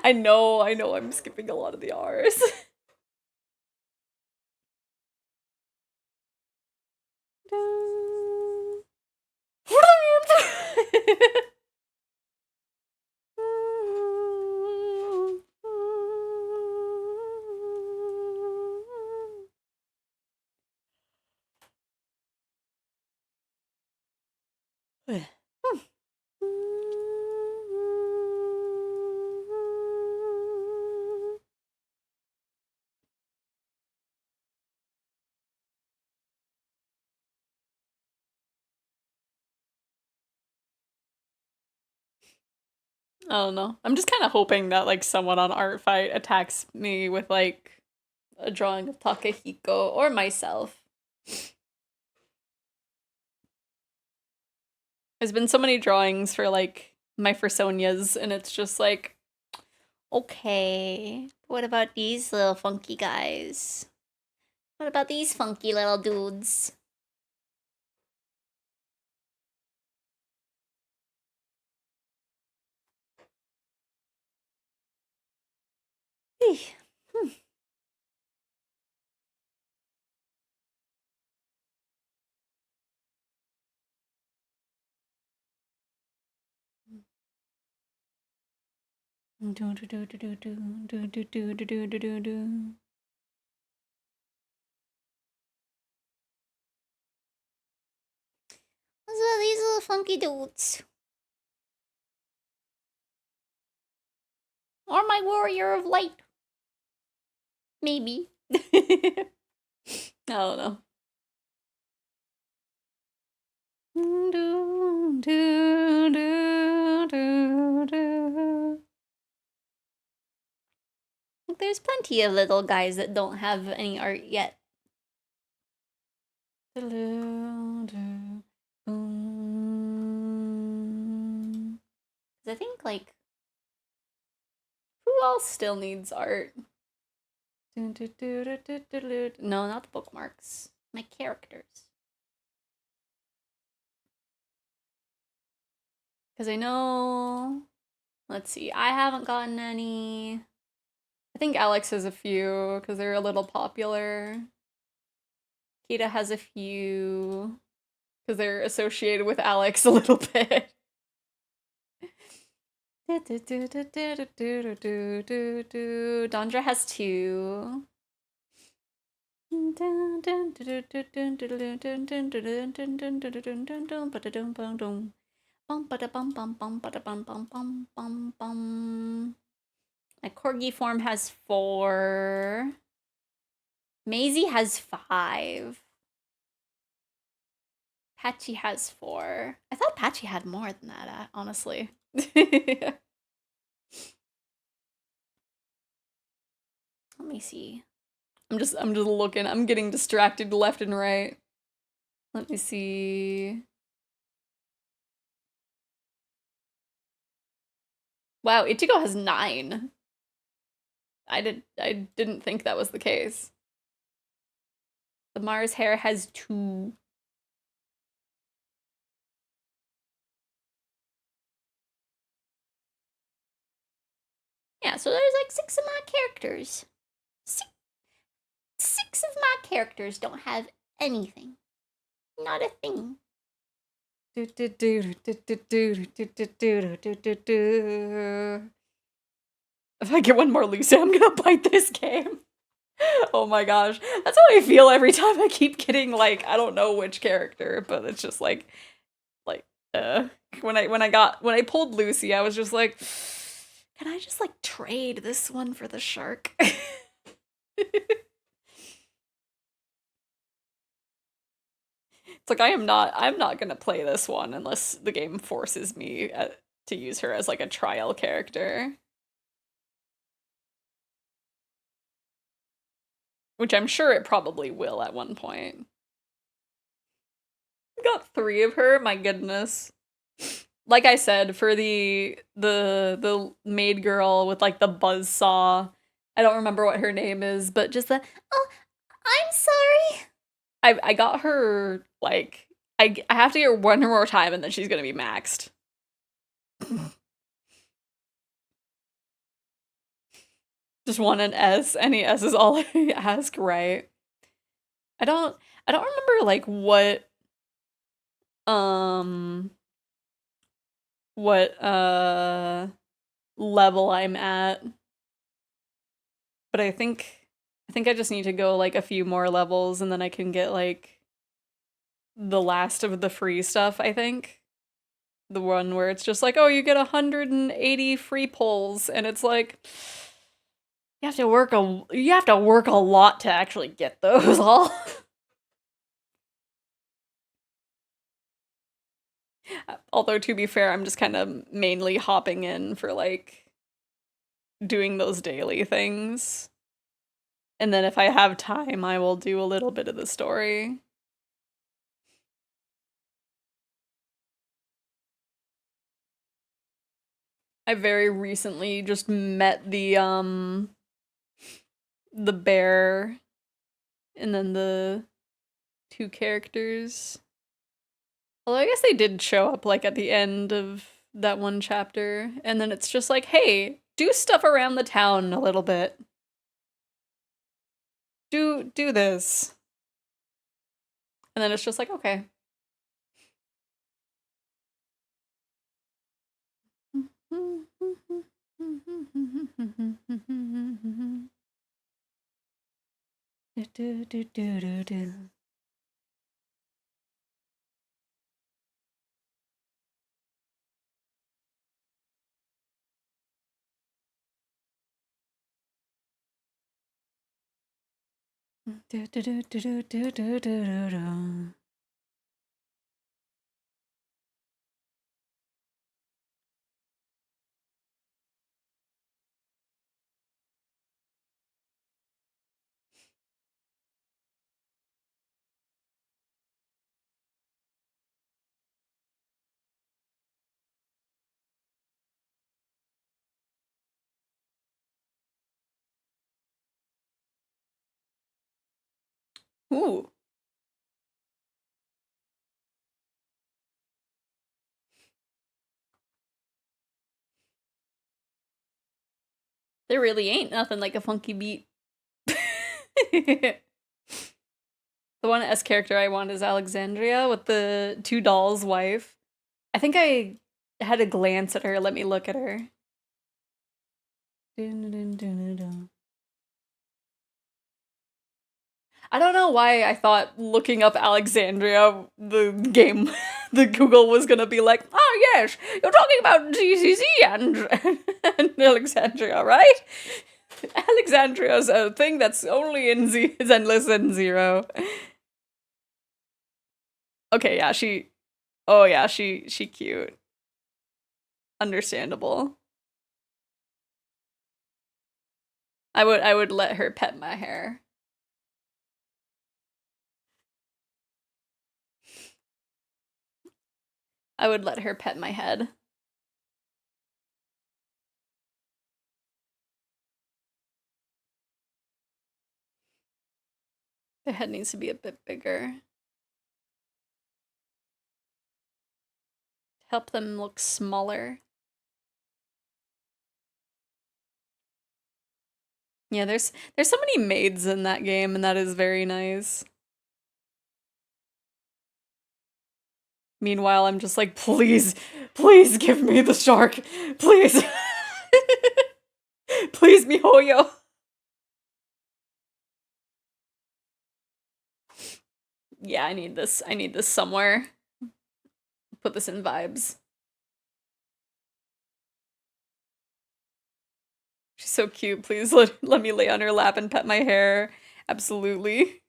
I know, I'm skipping a lot of the R's. I don't know. I'm just kind of hoping that like someone on Art Fight attacks me with like a drawing of Takehiko or myself. There's been so many drawings for like my Fursonias and it's just like, okay, what about these little funky guys? What about these funky little dudes? So these little funky dudes. Or my warrior of light. Maybe. I don't know. There's plenty of little guys that don't have any art yet. I think, like, who else still needs art? No, not the bookmarks. My characters. Because I know... Let's see, I haven't gotten any... I think Alex has a few, because they're a little popular. Kita has a few, because they're associated with Alex a little bit. Dondra has 2. My corgi form has 4. Maisie has 5. Patchy has 4. I thought Patchy had more than that, honestly. Let me see. I'm just looking. I'm getting distracted left and right. Let me see. Wow, Ichigo has 9. I didn't think that was the case. The Mars hair has 2. Yeah, so there's like 6 of my characters. 6 of my characters don't have anything. Not a thing. If I get one more Lucy, I'm gonna bite this game. Oh my gosh. That's how I feel every time I keep getting, like, I don't know which character, but it's just like, When I pulled Lucy, I was just like, can I just like trade this one for the shark? It's like I'm not gonna play this one unless the game forces me to use her as like a trial character. Which I'm sure it probably will at one point. I got 3 of her, my goodness. Like I said, for the maid girl with like the buzz saw, I don't remember what her name is, but just the Oh, I'm sorry. I got her like I have to get her one more time and then she's gonna be maxed. Just want an S. Any S is all I ask, right? I don't remember like what level I'm at. But I think I just need to go like a few more levels and then I can get like the last of the free stuff, I think. The one where it's just like, oh, you get 180 free pulls and it's like you have to work a lot to actually get those all. Although to be fair, I'm just kind of mainly hopping in for like doing those daily things. And then if I have time, I will do a little bit of the story. I very recently just met the bear and then the 2 characters. Although I guess they did show up like at the end of that one chapter and then it's just like, "Hey, do stuff around the town a little bit. Do this." And then it's just like, "Okay." Ooh. There really ain't nothing like a funky beat. The one S character I want is Alexandria with the 2 dolls wife. I think I had a glance at her. Let me look at her. I don't know why I thought looking up Alexandria, the game, the Google was gonna be like, oh yes, you're talking about GCC and Alexandria, right? Alexandria's a thing that's only in is endless in 0. Okay, yeah, she cute. Understandable. I would let her pet my hair. I would let her pet my head. The head needs to be a bit bigger. Help them look smaller. Yeah, there's so many maids in that game, and that is very nice. Meanwhile, I'm just like, please give me the shark. Please. Please, miHoYo. Yeah, I need this somewhere. put this in vibes. She's so cute. Please let me lay on her lap and pet my hair. Absolutely.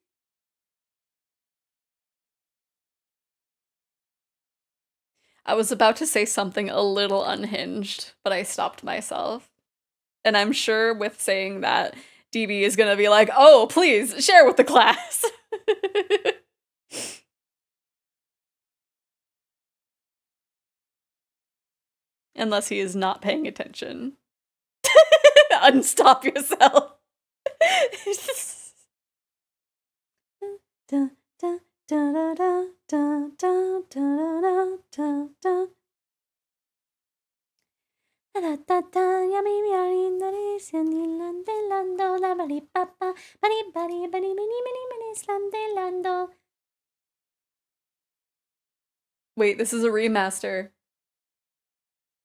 I was about to say something a little unhinged, but I stopped myself. And I'm sure with saying that, DB is gonna be like, oh, please, share with the class. Unless he is not paying attention. Unstop yourself. Da, da, da, da, da, da, da, da, da. Wait, this is a remaster.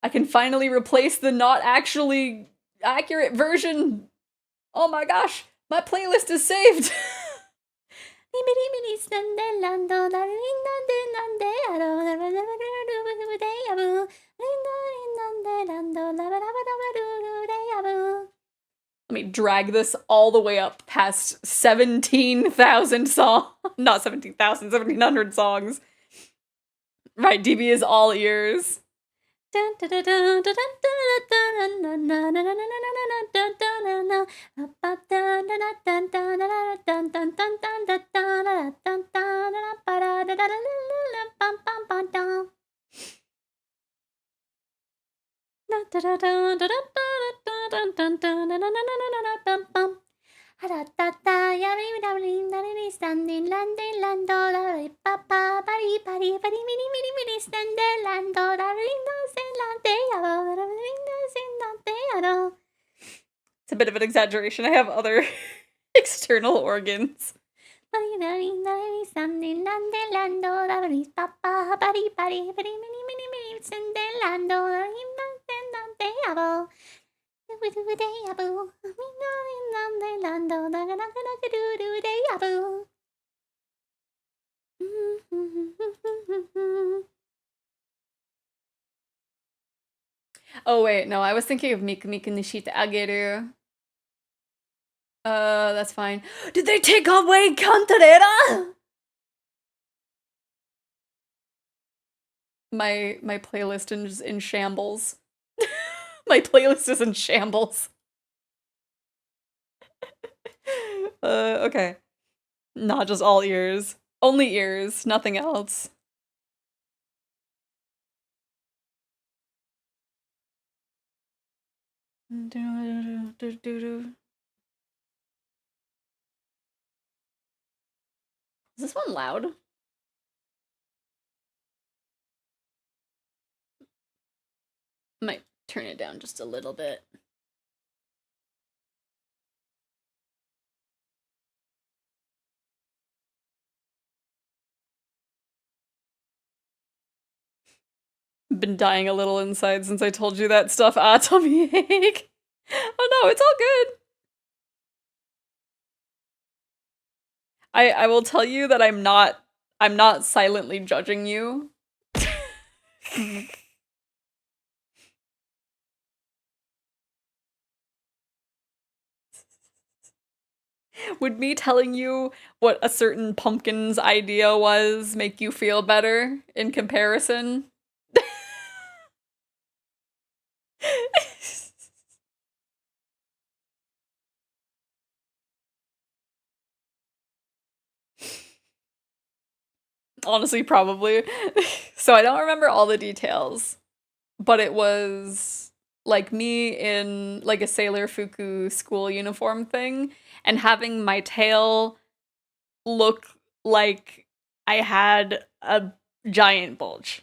I can finally replace the not actually accurate version. Oh my gosh, my playlist is saved. Let me drag this all the way up past 17,000 songs. Not 17,000, 1,700 songs. Right, DB is all ears. It's a bit of an exaggeration. I have other external organs. Oh wait, no, I was thinking of Miku Miku Nishita Ageru. That's fine. Did they take away Cantarera? My playlist is in shambles. My playlist is in shambles. Okay. Not just all ears. Only ears, nothing else. Is this one loud? Might turn it down just a little bit. Been dying a little inside since I told you that stuff. Ah, tummy ache. Oh no, it's all good. I will tell you that I'm not silently judging you. Would me telling you what a certain pumpkin's idea was make you feel better in comparison? Honestly, probably. So I don't remember all the details, but it was like me in like a Sailor Fuku school uniform thing and having my tail look like I had a giant bulge.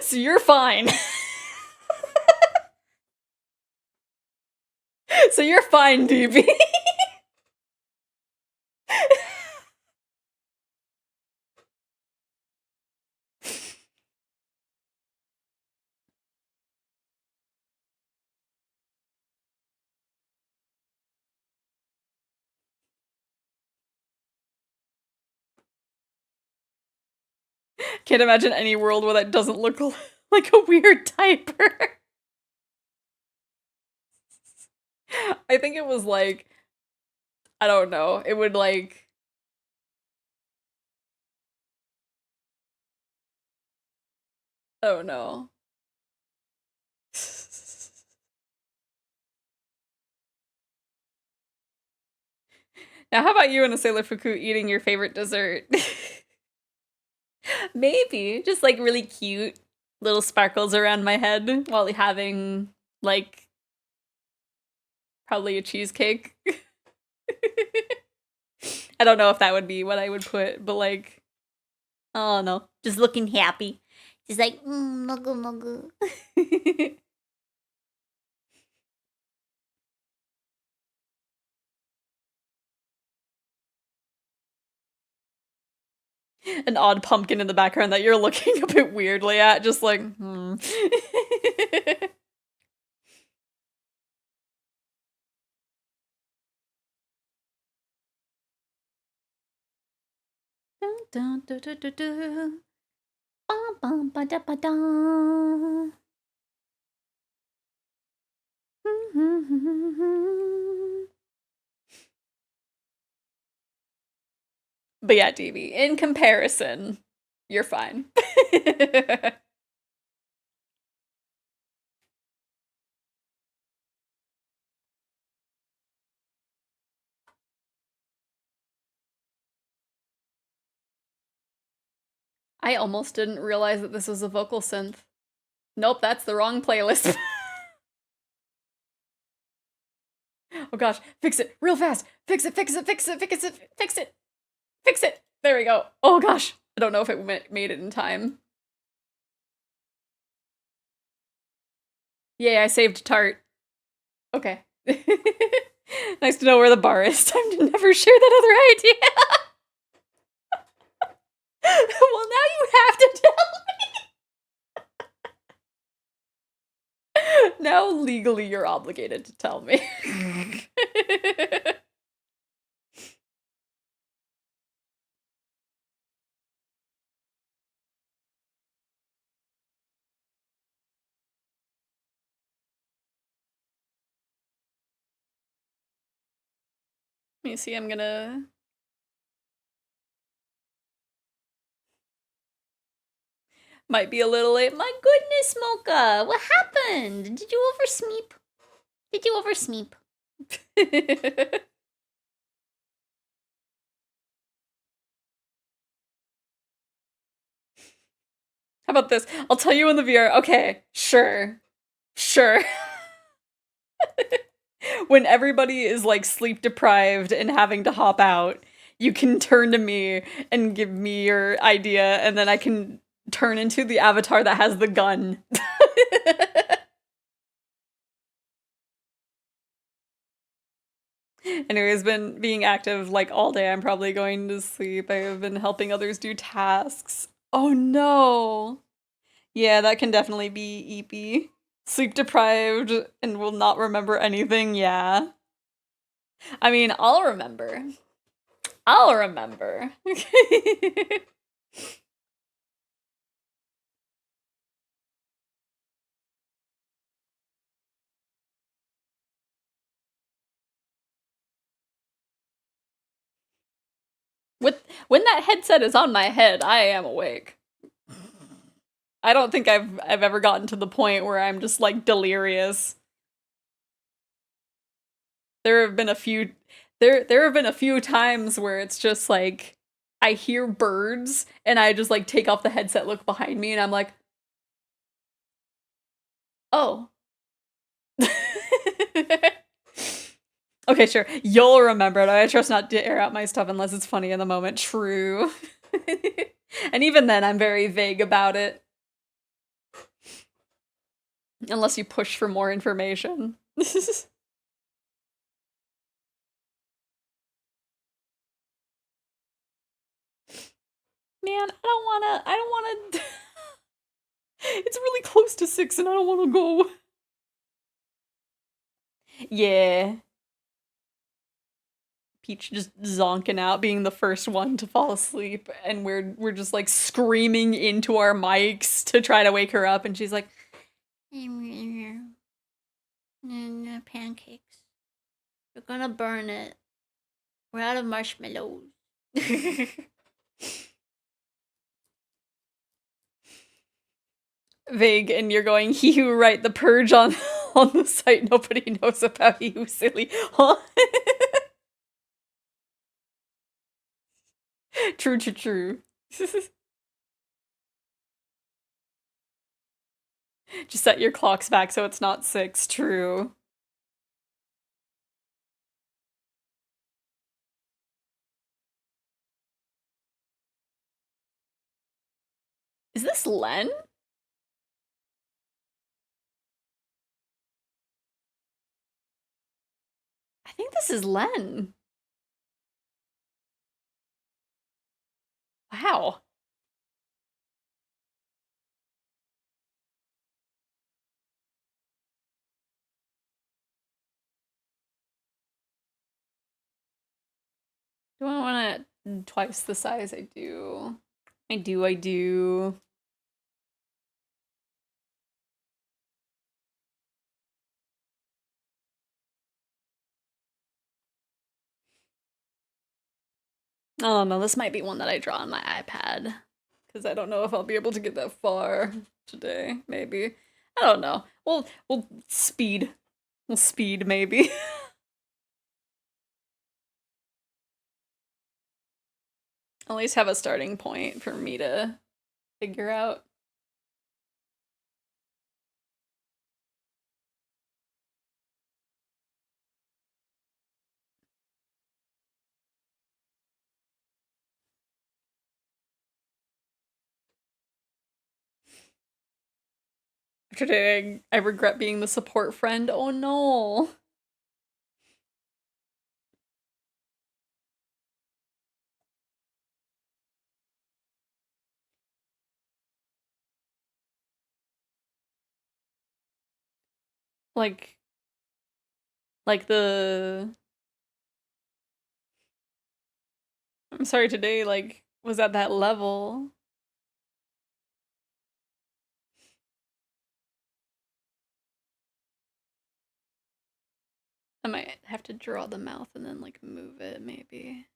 So you're fine. So you're fine, DB. Can't imagine any world where that doesn't look like a weird diaper. I think it was like, I don't know, it would like... Oh no. Now, how about you and a Sailor Fuku eating your favorite dessert? Maybe. Just like really cute little sparkles around my head while having like probably a cheesecake. I don't know if that would be what I would put, but like, oh no, just looking happy. Just like, mogu mogu. An odd pumpkin in the background that you're looking a bit weirdly at, just like, Dun, dun, dun, dun, dun, dun. Bum, bum, ba, da, ba, da. But yeah, DB, in comparison, you're fine. I almost didn't realize that this was a vocal synth. Nope, that's the wrong playlist. Oh gosh, fix it real fast. Fix it, fix it, fix it, fix it, fix it, fix it. There we go. Oh gosh, I don't know if it made it in time. Yay, I saved Tart. Okay. Nice to know where the bar is. Time to never share that other idea. Well, now you have to tell me. Now legally you're obligated to tell me. Let me see, I'm gonna... Might be a little late. My goodness, Mocha! What happened? Did you oversleep? Did you oversleep? How about this? I'll tell you in the VR. Okay, sure. Sure. When everybody is like sleep deprived and having to hop out, you can turn to me and give me your idea, and then I can turn into the avatar that has the gun. Anyways, been being active like all day. I'm probably going to sleep. I have been helping others do tasks. Oh no. Yeah, that can definitely be eppy. Sleep deprived and will not remember anything, yeah. I mean, I'll remember. I'll remember. When that headset is on my head, I am awake. I don't think I've ever gotten to the point where I'm just like delirious. There have been a few there have been a few times where it's just like I hear birds and I just like take off the headset, look behind me, and I'm like, oh. Okay, sure. You'll remember it. I trust not to air out my stuff unless it's funny in the moment. True. And even then, I'm very vague about it. Unless you push for more information. Man, I don't wanna... It's really close to 6 and I don't wanna go. Yeah. Peach just zonking out, being the first one to fall asleep, and we're just like screaming into our mics to try to wake her up, and she's like, pancakes. You're gonna burn it. We're out of marshmallows. vague, and you're going, he who write the purge on on the site nobody knows about, he who silly. Huh? True. Just set your clocks back so it's not 6. True. Is this Len? I think this is Len. Wow. Do I want it twice the size? I do. I do. Oh no, this might be one that I draw on my iPad. Because I don't know if I'll be able to get that far today. Maybe. I don't know. We'll speed. We'll speed, maybe. At least have a starting point for me to figure out. After today, I regret being the support friend. Oh no. Like the... I'm sorry, today, like, was at that level. I might have to draw the mouth and then, like, move it, maybe.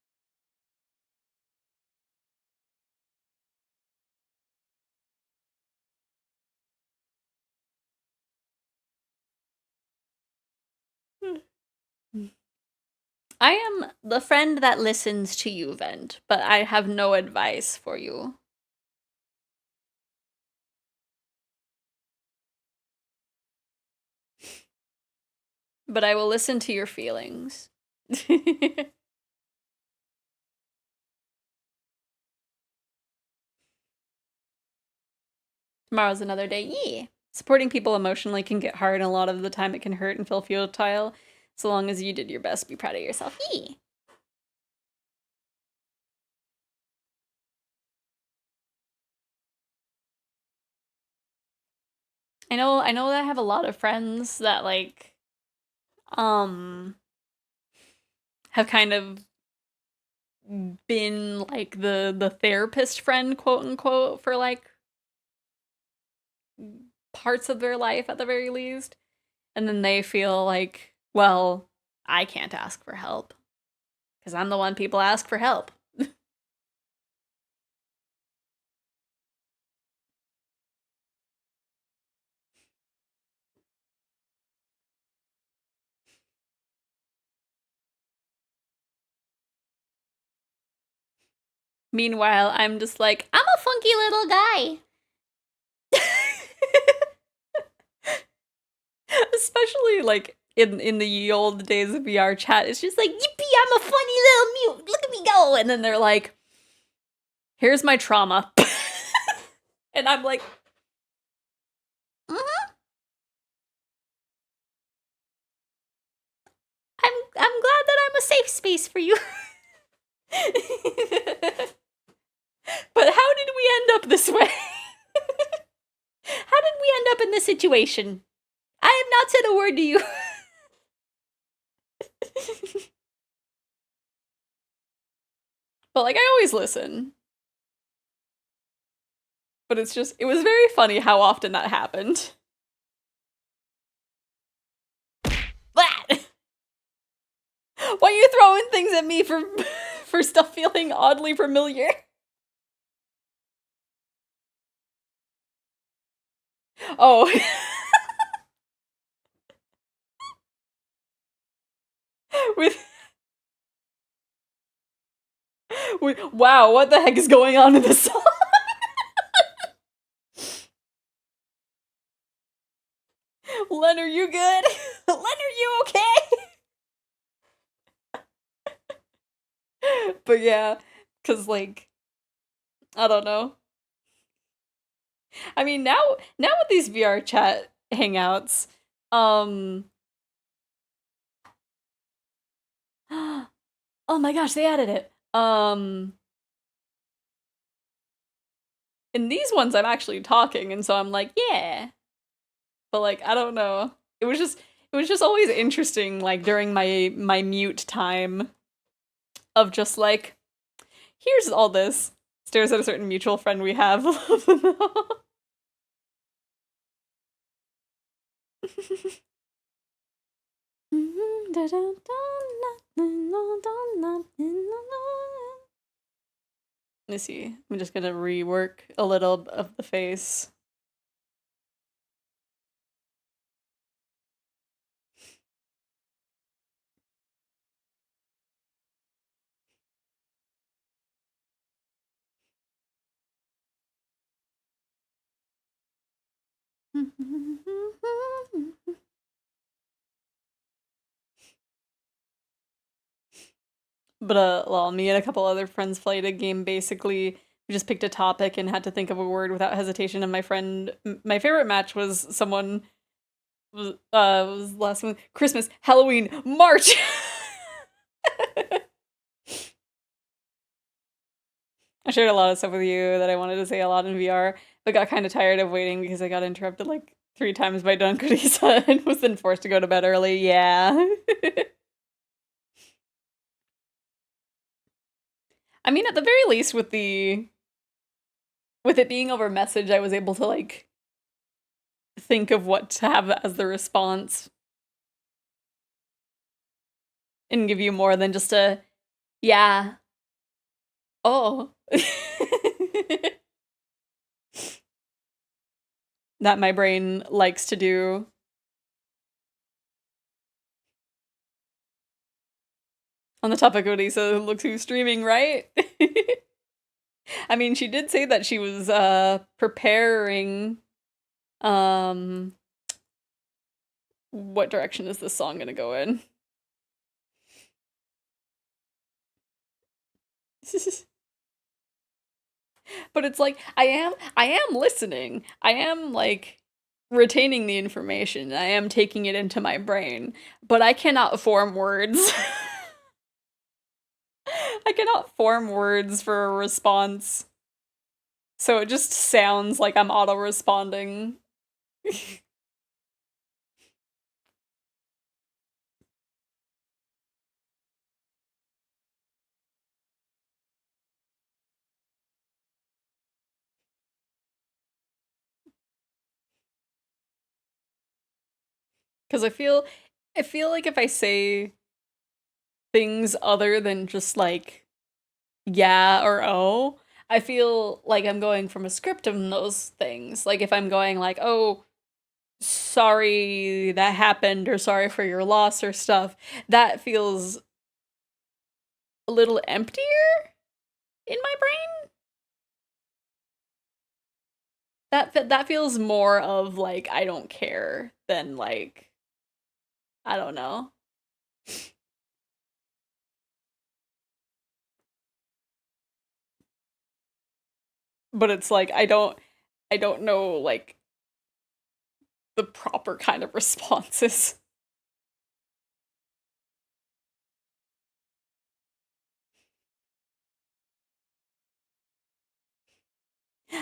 I am the friend that listens to you vent, but I have no advice for you. But I will listen to your feelings. Tomorrow's another day. Yeah. Supporting people emotionally can get hard, and a lot of the time it can hurt and feel futile. So long as you did your best, be proud of yourself. Yeah. I know that I have a lot of friends that like have kind of been like the therapist friend, quote unquote, for like parts of their life at the very least. And then they feel like, well, I can't ask for help because I'm the one people ask for help. Meanwhile, I'm just like, I'm a funky little guy. Especially like in the ye old days of VR chat, it's just like, yippee, I'm a funny little mute. Look at me go. And then they're like, here's my trauma. And I'm like, I'm glad that I'm a safe space for you. But how did we end up this way? How did we end up in this situation? I have not said a word to you. But like I always listen. But it's just, it was very funny how often that happened. That! Why are you throwing things at me for for stuff feeling oddly familiar? Oh. with wow, what the heck is going on in this song? Len, are you good? Len, are you okay? But yeah, cause like, I don't know. I mean, now with these VR chat hangouts, oh my gosh, they added it. In these ones, I'm actually talking, and so I'm like, yeah. But like, I don't know. It was just always interesting, like during my mute time, of just like, here's all this. Stares at a certain mutual friend we have. Let me see. I'm just gonna rework a little of the face. But well, me and a couple other friends played a game. Basically, we just picked a topic and had to think of a word without hesitation. And my favorite match was someone was last one Christmas, Halloween, March. I shared a lot of stuff with you that I wanted to say a lot in VR, but got kind of tired of waiting because I got interrupted like 3 times by Don Kurisa and was then forced to go to bed early. Yeah. I mean, at the very least, with it being over message, I was able to like think of what to have as the response and give you more than just a yeah. Oh. That my brain likes to do. On the topic of Lisa, look who's streaming, right? I mean, she did say that she was preparing what direction is this song gonna go in? But it's like I am listening. I am like retaining the information. I am taking it into my brain, but I cannot form words. I cannot form words for a response. So it just sounds like I'm auto-responding. Because I feel like if I say things other than just like yeah or oh, I feel like I'm going from a script of those things. Like if I'm going like, oh, sorry that happened or sorry for your loss or stuff, that feels a little emptier in my brain. That feels more of like I don't care than like I don't know. But it's like I don't know like the proper kind of responses.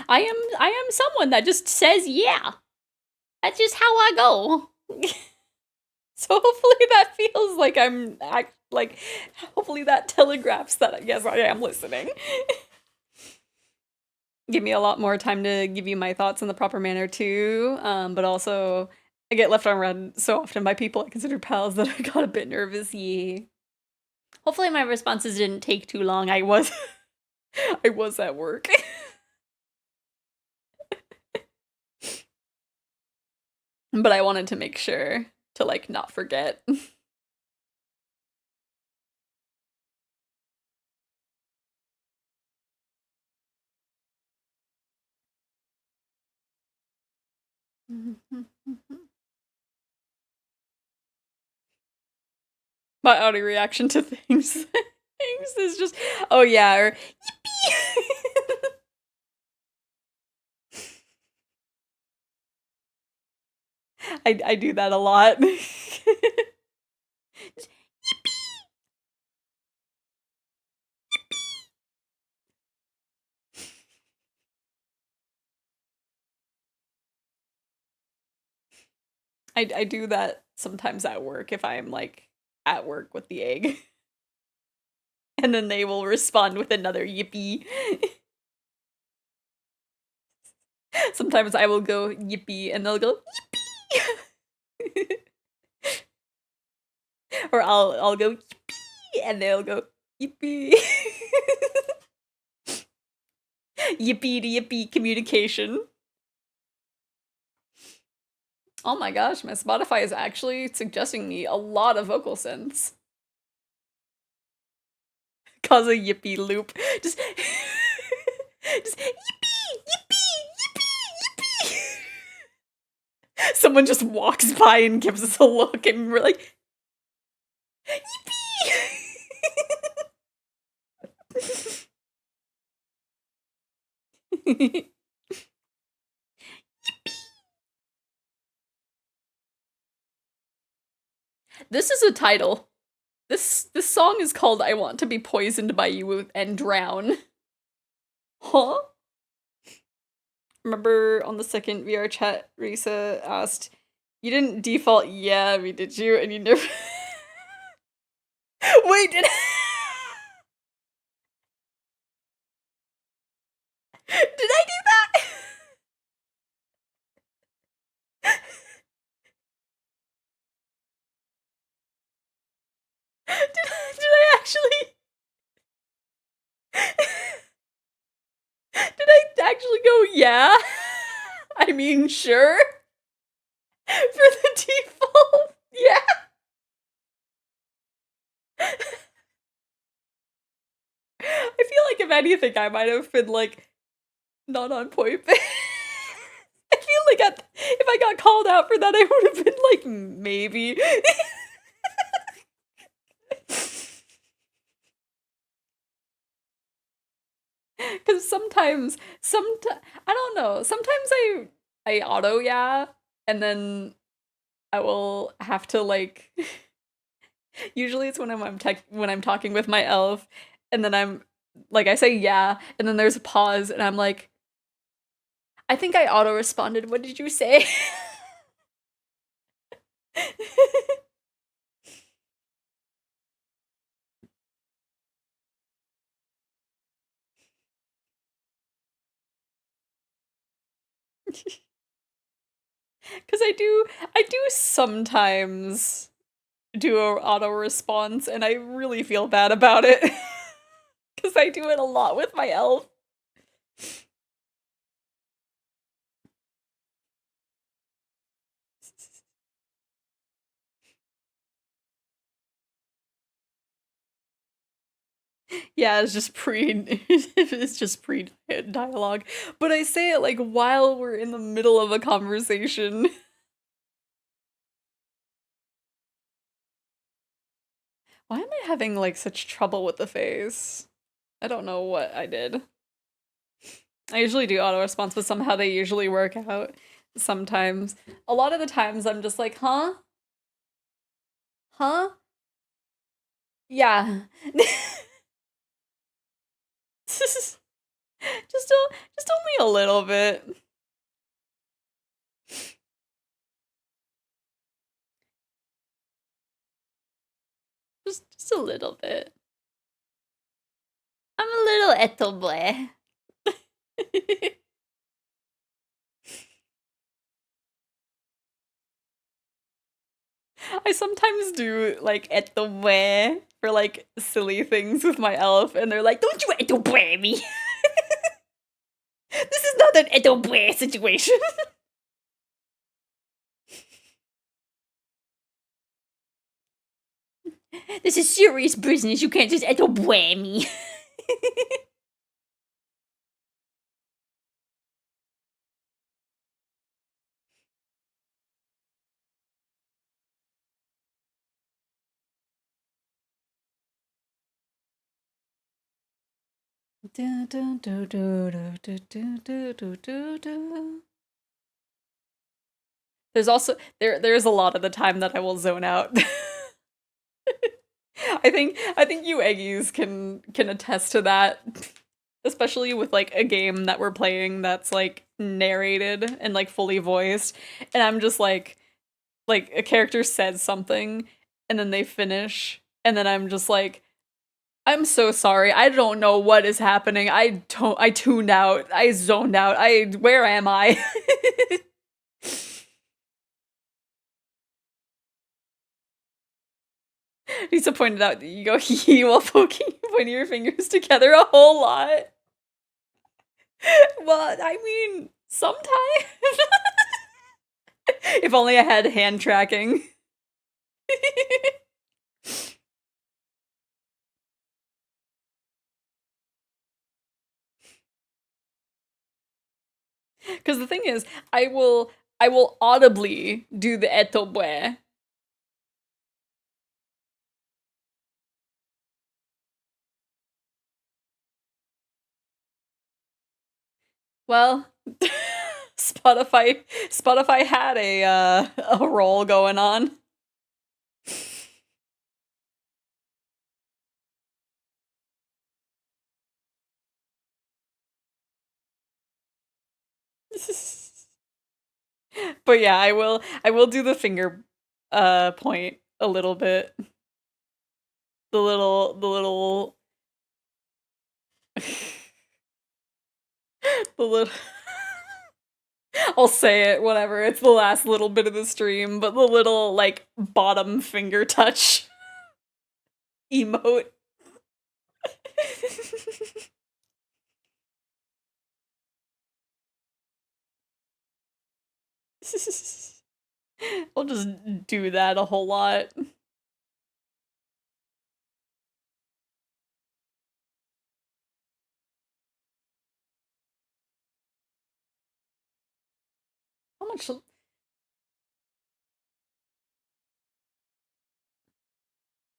I am someone that just says yeah. That's just how I go. So hopefully that feels like hopefully that telegraphs that yes, I am listening. Give me a lot more time to give you my thoughts in the proper manner too. But also I get left on red so often by people I consider pals that I got a bit nervous. Yeah. Hopefully my responses didn't take too long. I was I was at work. But I wanted to make sure to like not forget. My audio reaction to things is just, oh yeah, or yippee. I do that a lot. I do that sometimes at work if I'm like at work with the egg. And then they will respond with another yippee. Sometimes I will go yippee and they'll go yippee. Or I'll go yippee and they'll go yippee. Yippee to yippee communication. Oh my gosh, my Spotify is actually suggesting me a lot of vocal synths. Cause a yippee loop. Just just yippee, yippee, yippee, yippee. Someone just walks by and gives us a look and we're like, yippee. This is a title. This song is called I Want to Be Poisoned by You and Drown. Huh? Remember on the second VR chat, Risa asked, you didn't default yeah me, did you? And you never... Wait, did I do that? Did I actually... Did I actually go yeah? I mean, sure. For the default, yeah. I feel like if anything, I might have been like not on point. I feel like if I got called out for that, I would have been like maybe. Because sometimes, I don't know. Sometimes I auto yeah, and then I will have to like. Usually it's when I'm talking with my elf, and then I'm like I say yeah, and then there's a pause, and I'm like, I think I auto responded. What did you say? Because I do sometimes do a auto response, and I really feel bad about it. Because I do it a lot with my elf. Yeah, it's just pre dialogue. But I say it like while we're in the middle of a conversation. Why am I having like such trouble with the face? I don't know what I did. I usually do auto response, but somehow they usually work out. Sometimes. A lot of the times I'm just like, huh? Huh? Yeah. just only a little bit. Just a little bit. I'm a little Ethel boy. I sometimes do like Ethel boy for like silly things with my elf, and they're like, "Don't you Ethel boy me." This is not an Ethel boy situation. This is serious business. You can't just Ethel boy me. There's also there's a lot of the time that I will zone out. I think you Eggies can attest to that. Especially with like a game that we're playing that's like narrated and like fully voiced. And I'm just like a character says something and then they finish and then I'm just like, I'm so sorry. I don't know what is happening. I tuned out. I zoned out. Where am I? Lisa pointed out that you go hee while pointing your fingers together a whole lot. Well, I mean, sometimes. If only I had hand tracking. Because the thing is, I will audibly do the etobue. Well, Spotify had a roll going on. But yeah, I will do the finger point a little bit. The little the little I'll say it, whatever. It's the last little bit of the stream, but the little like bottom finger touch emote. I'll just do that a whole lot. How much?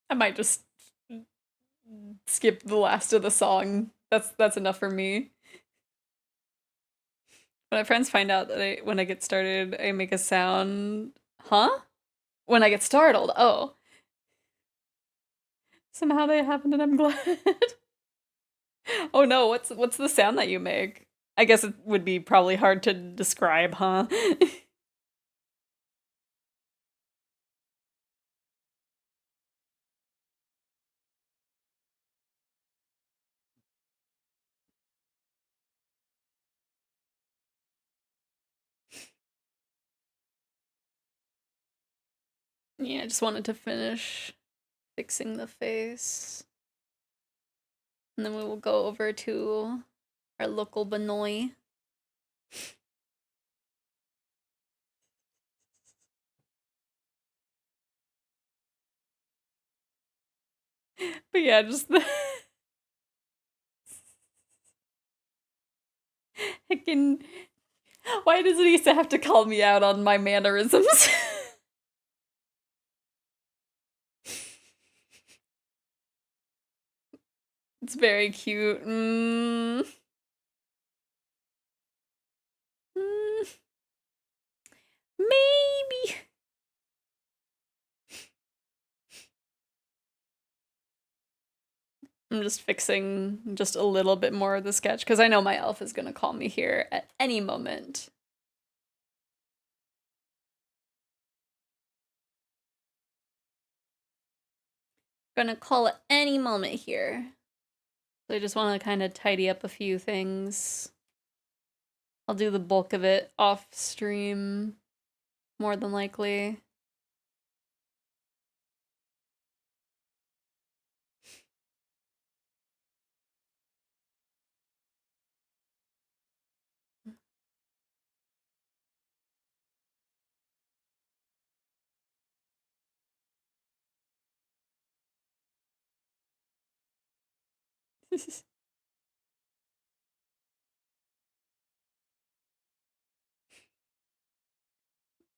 I might just skip the last of the song. That's enough for me. When my friends find out that when I get started, I make a sound. Huh? When I get startled. Oh. Somehow they happened and I'm glad. Oh no, what's the sound that you make? I guess it would be probably hard to describe, huh? Yeah, I just wanted to finish fixing the face. And then we will go over to our local Benoy. But yeah, just the heckin'. Why does Lisa have to call me out on my mannerisms? It's very cute. Maybe. I'm just fixing just a little bit more of the sketch because I know my elf is going to call me here at any moment. Gonna call it any moment here. So I just want to kind of tidy up a few things. I'll do the bulk of it off stream, more than likely.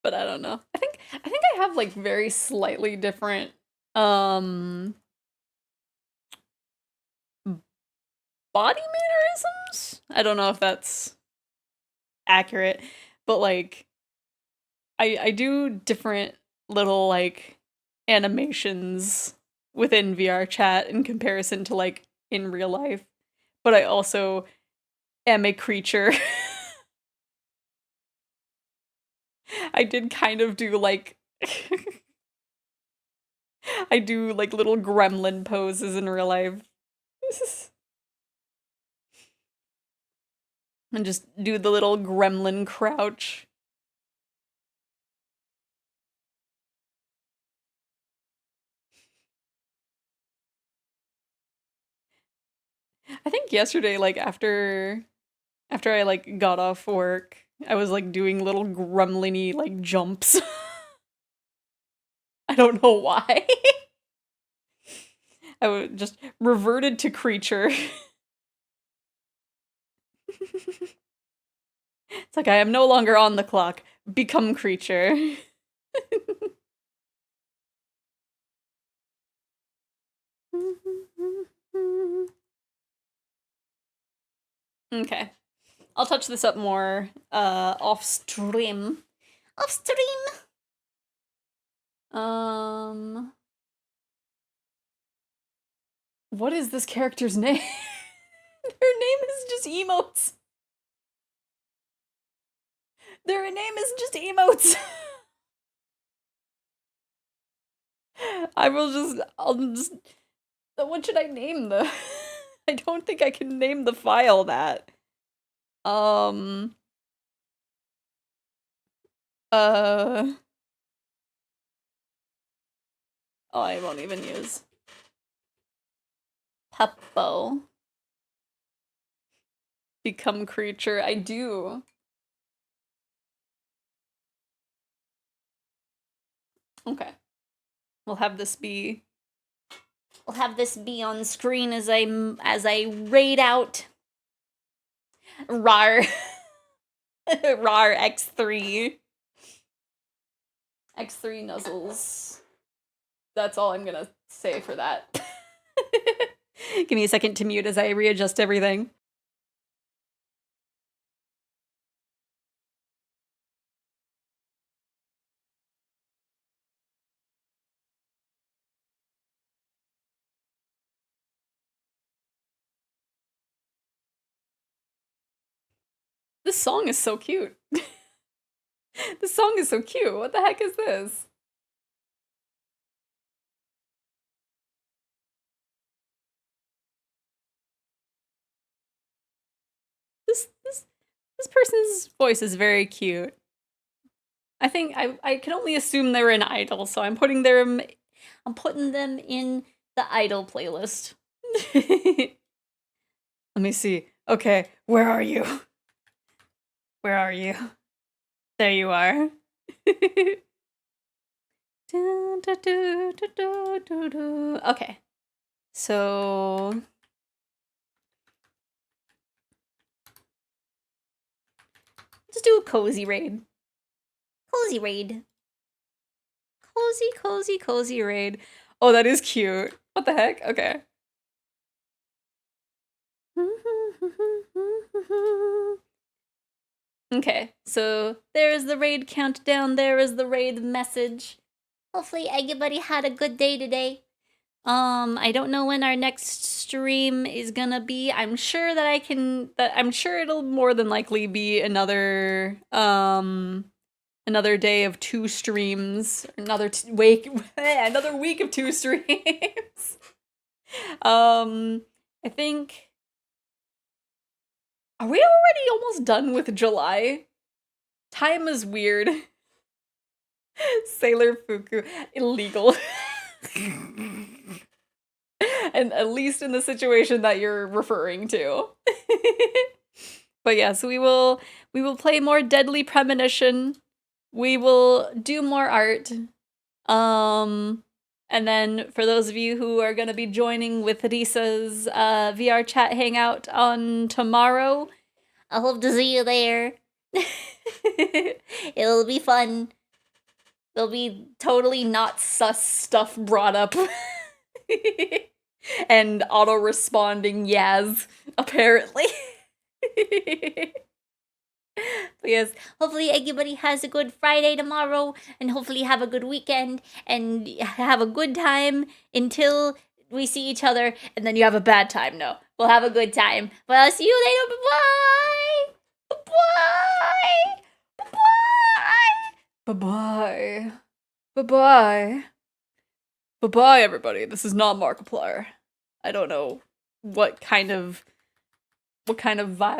But I don't know. I think I have like very slightly different body mannerisms. I don't know if that's accurate, but like I do different little like animations within VR chat in comparison to like in real life. But I also am a creature. I did kind of do like I do like little gremlin poses in real life. And just do the little gremlin crouch. I think yesterday, like after I like got off work, I was like doing little gremlin-y like jumps. I don't know why. I would just reverted to creature. It's like I am no longer on the clock. Become creature. Okay. I'll touch this up more off stream. Off stream. What is this character's name? Their name is just emotes. Their name is just emotes. I'll just, what should I name the, I don't think I can name the file that. Oh, I won't even use Peppo. Become creature, I do. Okay. We'll have this be on screen as I raid out RAR RAR X3 nuzzles. That's all I'm gonna say for that. Give me a second to mute as I readjust everything. This song is so cute. This song is so cute. What the heck is this? This person's voice is very cute. I think I can only assume they're an idol, so I'm putting them in the idol playlist. Let me see. Okay, where are you? Where are you? There you are. Okay. So let's do a cozy raid. Cozy raid. Cozy raid. Oh, that is cute. What the heck? Okay. Okay, so there is the raid countdown, there is the raid message. Hopefully everybody had a good day today. I don't know when our next stream is gonna be. I'm sure it'll more than likely be another another day of 2 streams, another week of 2 streams. I think, are we already almost done with July? Time is weird. Sailor Fuku, illegal. And at least in the situation that you're referring to. But yes, we will play more Deadly Premonition. We will do more art. And then for those of you who are going to be joining with Risa's VR chat hangout on tomorrow, I hope to see you there. It'll be fun. there'll be totally not sus stuff brought up. And auto-responding Yaz, apparently. But yes, hopefully everybody has a good Friday tomorrow, and hopefully have a good weekend, and have a good time until we see each other, and then you have a bad time. No, we'll have a good time. But I'll see you later. Bye-bye! Bye-bye! Bye-bye. Bye-bye. Bye-bye, everybody. This is not Markiplier. I don't know what kind of vibe